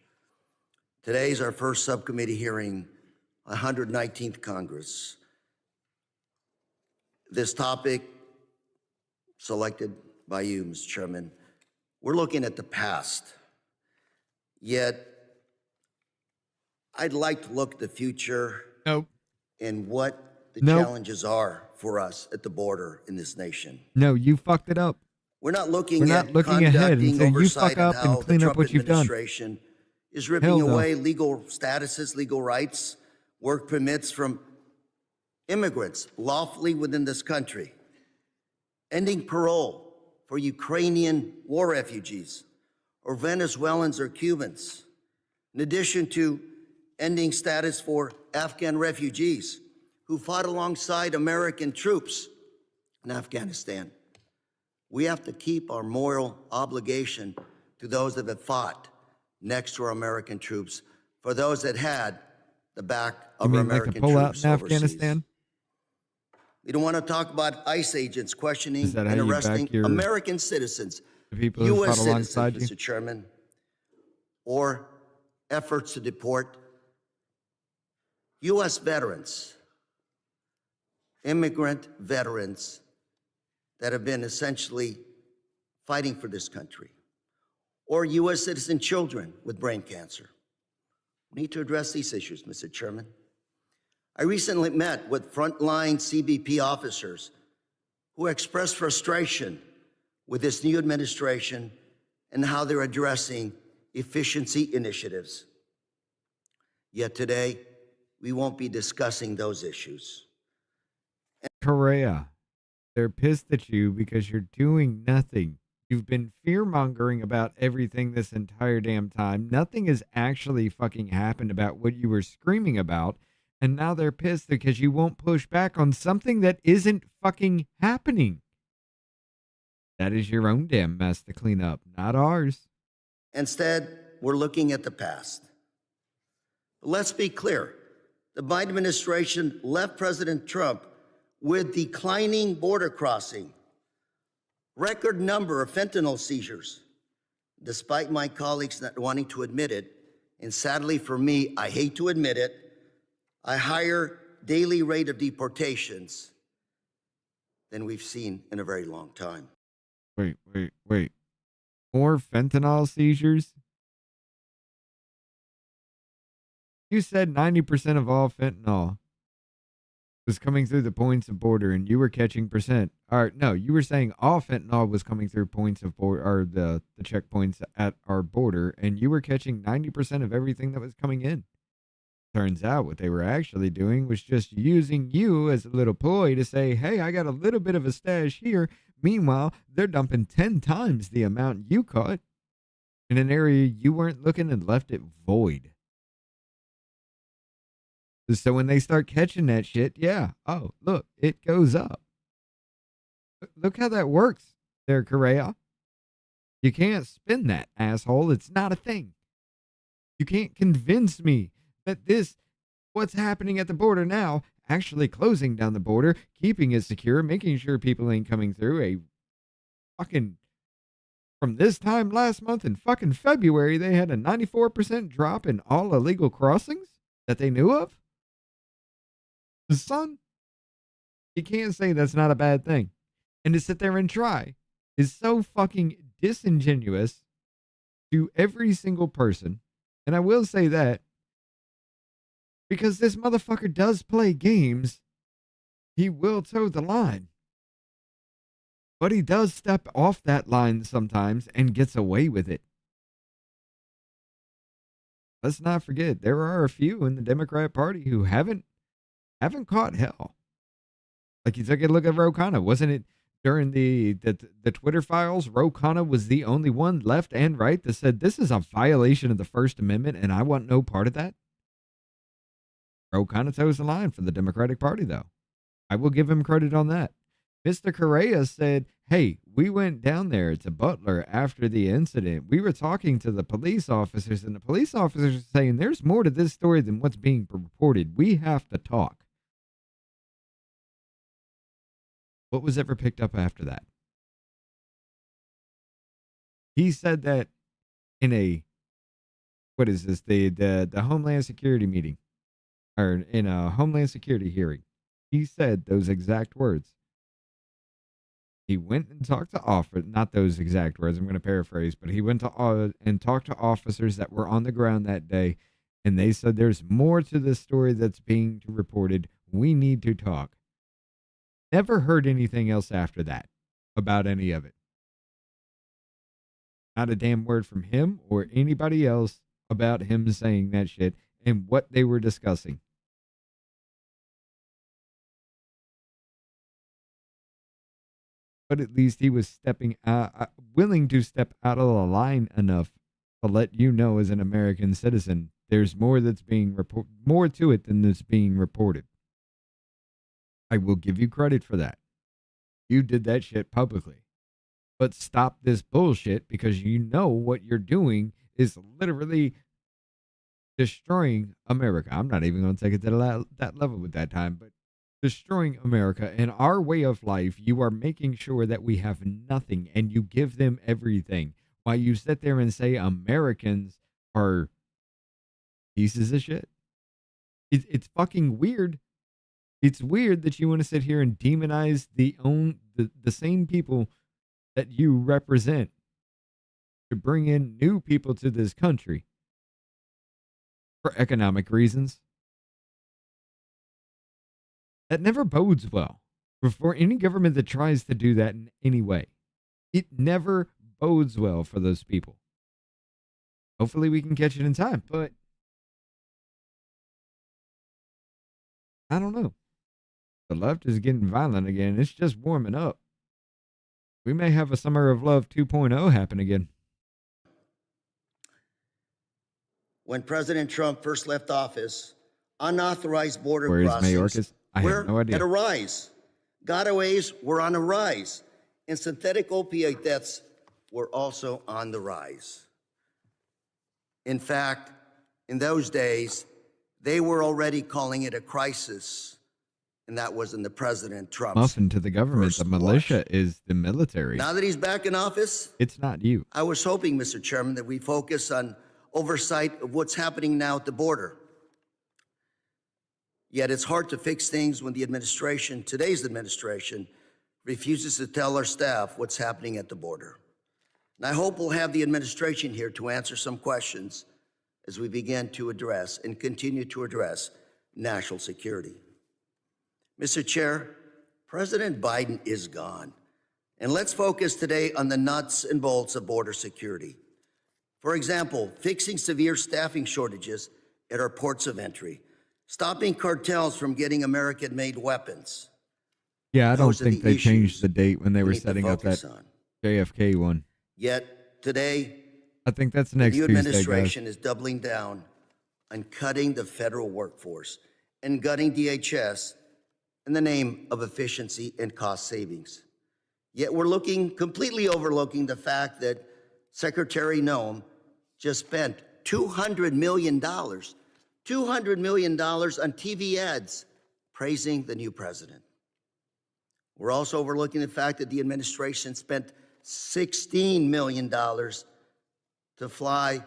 Today is our first subcommittee hearing, 119th Congress. This topic, selected by you, Mr. Chairman, we're looking at the past. Yet, I'd like to look at the future and what the challenges are for us at the border in this nation. No, you fucked it up. We're not looking We're at not looking ahead and saying you oversight fuck up on how and clean the up Trump what you've done. administration is ripping Hell no. away legal statuses, legal rights, work permits from immigrants lawfully within this country, ending parole for Ukrainian war refugees or Venezuelans or Cubans, in addition to ending status for Afghan refugees who fought alongside American troops in Afghanistan. We have to keep our moral obligation to those that have fought next to our American troops, for those that had the back of our American pull out troops in overseas. Afghanistan? We don't want to talk about ICE agents questioning Is that how and you arresting back your- American citizens, The people who U.S. fought alongside citizens, you? Mr. Chairman, or efforts to deport U.S. veterans, immigrant veterans that have been essentially fighting for this country, or U.S. citizen children with brain cancer. We need to address these issues, Mr. Chairman. I recently met with frontline CBP officers who expressed frustration with this new administration and how they're addressing efficiency initiatives. Yet today, we won't be discussing those issues. Correa. They're pissed at you because you're doing nothing. You've been fear mongering about everything this entire damn time. Nothing has actually fucking happened about what you were screaming about. And now they're pissed because you won't push back on something that isn't fucking happening. That is your own damn mess to clean up, not ours. Instead, we're looking at the past. Let's be clear. The Biden administration left President Trump with declining border crossing, record number of fentanyl seizures, despite my colleagues not wanting to admit it, and sadly for me, I hate to admit it, a higher daily rate of deportations than we've seen in a very long time. Wait. More fentanyl seizures? You said 90% of all fentanyl was coming through the points of border and you were catching percent. Or no, you were saying all fentanyl was coming through points of border, or the checkpoints at our border, and you were catching 90% of everything that was coming in. Turns out what they were actually doing was just using you as a little ploy to say, hey, I got a little bit of a stash here. Meanwhile, they're dumping 10 times the amount you caught in an area you weren't looking and left it void. So when they start catching that shit, yeah, oh, look, it goes up. Look how that works there, Correa. You can't spin that, asshole. It's not a thing. You can't convince me that what's happening at the border now, actually closing down the border, keeping it secure, making sure people ain't coming through from this time last month in fucking February, they had a 94% drop in all illegal crossings that they knew of. Son, you can't say that's not a bad thing. And to sit there and try is so fucking disingenuous to every single person. And I will say that because this motherfucker does play games, he will toe the line. But he does step off that line sometimes and gets away with it. Let's not forget, there are a few in the Democrat Party who haven't caught hell. Like, you took a look at Ro Khanna. Wasn't it during the Twitter files? Ro Khanna was the only one, left and right, that said this is a violation of the First Amendment and I want no part of that. Ro Khanna toes the line for the Democratic Party, though. I will give him credit on that. Mr. Correa said, hey, we went down there to Butler after the incident. We were talking to the police officers, and the police officers are saying there's more to this story than what's being reported. We have to talk. What was ever picked up after that? He said that in a, what is this, the Homeland Security meeting, or in a Homeland Security hearing. He said those exact words. He went and talked to not those exact words, I'm going to paraphrase, but he went to and talked to officers that were on the ground that day, and they said there's more to this story that's being reported. We need to talk. Never heard anything else after that about any of it. Not a damn word from him or anybody else about him saying that shit and what they were discussing. But at least he was willing to step out of the line enough to let you know, as an American citizen, there's more that's being more to it than that's being reported. I will give you credit for that. You did that shit publicly. But stop this bullshit, because you know what you're doing is literally destroying America. I'm not even going to take it to that level with that time, but destroying America and our way of life. You are making sure that we have nothing and you give them everything, while you sit there and say Americans are pieces of shit. It's fucking weird. It's weird that you want to sit here and demonize the same people that you represent to bring in new people to this country for economic reasons. That never bodes well for any government that tries to do that in any way. It never bodes well for those people. Hopefully we can catch it in time, but I don't know. The left is getting violent again. It's just warming up. We may have a Summer of Love 2.0 happen again. When President Trump first left office, unauthorized border Where is crossings Mayorkas? I have no were idea. at a rise. Gotaways were on a rise, and synthetic opioid deaths were also on the rise. In fact, in those days, they were already calling it a crisis, and that was in the President Trump's. Muffin to the government. The militia is the military. Now that he's back in office, It's not you. I was hoping, Mr. Chairman, that we focus on oversight of what's happening now at the border. Yet it's hard to fix things when the administration, today's administration, refuses to tell our staff what's happening at the border. And I hope we'll have the administration here to answer some questions as we begin to address and continue to address national security. Mr. Chair, President Biden is gone. And let's focus today on the nuts and bolts of border security. For example, fixing severe staffing shortages at our ports of entry, stopping cartels from getting American-made weapons. Yeah, I don't Those are think the they changed issues the date when they we were need to setting up that focus on. JFK one. Yet today, I think that's the next new Tuesday, guys. administration is doubling down on cutting the federal workforce and gutting DHS in the name of efficiency and cost savings. Yet we're completely overlooking the fact that Secretary Noem just spent $200 million on TV ads praising the new president. We're also overlooking the fact that the administration spent $16 million to fly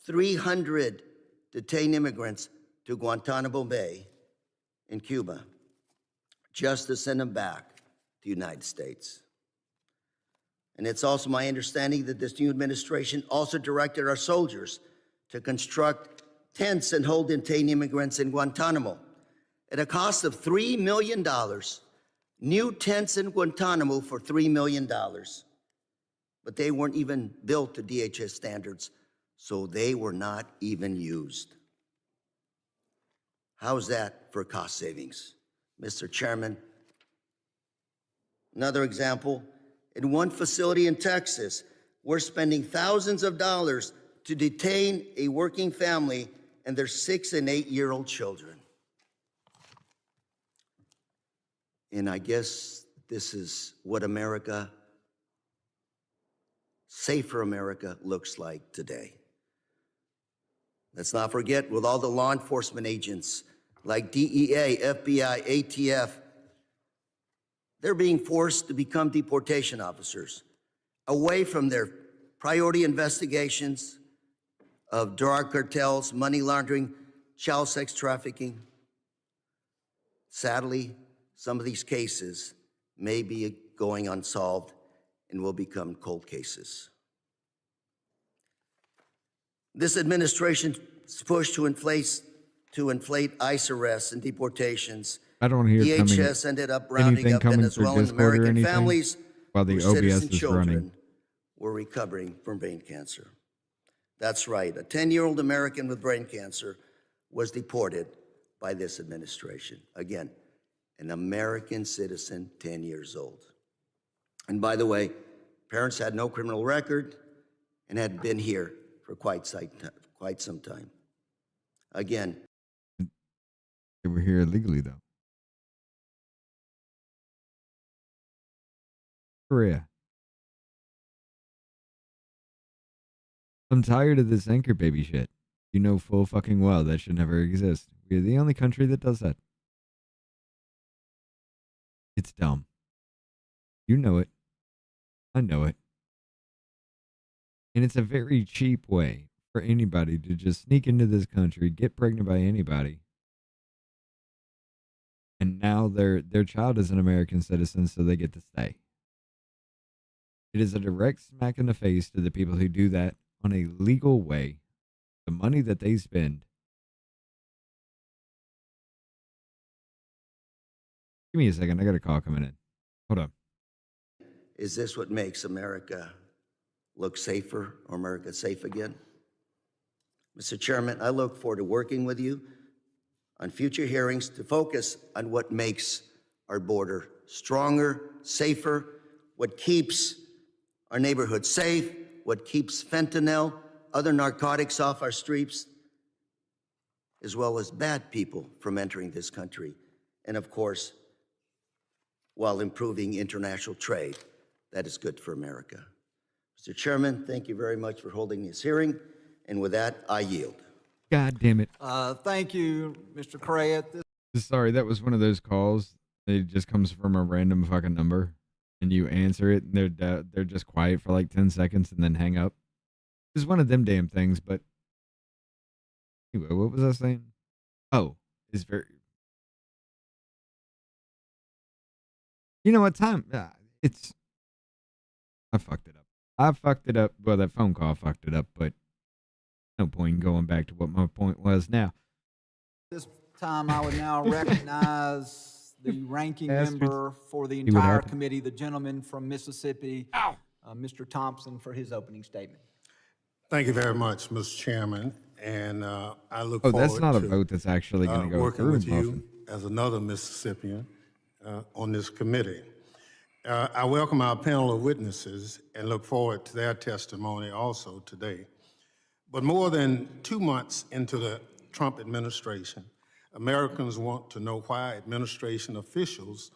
300 detained immigrants to Guantanamo Bay in Cuba, just to send them back to the United States. And it's also my understanding that this new administration also directed our soldiers to construct tents and hold detained immigrants in Guantanamo at a cost of $3 million. New tents in Guantanamo for $3 million. But they weren't even built to DHS standards, so they were not even used. How's that for cost savings, Mr. Chairman? Another example, in one facility in Texas, we're spending thousands of dollars to detain a working family and their 6- and 8-year-old children. And I guess this is what America, safer America, looks like today. Let's not forget, with all the law enforcement agents like DEA, FBI, ATF, they're being forced to become deportation officers, away from their priority investigations of drug cartels, money laundering, child sex trafficking. Sadly, some of these cases may be going unsolved and will become cold cases. This administration's push to inflate ICE arrests and deportations, I don't hear DHS ended up rounding anything up coming through Venezuelan Discord or American anything families while the whose OBS citizen is children running. were recovering from brain cancer. That's right, a 10-year-old American with brain cancer was deported by this administration. Again, an American citizen, 10 years old. And by the way, parents had no criminal record and had been here for quite some time. Again, They were here illegally, though. Korea. I'm tired of this anchor baby shit. You know full fucking well that should never exist. We're the only country that does that. It's dumb. You know it. I know it. And it's a very cheap way for anybody to just sneak into this country, get pregnant by anybody. And now their child is an American citizen, so they get to stay. It is a direct smack in the face to the people who do that on a legal way. The money that they spend. Give me a second. I got a call coming in. Hold on. is this what makes America look safer or America safe again? Mr. Chairman, I look forward to working with you on future hearings to focus on what makes our border stronger, safer, what keeps our neighborhoods safe, what keeps fentanyl, other narcotics off our streets, as well as bad people from entering this country. And of course, while improving international trade, that is good for America. Mr. Chairman, thank you very much for holding this hearing. And with that, I yield. God damn it. Thank you, Mr. Correa. Sorry, that was one of those calls. It just comes from a random fucking number, and you answer it, and they're just quiet for like 10 seconds and then hang up. It's one of them damn things, but anyway, what was I saying? Oh, it's very. You know what time? It's. I fucked it up. Well, that phone call fucked it up, but no point in going back to what my point was now. This time I would now recognize the ranking Bastards. member for the See what entire happened. committee, the gentleman from Mississippi, Mr. Thompson, for his opening statement. Thank you very much, Mr. Chairman, and I look Oh, forward that's not a to vote that's actually going to go working through. with you Muffin. as another Mississippian on this committee. I welcome our panel of witnesses and look forward to their testimony also today. But more than 2 months into the Trump administration, Americans want to know why administration officials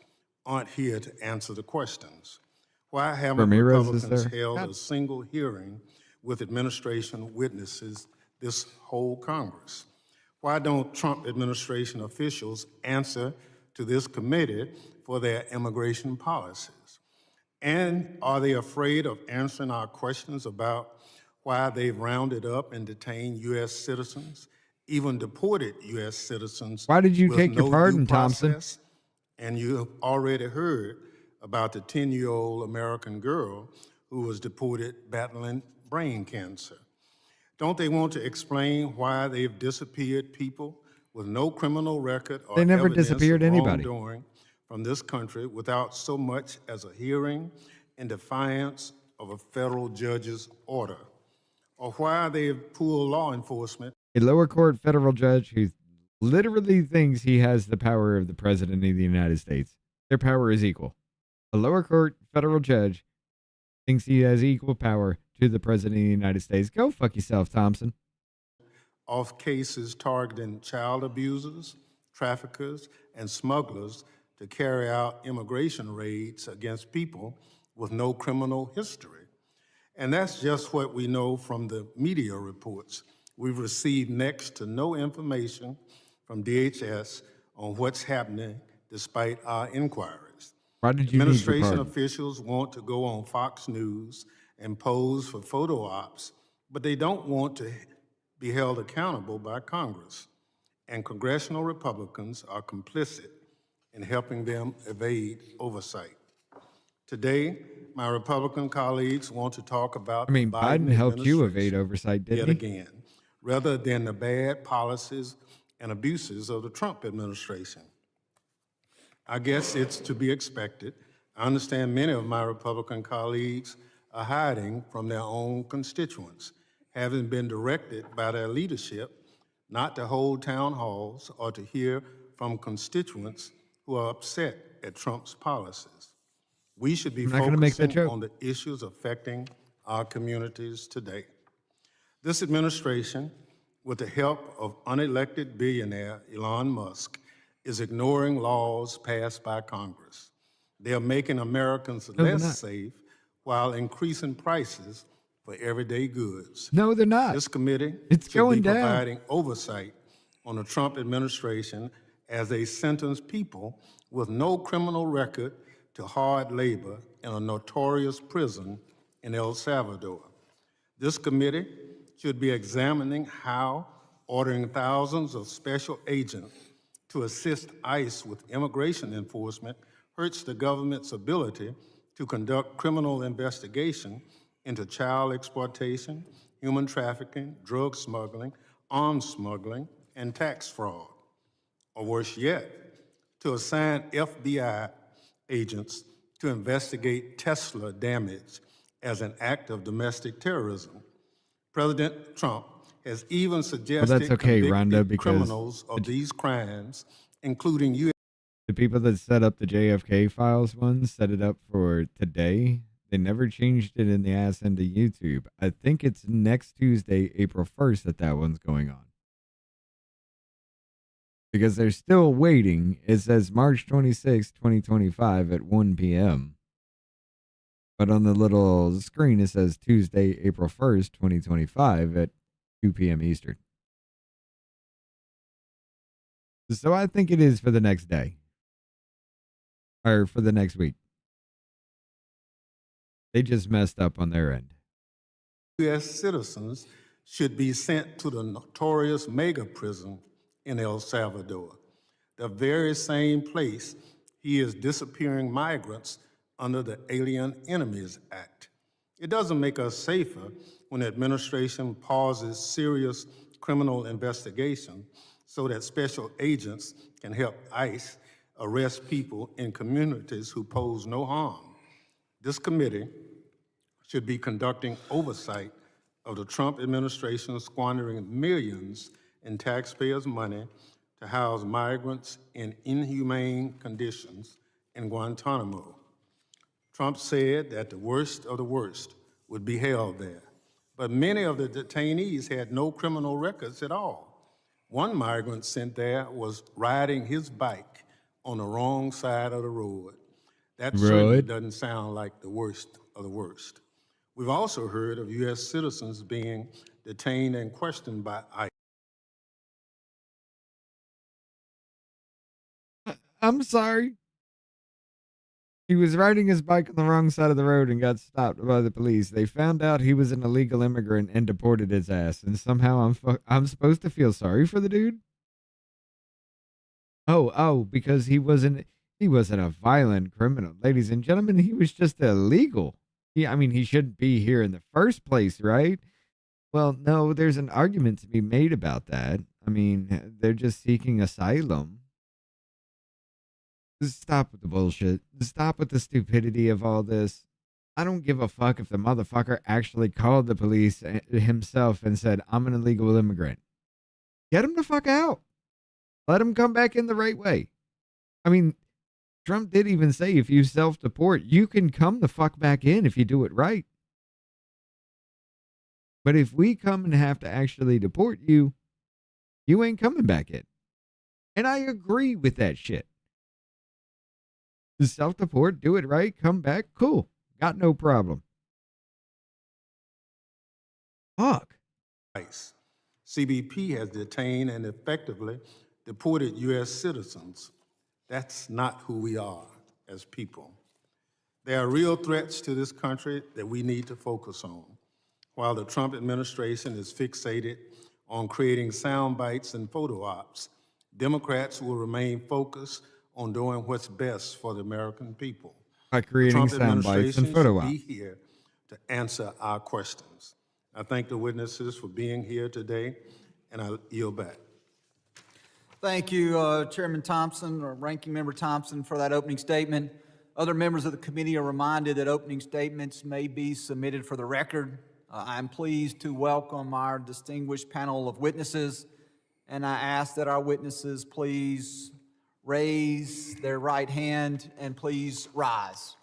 aren't here to answer the questions. Why haven't Ramirez is Republicans there? held a single hearing with administration witnesses this whole Congress? Why don't Trump administration officials answer to this committee for their immigration policies? And are they afraid of answering our questions about why they've rounded up and detained U.S. citizens, even deported U.S. citizens? Why did you with take your no pardon, due Thompson? process? And you have already heard about the 10-year-old American girl who was deported battling brain cancer. Don't they want to explain why they've disappeared people with no criminal record or They never evidence disappeared of anybody. wrongdoing from this country without so much as a hearing in defiance of a federal judge's order? Or why they've pulled law enforcement A lower court federal judge who literally thinks he has the power of the president of the United States. Their power is equal. A lower court federal judge thinks he has equal power to the president of the United States. Go fuck yourself, Thompson. of cases targeting child abusers, traffickers, and smugglers to carry out immigration raids against people with no criminal history. And that's just what we know from the media reports. We've received next to no information from DHS on what's happening despite our inquiries. Why did you need your Administration pardon? officials want to go on Fox News and pose for photo ops, but they don't want to be held accountable by Congress. And congressional Republicans are complicit in helping them evade oversight. Today, my Republican colleagues want to talk about I mean, the Biden helped you evade oversight, yet didn't he? again, rather than the bad policies and abuses of the Trump administration. I guess it's to be expected. I understand many of my Republican colleagues are hiding from their own constituents, having been directed by their leadership not to hold town halls or to hear from constituents who are upset at Trump's policies. We should be I'm not gonna make that focusing joke. on the issues affecting our communities today. This administration, with the help of unelected billionaire Elon Musk, is ignoring laws passed by Congress. They are making Americans No, they're less not. safe while increasing prices for everyday goods. No, they're not. This committee It's should going be down. providing oversight on the Trump administration as they sentence people with no criminal record to hard labor in a notorious prison in El Salvador. This committee should be examining how ordering thousands of special agents to assist ICE with immigration enforcement hurts the government's ability to conduct criminal investigation into child exploitation, human trafficking, drug smuggling, arms smuggling, and tax fraud. Or worse yet, to assign FBI agents to investigate Tesla damage as an act of domestic terrorism. President Trump has even suggested that's okay, convicted Rhonda, because criminals of these crimes, including U.S. The people that set up the JFK Files one set it up for today. They never changed it in the ass end of YouTube. I think it's next Tuesday, April 1st, that one's going on. Because they're still waiting. It says March 26, 2025 at 1 p.m. But on the little screen, it says Tuesday, April 1st, 2025 at 2 p.m. Eastern. So I think it is for the next day. Or for the next week. They just messed up on their end. U.S. citizens should be sent to the notorious mega prison in El Salvador, the very same place he is disappearing migrants under the Alien Enemies Act. It doesn't make us safer when the administration pauses serious criminal investigation so that special agents can help ICE arrest people in communities who pose no harm. This committee should be conducting oversight of the Trump administration squandering millions in taxpayers' money to house migrants in inhumane conditions in Guantanamo. Trump said that the worst of the worst would be held there, but many of the detainees had no criminal records at all. One migrant sent there was riding his bike on the wrong side of the road. That certainly doesn't sound like the worst of the worst. We've also heard of U.S. citizens being detained and questioned by ICE. I'm sorry. He was riding his bike on the wrong side of the road and got stopped by the police. They found out he was an illegal immigrant and deported his ass. And somehow I'm supposed to feel sorry for the dude? Oh, because he wasn't a violent criminal. Ladies and gentlemen, he was just illegal. He shouldn't be here in the first place, right? Well, no, there's an argument to be made about that. They're just seeking asylum. Just stop with the bullshit. Stop with the stupidity of all this. I don't give a fuck if the motherfucker actually called the police himself and said, I'm an illegal immigrant. Get him the fuck out. Let him come back in the right way. Trump did even say if you self-deport, you can come the fuck back in if you do it right. But if we come and have to actually deport you, you ain't coming back in. And I agree with that shit. Self-deport, do it right, come back, cool. Got no problem. Fuck. CBP has detained and effectively deported U.S. citizens. That's not who we are as people. There are real threats to this country that we need to focus on. While the Trump administration is fixated on creating sound bites and photo ops, Democrats will remain focused on doing what's best for the American people. By creating sound bites and photo ops. Be here to answer our questions. I thank the witnesses for being here today, and I yield back. Thank you, Chairman Thompson, or Ranking Member Thompson, for that opening statement. Other members of the committee are reminded that opening statements may be submitted for the record. I'm pleased to welcome our distinguished panel of witnesses, and I ask that our witnesses please raise their right hand and please rise.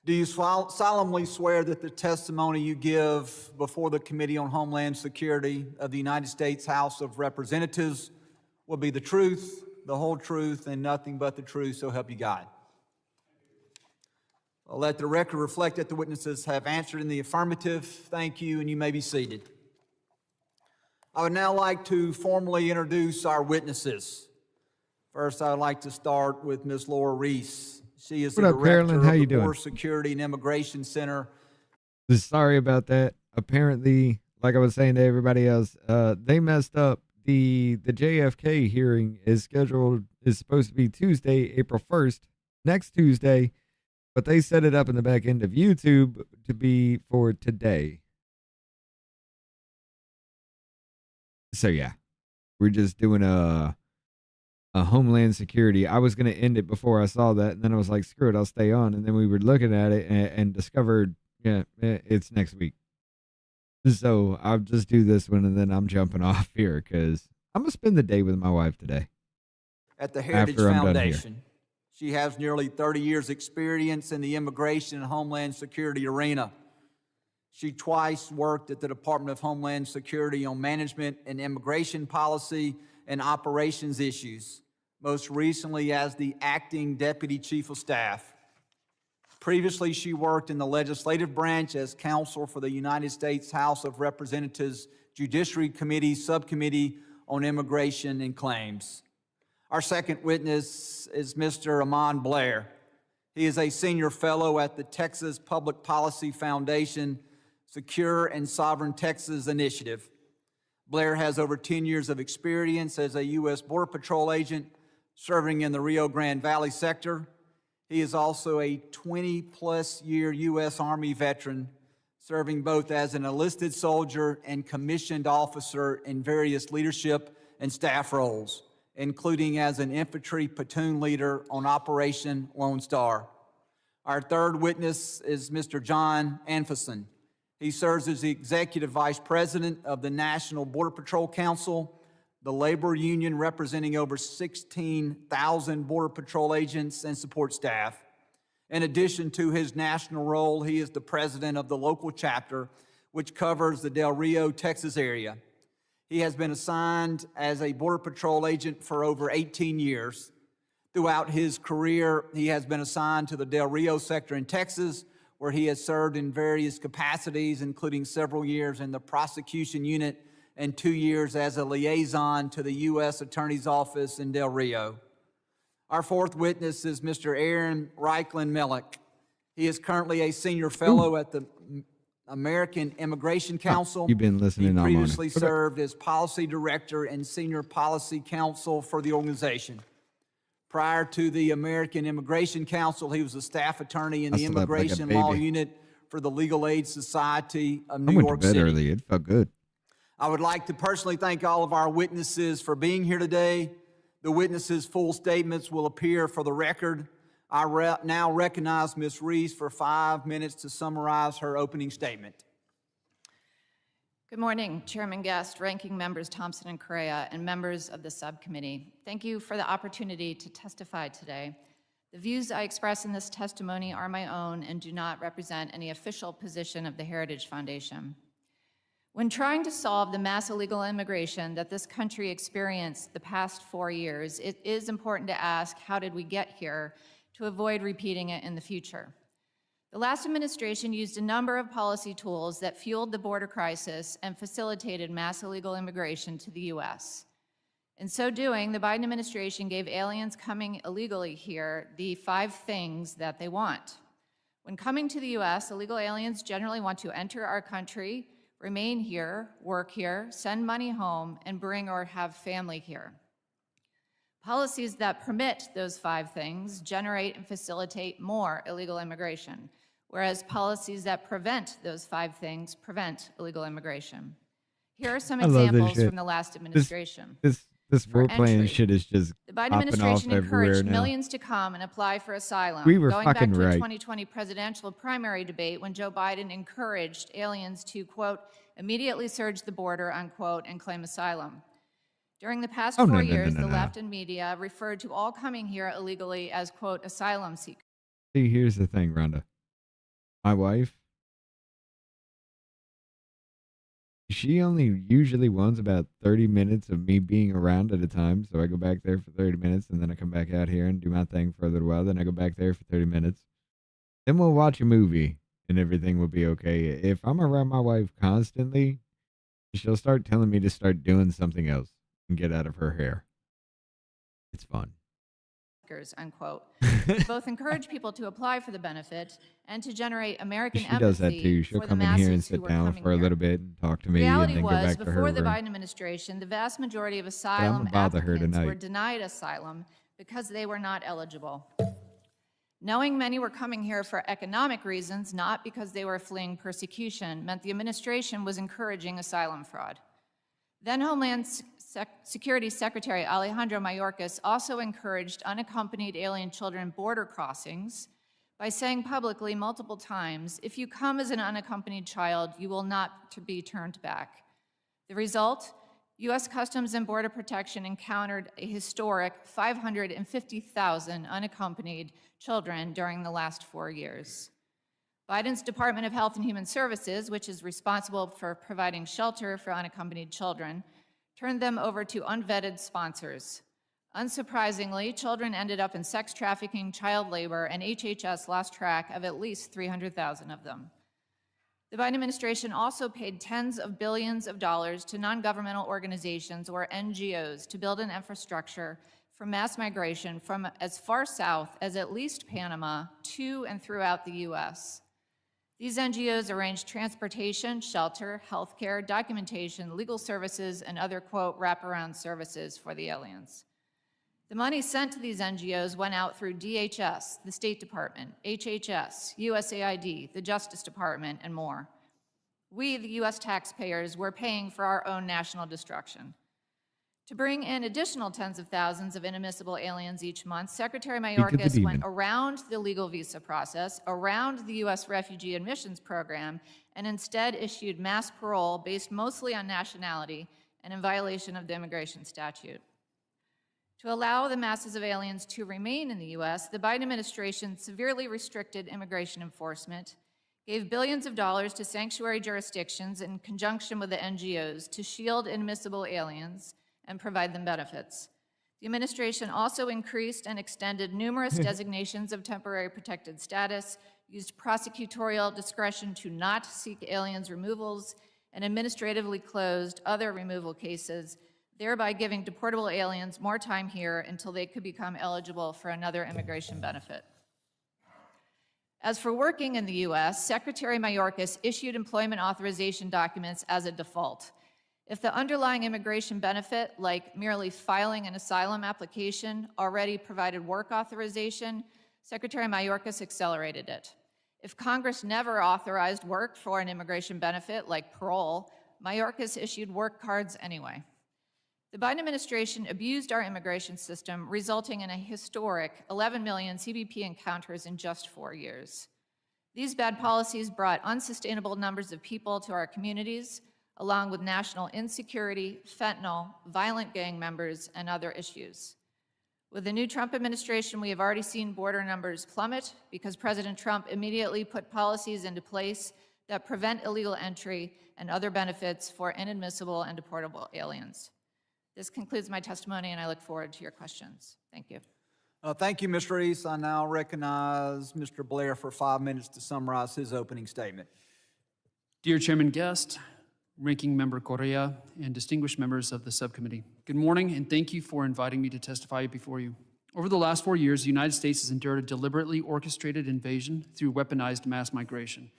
Do you solemnly swear that the testimony you give before the Committee on Homeland Security of the United States House of Representatives will be the truth, the whole truth, and nothing but the truth, so help you God? I'll let the record reflect that the witnesses have answered in the affirmative. Thank you, and you may be seated. I would now like to formally introduce our witnesses. First, I would like to start with Ms. Laura Reese. She is the director of the Border Security and Immigration Center. Sorry about that. Apparently, like I was saying to everybody else, they messed up. The JFK hearing is supposed to be Tuesday, April 1st, next Tuesday, but they set it up in the back end of YouTube to be for today. So yeah, we're just doing a Homeland Security. I was going to end it before I saw that, and then I was like, screw it, I'll stay on. And then we were looking at it and discovered, yeah, it's next week. So I'll just do this one, and then I'm jumping off here because I'm gonna spend the day with my wife today. At the Heritage After I'm done here. Foundation. She has nearly 30 years' experience in the immigration and homeland security arena. She twice worked at the Department of Homeland Security on management and immigration policy and operations issues, most recently as the acting Deputy Chief of Staff. Previously, she worked in the legislative branch as counsel for the United States House of Representatives Judiciary Committee Subcommittee on Immigration and Claims. Our second witness is Mr. Amon Blair. He is a senior fellow at the Texas Public Policy Foundation Secure and Sovereign Texas Initiative. Blair has over 10 years of experience as a U.S. Border Patrol agent serving in the Rio Grande Valley sector. He is also a 20-plus year U.S. Army veteran, serving both as an enlisted soldier and commissioned officer in various leadership and staff roles, including as an infantry platoon leader on Operation Lone Star. Our third witness is Mr. John Anferson. He serves as the Executive Vice President of the National Border Patrol Council, the labor union representing over 16,000 Border Patrol agents and support staff. In addition to his national role, he is the president of the local chapter, which covers the Del Rio, Texas area. He has been assigned as a Border Patrol agent for over 18 years. Throughout his career, he has been assigned to the Del Rio sector in Texas, where he has served in various capacities, including several years in the prosecution unit and 2 years as a liaison to the U.S. Attorney's Office in Del Rio. Our fourth witness is Mr. Aaron Reichlin-Millick. He is currently a senior fellow at the American Immigration Council. You've been listening He all morning. previously served as policy director and senior policy counsel for the organization. Prior to the American Immigration Council, he was a staff attorney in I the slept like a Immigration Law baby. Unit for the Legal Aid Society of I New went York to bed City. early. It felt good. I would like to personally thank all of our witnesses for being here today. The witnesses' full statements will appear for the record. I now recognize Ms. Reese for 5 minutes to summarize her opening statement. Good morning, Chairman Guest, Ranking Members Thompson and Correa, and members of the subcommittee. Thank you for the opportunity to testify today. The views I express in this testimony are my own and do not represent any official position of the Heritage Foundation. When trying to solve the mass illegal immigration that this country experienced the past 4 years, it is important to ask, how did we get here, to avoid repeating it in the future? The last administration used a number of policy tools that fueled the border crisis and facilitated mass illegal immigration to the U.S. In so doing, the Biden administration gave aliens coming illegally here the 5 things that they want. When coming to the U.S., illegal aliens generally want to enter our country, remain here, work here, send money home, and bring or have family here. Policies that permit those 5 things generate and facilitate more illegal immigration, whereas policies that prevent those 5 things prevent illegal immigration. Here are some I love this examples shit. from the last administration. This For foreplay and entry, shit is just The Biden popping off administration everywhere encouraged now. millions to come and apply for asylum, We were going back fucking to the right. 2020 presidential primary debate when Joe Biden encouraged aliens to, quote, immediately surge the border, unquote, and claim asylum. During the past Oh, 4 no, no, years, no, no, the no. left and media referred to all coming here illegally as, quote, asylum seekers. See, here's the thing, Rhonda. My wife, she only usually wants about 30 minutes of me being around at a time. So I go back there for 30 minutes and then I come back out here and do my thing for a little while. Then I go back there for 30 minutes. Then we'll watch a movie and everything will be okay. If I'm around my wife constantly, she'll start telling me to start doing something else and get out of her hair. It's fun. Unquote. Both encourage people to apply for the benefit and to generate American She does that empathy too. She'll for the come in here and masses who sit were down coming for a here. little bit and talk to me The and reality then go was, back to her before the room. Biden administration, the vast majority of But I'm asylum gonna bother her applicants were tonight. denied asylum because they were not eligible. Knowing many were coming here for economic reasons, not because they were fleeing persecution, meant the administration was encouraging asylum fraud. Then Homeland Security Secretary Alejandro Mayorkas also encouraged unaccompanied alien children border crossings by saying publicly multiple times, if you come as an unaccompanied child, you will not be turned back. The result? U.S. Customs and Border Protection encountered a historic 550,000 unaccompanied children during the last 4 years. Biden's Department of Health and Human Services, which is responsible for providing shelter for unaccompanied children, turned them over to unvetted sponsors. Unsurprisingly, children ended up in sex trafficking, child labor, and HHS lost track of at least 300,000 of them. The Biden administration also paid tens of billions of dollars to non-governmental organizations, or NGOs, to build an infrastructure for mass migration from as far south as at least Panama to and throughout the U.S. These NGOs arranged transportation, shelter, healthcare, documentation, legal services, and other, quote, wraparound services for the aliens. The money sent to these NGOs went out through DHS, the State Department, HHS, USAID, the Justice Department, and more. We, the U.S. taxpayers, were paying for our own national destruction. To bring in additional tens of thousands of inadmissible aliens each month, Secretary Mayorkas went around the legal visa process, around the U.S. refugee admissions program, and instead issued mass parole based mostly on nationality and in violation of the immigration statute. To allow the masses of aliens to remain in the U.S., the Biden administration severely restricted immigration enforcement, gave billions of dollars to sanctuary jurisdictions in conjunction with the NGOs to shield inadmissible aliens and provide them benefits. The administration also increased and extended numerous designations of temporary protected status, used prosecutorial discretion to not seek aliens removals, and administratively closed other removal cases, thereby giving deportable aliens more time here until they could become eligible for another immigration benefit. As for working in the U.S., Secretary Mayorkas issued employment authorization documents as a default. If the underlying immigration benefit, like merely filing an asylum application, already provided work authorization, Secretary Mayorkas accelerated it. If Congress never authorized work for an immigration benefit, like parole, Mayorkas issued work cards anyway. The Biden administration abused our immigration system, resulting in a historic 11 million CBP encounters in just 4 years. These bad policies brought unsustainable numbers of people to our communities, along with national insecurity, fentanyl, violent gang members, and other issues. With the new Trump administration, we have already seen border numbers plummet because President Trump immediately put policies into place that prevent illegal entry and other benefits for inadmissible and deportable aliens. This concludes my testimony, and I look forward to your questions. Thank you. Thank you, Ms. Reese. I now recognize Mr. Blair for 5 minutes to summarize his opening statement. Dear Chairman Guest, Ranking Member Correa, and distinguished members of the subcommittee, good morning, and thank you for inviting me to testify before you. Over the last 4 years, the United States has endured a deliberately orchestrated invasion through weaponized mass migration.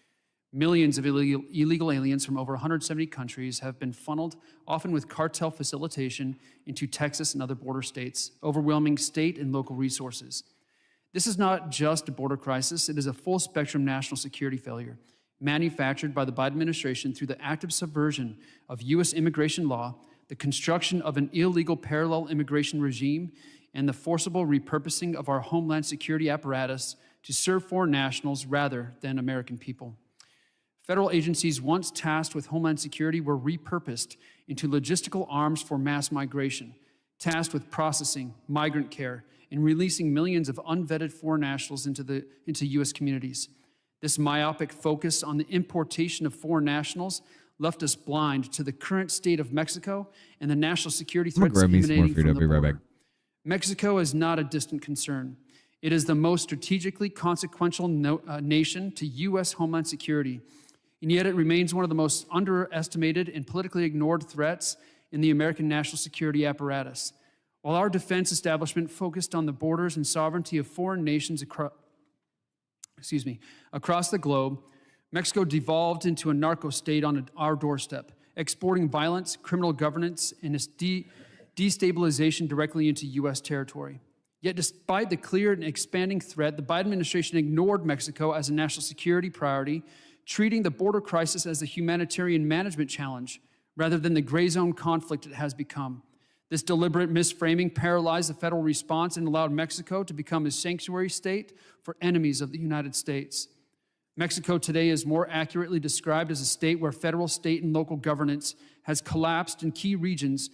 Millions of illegal aliens from over 170 countries have been funneled, often with cartel facilitation, into Texas and other border states, overwhelming state and local resources. This is not just a border crisis, it is a full-spectrum national security failure, manufactured by the Biden administration through the active subversion of U.S. immigration law, the construction of an illegal parallel immigration regime, and the forcible repurposing of our homeland security apparatus to serve foreign nationals rather than American people. Federal agencies once tasked with homeland security were repurposed into logistical arms for mass migration, tasked with processing, migrant care, and releasing millions of unvetted foreign nationals into U.S. communities. This myopic focus on the importation of foreign nationals left us blind to the current state of Mexico and the national security threats emanating from the border. Mexico is not a distant concern. It is the most strategically consequential nation to U.S. homeland security, and yet it remains one of the most underestimated and politically ignored threats in the American national security apparatus. While our defense establishment focused on the borders and sovereignty of foreign nations across the globe, Mexico devolved into a narco state on our doorstep, exporting violence, criminal governance, and its destabilization directly into U.S. territory. Yet despite the clear and expanding threat, the Biden administration ignored Mexico as a national security priority, treating the border crisis as a humanitarian management challenge rather than the gray zone conflict it has become. This deliberate misframing paralyzed the federal response and allowed Mexico to become a sanctuary state for enemies of the United States. Mexico today is more accurately described as a state where federal, state, and local governance has collapsed in key regions,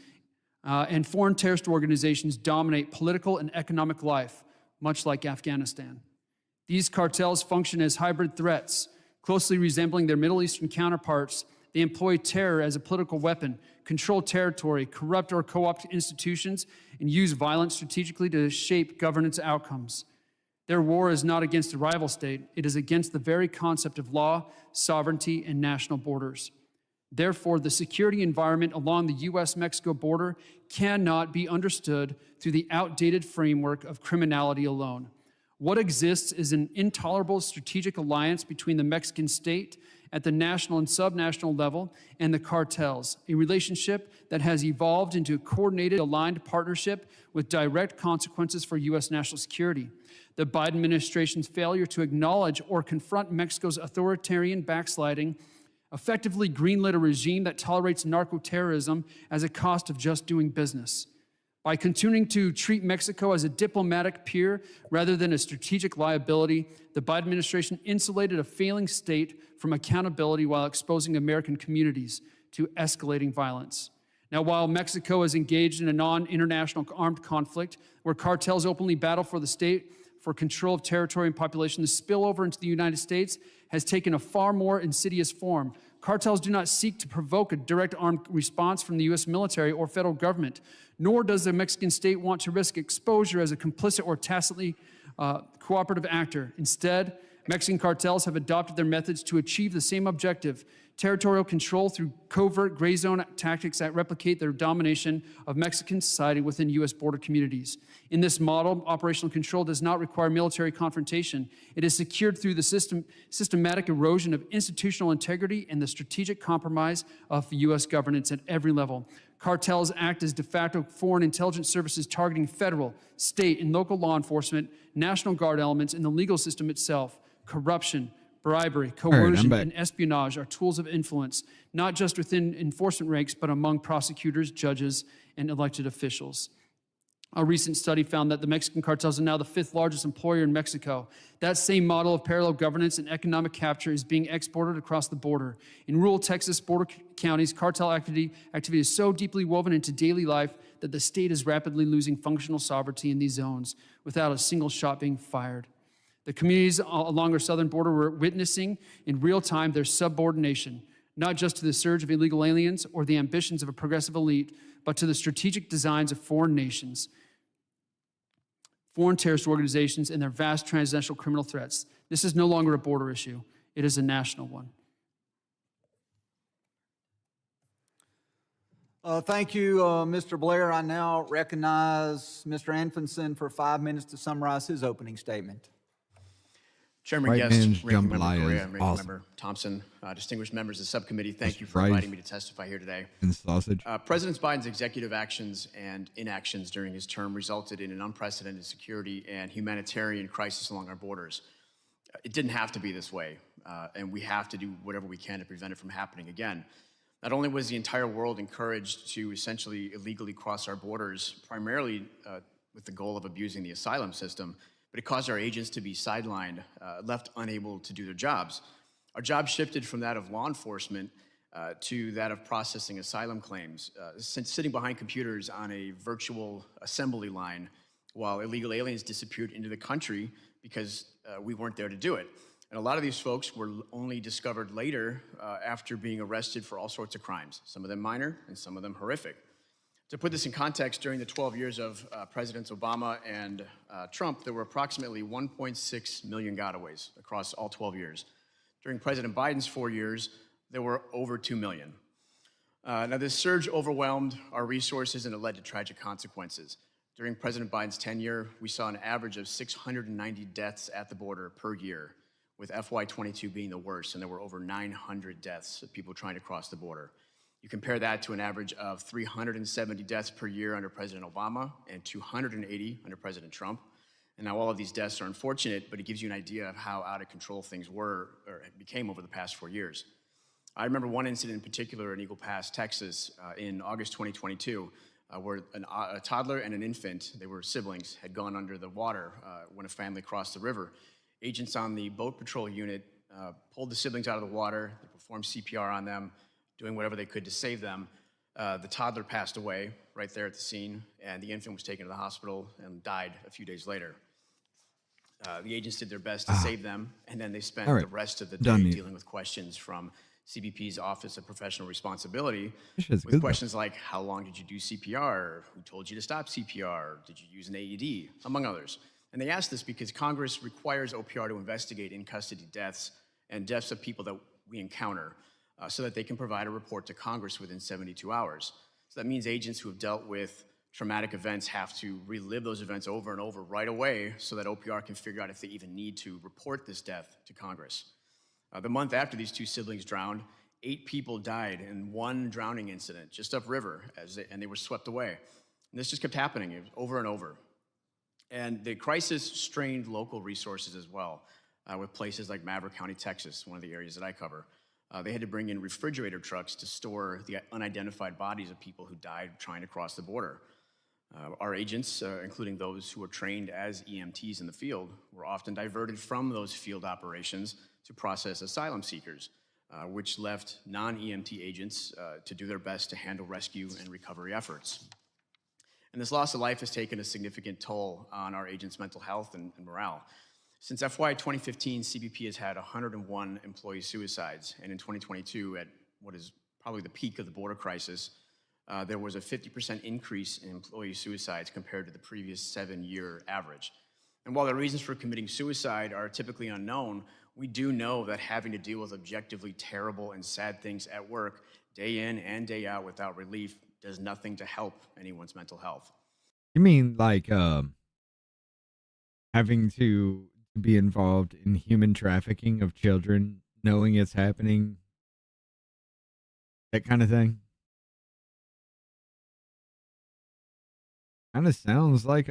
and foreign terrorist organizations dominate political and economic life, much like Afghanistan. These cartels function as hybrid threats, closely resembling their Middle Eastern counterparts. They employ terror as a political weapon, control territory, corrupt or co-opt institutions, and use violence strategically to shape governance outcomes. Their war is not against a rival state. It is against the very concept of law, sovereignty, and national borders. Therefore, the security environment along the U.S.-Mexico border cannot be understood through the outdated framework of criminality alone. What exists is an intolerable strategic alliance between the Mexican state at the national and subnational level and the cartels, a relationship that has evolved into a coordinated, aligned partnership with direct consequences for U.S. national security. The Biden administration's failure to acknowledge or confront Mexico's authoritarian backsliding effectively greenlit a regime that tolerates narco-terrorism as a cost of just doing business. By continuing to treat Mexico as a diplomatic peer rather than a strategic liability, the Biden administration insulated a failing state from accountability while exposing American communities to escalating violence. Now, while Mexico is engaged in a non-international armed conflict where cartels openly battle for the state for control of territory and population, the spillover into the United States has taken a far more insidious form. Cartels do not seek to provoke a direct armed response from the U.S. military or federal government, nor does the Mexican state want to risk exposure as a complicit or tacitly cooperative actor. Instead, Mexican cartels have adopted their methods to achieve the same objective: territorial control through covert gray zone tactics that replicate their domination of Mexican society within U.S. border communities. In this model, operational control does not require military confrontation. It is secured through the systematic erosion of institutional integrity and the strategic compromise of U.S. governance at every level. Cartels act as de facto foreign intelligence services targeting federal, state, and local law enforcement, National Guard elements, and the legal system itself. Corruption, bribery, coercion, and espionage are tools of influence, not just within enforcement ranks, but among prosecutors, judges, and elected officials. A recent study found that the Mexican cartels are now the 5th largest employer in Mexico. That same model of parallel governance and economic capture is being exported across the border. In rural Texas border counties, cartel activity is so deeply woven into daily life that the state is rapidly losing functional sovereignty in these zones without a single shot being fired. The communities along our southern border were witnessing in real time their subordination, not just to the surge of illegal aliens or the ambitions of a progressive elite, but to the strategic designs of foreign nations, foreign terrorist organizations, and their vast transnational criminal threats. This is no longer a border issue. It is a national one. Thank you, Mr. Blair. I now recognize Mr. Anfinson for 5 minutes to summarize his opening statement. Chairman Right Guest, man's Ranking Member jambalaya Correa, is and Ranking awesome. Member Thompson, distinguished members of the subcommittee, thank you for fries inviting me to testify here today. and sausage. President Biden's executive actions and inactions during his term resulted in an unprecedented security and humanitarian crisis along our borders. It didn't have to be this way, and we have to do whatever we can to prevent it from happening again. Not only was the entire world encouraged to essentially illegally cross our borders, primarily with the goal of abusing the asylum system, but it caused our agents to be sidelined, left unable to do their jobs. Our jobs shifted from that of law enforcement to that of processing asylum claims, sitting behind computers on a virtual assembly line while illegal aliens disappeared into the country because we weren't there to do it. And a lot of these folks were only discovered later after being arrested for all sorts of crimes, some of them minor and some of them horrific. To put this in context, during the 12 years of Presidents Obama and Trump, there were approximately 1.6 million gotaways across all 12 years. During President Biden's 4 years, there were over 2 million. Now, this surge overwhelmed our resources and it led to tragic consequences. During President Biden's tenure, we saw an average of 690 deaths at the border per year, with FY22 being the worst, and there were over 900 deaths of people trying to cross the border. You compare that to an average of 370 deaths per year under President Obama and 280 under President Trump. And now all of these deaths are unfortunate, but it gives you an idea of how out of control things were or became over the past 4 years. I remember one incident in particular in Eagle Pass, Texas, in August 2022, where a toddler and an infant, they were siblings, had gone under the water when a family crossed the river. Agents on the boat patrol unit pulled the siblings out of the water. They performed CPR on them, doing whatever they could to save them. The toddler passed away right there at the scene, and the infant was taken to the hospital and died a few days later. The agents did their best to save them, and then they spent the rest of the day dealing with questions from CBP's Office of Professional Responsibility with questions like, how long did you do CPR? Who told you to stop CPR? Did you use an AED? Among others. And they asked this because Congress requires OPR to investigate in-custody deaths and deaths of people that we encounter so that they can provide a report to Congress within 72 hours. So that means agents who have dealt with traumatic events have to relive those events over and over right away so that OPR can figure out if they even need to report this death to Congress. The month after these two siblings drowned, 8 people died in one drowning incident just upriver, and they were swept away. And this just kept happening over and over. And the crisis strained local resources as well, with places like Maverick County, Texas, one of the areas that I cover. They had to bring in refrigerator trucks to store the unidentified bodies of people who died trying to cross the border. Our agents, including those who were trained as EMTs in the field, were often diverted from those field operations to process asylum seekers, which left non-EMT agents to do their best to handle rescue and recovery efforts. And this loss of life has taken a significant toll on our agents' mental health and morale. Since FY 2015, CBP has had 101 employee suicides, and in 2022, at what is probably the peak of the border crisis, there was a 50% increase in employee suicides compared to the previous 7-year average. And while the reasons for committing suicide are typically unknown, we do know that having to deal with objectively terrible and sad things at work, day in and day out without relief, does nothing to help anyone's mental health. You mean like having to be involved in human trafficking of children, knowing it's happening, that kind of thing? Kind of sounds like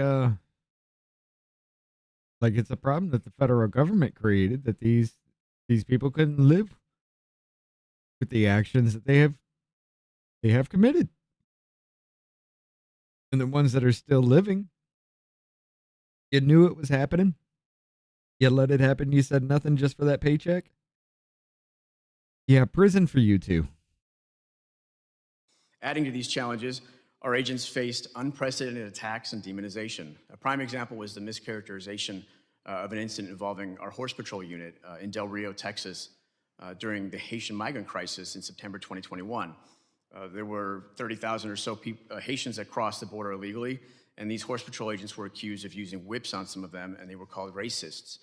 it's a problem that the federal government created, that these people couldn't live with the actions that they have committed. And the ones that are still living, you knew it was happening. You let it happen. You said nothing just for that paycheck. Yeah, prison for you too. Adding to these challenges, our agents faced unprecedented attacks and demonization. A prime example was the mischaracterization of an incident involving our Horse Patrol unit in Del Rio, Texas, during the Haitian migrant crisis in September 2021. There were 30,000 or so Haitians that crossed the border illegally, and these Horse Patrol agents were accused of using whips on some of them, and they were called racists.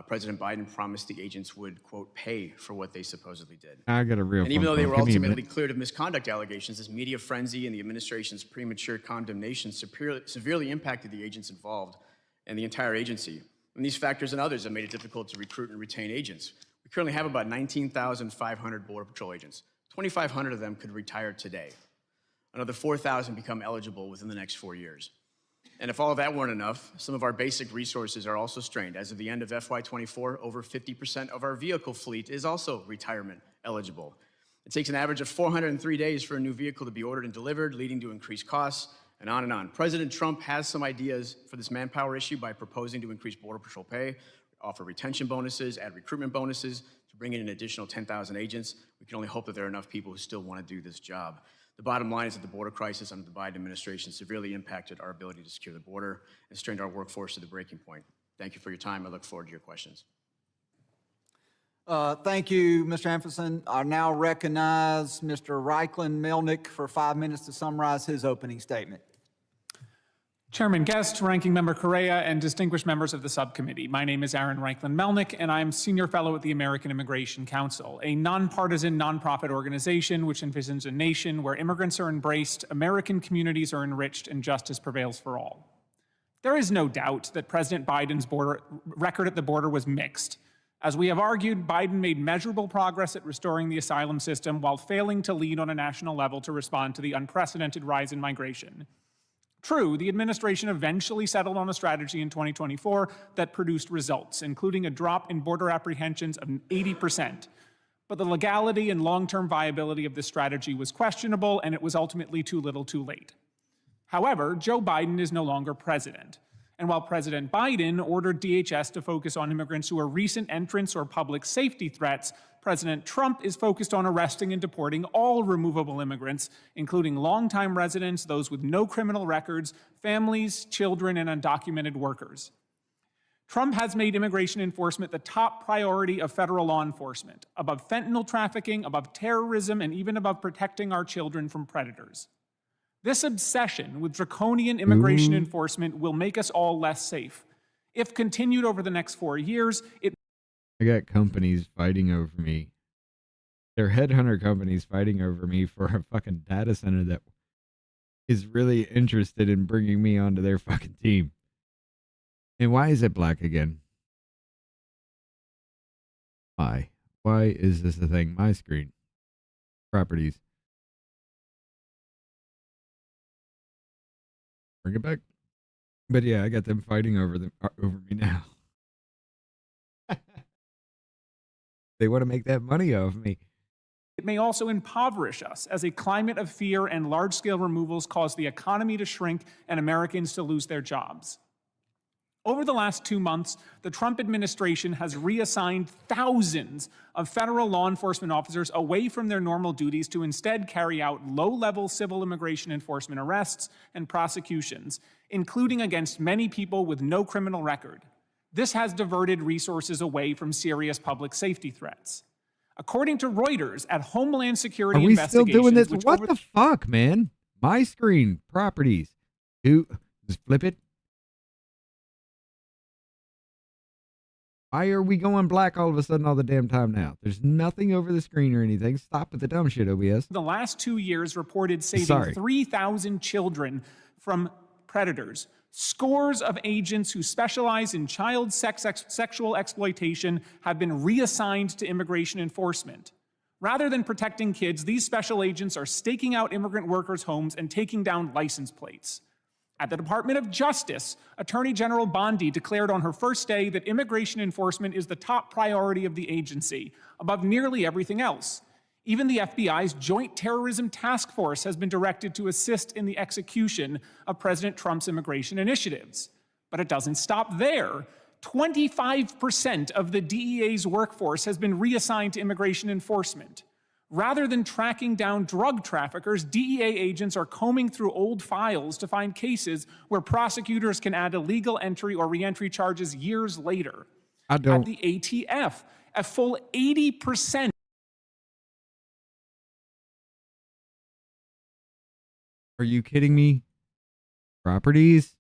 President Biden promised the agents would, quote, pay for what they supposedly did. I got a real And even though they were phone call. Give me a ultimately minute. cleared of misconduct allegations, this media frenzy and the administration's premature condemnation severely impacted the agents involved and the entire agency. And these factors and others have made it difficult to recruit and retain agents. We currently have about 19,500 Border Patrol agents. 2,500 of them could retire today. Another 4,000 become eligible within the next 4 years. And if all of that weren't enough, some of our basic resources are also strained. As of the end of FY24, over 50% of our vehicle fleet is also retirement eligible. It takes an average of 403 days for a new vehicle to be ordered and delivered, leading to increased costs, and on and on. President Trump has some ideas for this manpower issue by proposing to increase Border Patrol pay, offer retention bonuses, add recruitment bonuses, to bring in an additional 10,000 agents. We can only hope that there are enough people who still want to do this job. The bottom line is that the border crisis under the Biden administration severely impacted our ability to secure the border and strained our workforce to the breaking point. Thank you for your time. I look forward to your questions. Thank you, Mr. Anferson. I now recognize Mr. Reichlin Melnick for 5 minutes to summarize his opening statement. Chairman Guest, Ranking Member Correa, and distinguished members of the subcommittee. My name is Aaron Reichlin Melnick, and I'm Senior Fellow at the American Immigration Council, a nonpartisan nonprofit organization which envisions a nation where immigrants are embraced, American communities are enriched, and justice prevails for all. There is no doubt that President Biden's record at the border was mixed. As we have argued, Biden made measurable progress at restoring the asylum system while failing to lead on a national level to respond to the unprecedented rise in migration. True, the administration eventually settled on a strategy in 2024 that produced results, including a drop in border apprehensions of 80%. But the legality and long-term viability of this strategy was questionable, and it was ultimately too little too late. However, Joe Biden is no longer president, And while President Biden ordered DHS to focus on immigrants who are recent entrants or public safety threats, President Trump is focused on arresting and deporting all removable immigrants, including longtime residents, those with no criminal records, families, children, and undocumented workers. Trump has made immigration enforcement the top priority of federal law enforcement, above fentanyl trafficking, above terrorism, and even above protecting our children from predators. This obsession with draconian immigration enforcement will make us all less safe. If continued over the next 4 years, I got companies fighting over me. They're headhunter companies fighting over me for a fucking data center that is really interested in bringing me onto their fucking team. And why is it black again? Why? Why is this a thing? My screen. Properties. Bring it back. But yeah, I got them fighting over me now. They want to make that money off me. It may also impoverish us as a climate of fear and large-scale removals cause the economy to shrink and Americans to lose their jobs. Over the last 2 months, the Trump administration has reassigned thousands of federal law enforcement officers away from their normal duties to instead carry out low-level civil immigration enforcement arrests and prosecutions, including against many people with no criminal record. This has diverted resources away from serious public safety threats. According to Reuters, at Homeland Security Are we still investigations, doing this? which What the fuck, man? My screen, properties. Just flip it. Why are we going black all of a sudden all the damn time now? There's nothing over the screen or anything. Stop with the dumb shit, OBS. the last 2 years reported saving 3,000 children from predators. Scores of agents who specialize in child sexual exploitation have been reassigned to immigration enforcement. Rather than protecting kids, these special agents are staking out immigrant workers' homes and taking down license plates. At the Department of Justice, Attorney General Bondi declared on her first day that immigration enforcement is the top priority of the agency, above nearly everything else. Even the FBI's Joint Terrorism Task Force has been directed to assist in the execution of President Trump's immigration initiatives. But it doesn't stop there. 25% of the DEA's workforce has been reassigned to immigration enforcement. Rather than tracking down drug traffickers, DEA agents are combing through old files to find cases where prosecutors can add illegal entry or reentry charges years later. At the ATF, a full 80%. Are you kidding me? Properties?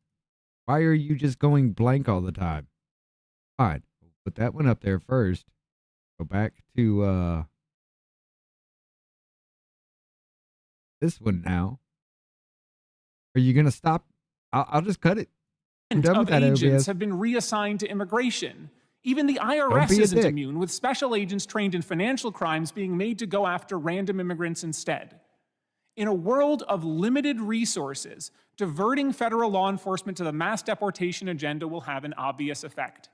Why are you just going blank all the time? Fine. We'll put that one up there first. Go back to this one now. Are you going to stop? I'll just cut it. I'm done with that, Agents OBS. have been reassigned to immigration. Even the Don't IRS be a isn't dick. immune, with special agents trained in financial crimes being made to go after random immigrants instead. In a world of limited resources, diverting federal law enforcement to the mass deportation agenda will have an obvious effect.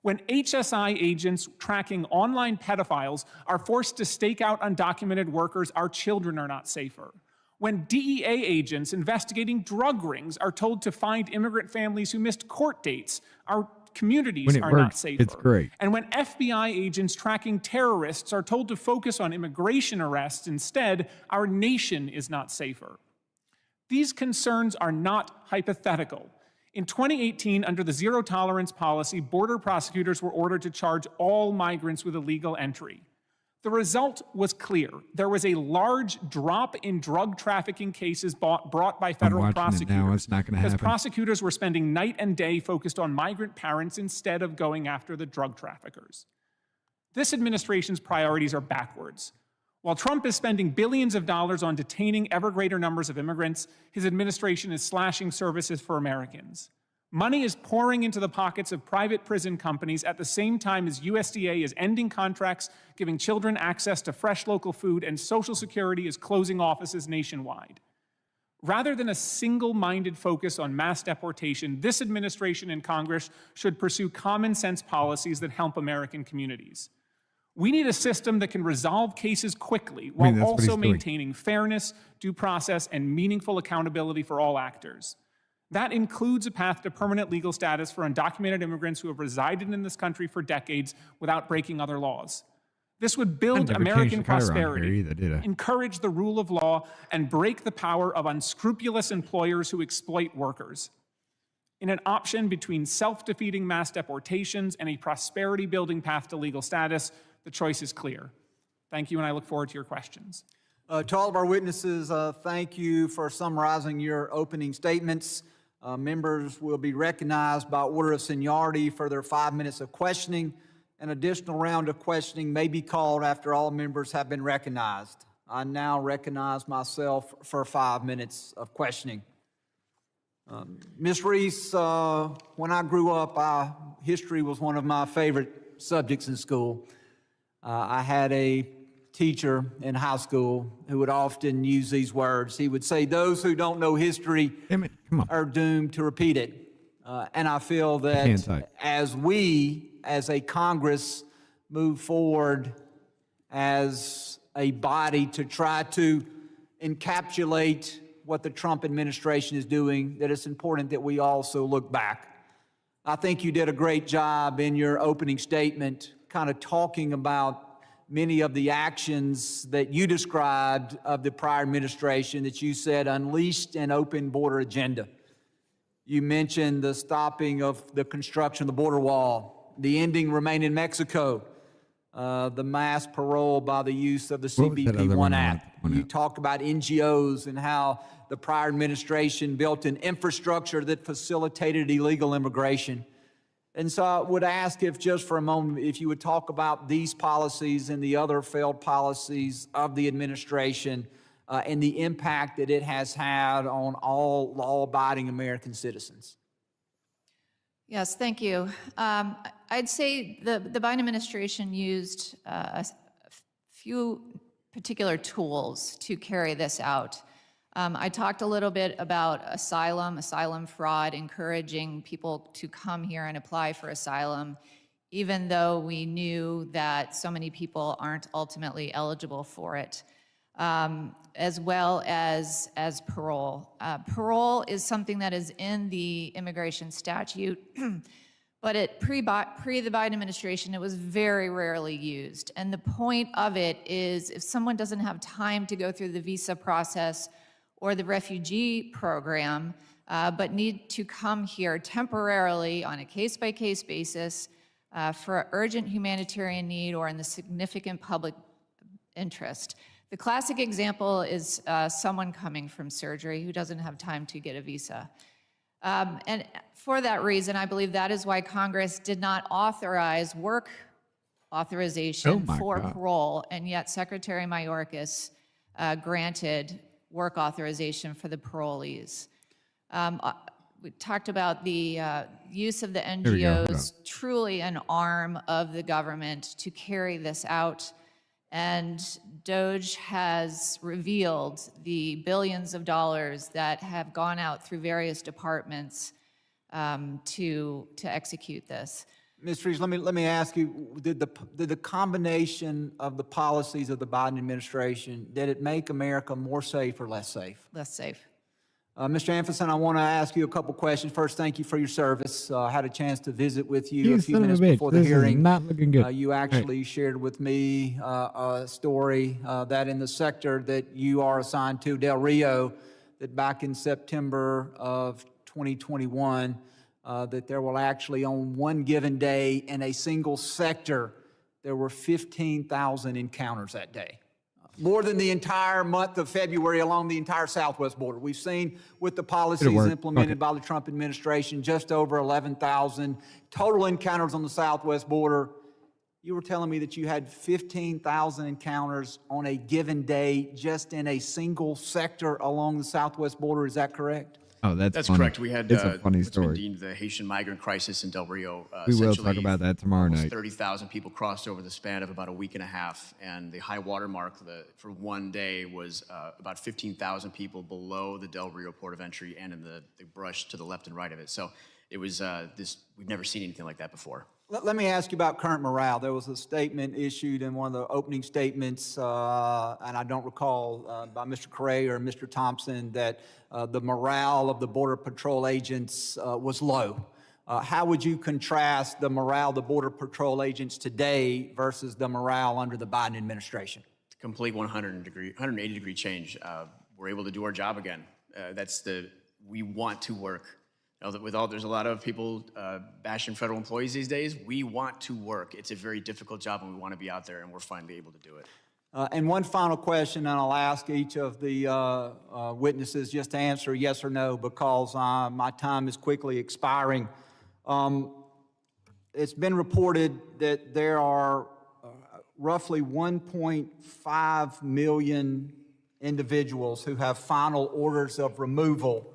When HSI agents tracking online pedophiles are forced to stake out undocumented workers, our children are not safer. When DEA agents investigating drug rings are told to find immigrant families who missed court dates, our communities When it are not works, safer. it's great. And when FBI agents tracking terrorists are told to focus on immigration arrests instead, our nation is not safer. These concerns are not hypothetical. In 2018, under the zero tolerance policy, border prosecutors were ordered to charge all migrants with illegal entry. The result was clear. There was a large drop in drug trafficking cases brought by federal prosecutors. Now. It's not going to Because happen. prosecutors were spending night and day focused on migrant parents instead of going after the drug traffickers. This administration's priorities are backwards. While Trump is spending billions of dollars on detaining ever greater numbers of immigrants, his administration is slashing services for Americans. Money is pouring into the pockets of private prison companies at the same time as USDA is ending contracts, giving children access to fresh local food, and Social Security is closing offices nationwide. Rather than a single-minded focus on mass deportation, this administration and Congress should pursue common sense policies that help American communities. We need a system that can resolve cases quickly while that's what he's also doing. maintaining fairness, due process, and meaningful accountability for all actors. That includes a path to permanent legal status for undocumented immigrants who have resided in this country for decades without breaking other laws. This would build never American changed the Chiron here prosperity, either, did I? encourage the rule of law, and break the power of unscrupulous employers who exploit workers. In an option between self-defeating mass deportations and a prosperity-building path to legal status, the choice is clear. Thank you, and I look forward to your questions. To all of our witnesses, thank you for summarizing your opening statements. Members will be recognized by order of seniority for their 5 minutes of questioning. An additional round of questioning may be called after all members have been recognized. I now recognize myself for 5 minutes of questioning. Ms. Reese, when I grew up, history was one of my favorite subjects in school. I had a teacher in high school who would often use these words. He would say, "Those who don't know history are doomed to repeat it." And I feel that as we, as a Congress, move forward as a body to try to encapsulate what the Trump administration is doing, that it's important that we also look back. I think you did a great job in your opening statement, kind of talking about many of the actions that you described of the prior administration that you said unleashed an open border agenda. You mentioned the stopping of the construction of the border wall, the ending Remain in Mexico, the mass parole by the use of the CBP-1 Act. You talked about NGOs and how the prior administration built an infrastructure that facilitated illegal immigration. And so I would ask if just for a moment, if you would talk about these policies and the other failed policies of the administration and the impact that it has had on all law-abiding American citizens. Yes, thank you. I'd say the Biden administration used a few particular tools to carry this out. I talked a little bit about asylum fraud, encouraging people to come here and apply for asylum, even though we knew that so many people aren't ultimately eligible for it, as well as parole. Parole is something that is in the immigration statute, but pre the Biden administration, it was very rarely used. And the point of it is if someone doesn't have time to go through the visa process or the refugee program, but need to come here temporarily on a case-by-case basis for urgent humanitarian need or in the significant public interest. The classic example is someone coming from surgery who doesn't have time to get a visa. And for that reason, I believe that is why Congress did not authorize work authorization for parole, and yet Secretary Mayorkas granted work authorization for the parolees. We talked about the use of the NGOs, truly an arm of the government to carry this out. And DOJ has revealed the billions of dollars that have gone out through various departments to execute this. Ms. Reese, let me ask you, did the combination of the policies of the Biden administration, did it make America more safe or less safe? Less safe. Mr. Anferson, I want to ask you a couple questions. First, thank you for your service. I had a chance to visit with you a few minutes before the hearing. Not looking good. You actually shared with me a story that in the sector that you are assigned to, Del Rio, that back in September of 2021, that there will actually on one given day in a single sector, there were 15,000 encounters that day. More than the entire month of February along the entire southwest border. We've seen with the policies implemented by the Trump administration, just over 11,000 total encounters on the southwest border. You were telling me that you had 15,000 encounters on a given day just in a single sector along the southwest border. Is that correct? Oh, that's funny. correct. We had it's a funny what's been story. deemed the Haitian migrant crisis in Del Rio. We will talk about that tomorrow night. 30,000 people crossed over the span of about a week and a half, and the high water mark for one day was about 15,000 people below the Del Rio port of entry and in the brush to the left and right of it. So it was we've never seen anything like that before. Let me ask you about current morale. There was a statement issued in one of the opening statements, and I don't recall by Mr. Correa or Mr. Thompson, that the morale of the Border Patrol agents was low. How would you contrast the morale of the Border Patrol agents today versus the morale under the Biden administration? Complete 180 degree change. We're able to do our job again. We want to work. There's a lot of people bashing federal employees these days. We want to work. It's a very difficult job, and we want to be out there, and we're finally able to do it. And one final question, and I'll ask each of the witnesses just to answer yes or no, because my time is quickly expiring. It's been reported that there are roughly 1.5 million individuals who have final orders of removal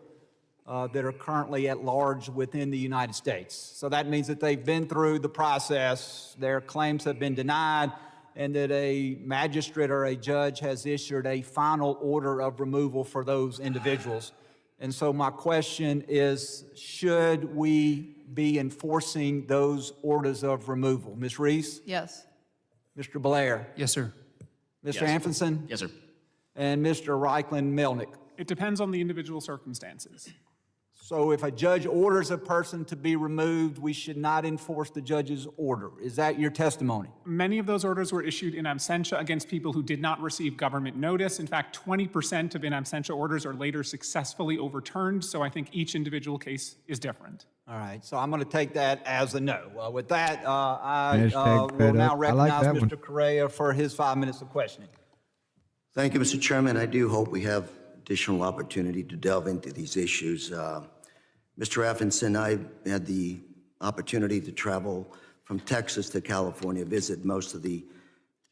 that are currently at large within the United States. So that means that they've been through the process, their claims have been denied, and that a magistrate or a judge has issued a final order of removal for those individuals. And so my question is, should we be enforcing those orders of removal? Ms. Reese? Yes. Mr. Blair? Yes, sir. Mr. Yes. Anfinson? Yes, sir. And Mr. Reichlin-Melnick? It depends on the individual circumstances. So if a judge orders a person to be removed, we should not enforce the judge's order. Is that your testimony? Many of those orders were issued in absentia against people who did not receive government notice. In fact, 20% of in absentia orders are later successfully overturned, so I think each individual case is different. All right, so I'm going to take that as a no. With that, I Hashtag will fed now up. I like recognize that one. Mr. Correa for his 5 minutes of questioning. Thank you, Mr. Chairman. I do hope we have additional opportunity to delve into these issues. Mr. Affinson, I had the opportunity to travel from Texas to California, visit most of the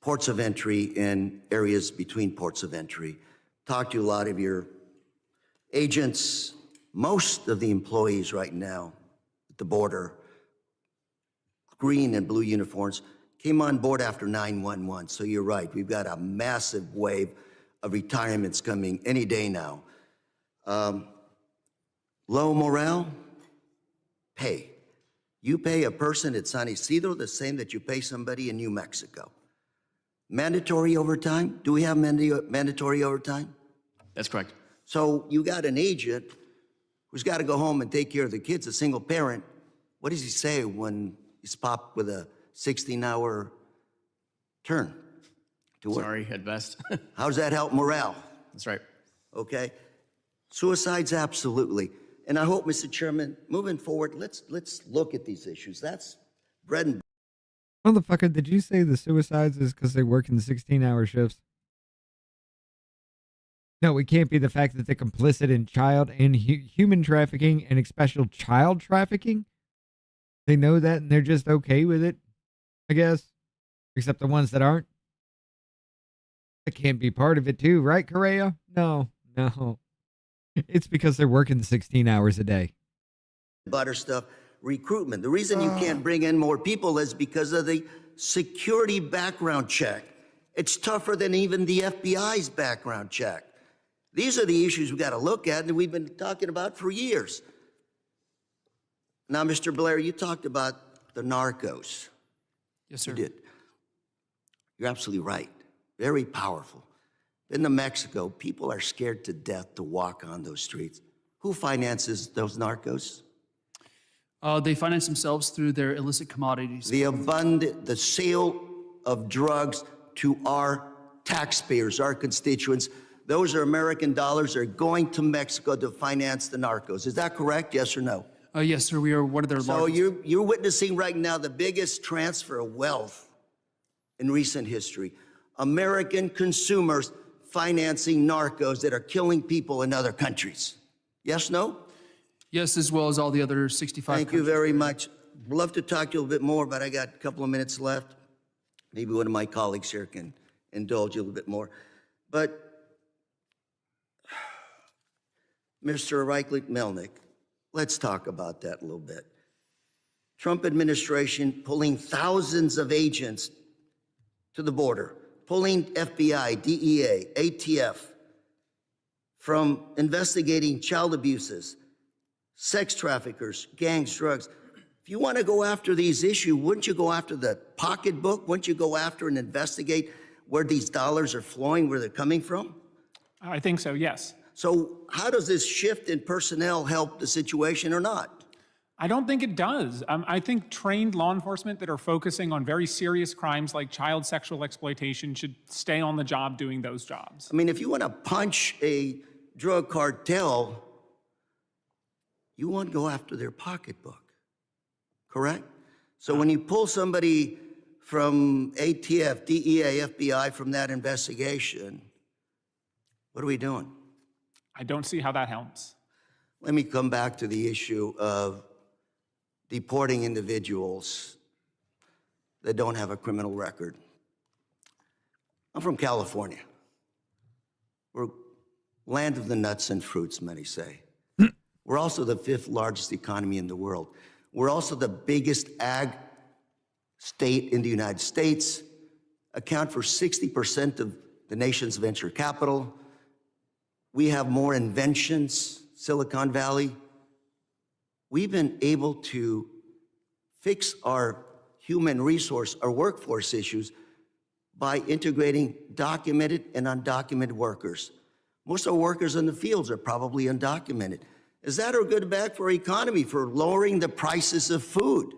ports of entry and areas between ports of entry, talk to a lot of your agents. Most of the employees right now at the border, green and blue uniforms, came on board after 9/11. So you're right, we've got a massive wave of retirements coming any day now. Low morale, pay. You pay a person at San Isidro the same that you pay somebody in New Mexico. Mandatory overtime? Do we have mandatory overtime? That's correct. So you got an agent who's got to go home and take care of the kids, a single parent. What does he say when he's popped with a 16-hour turn to work? Sorry, at best. How does that help morale? That's right. Okay. Suicides, absolutely. And I hope, Mr. Chairman, moving forward, let's look at these issues. That's bread and Motherfucker, did you say the suicides is because they work in 16-hour shifts? No, it can't be the fact that they're complicit in child and human trafficking and especially child trafficking. They know that and they're just okay with it, I guess. Except the ones that aren't. That can't be part of it too, right, Correa? No. It's because they're working 16 hours a day. butter stuff. Recruitment. The reason you can't bring in more people is because of the security background check. It's tougher than even the FBI's background check. These are the issues we got to look at, and we've been talking about for years. Now, Mr. Blair, you talked about the narcos. Yes, sir. You did. You're absolutely right. Very powerful. In New Mexico, people are scared to death to walk on those streets. Who finances those narcos? They finance themselves through their illicit commodities. The sale of drugs to our taxpayers, our constituents. Those are American dollars that are going to Mexico to finance the narcos. Is that correct? Yes or no? Yes, sir. We are one of their So largest. you're witnessing right now the biggest transfer of wealth in recent history. American consumers financing narcos that are killing people in other countries. Yes, no? Yes, as well as all the other 65 Thank you very much. I'd love to talk to you a little bit more, but I got a couple of minutes left. Maybe one of my colleagues here can indulge you a little bit more. But Mr. Reichlin-Melnick, let's talk about that a little bit. Trump administration pulling thousands of agents to the border, pulling FBI, DEA, ATF from investigating child abuses, sex traffickers, gangs, drugs. If you want to go after these issues, wouldn't you go after the pocketbook? Wouldn't you go after and investigate where these dollars are flowing, where they're coming from? I think so, yes. So how does this shift in personnel help the situation or not? I don't think it does. I think trained law enforcement that are focusing on very serious crimes like child sexual exploitation should stay on the job doing those jobs. I mean, if you want to punch a drug cartel, you want to go after their pocketbook, correct? So when you pull somebody from ATF, DEA, FBI from that investigation, what are we doing? I don't see how that helps. Let me come back to the issue of deporting individuals that don't have a criminal record. I'm from California. We're land of the nuts and fruits, many say. We're also the 5th largest economy in the world. We're also the biggest ag state in the United States, account for 60% of the nation's venture capital. We have more inventions, Silicon Valley. We've been able to fix our human resource, our workforce issues by integrating documented and undocumented workers. Most of our workers in the fields are probably undocumented. Is that a good bet for our economy, for lowering the prices of food?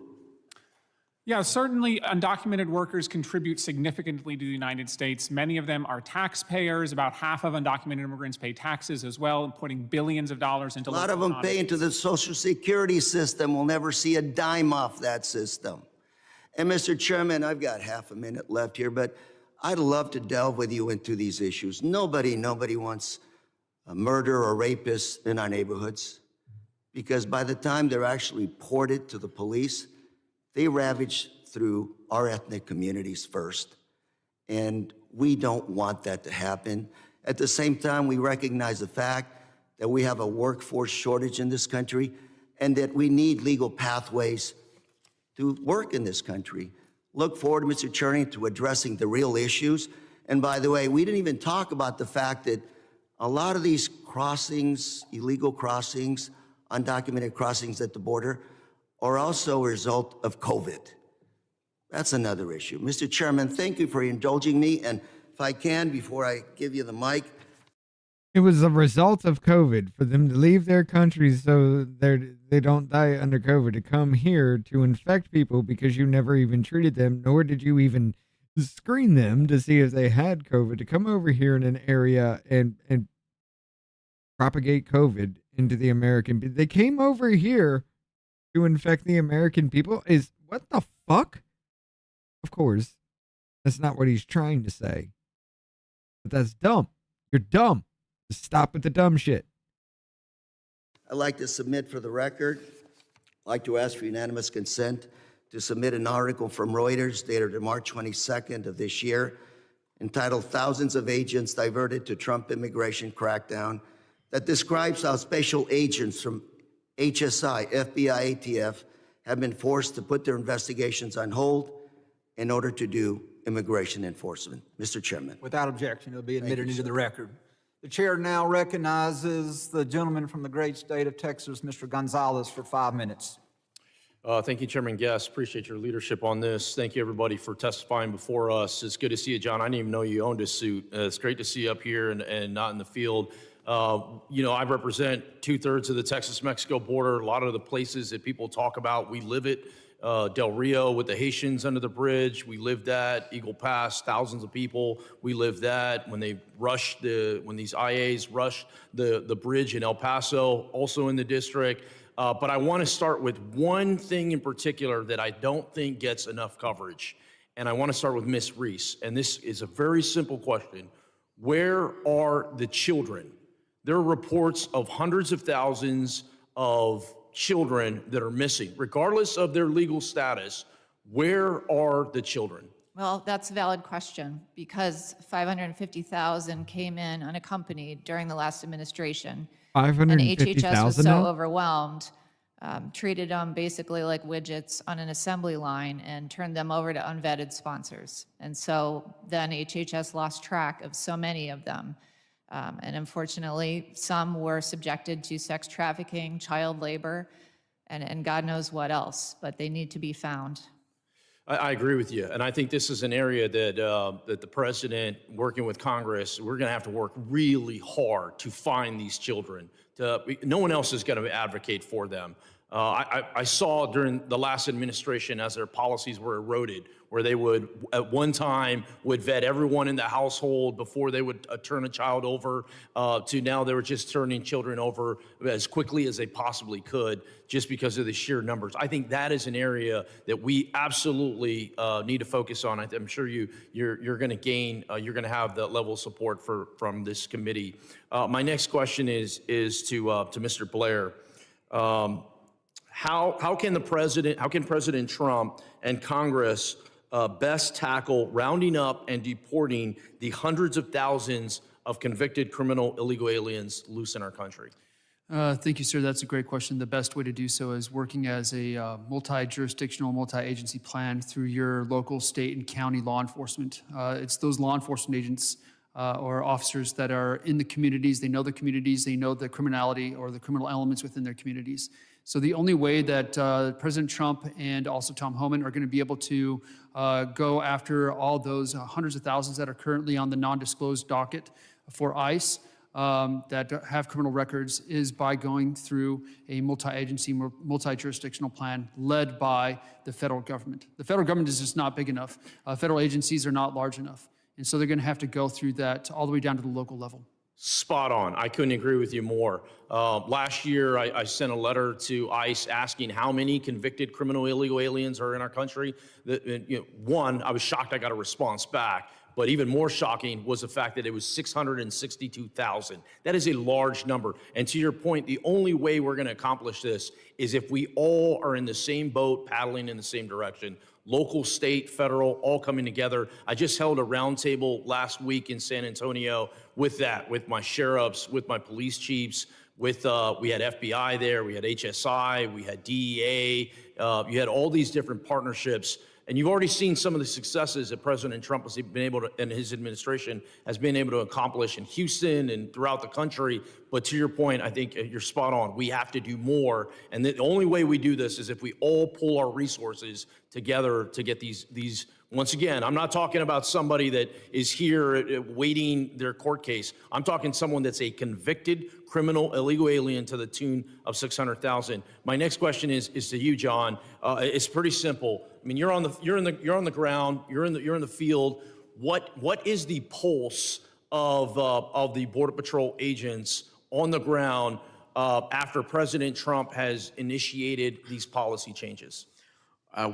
Yeah, certainly undocumented workers contribute significantly to the United States. Many of them are taxpayers. About half of undocumented immigrants pay taxes as well, putting billions of dollars into a lot of them pay into the Social Security system. We'll never see a dime off that system. And Mr. Chairman, I've got half a minute left here, but I'd love to delve with you into these issues. Nobody wants a murder or rapists in our neighborhoods, because by the time they're actually reported to the police, they ravage through our ethnic communities first, and we don't want that to happen. At the same time, we recognize the fact that we have a workforce shortage in this country and that we need legal pathways to work in this country. Look forward, Mr. Attorney, to addressing the real issues. And by the way, we didn't even talk about the fact that a lot of these crossings, illegal crossings, undocumented crossings at the border, are also a result of COVID. That's another issue. Mr. Chairman, thank you for indulging me. And if I can, before I give you the mic. It was a result of COVID for them to leave their countries so they don't die under COVID, to come here to infect people because you never even treated them, nor did you even screen them to see if they had COVID, to come over here in an area and propagate COVID into the American people. They came over here to infect the American people. Is what the fuck? Of course, that's not what he's trying to say. But that's dumb. You're dumb. Just stop with the dumb shit. I'd like to submit for the record, I'd like to ask for unanimous consent to submit an article from Reuters dated March 22nd of this year, entitled "Thousands of Agents Diverted to Trump Immigration Crackdown," that describes how special agents from HSI, FBI, ATF have been forced to put their investigations on hold in order to do immigration enforcement. Mr. Chairman. Without objection, it'll be admitted into the record. The chair now recognizes the gentleman from the great state of Texas, Mr. Gonzalez, for 5 minutes. Thank you, Chairman Guest. Appreciate your leadership on this. Thank you, everybody, for testifying before us. It's good to see you, John. I didn't even know you owned a suit. It's great to see you up here and not in the field. You know, I represent 2/3 of the Texas-Mexico border. A lot of the places that people talk about, we live it. Del Rio with the Haitians under the bridge, we lived that. Eagle Pass, thousands of people, we lived that. When these IAs rushed the bridge in El Paso, also in the district. But I want to start with one thing in particular that I don't think gets enough coverage. And I want to start with Ms. Reese. And this is a very simple question. Where are the children? There are reports of hundreds of thousands of children that are missing. Regardless of their legal status, where are the children? Well, that's a valid question, because 550,000 came in unaccompanied during the last administration. 550,000 And HHS was so now? overwhelmed, treated them basically like widgets on an assembly line and turned them over to unvetted sponsors. And so then HHS lost track of so many of them. And unfortunately, some were subjected to sex trafficking, child labor, and God knows what else, but they need to be found. I agree with you, and I think this is an area that that the president, working with Congress, we're going to have to work really hard to find these children. No one else is going to advocate for them. I saw during the last administration as their policies were eroded, where they would, at one time, would vet everyone in the household before they would turn a child over, to now they were just turning children over as quickly as they possibly could, just because of the sheer numbers. I think that is an area that we absolutely need to focus on. I'm sure you're going to gain, you're going to have the level of support from this committee. My next question is to Mr. Blair. How can President Trump and Congress best tackle rounding up and deporting the hundreds of thousands of convicted criminal illegal aliens loose in our country? Thank you, sir. That's a great question. The best way to do so is working as a multi-jurisdictional, multi-agency plan through your local, state, and county law enforcement. It's those law enforcement agents or officers that are in the communities. They know the communities. They know the criminality or the criminal elements within their communities. So the only way that President Trump and also Tom Homan are going to be able to go after all those hundreds of thousands that are currently on the non-disclosed docket for ICE that have criminal records is by going through a multi-agency, multi-jurisdictional plan led by the federal government. The federal government is just not big enough. Federal agencies are not large enough. And so they're going to have to go through that all the way down to the local level. Spot on. I couldn't agree with you more. Last year, I sent a letter to ICE asking how many convicted criminal illegal aliens are in our country. One, I was shocked I got a response back. But even more shocking was the fact that it was 662,000. That is a large number. And to your point, the only way we're going to accomplish this is if we all are in the same boat, paddling in the same direction. Local, state, federal, all coming together. I just held a roundtable last week in San Antonio with my sheriffs, with my police chiefs, we had FBI there, we had HSI, we had DEA, you had all these different partnerships. And you've already seen some of the successes that President Trump has been able to, and his administration has been able to accomplish in Houston and throughout the country. But to your point, I think you're spot on. We have to do more. And the only way we do this is if we all pull our resources together to get these. Once again, I'm not talking about somebody that is here waiting their court case. I'm talking someone that's a convicted criminal illegal alien to the tune of 600,000. My next question is to you, John. It's pretty simple. I mean, you're on the ground, you're in the field. What is the pulse of the Border Patrol agents on the ground after President Trump has initiated these policy changes?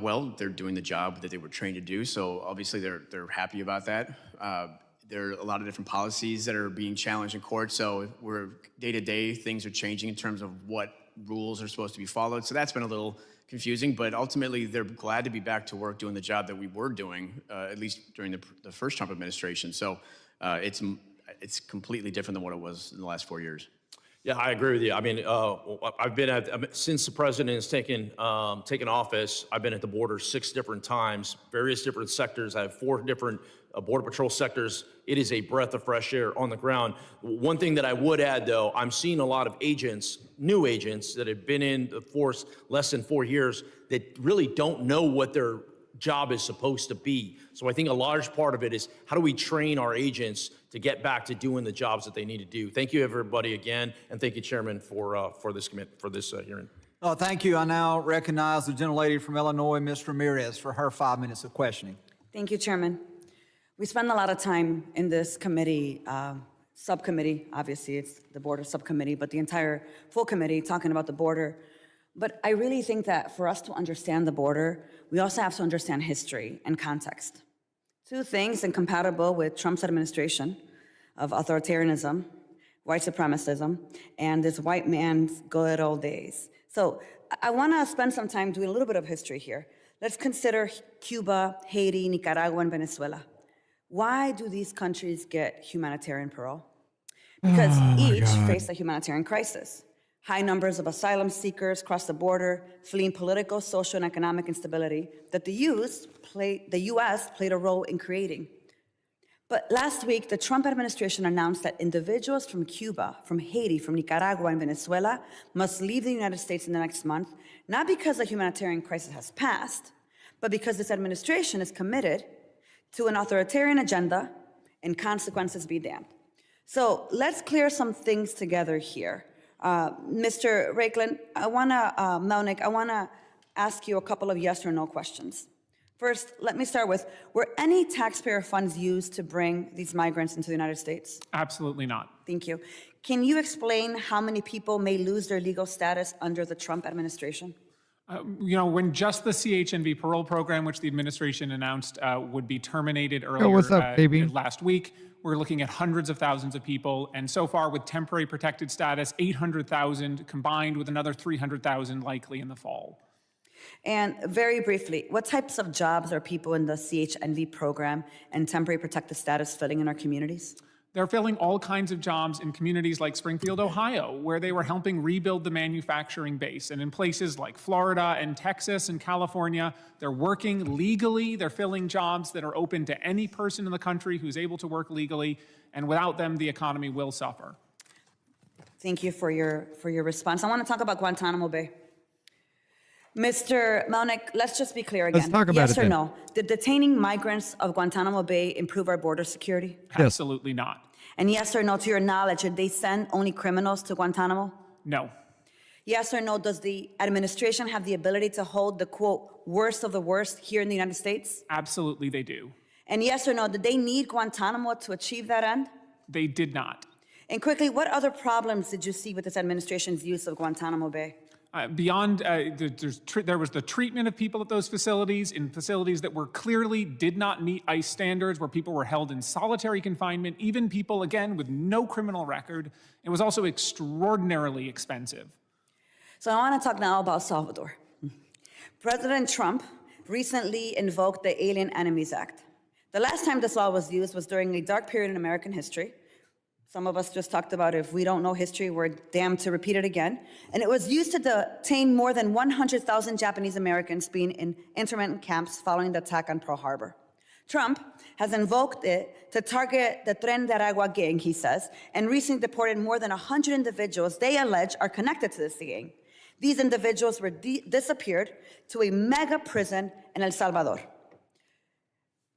Well, they're doing the job that they were trained to do, so obviously they're happy about that. There are a lot of different policies that are being challenged in court, so we're day to day, things are changing in terms of what rules are supposed to be followed. So that's been a little confusing, but ultimately they're glad to be back to work doing the job that we were doing, at least during the first Trump administration. So it's completely different than what it was in the last 4 years. Yeah, I agree with you. I mean, I've been since the president has taken office, I've been at the border 6 different times, various different sectors. I have 4 different Border Patrol sectors. It is a breath of fresh air on the ground. One thing that I would add, though, I'm seeing a lot of agents, new agents that have been in the force less than 4 years that really don't know what their job is supposed to be. So I think a large part of it is how do we train our agents to get back to doing the jobs that they need to do. Thank you, everybody, again, and thank you, Chairman, for this hearing. Thank you. I now recognize the gentlelady from Illinois, Ms. Ramirez, for her 5 minutes of questioning. Thank you, Chairman. We spend a lot of time in this committee, subcommittee, obviously it's the border subcommittee, but the entire full committee talking about the border. But I really think that for us to understand the border, we also have to understand history and context. 2 things incompatible with Trump's administration of authoritarianism, white supremacism, and this white man's good old days. So I want to spend some time doing a little bit of history here. Let's consider Cuba, Haiti, Nicaragua, and Venezuela. Why do these countries get humanitarian parole? Because each face a humanitarian crisis. High numbers of asylum seekers cross the border, fleeing political, social, and economic instability that the U.S. played a role in creating. But last week, the Trump administration announced that individuals from Cuba, from Haiti, from Nicaragua, and Venezuela must leave the United States in the next month, not because the humanitarian crisis has passed, but because this administration is committed to an authoritarian agenda and consequences be damned. So let's clear some things together here. Mr. Raiklen, Melnick, I wanna ask you a couple of yes or no questions. First, let me start with, were any taxpayer funds used to bring these migrants into the United States? Absolutely not. Thank you. Can you explain how many people may lose their legal status under the Trump administration? When just the CHNV parole program, which the administration announced would be terminated earlier what's up, baby? last week, we're looking at hundreds of thousands of people. And so far with temporary protected status, 800,000 combined with another 300,000 likely in the fall. And very briefly, what types of jobs are people in the CHNV program and temporary protected status filling in our communities? They're filling all kinds of jobs in communities like Springfield, Ohio, where they were helping rebuild the manufacturing base. And in places like Florida and Texas and California, they're working legally. They're filling jobs that are open to any person in the country who's able to work legally. And without them, the economy will suffer. Thank you for your response. I want to talk about Guantanamo Bay. Mr. Melnick, let's just be clear again. Let's talk about yes it or then. no? Did detaining migrants of Guantanamo Bay improve our border security? Yes. Absolutely not. And yes or no, to your knowledge, did they send only criminals to Guantanamo? No. Yes or no, does the administration have the ability to hold the, quote, worst of the worst here in the United States? Absolutely they do. And yes or no, did they need Guantanamo to achieve that end? They did not. And quickly, what other problems did you see with this administration's use of Guantanamo Bay? There was the treatment of people at those facilities, in facilities that were clearly did not meet ICE standards, where people were held in solitary confinement, even people, again, with no criminal record. It was also extraordinarily expensive. So I want to talk now about Salvador. President Trump recently invoked the Alien Enemies Act. The last time this law was used was during a dark period in American history. Some of us just talked about if we don't know history, we're damned to repeat it again. And it was used to detain more than 100,000 Japanese Americans being in interment camps following the attack on Pearl Harbor. Trump has invoked it to target the Tren de Aragua gang, he says, and recently deported more than 100 individuals they allege are connected to this gang. These individuals were disappeared to a mega prison in El Salvador.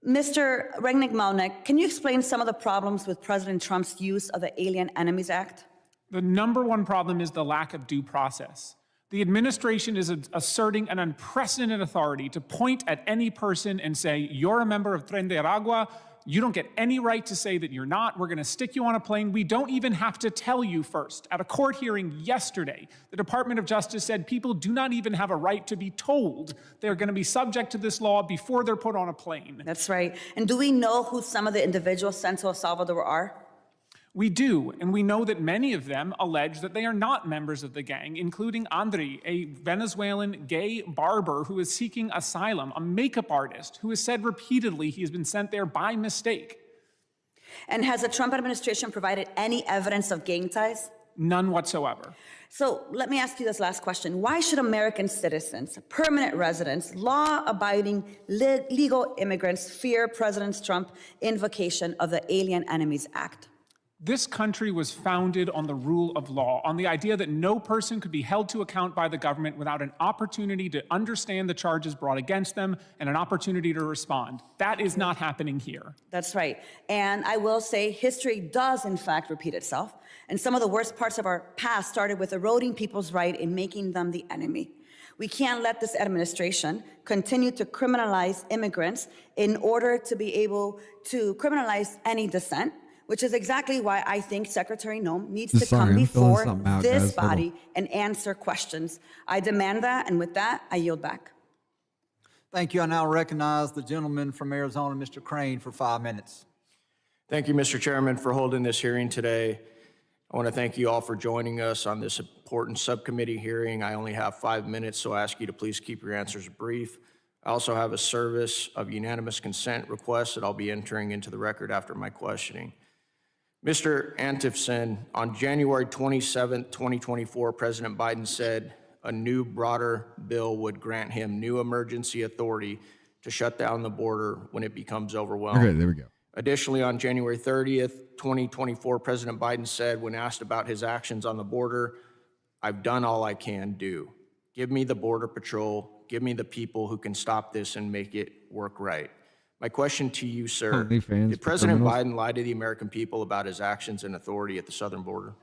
Mr. Melnick, can you explain some of the problems with President Trump's use of the Alien Enemies Act? The number one problem is the lack of due process. The administration is asserting an unprecedented authority to point at any person and say, you're a member of Tren de Aragua, you don't get any right to say that you're not, we're gonna stick you on a plane, we don't even have to tell you first. At a court hearing yesterday, the Department of Justice said people do not even have a right to be told they're gonna be subject to this law before they're put on a plane. That's right. And do we know who some of the individuals sent to El Salvador are? We do, and we know that many of them allege that they are not members of the gang, including Andre, a Venezuelan gay barber who is seeking asylum, a makeup artist who has said repeatedly he has been sent there by mistake. And has the Trump administration provided any evidence of gang ties? None whatsoever. So let me ask you this last question. Why should American citizens, permanent residents, law-abiding legal immigrants fear President Trump's invocation of the Alien Enemies Act? This country was founded on the rule of law, on the idea that no person could be held to account by the government without an opportunity to understand the charges brought against them and an opportunity to respond. That is not happening here. That's right. And I will say history does, in fact, repeat itself. And some of the worst parts of our past started with eroding people's right and making them the enemy. We can't let this administration continue to criminalize immigrants in order to be able to criminalize any dissent, which is exactly why I think Secretary Noem needs to come before this body and answer questions. I demand that, and with that, I yield back. Thank you. I now recognize the gentleman from Arizona, Mr. Crane, for 5 minutes. Thank you, Mr. Chairman, for holding this hearing today. I want to thank you all for joining us on this important subcommittee hearing. I only have 5 minutes, so I ask you to please keep your answers brief. I also have a service of unanimous consent request that I'll be entering into the record after my questioning. Mr. Antifson, on January 27, 2024, President Biden said a new, broader bill would grant him new emergency authority to shut down the border when it becomes overwhelmed. Okay, there we go. Additionally, on January 30th, 2024, President Biden said when asked about his actions on the border, "I've done all I can do. Give me the Border Patrol, give me the people who can stop this and make it work right." My question to you, sir, OnlyFans did for President criminals. Biden lie to the American people about his actions and authority at the southern border?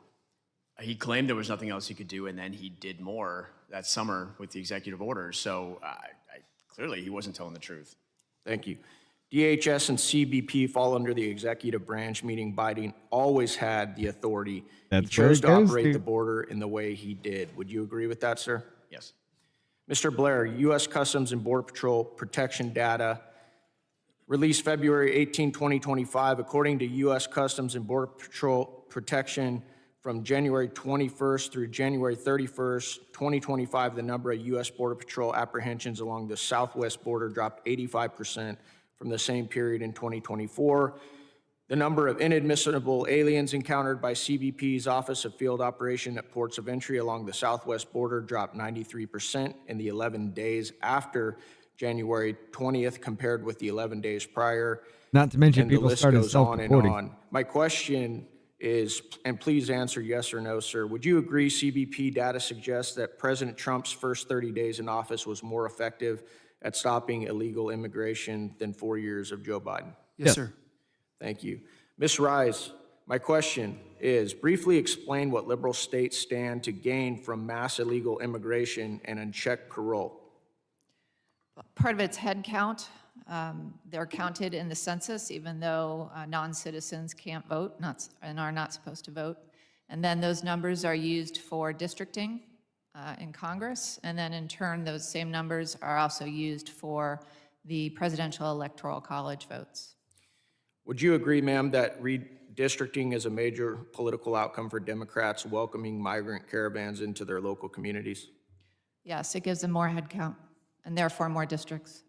He claimed there was nothing else he could do, and then he did more that summer with the executive orders. So clearly he wasn't telling the truth. Thank you. DHS and CBP fall under the executive branch, meaning Biden always had the authority. That's he chose to where it goes operate to. the border in the way he did. Would you agree with that, sir? Yes. Mr. Blair, U.S. Customs and Border Patrol protection data released February 18, 2025, according to U.S. Customs and Border Patrol protection from January 21st through January 31st, 2025, the number of U.S. Border Patrol apprehensions along the southwest border dropped 85% from the same period in 2024. The number of inadmissible aliens encountered by CBP's Office of Field Operation at ports of entry along the southwest border dropped 93% in the 11 days after January 20th compared with the 11 days prior. Not to mention And the people list started goes on and self-reporting. on. My question is, and please answer yes or no, sir, would you agree CBP data suggests that President Trump's first 30 days in office was more effective at stopping illegal immigration than 4 years of Joe Biden? Yes, sir. Thank you. Ms. Rise, my question is, briefly explain what liberal states stand to gain from mass illegal immigration and unchecked parole. Part of it's head count. They're counted in the census, even though non-citizens can't vote and are not supposed to vote. And then those numbers are used for districting in Congress. And then in turn, those same numbers are also used for the presidential electoral college votes. Would you agree, ma'am, that redistricting is a major political outcome for Democrats welcoming migrant caravans into their local communities? Yes, it gives them more head count and therefore more districts.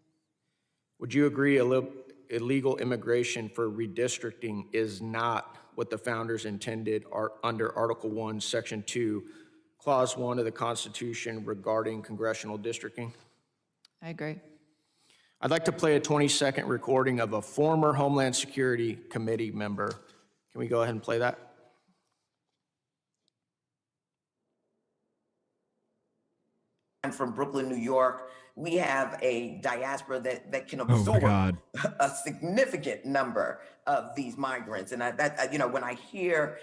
Would you agree illegal immigration for redistricting is not what the founders intended under Article 1, Section 2, Clause 1 of the Constitution regarding congressional districting? I agree. I'd like to play a 20-second recording of a former Homeland Security Committee member. Can we go ahead and play that? I'm from Brooklyn, New York. We have a diaspora that can absorb a significant number of these migrants. And when I hear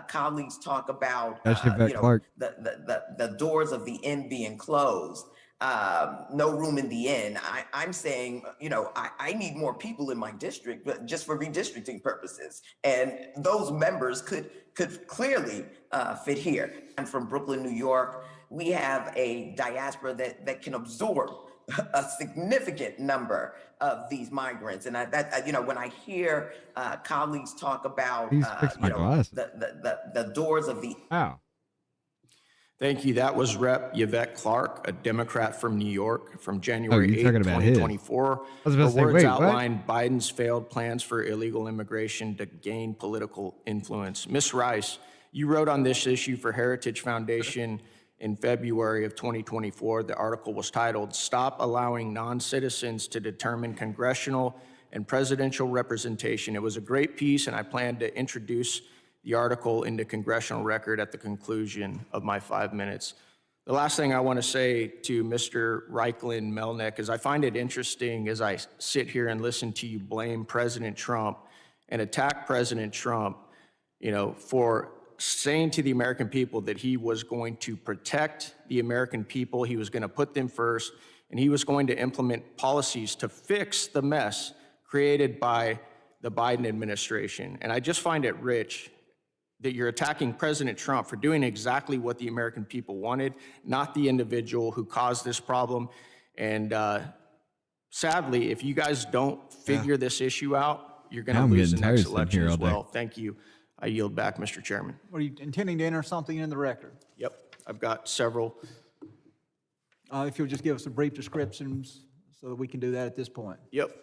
colleagues talk about the doors of the inn being closed, no room in the inn, I'm saying, I need more people in my district, but just for redistricting purposes. And those members could clearly fit here. I'm from Brooklyn, New York. We have a diaspora that can absorb a significant number of these migrants. And when I hear colleagues talk about the doors of the Thank you. That was Rep. Yvette Clark, a Democrat from New York, from January 8, 2024. Her words outlined Biden's failed plans for illegal immigration to gain political influence. Ms. Rice, you wrote on this issue for Heritage Foundation in February of 2024. The article was titled, "Stop Allowing Non-Citizens to Determine Congressional and Presidential Representation." It was a great piece, and I plan to introduce the article into congressional record at the conclusion of my 5 minutes. The last thing I want to say to Mr. Reichlin Melnick is I find it interesting as I sit here and listen to you blame President Trump and attack President Trump, for saying to the American people that he was going to protect the American people, he was going to put them first, and he was going to implement policies to fix the mess created by the Biden administration. And I just find it rich that you're attacking President Trump for doing exactly what the American people wanted, not the individual who caused this problem. And sadly, if you guys don't figure this issue out, you're going to lose the next election as well. Thank you. I yield back, Mr. Chairman. Are you intending to enter something in the record? Yep, I've got several. If you'll just give us a brief descriptions so that we can do that at this point. Yep.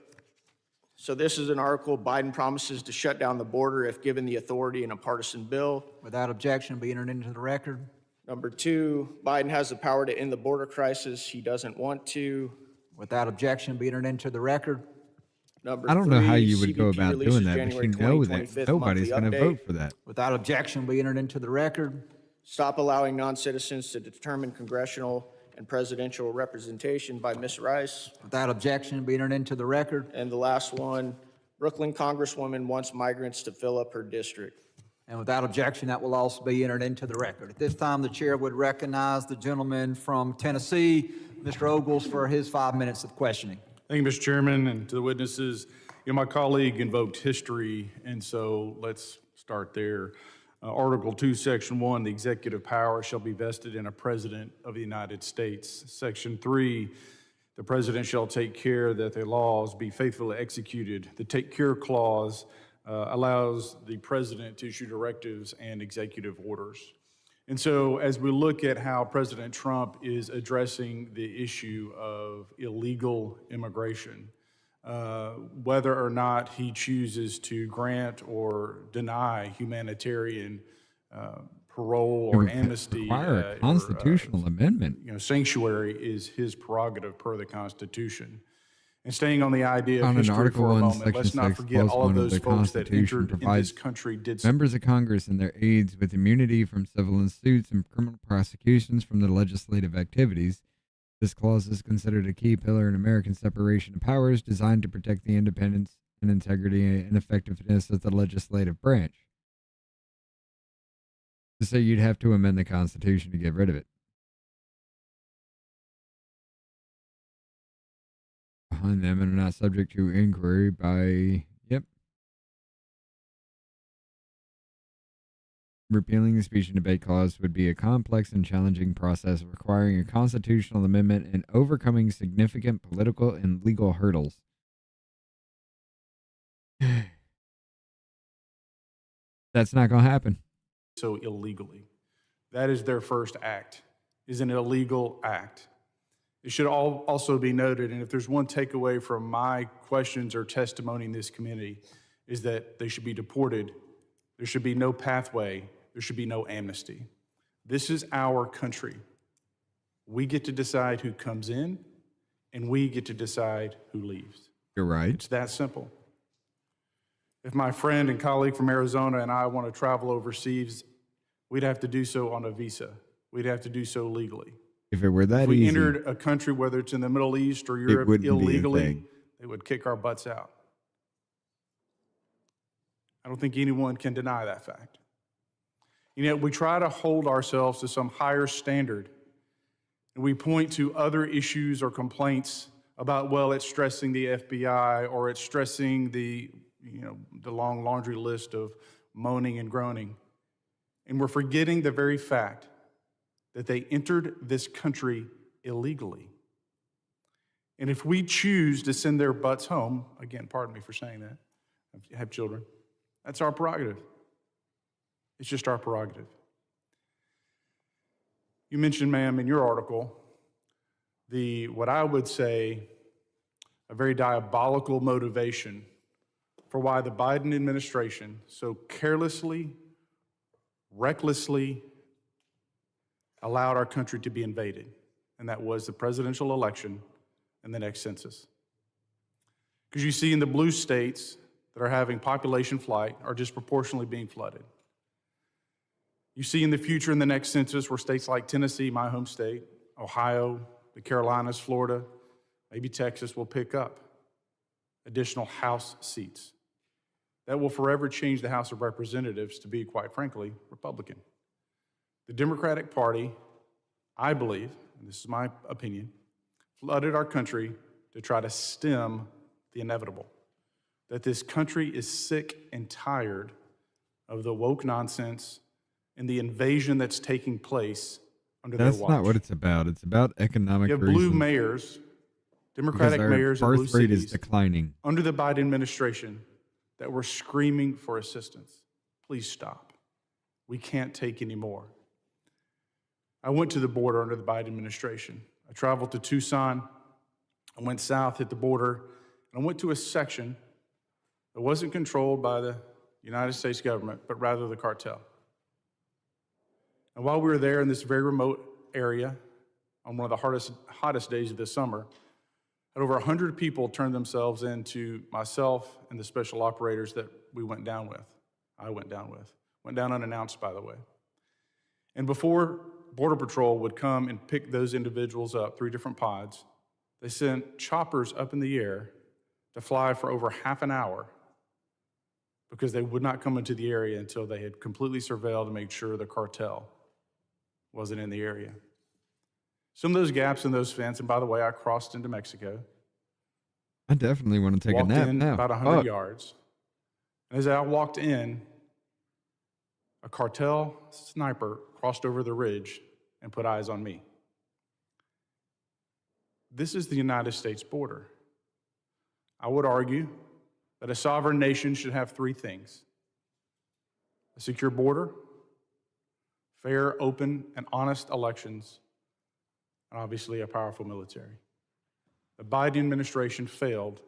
So this is an article, Biden promises to shut down the border if given the authority in a partisan bill. Without objection, be entered into the record. Number 2, Biden has the power to end the border crisis. He doesn't want to. Without objection, be entered into the record. I don't know how you would go CBP about releases doing that, but January you know 2025 that nobody's monthly going to update. vote for that. Without objection, be entered into the record. Stop allowing non-citizens to determine congressional and presidential representation by Ms. Rice. Without objection, be entered into the record. And the last one, Brooklyn Congresswoman wants migrants to fill up her district. And without objection, that will also be entered into the record. At this time, the chair would recognize the gentleman from Tennessee, Mr. Ogles, for his 5 minutes of questioning. Thank you, Mr. Chairman, and to the witnesses. My colleague invoked history, and so let's start there. Article 2, Section 1, the executive power shall be vested in a president of the United States. Section 3, the president shall take care that the laws be faithfully executed. The take care clause allows the president to issue directives and executive orders. And so as we look at how President Trump is addressing the issue of illegal immigration, whether or not he chooses to grant or deny humanitarian parole or amnesty, Require a constitutional amendment. Sanctuary is his prerogative per the Constitution. And staying on the idea of On an history Article for a 1, moment, Section let's not 6, forget Clause all 1 of of those the folks that Constitution entered in provides this country did members of Congress and their aides with immunity from civil suits and criminal prosecutions from their legislative activities. This clause is considered a key pillar in American separation of powers, designed to protect the independence and integrity and effectiveness of the legislative branch. So you'd have to amend the Constitution to get rid of it. Behind them and are not subject to inquiry by, Repealing the speech and debate clause would be a complex and challenging process requiring a constitutional amendment and overcoming significant political and legal hurdles. That's not going to happen. so illegally. That is their first act, is an illegal act. It should also be noted, and if there's one takeaway from my questions or testimony in this committee, is that they should be deported. There should be no pathway. There should be no amnesty. This is our country. We get to decide who comes in, and we get to decide who leaves. You're right. It's that simple. If my friend and colleague from Arizona and I want to travel overseas, we'd have to do so on a visa. We'd have to do so legally. If it were that if we easy, entered a country, whether it's in the Middle East or Europe, wouldn't be a illegally, thing. they would kick our butts out. I don't think anyone can deny that fact. And yet we try to hold ourselves to some higher standard, and we point to other issues or complaints about, well, it's stressing the FBI or it's stressing the long laundry list of moaning and groaning. And we're forgetting the very fact that they entered this country illegally. And if we choose to send their butts home, again, pardon me for saying that, I have children, that's our prerogative. It's just our prerogative. You mentioned, ma'am, in your article, what I would say, a very diabolical motivation for why the Biden administration so carelessly, recklessly allowed our country to be invaded, and that was the presidential election and the next census. Because you see in the blue states that are having population flight are disproportionately being flooded. You see in the future in the next census where states like Tennessee, my home state, Ohio, the Carolinas, Florida, maybe Texas will pick up additional House seats. That will forever change the House of Representatives to be, quite frankly, Republican. The Democratic Party, I believe, and this is my opinion, flooded our country to try to stem the inevitable. That this country is sick and tired of the woke nonsense and the invasion that's taking place under their watch. That's not what it's about. It's about economic You have reasons. blue mayors, Democratic mayors in blue birth rate is cities declining. under the Biden administration that were screaming for assistance. Please stop. We can't take any more. I went to the border under the Biden administration. I traveled to Tucson. I went south, hit the border, and I went to a section that wasn't controlled by the United States government, but rather the cartel. And while we were there in this very remote area, on one of the hottest days of the summer, Had over 100 people turn themselves in to myself and the special operators that we went down with. I went down with. Went down unannounced, by the way. And before Border Patrol would come and pick those individuals up, 3 different pods, they sent choppers up in the air to fly for over half an hour because they would not come into the area until they had completely surveilled and made sure the cartel wasn't in the area. Some of those gaps in those fences, and by the way, I crossed into Mexico. I definitely want to take a Walked nap in now. about 100 yards. And as I walked in, a cartel sniper crossed over the ridge and put eyes on me. This is the United States border. I would argue that a sovereign nation should have 3 things: a secure border, fair, open, and honest elections, and obviously a powerful military. The Biden administration failed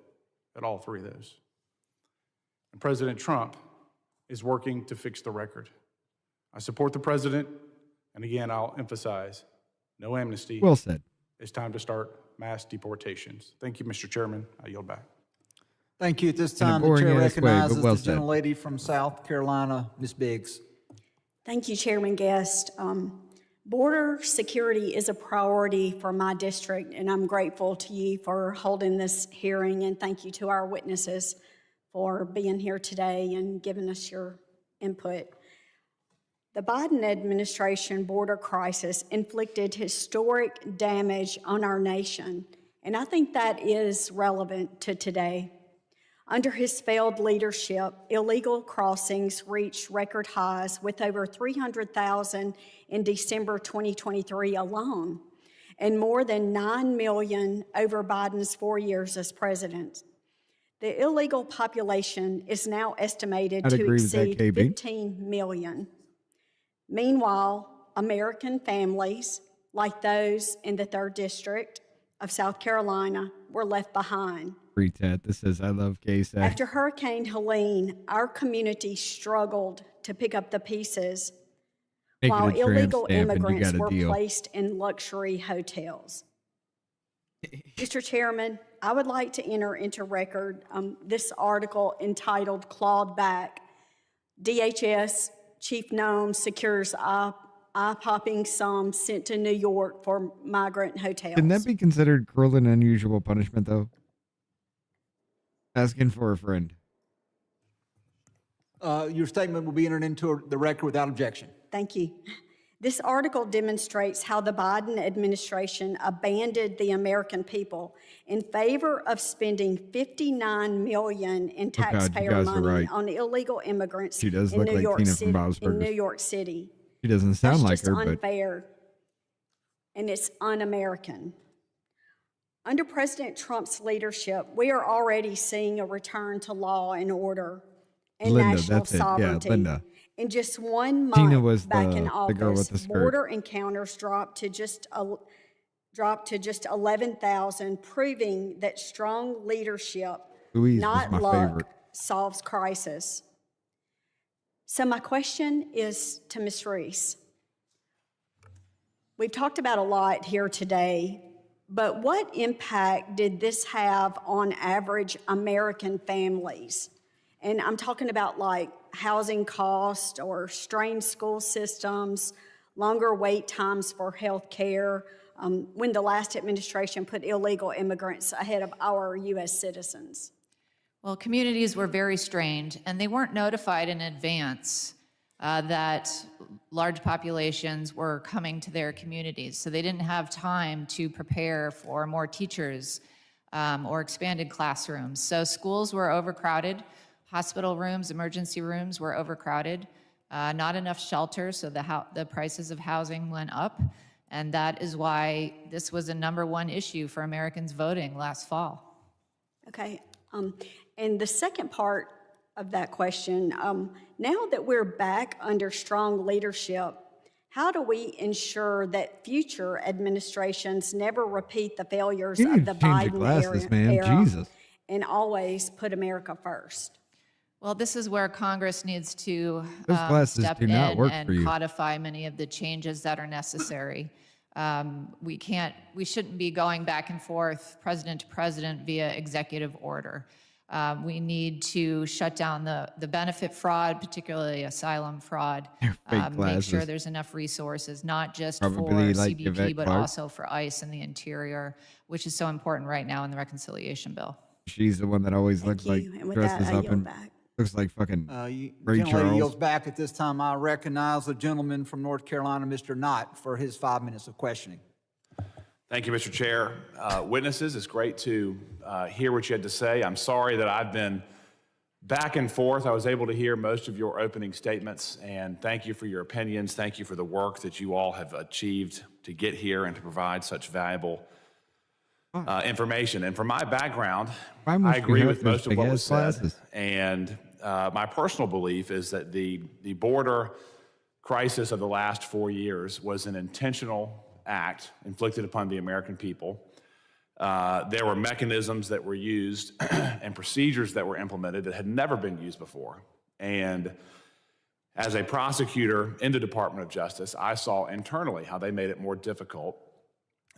at all 3 of those. And President Trump is working to fix the record. I support the president, and again, I'll emphasize, no amnesty. Well said. It's time to start mass deportations. Thank you, Mr. Chairman. I yield back. Thank you. At this In a time, the boring chair ass way, but recognizes well the said. gentlelady from South Carolina, Ms. Biggs. Thank you, Chairman Guest. Border security is a priority for my district, and I'm grateful to you for holding this hearing, and thank you to our witnesses for being here today and giving us your input. The Biden administration border crisis inflicted historic damage on our nation, and I think that is relevant to today. Under his failed leadership, illegal crossings reached record highs with over 300,000 in December 2023 alone, and more than 9 million over Biden's 4 years as president. The illegal population is now estimated I'd to agree with that, exceed KB. 15 million. Meanwhile, American families, like those in the 3rd District of South Carolina, were left behind. Tat that says I love KSAC. After Hurricane Helene, our community struggled to pick up the pieces Make it while a tramp illegal stamp and you immigrants got a were deal. placed in luxury hotels. Mr. Chairman, I would like to enter into record this article entitled Clawed Back. DHS Chief Nome secures eye-popping sums sent to New York for migrant hotels. Can that be considered cruel and unusual punishment, though? Asking for a friend. Your statement will be entered into the record without objection. Thank you. This article demonstrates how the Biden administration abandoned the American people in favor of spending $59 million in taxpayer money on illegal immigrants She does in look New like York Tina City. from Bob's In New Burgers. York City. She doesn't sound That's like just her, but unfair, and it's un-American. Under President Trump's leadership, we are already seeing a return to law and order and Linda, national that's it. Yeah, sovereignty. Linda. In just 1 month Tina was back the in girl with August, the skirt. border encounters dropped to just 11,000, proving that strong leadership, Louise was not my luck, favorite. solves crisis. So my question is to Ms. Reese. We've talked about a lot here today, but what impact did this have on average American families? And I'm talking about like housing costs or strained school systems, longer wait times for health care, when the last administration put illegal immigrants ahead of our U.S. citizens. Well, communities were very strained, and they weren't notified in advance that large populations were coming to their communities. So they didn't have time to prepare for more teachers or expanded classrooms. So schools were overcrowded, hospital rooms, emergency rooms were overcrowded, not enough shelter, so the prices of housing went up. And that is why this was a #1 issue for Americans voting last fall. Okay, and the second part of that question, now that we're back under strong leadership, how do we ensure that future administrations never repeat the failures You of need the to change your Biden glasses, man. era Jesus. and always put America first? Well, this is where Congress needs to Those glasses step do not in work and for you. codify many of the changes that are necessary. We shouldn't be going back and forth, president to president, via executive order. We need to shut down the benefit fraud, particularly asylum fraud. Make sure there's enough resources, not just for CBP, but also for ICE and the Interior, which is so important right now in the reconciliation bill. She's the one that always looks like dresses up and looks like fucking Ray Gentlelady Charles. yields back. At this time, I recognize the gentleman from North Carolina, Mr. Knott, for his 5 minutes of questioning. Thank you, Mr. Chair. Witnesses, it's great to hear what you had to say. I'm sorry that I've been back and forth. I was able to hear most of your opening statements, and thank you for your opinions. Thank you for the work that you all have achieved to get here and to provide such valuable information. And from my background, I agree with most of what was said. And my personal belief is that the border crisis of the last 4 years was an intentional act inflicted upon the American people. There were mechanisms that were used and procedures that were implemented that had never been used before. And as a prosecutor in the Department of Justice, I saw internally how they made it more difficult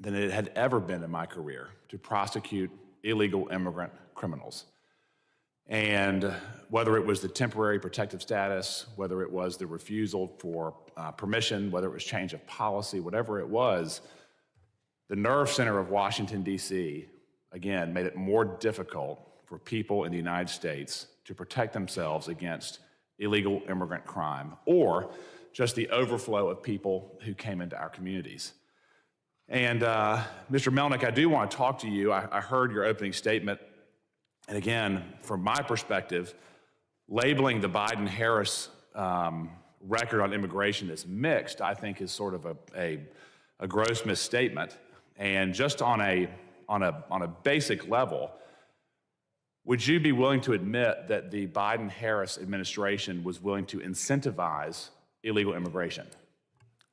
than it had ever been in my career to prosecute illegal immigrant criminals. And whether it was the temporary protective status, whether it was the refusal for permission, whether it was change of policy, whatever it was, the nerve center of Washington, D.C., again, made it more difficult for people in the United States to protect themselves against illegal immigrant crime or just the overflow of people who came into our communities. And Mr. Melnick, I do want to talk to you. I heard your opening statement. And again, from my perspective, labeling the Biden-Harris record on immigration as mixed, I think is sort of a gross misstatement. And just on a basic level, would you be willing to admit that the Biden-Harris administration was willing to incentivize illegal immigration?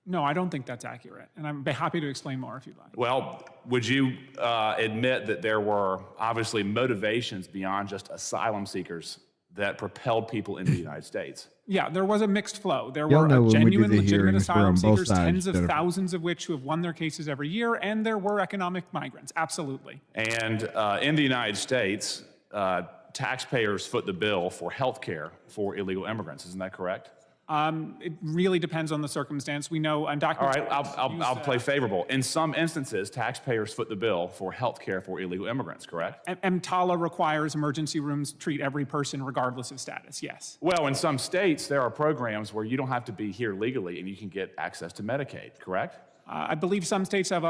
No, I don't think that's accurate, and I'm happy to explain more if you'd like. Well, would you admit that there were obviously motivations beyond just asylum seekers that propelled people into the United States? Yeah, there was a mixed flow. There were genuine, legitimate asylum seekers, tens of thousands of which who have won their cases every year, and there were economic migrants, absolutely. And in the United States, taxpayers foot the bill for health care for illegal immigrants, isn't that correct? It really depends on the circumstance. We know undocumented. All right, I'll play favorable. In some instances, taxpayers foot the bill for health care for illegal immigrants, correct? EMTALA requires emergency rooms to treat every person regardless of status, yes. Well, in some states, there are programs where you don't have to be here legally and you can get access to Medicaid, correct? I believe some states have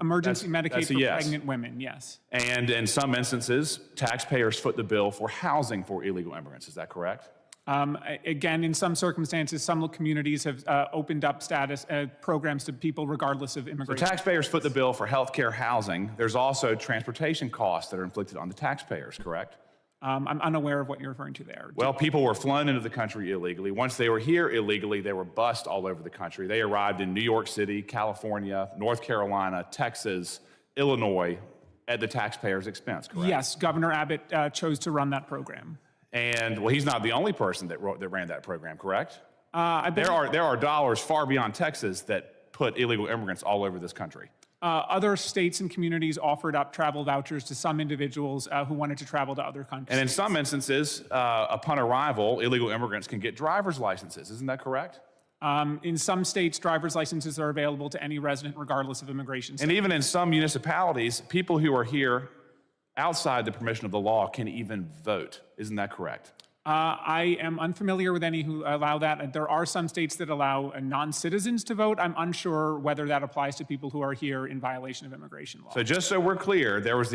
emergency Medicaid for pregnant women, yes. And in some instances, taxpayers foot the bill for housing for illegal immigrants, is that correct? Again, in some circumstances, some communities have opened up status programs to people regardless of immigration. So taxpayers foot the bill for health care, housing. There's also transportation costs that are inflicted on the taxpayers, correct? I'm unaware of what you're referring to there. Well, people were flown into the country illegally. Once they were here illegally, they were bussed all over the country. They arrived in New York City, California, North Carolina, Texas, Illinois, at the taxpayer's expense, correct? Yes, Governor Abbott chose to run that program. And, well, he's not the only person that ran that program, correct? There are dollars far beyond Texas that put illegal immigrants all over this country. Other states and communities offered up travel vouchers to some individuals who wanted to travel to other countries. And in some instances, upon arrival, illegal immigrants can get driver's licenses. Isn't that correct? In some states, driver's licenses are available to any resident regardless of immigration status. And even in some municipalities, people who are here outside the permission of the law can even vote. Isn't that correct? I am unfamiliar with any who allow that. There are some states that allow non-citizens to vote. I'm unsure whether that applies to people who are here in violation of immigration law. So just so we're clear, there was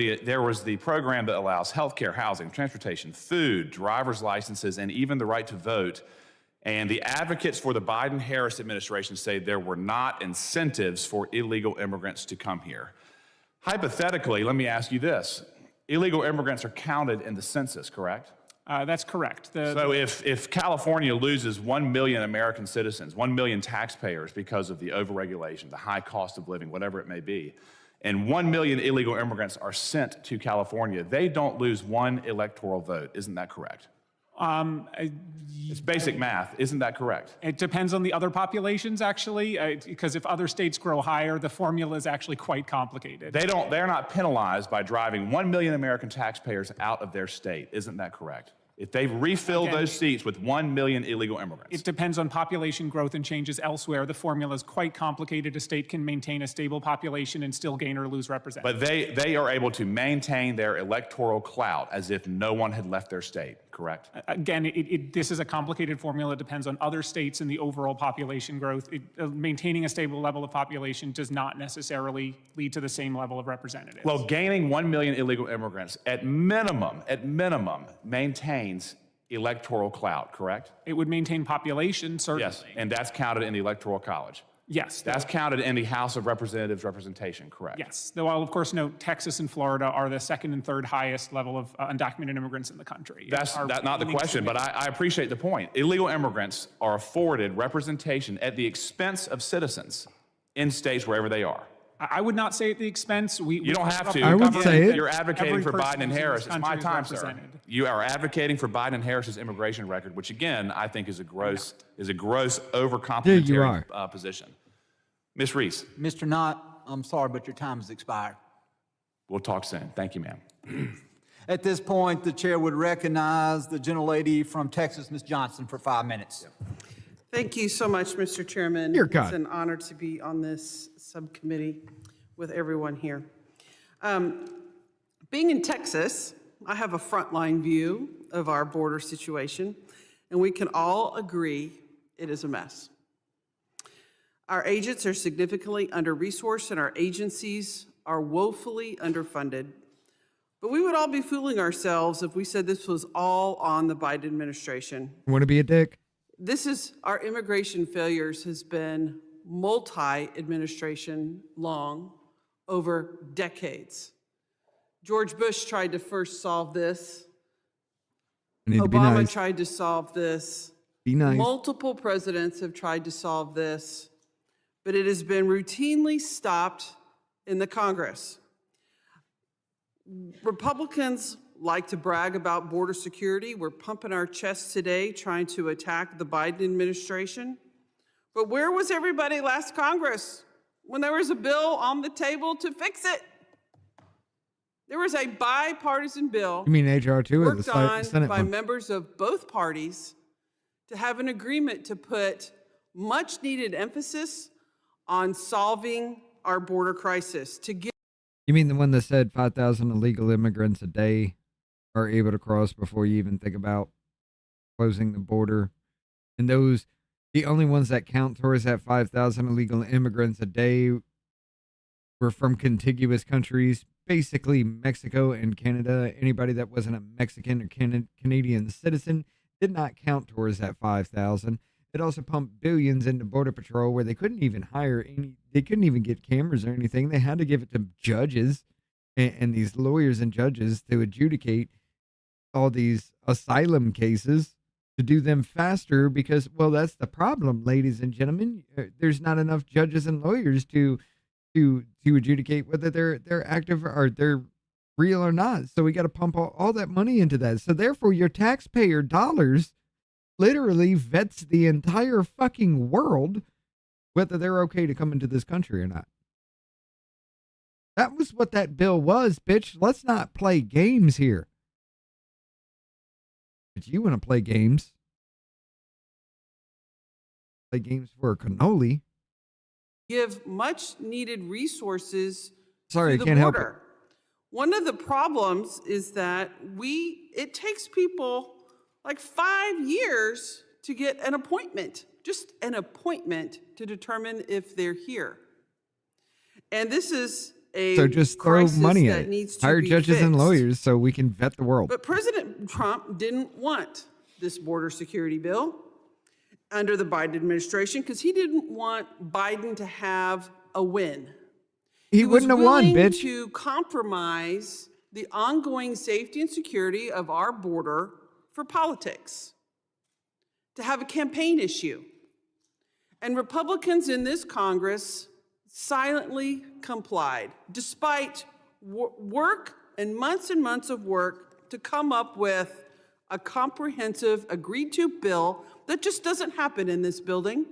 the program that allows healthcare, housing, transportation, food, driver's licenses, and even the right to vote. And the advocates for the Biden-Harris administration say there were not incentives for illegal immigrants to come here. Hypothetically, let me ask you this. Illegal immigrants are counted in the census, correct? That's correct. So if California loses 1 million American citizens, 1 million taxpayers because of the overregulation, the high cost of living, whatever it may be, and 1 million illegal immigrants are sent to California, they don't lose one electoral vote. Isn't that correct? It's basic math. Isn't that correct? It depends on the other populations, actually, because if other states grow higher, the formula is actually quite complicated. They're not penalized by driving 1 million American taxpayers out of their state. Isn't that correct? If they've refilled those seats with 1 million illegal immigrants. It depends on population growth and changes elsewhere. The formula is quite complicated. A state can maintain a stable population and still gain or lose representatives. But they are able to maintain their electoral clout as if no one had left their state, correct? Again, this is a complicated formula. It depends on other states and the overall population growth. Maintaining a stable level of population does not necessarily lead to the same level of representatives. Well, gaining 1 million illegal immigrants at minimum, maintains electoral clout, correct? It would maintain population, certainly. Yes, and that's counted in the Electoral College. Yes. That's counted in the House of Representatives representation, correct? Yes, though I'll of course note Texas and Florida are the second and third highest level of undocumented immigrants in the country. That's not the question, but I appreciate the point. Illegal immigrants are afforded representation at the expense of citizens in states wherever they are. I would not say at the expense. You don't have to. I would say it. You're advocating for Biden and Harris. It's my time, sir. represented. You are advocating for Biden and Harris's immigration record, which again I think is a gross overcomplimentary position. Ms. Reese. Mr. Knott, I'm sorry, but your time has expired. We'll talk soon. Thank you, ma'am. At this point, the chair would recognize the gentlelady from Texas, Ms. Johnson, for 5 minutes. Thank you so much, Mr. Chairman. Dear God. It's an honor to be on this subcommittee with everyone here. Being in Texas, I have a frontline view of our border situation, and we can all agree it is a mess. Our agents are significantly under-resourced, and our agencies are woefully underfunded. But we would all be fooling ourselves if we said this was all on the Biden administration. Want to be a dick? Our immigration failures has been multi-administration long, over decades. George Bush tried to first solve this. Obama tried to solve this. Be nice. Multiple presidents have tried to solve this, but it has been routinely stopped in the Congress. Republicans like to brag about border security. We're pumping our chests today trying to attack the Biden administration. But where was everybody last Congress when there was a bill on the table to fix it? There was a bipartisan bill You mean HR 2 or the worked on Senate by one? members of both parties to have an agreement to put much needed emphasis on solving our border crisis, to give You mean the one that said 5,000 illegal immigrants a day are able to cross before you even think about closing the border? And the only ones that count towards that 5,000 illegal immigrants a day were from contiguous countries, basically Mexico and Canada. Anybody that wasn't a Mexican or Canadian citizen did not count towards that 5,000. It also pumped billions into Border Patrol where they couldn't even they couldn't even get cameras or anything. They had to give it to judges and these lawyers and judges to adjudicate all these asylum cases, to do them faster because, well, that's the problem, ladies and gentlemen. There's not enough judges and lawyers to adjudicate whether they're active or they're real or not. So we got to pump all that money into that. So therefore, your taxpayer dollars literally vets the entire fucking world whether they're okay to come into this country or not. That was what that bill was, bitch. Let's not play games here. But you want to play games. Play games for a cannoli. give much needed resources Sorry, to the I can't help it. border. One of the problems is that it takes people like 5 years to get an appointment, just an appointment to determine if they're here. And this is a So just throw crisis money that at it. needs to Hire be judges and fixed. lawyers so we can vet the world. But President Trump didn't want this border security bill under the Biden administration because he didn't want Biden to have a win. He wouldn't have won, willing bitch. to compromise the ongoing safety and security of our border for politics, to have a campaign issue. And Republicans in this Congress silently complied, despite work and months of work to come up with a comprehensive, agreed-to bill that just doesn't happen in this building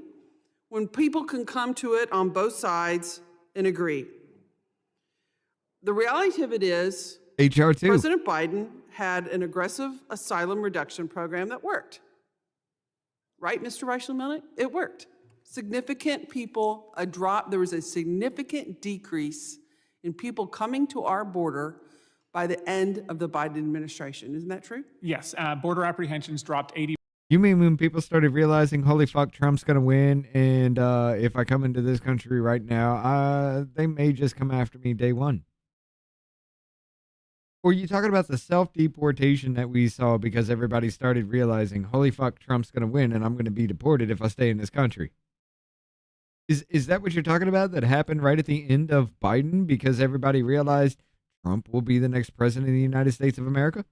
when people can come to it on both sides and agree. The reality of it is, HR 2. President Biden had an aggressive asylum reduction program that worked. Right, Mr. Reichel-Melnick? It worked. Significant people, there was a significant decrease in people coming to our border by the end of the Biden administration. Isn't that true? Yes, border apprehensions dropped 80%. You mean when people started realizing, holy fuck, Trump's going to win, and if I come into this country right now, they may just come after me day one? Or are you talking about the self-deportation that we saw because everybody started realizing, holy fuck, Trump's going to win, and I'm going to be deported if I stay in this country? Is that what you're talking about that happened right at the end of Biden because everybody realized Trump will be the next president of the United States of America?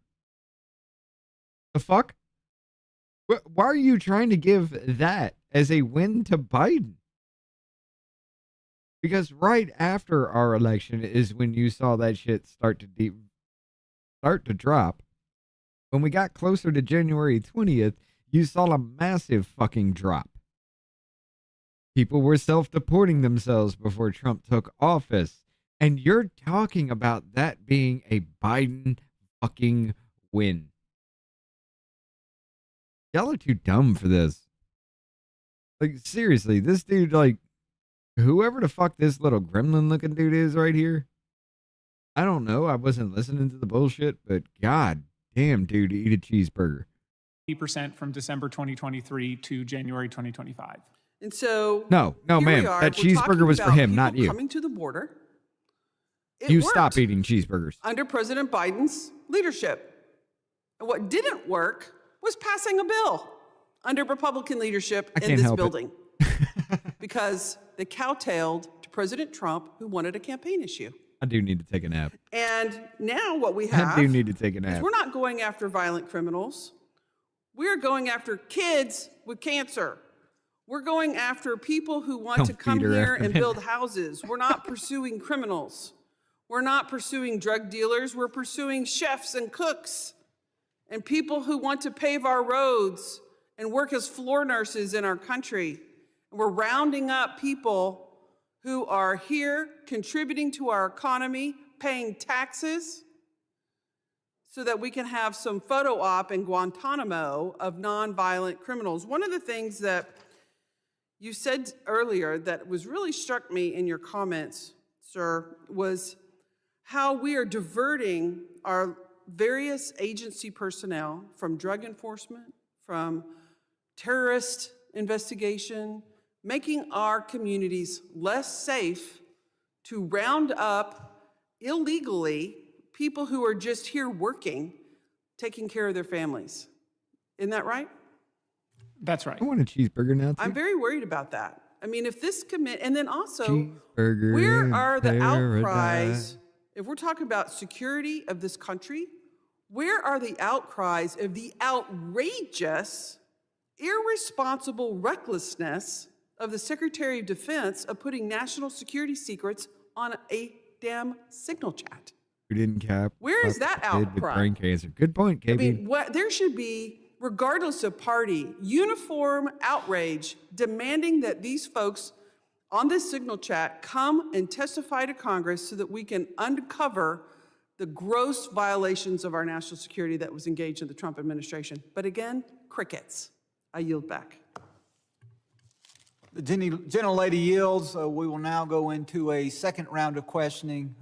The fuck? Why are you trying to give that as a win to Biden? Because right after our election is when you saw that shit start to drop. When we got closer to January 20th, you saw a massive fucking drop. People were self-deporting themselves before Trump took office. And you're talking about that being a Biden fucking win. Y'all are too dumb for this. Like, seriously, this dude, like, whoever the fuck this little gremlin looking dude is right here, I don't know. I wasn't listening to the bullshit, but god damn, dude, eat a cheeseburger. 80% from December 2023 to January 2025. And so No, ma'am. That cheeseburger was for him, not you. Coming to the border. You stop eating cheeseburgers. Under President Biden's leadership. And what didn't work was passing a bill under Republican leadership in this building. Because they kowtowed to President Trump, who wanted a campaign issue. I do need to take a nap. And now what we have I do need to take a is nap. we're not going after violent criminals. We're going after kids with cancer. We're going after people who want to come here and build houses. We're not pursuing criminals. We're not pursuing drug dealers. We're pursuing chefs and cooks and people who want to pave our roads and work as floor nurses in our country. And we're rounding up people who are here contributing to our economy, paying taxes, so that we can have some photo op in Guantanamo of nonviolent criminals. One of the things that you said earlier that was really struck me in your comments, sir, was how we are diverting our various agency personnel from drug enforcement, from terrorist investigation, making our communities less safe to round up illegally people who are just here working, taking care of their families. Isn't that right? That's right. I want a cheeseburger now, too. I'm very worried about that. I mean, if this commit, and then also, Cheeseburger where are the paradise. outcries, if we're talking about security of this country, where are the outcries of the outrageous, irresponsible recklessness of the Secretary of Defense of putting national security secrets on a damn signal chat? Who didn't cap? Where is that outcry? With brain cancer. Good point, KB. I mean, there should be, regardless of party, uniform outrage demanding that these folks on this signal chat come and testify to Congress so that we can uncover the gross violations of our national security that was engaged in the Trump administration. But again, crickets. I yield back. The gentlelady yields. We will now go into a second round of questioning.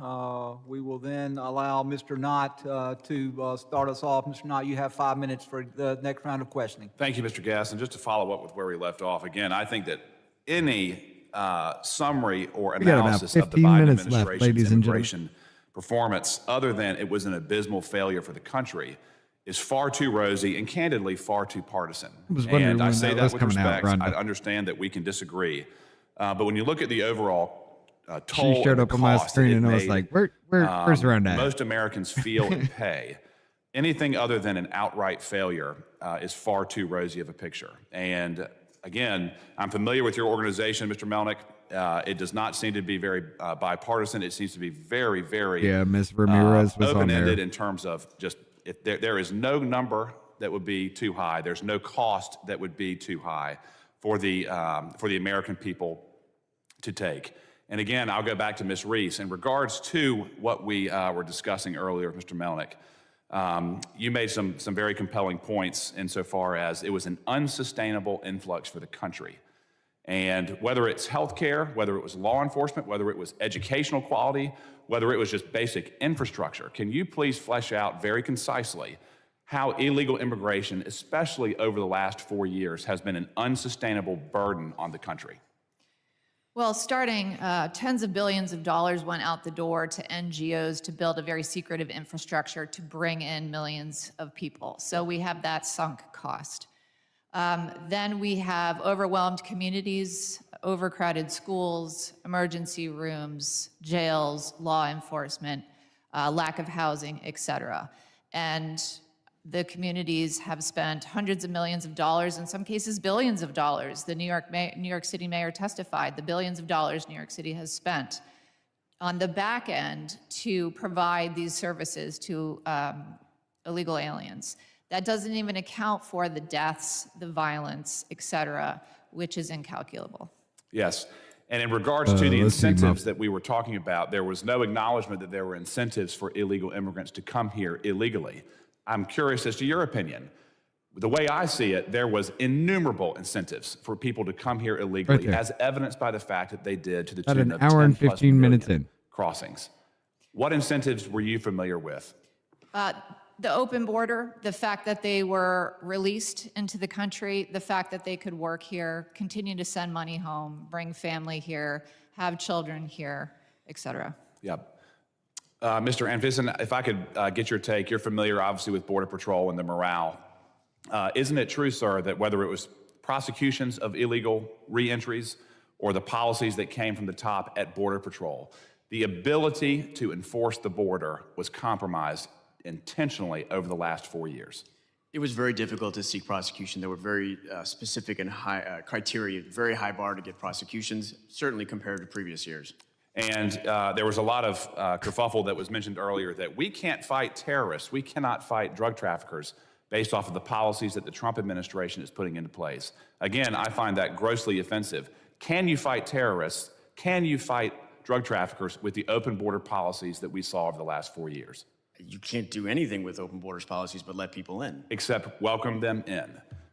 We will then allow Mr. Knott to start us off. Mr. Knott, you have 5 minutes for the next round of questioning. Thank you, Mr. Gass. And just to follow up with where we left off, again, I think that any summary or analysis of the Biden administration's immigration performance, other than it was an abysmal failure for the country, is far too rosy and candidly far too partisan. And I say that with respect. I understand that we can disagree. But when you look at the overall toll she showed up on my screen and I was like, where's around that? Most Americans feel and pay. Anything other than an outright failure is far too rosy of a picture. And again, I'm familiar with your organization, Mr. Melnick. It does not seem to be very bipartisan. It seems to be very, very Ms. Ramirez was open-ended on there. in terms of just there is no number that would be too high. There's no cost that would be too high for the American people to take. And again, I'll go back to Ms. Reese. In regards to what we were discussing earlier, Mr. Melnick, you made some very compelling points insofar as it was an unsustainable influx for the country. And whether it's healthcare, whether it was law enforcement, whether it was educational quality, whether it was just basic infrastructure, can you please flesh out very concisely how illegal immigration, especially over the last 4 years, has been an unsustainable burden on the country? Well, starting, tens of billions of dollars went out the door to NGOs to build a very secretive infrastructure to bring in millions of people. So we have that sunk cost. Then we have overwhelmed communities, overcrowded schools, emergency rooms, jails, law enforcement, lack of housing, et cetera. And the communities have spent hundreds of millions of dollars, in some cases billions of dollars. The New York City mayor testified the billions of dollars New York City has spent on the back end to provide these services to illegal aliens. That doesn't even account for the deaths, the violence, et cetera, which is incalculable. Yes. And in regards to the incentives that we were talking about, there was no acknowledgement that there were incentives for illegal immigrants to come here illegally. I'm curious as to your opinion. The way I see it, there was innumerable incentives for people to come here illegally, as evidenced by the fact that they did to the tune of 10 hour and plus 15 minutes million in. crossings. What incentives were you familiar with? The open border, the fact that they were released into the country, the fact that they could work here, continue to send money home, bring family here, have children here, et cetera. Yep. Mr. Anfison, if I could get your take, you're familiar obviously with Border Patrol and the morale. Isn't it true, sir, that whether it was prosecutions of illegal reentries or the policies that came from the top at Border Patrol, the ability to enforce the border was compromised intentionally over the last 4 years? It was very difficult to seek prosecution. There were very specific and high criteria, very high bar to get prosecutions, certainly compared to previous years. And there was a lot of kerfuffle that was mentioned earlier that we can't fight terrorists, we cannot fight drug traffickers based off of the policies that the Trump administration is putting into place. Again, I find that grossly offensive. Can you fight terrorists? Can you fight drug traffickers with the open border policies that we saw over the last 4 years? You can't do anything with open borders policies but let people in. Except welcome them in.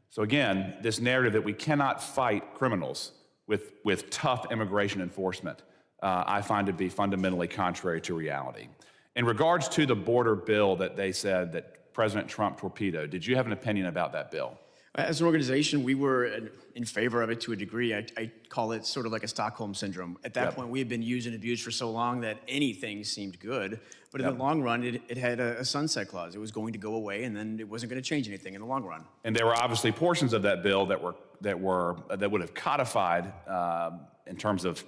So again, this narrative that we cannot fight criminals with tough immigration enforcement, I find to be fundamentally contrary to reality. In regards to the border bill that they said that President Trump torpedoed, did you have an opinion about that bill? As an organization, we were in favor of it to a degree. I call it sort of like a Stockholm syndrome. At that point, we had been used and abused for so long that anything seemed good. But in the long run, it had a sunset clause. It was going to go away, and then it wasn't going to change anything in the long run. And there were obviously portions of that bill that would have codified in terms of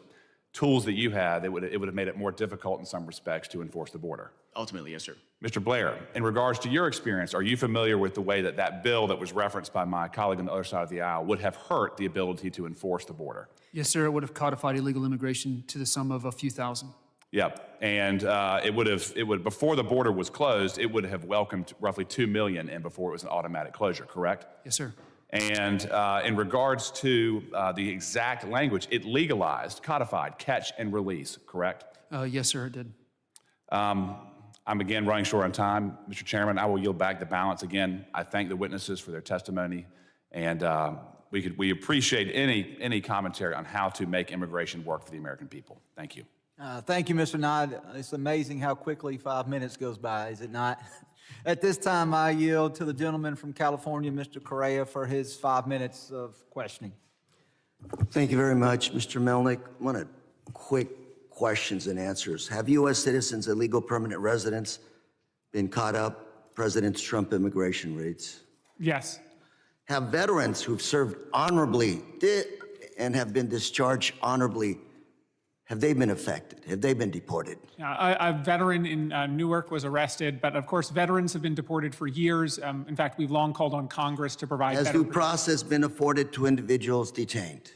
tools that you had. It would have made it more difficult in some respects to enforce the border. Ultimately, yes, sir. Mr. Blair, in regards to your experience, are you familiar with the way that that bill that was referenced by my colleague on the other side of the aisle would have hurt the ability to enforce the border? Yes, sir. It would have codified illegal immigration to the sum of a few thousand. Yep, and it would before the border was closed, it would have welcomed roughly 2 million in before it was an automatic closure, correct? Yes, sir. And in regards to the exact language, it legalized, codified, catch and release, correct? Yes, sir, it did. I'm again running short on time. Mr. Chairman, I will yield back the balance. Again, I thank the witnesses for their testimony, and we appreciate any commentary on how to make immigration work for the American people. Thank you. Thank you, Mr. Nod. It's amazing how quickly 5 minutes goes by, is it not? At this time, I yield to the gentleman from California, Mr. Correa, for his 5 minutes of questioning. Thank you very much, Mr. Melnick. I want to quick questions and answers. Have U.S. citizens and legal permanent residents been caught up President Trump immigration raids? Yes. Have veterans who've served honorably and have been discharged honorably, have they been affected? Have they been deported? A veteran in Newark was arrested, but of course, veterans have been deported for years. In fact, we've long called on Congress to provide Has better due process been afforded to individuals detained?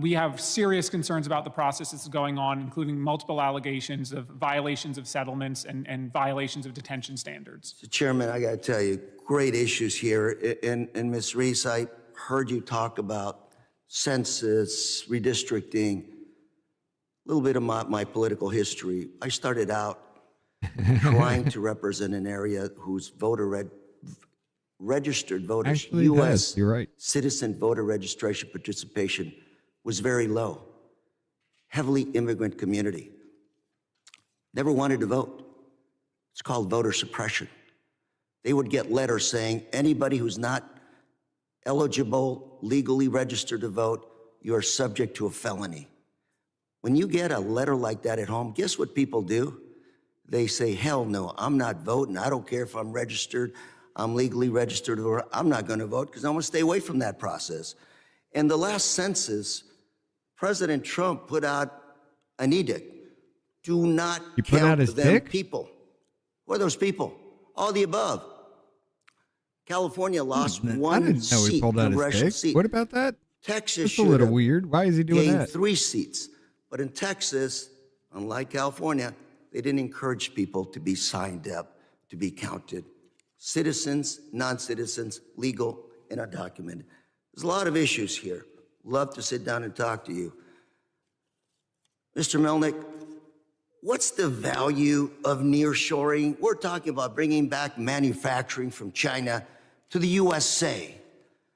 We have serious concerns about the process that's going on, including multiple allegations of violations of settlements and violations of detention standards. Mr. Chairman, I got to tell you, great issues here. And Ms. Reese, I heard you talk about census, redistricting, a little bit of my political history. I started out trying to represent an area whose registered voters, Actually, U.S. you're right. citizen voter registration participation was very low. Heavily immigrant community. Never wanted to vote. It's called voter suppression. They would get letters saying, anybody who's not eligible, legally registered to vote, you are subject to a felony. When you get a letter like that at home, guess what people do? They say, hell no, I'm not voting. I don't care if I'm registered. I'm legally registered to vote. I'm not going to vote because I want to stay away from that process. And the last census, President Trump put out an edict. Do not count them people. Who are those people? All the above. California lost one seat, congressional seat. What about that? Texas That's a little weird. Why is he doing gained that? 3 seats. But in Texas, unlike California, they didn't encourage people to be signed up, to be counted. Citizens, non-citizens, legal, and undocumented. There's a lot of issues here. Love to sit down and talk to you. Mr. Melnick, what's the value of nearshoring? We're talking about bringing back manufacturing from China to the USA.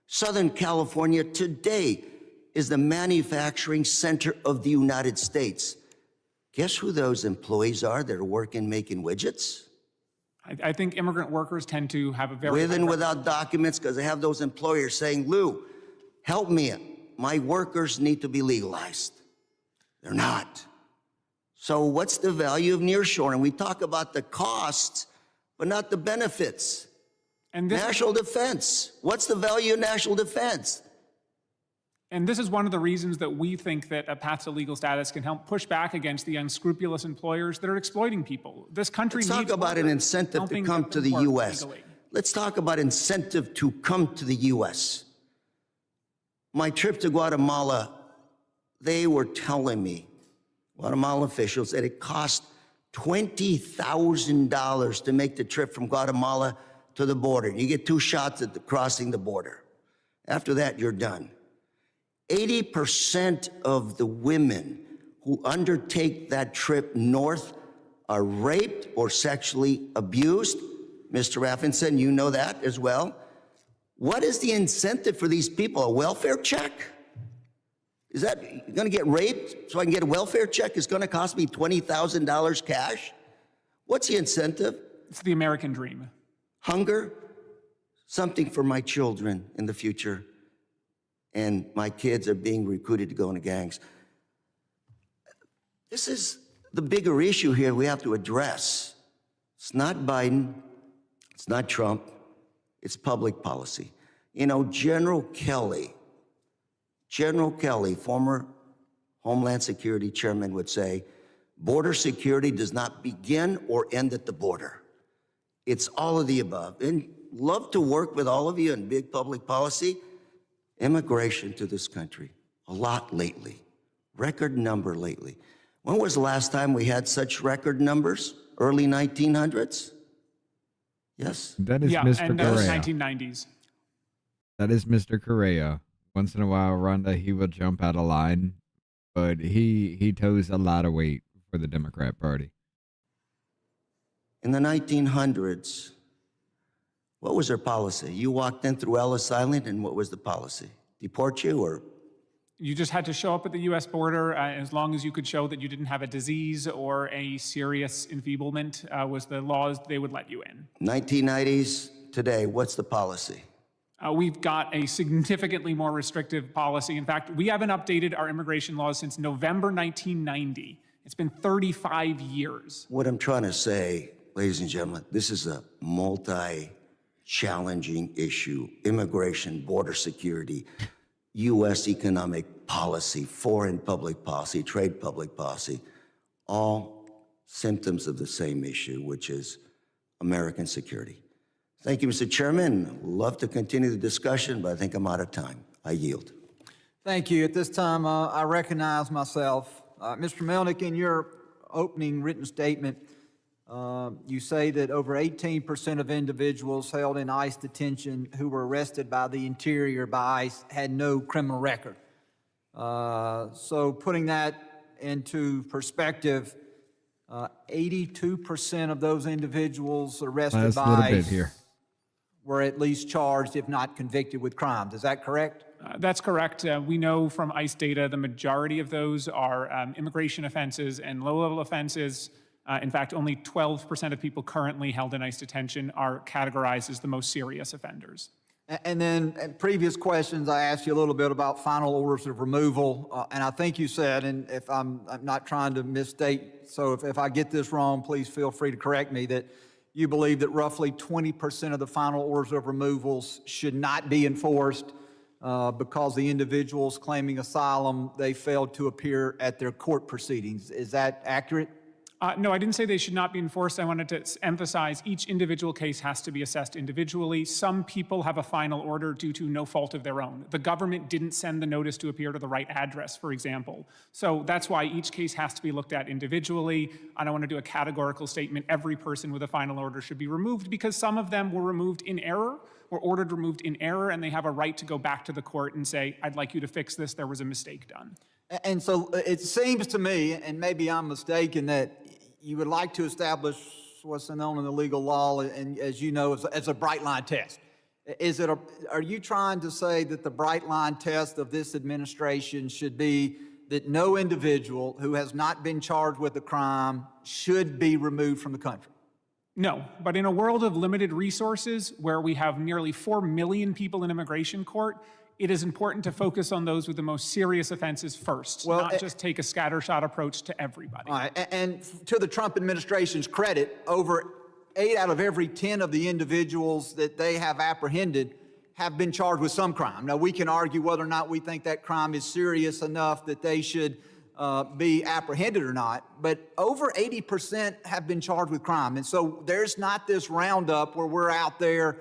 Southern California today is the manufacturing center of the United States. Guess who those employees are that are working making widgets? I think immigrant workers tend to have a very— With and without documents, because they have those employers saying, Lou, help me. My workers need to be legalized. They're not. So what's the value of nearshoring? We talk about the costs, but not the benefits. And national defense. What's the value of national defense? And this is one of the reasons that we think that a path to legal status can help push back against the unscrupulous employers that are exploiting people. This country needs— Let's talk about an incentive to come to the U.S. Legally. Let's talk about incentive to come to the U.S. My trip to Guatemala, they were telling me, Guatemala officials, that it cost $20,000 to make the trip from Guatemala to the border. You get 2 shots at crossing the border. After that, you're done. 80% of the women who undertake that trip north are raped or sexually abused. Mr. Raffinson, you know that as well. What is the incentive for these people? A welfare check? Is that going to get raped so I can get a welfare check? It's going to cost me $20,000 cash? What's the incentive? It's the American dream. Hunger? Something for my children in the future. And my kids are being recruited to go into gangs. This is the bigger issue here we have to address. It's not Biden, it's not Trump, it's public policy. You know, General Kelly, former Homeland Security Chairman, would say, border security does not begin or end at the border. It's all of the above. And love to work with all of you in big public policy. Immigration to this country, a lot lately, record number lately. When was the last time we had such record numbers? Early 1900s? Yes? That is yeah, Mr. and Correa. 1990s. That is Mr. Correa. Once in a while, Rhonda, he will jump out of line, but he toes a lot of weight for the Democrat Party. In the 1900s, what was their policy? You walked in through Ellis Island, and what was the policy? Deport you, or? You just had to show up at the U.S. border as long as you could show that you didn't have a disease or a serious enfeeblement was the laws they would let you in. 1990s, today, what's the policy? We've got a significantly more restrictive policy. In fact, we haven't updated our immigration laws since November 1990. It's been 35 years. What I'm trying to say, ladies and gentlemen, this is a multi-challenging issue. Immigration, border security, U.S. economic policy, foreign public policy, trade public policy, all symptoms of the same issue, which is American security. Thank you, Mr. Chairman. Love to continue the discussion, but I think I'm out of time. I yield. Thank you. At this time, I recognize myself. Mr. Melnick, in your opening written statement, you say that over 18% of individuals held in ICE detention who were arrested by the Interior by ICE had no criminal record. So putting that into perspective, 82% of those individuals arrested by ICE were at least charged, if not convicted, with crimes. Is that correct? That's correct. We know from ICE data the majority of those are immigration offenses and low-level offenses. In fact, only 12% of people currently held in ICE detention are categorized as the most serious offenders. And then in previous questions, I asked you a little bit about final orders of removal. And I think you said, and if I'm not trying to misstate, so if I get this wrong, please feel free to correct me, that you believe that roughly 20% of the final orders of removals should not be enforced because the individuals claiming asylum, they failed to appear at their court proceedings. Is that accurate? No, I didn't say they should not be enforced. I wanted to emphasize each individual case has to be assessed individually. Some people have a final order due to no fault of their own. The government didn't send the notice to appear to the right address, for example. So that's why each case has to be looked at individually. I don't want to do a categorical statement. Every person with a final order should be removed because some of them were removed in error, were ordered removed in error, and they have a right to go back to the court and say, I'd like you to fix this. There was a mistake done. And so it seems to me, and maybe I'm mistaken, that you would like to establish what's known in the legal law, and as you know, as a bright line test. Are you trying to say that the bright line test of this administration should be that no individual who has not been charged with a crime should be removed from the country? No, but in a world of limited resources where we have nearly 4 million people in immigration court, it is important to focus on those with the most serious offenses first, not just take a scattershot approach to everybody. All right, and to the Trump administration's credit, over 8 out of every 10 of the individuals that they have apprehended have been charged with some crime. Now, we can argue whether or not we think that crime is serious enough that they should be apprehended or not, but over 80% have been charged with crime. And so there's not this roundup where we're out there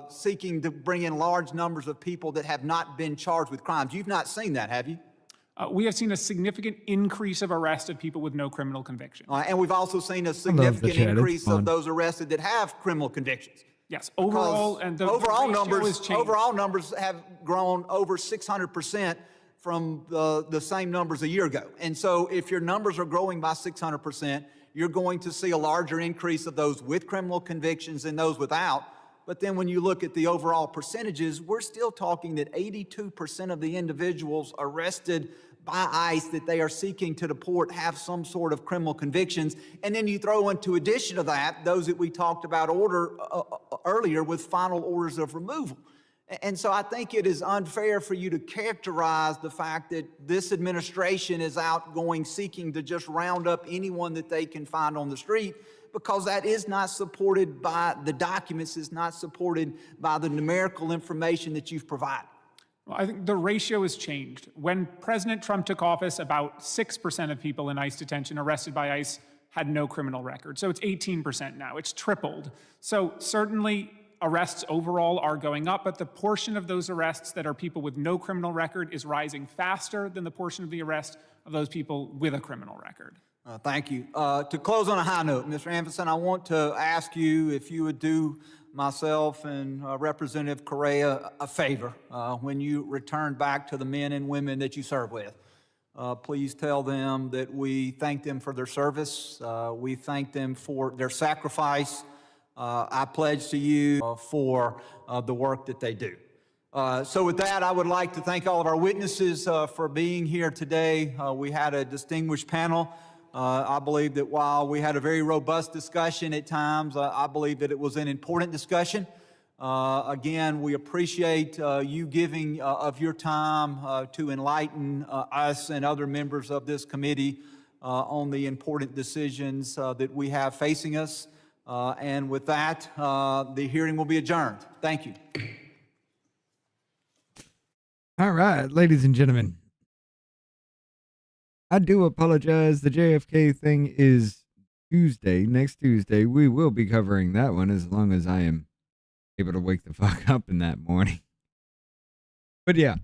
seeking to bring in large numbers of people that have not been charged with crimes. You've not seen that, have you? We have seen a significant increase of arrest of people with no criminal conviction. And we've also seen a significant increase of those arrested that have criminal convictions. Yes, overall, and the overall numbers have grown over 600% from the same numbers a year ago. And so if your numbers are growing by 600%, you're going to see a larger increase of those with criminal convictions than those without. But then when you look at the overall percentages, we're still talking that 82% of the individuals arrested by ICE that they are seeking to deport have some sort of criminal convictions. And then you throw into addition to that, those that we talked about earlier with final orders of removal. And so I think it is unfair for you to characterize the fact that this administration is out going seeking to just round up anyone that they can find on the street, because that is not supported by the documents, is not supported by the numerical information that you've provided. Well, I think the ratio has changed. When President Trump took office, about 6% of people in ICE detention arrested by ICE had no criminal record. So it's 18% now. It's tripled. So certainly arrests overall are going up, but the portion of those arrests that are people with no criminal record is rising faster than the portion of the arrest of those people with a criminal record. Thank you. To close on a high note, Mr. Anderson, I want to ask you if you would do myself and Representative Correa a favor when you return back to the men and women that you serve with. Please tell them that we thank them for their service. We thank them for their sacrifice. I pledge to you for the work that they do. So with that, I would like to thank all of our witnesses for being here today. We had a distinguished panel. I believe that while we had a very robust discussion at times, I believe that it was an important discussion. Again, we appreciate you giving of your time to enlighten us and other members of this committee on the important decisions that we have facing us. And with that, the hearing will be adjourned. Thank you. All right, ladies and gentlemen. I do apologize. The JFK thing is Tuesday, next Tuesday. We will be covering that one as long as I am able to wake the fuck up in that morning. But yeah,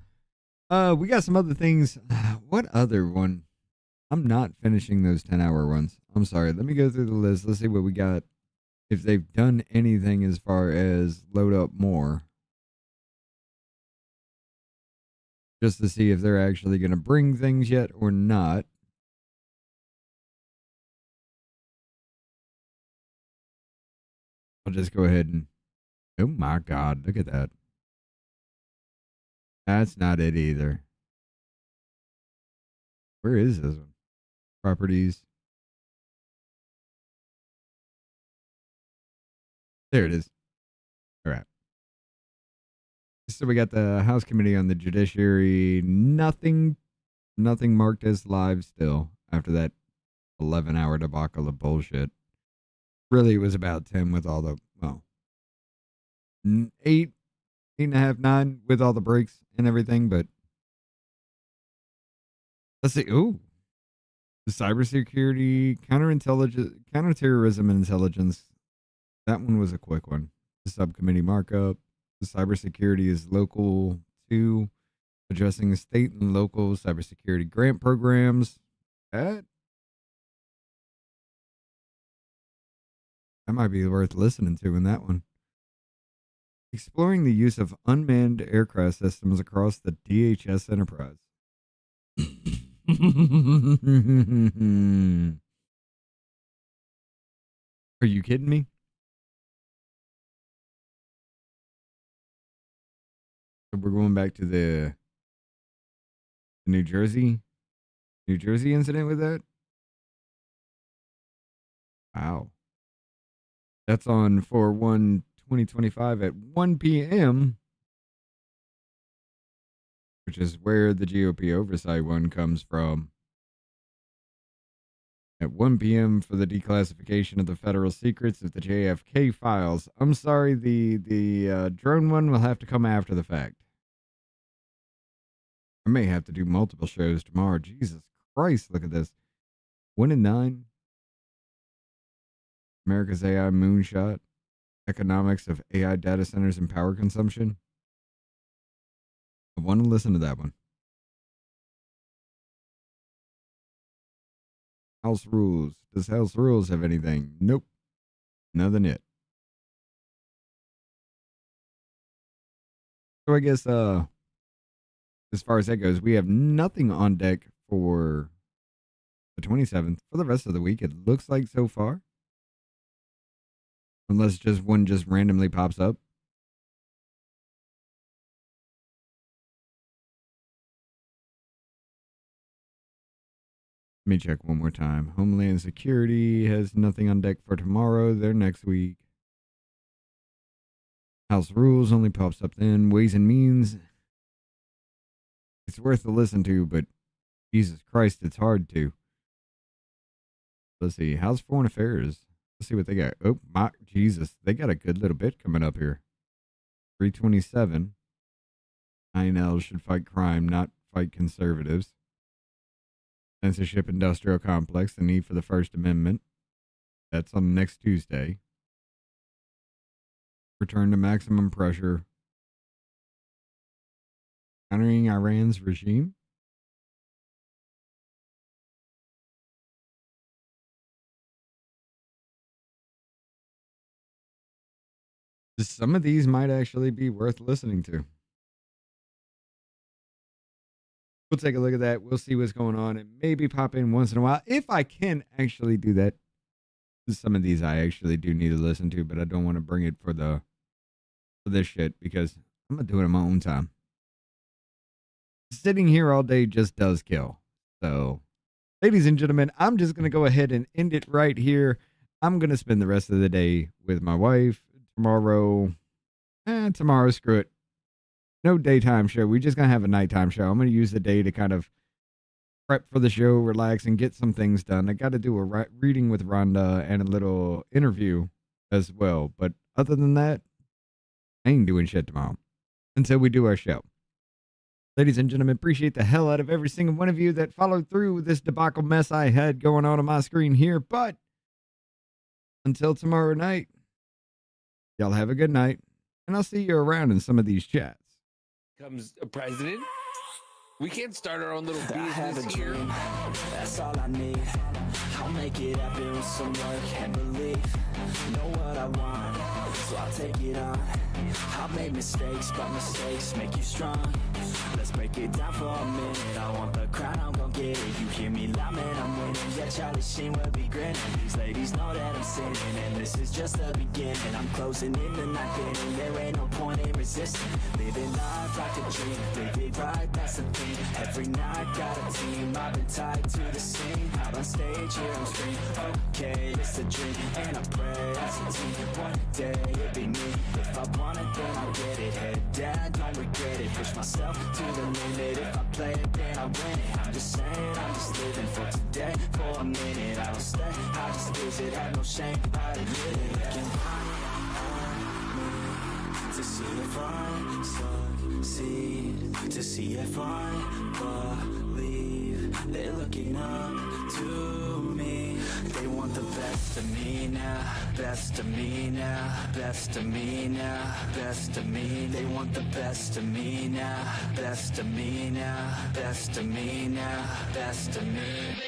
We got some other things. What other one? I'm not finishing those 10-hour ones. I'm sorry. Let me go through the list. Let's see what we got. If they've done anything as far as load up more. Just to see if they're actually going to bring things yet or not. I'll just go ahead and... Oh my God, look at that. That's not it either. Where is this one? Properties. There it is. All right. So we got the House Committee on the Judiciary. Nothing marked as live still after that 11-hour debacle of bullshit. Really, it was about 10 with all the, well, 8.5, 9 with all the breaks and everything, but let's see. Ooh. The cybersecurity, counterterrorism and intelligence. That one was a quick one. The subcommittee markup. The cybersecurity is local 2. Addressing state and local cybersecurity grant programs. That might be worth listening to in that one. Exploring the use of unmanned aircraft systems across the DHS enterprise. Are you kidding me? So we're going back to the New Jersey incident with that? Wow. That's on 4/1/2025 at 1 p.m., which is where the GOP oversight one comes from. At 1 p.m. for the declassification of the federal secrets of the JFK files. I'm sorry, the drone one will have to come after the fact. I may have to do multiple shows tomorrow. Jesus Christ, look at this. 1 in 9. America's AI moonshot. Economics of AI data centers and power consumption. I want to listen to that one. House rules. Does House rules have anything? Nope. Nothing yet. So I guess as far as that goes, we have nothing on deck for the 27th. For the rest of the week, it looks like so far. Unless just one just randomly pops up. Let me check one more time. Homeland Security has nothing on deck for tomorrow. They're next week. House Rules only pops up then. Ways and Means. It's worth to listen to, but Jesus Christ, it's hard to. Let's see. House Foreign Affairs. Let's see what they got. Oh, my Jesus. They got a good little bit coming up here. 327. INL should fight crime, not fight conservatives. Censorship industrial complex, the need for the First Amendment. That's on next Tuesday. Return to maximum pressure. Countering Iran's regime. Some of these might actually be worth listening to. We'll take a look at that. We'll see what's going on and maybe pop in once in a while if I can actually do that. Some of these I actually do need to listen to, but I don't want to bring it for this shit because I'm gonna do it on my own time. Sitting here all day just does kill. So, ladies and gentlemen, I'm just gonna go ahead and end it right here. I'm gonna spend the rest of the day with my wife. Tomorrow, screw it. No daytime show. We're just going to have a nighttime show. I'm going to use the day to kind of prep for the show, relax, and get some things done. I got to do a reading with Rhonda and a little interview as well. But other than that, I ain't doing shit tomorrow until we do our show. Ladies and gentlemen, appreciate the hell out of every single one of you that followed through this debacle mess I had going on my screen here. But until tomorrow night, y'all have a good night, and I'll see you around in some of these chats. Comes a president We can't start our own little I have a business here. dream, that's all I need. I'll make it happen with some work and belief. Know what I want, so I'll take it on. I'll make mistakes, but mistakes make you strong. Let's break it down for a minute. I want the crown, I'm gon' get it. You hear me loud, man, I'm winning. Yeah, Charlie Sheen will be grinning. These ladies know that I'm sinning, and this is just the beginning. I'm closing in the night inning. There ain't no point in resisting. Living life like a dream, live it right, that's the thing. Every night got a team, I've been tied to the scene. Out on stage, here on screen. Okay, it's a dream, and I pray as a team. One day it'll be me. If I want it, then I'll get it. Head down, don't regret it. Push myself to the limit. If I play it, then I win it. I'm just saying, I'm just living for today. For a minute, I don't stay, I just visit. Have no shame, I admit it. Looking to see if I succeed, to see if I believe. They're looking up to me. They want the best of me now, best of me now, best of me now, best of me. They want the best of me now, best of me now, best of me now, best of me.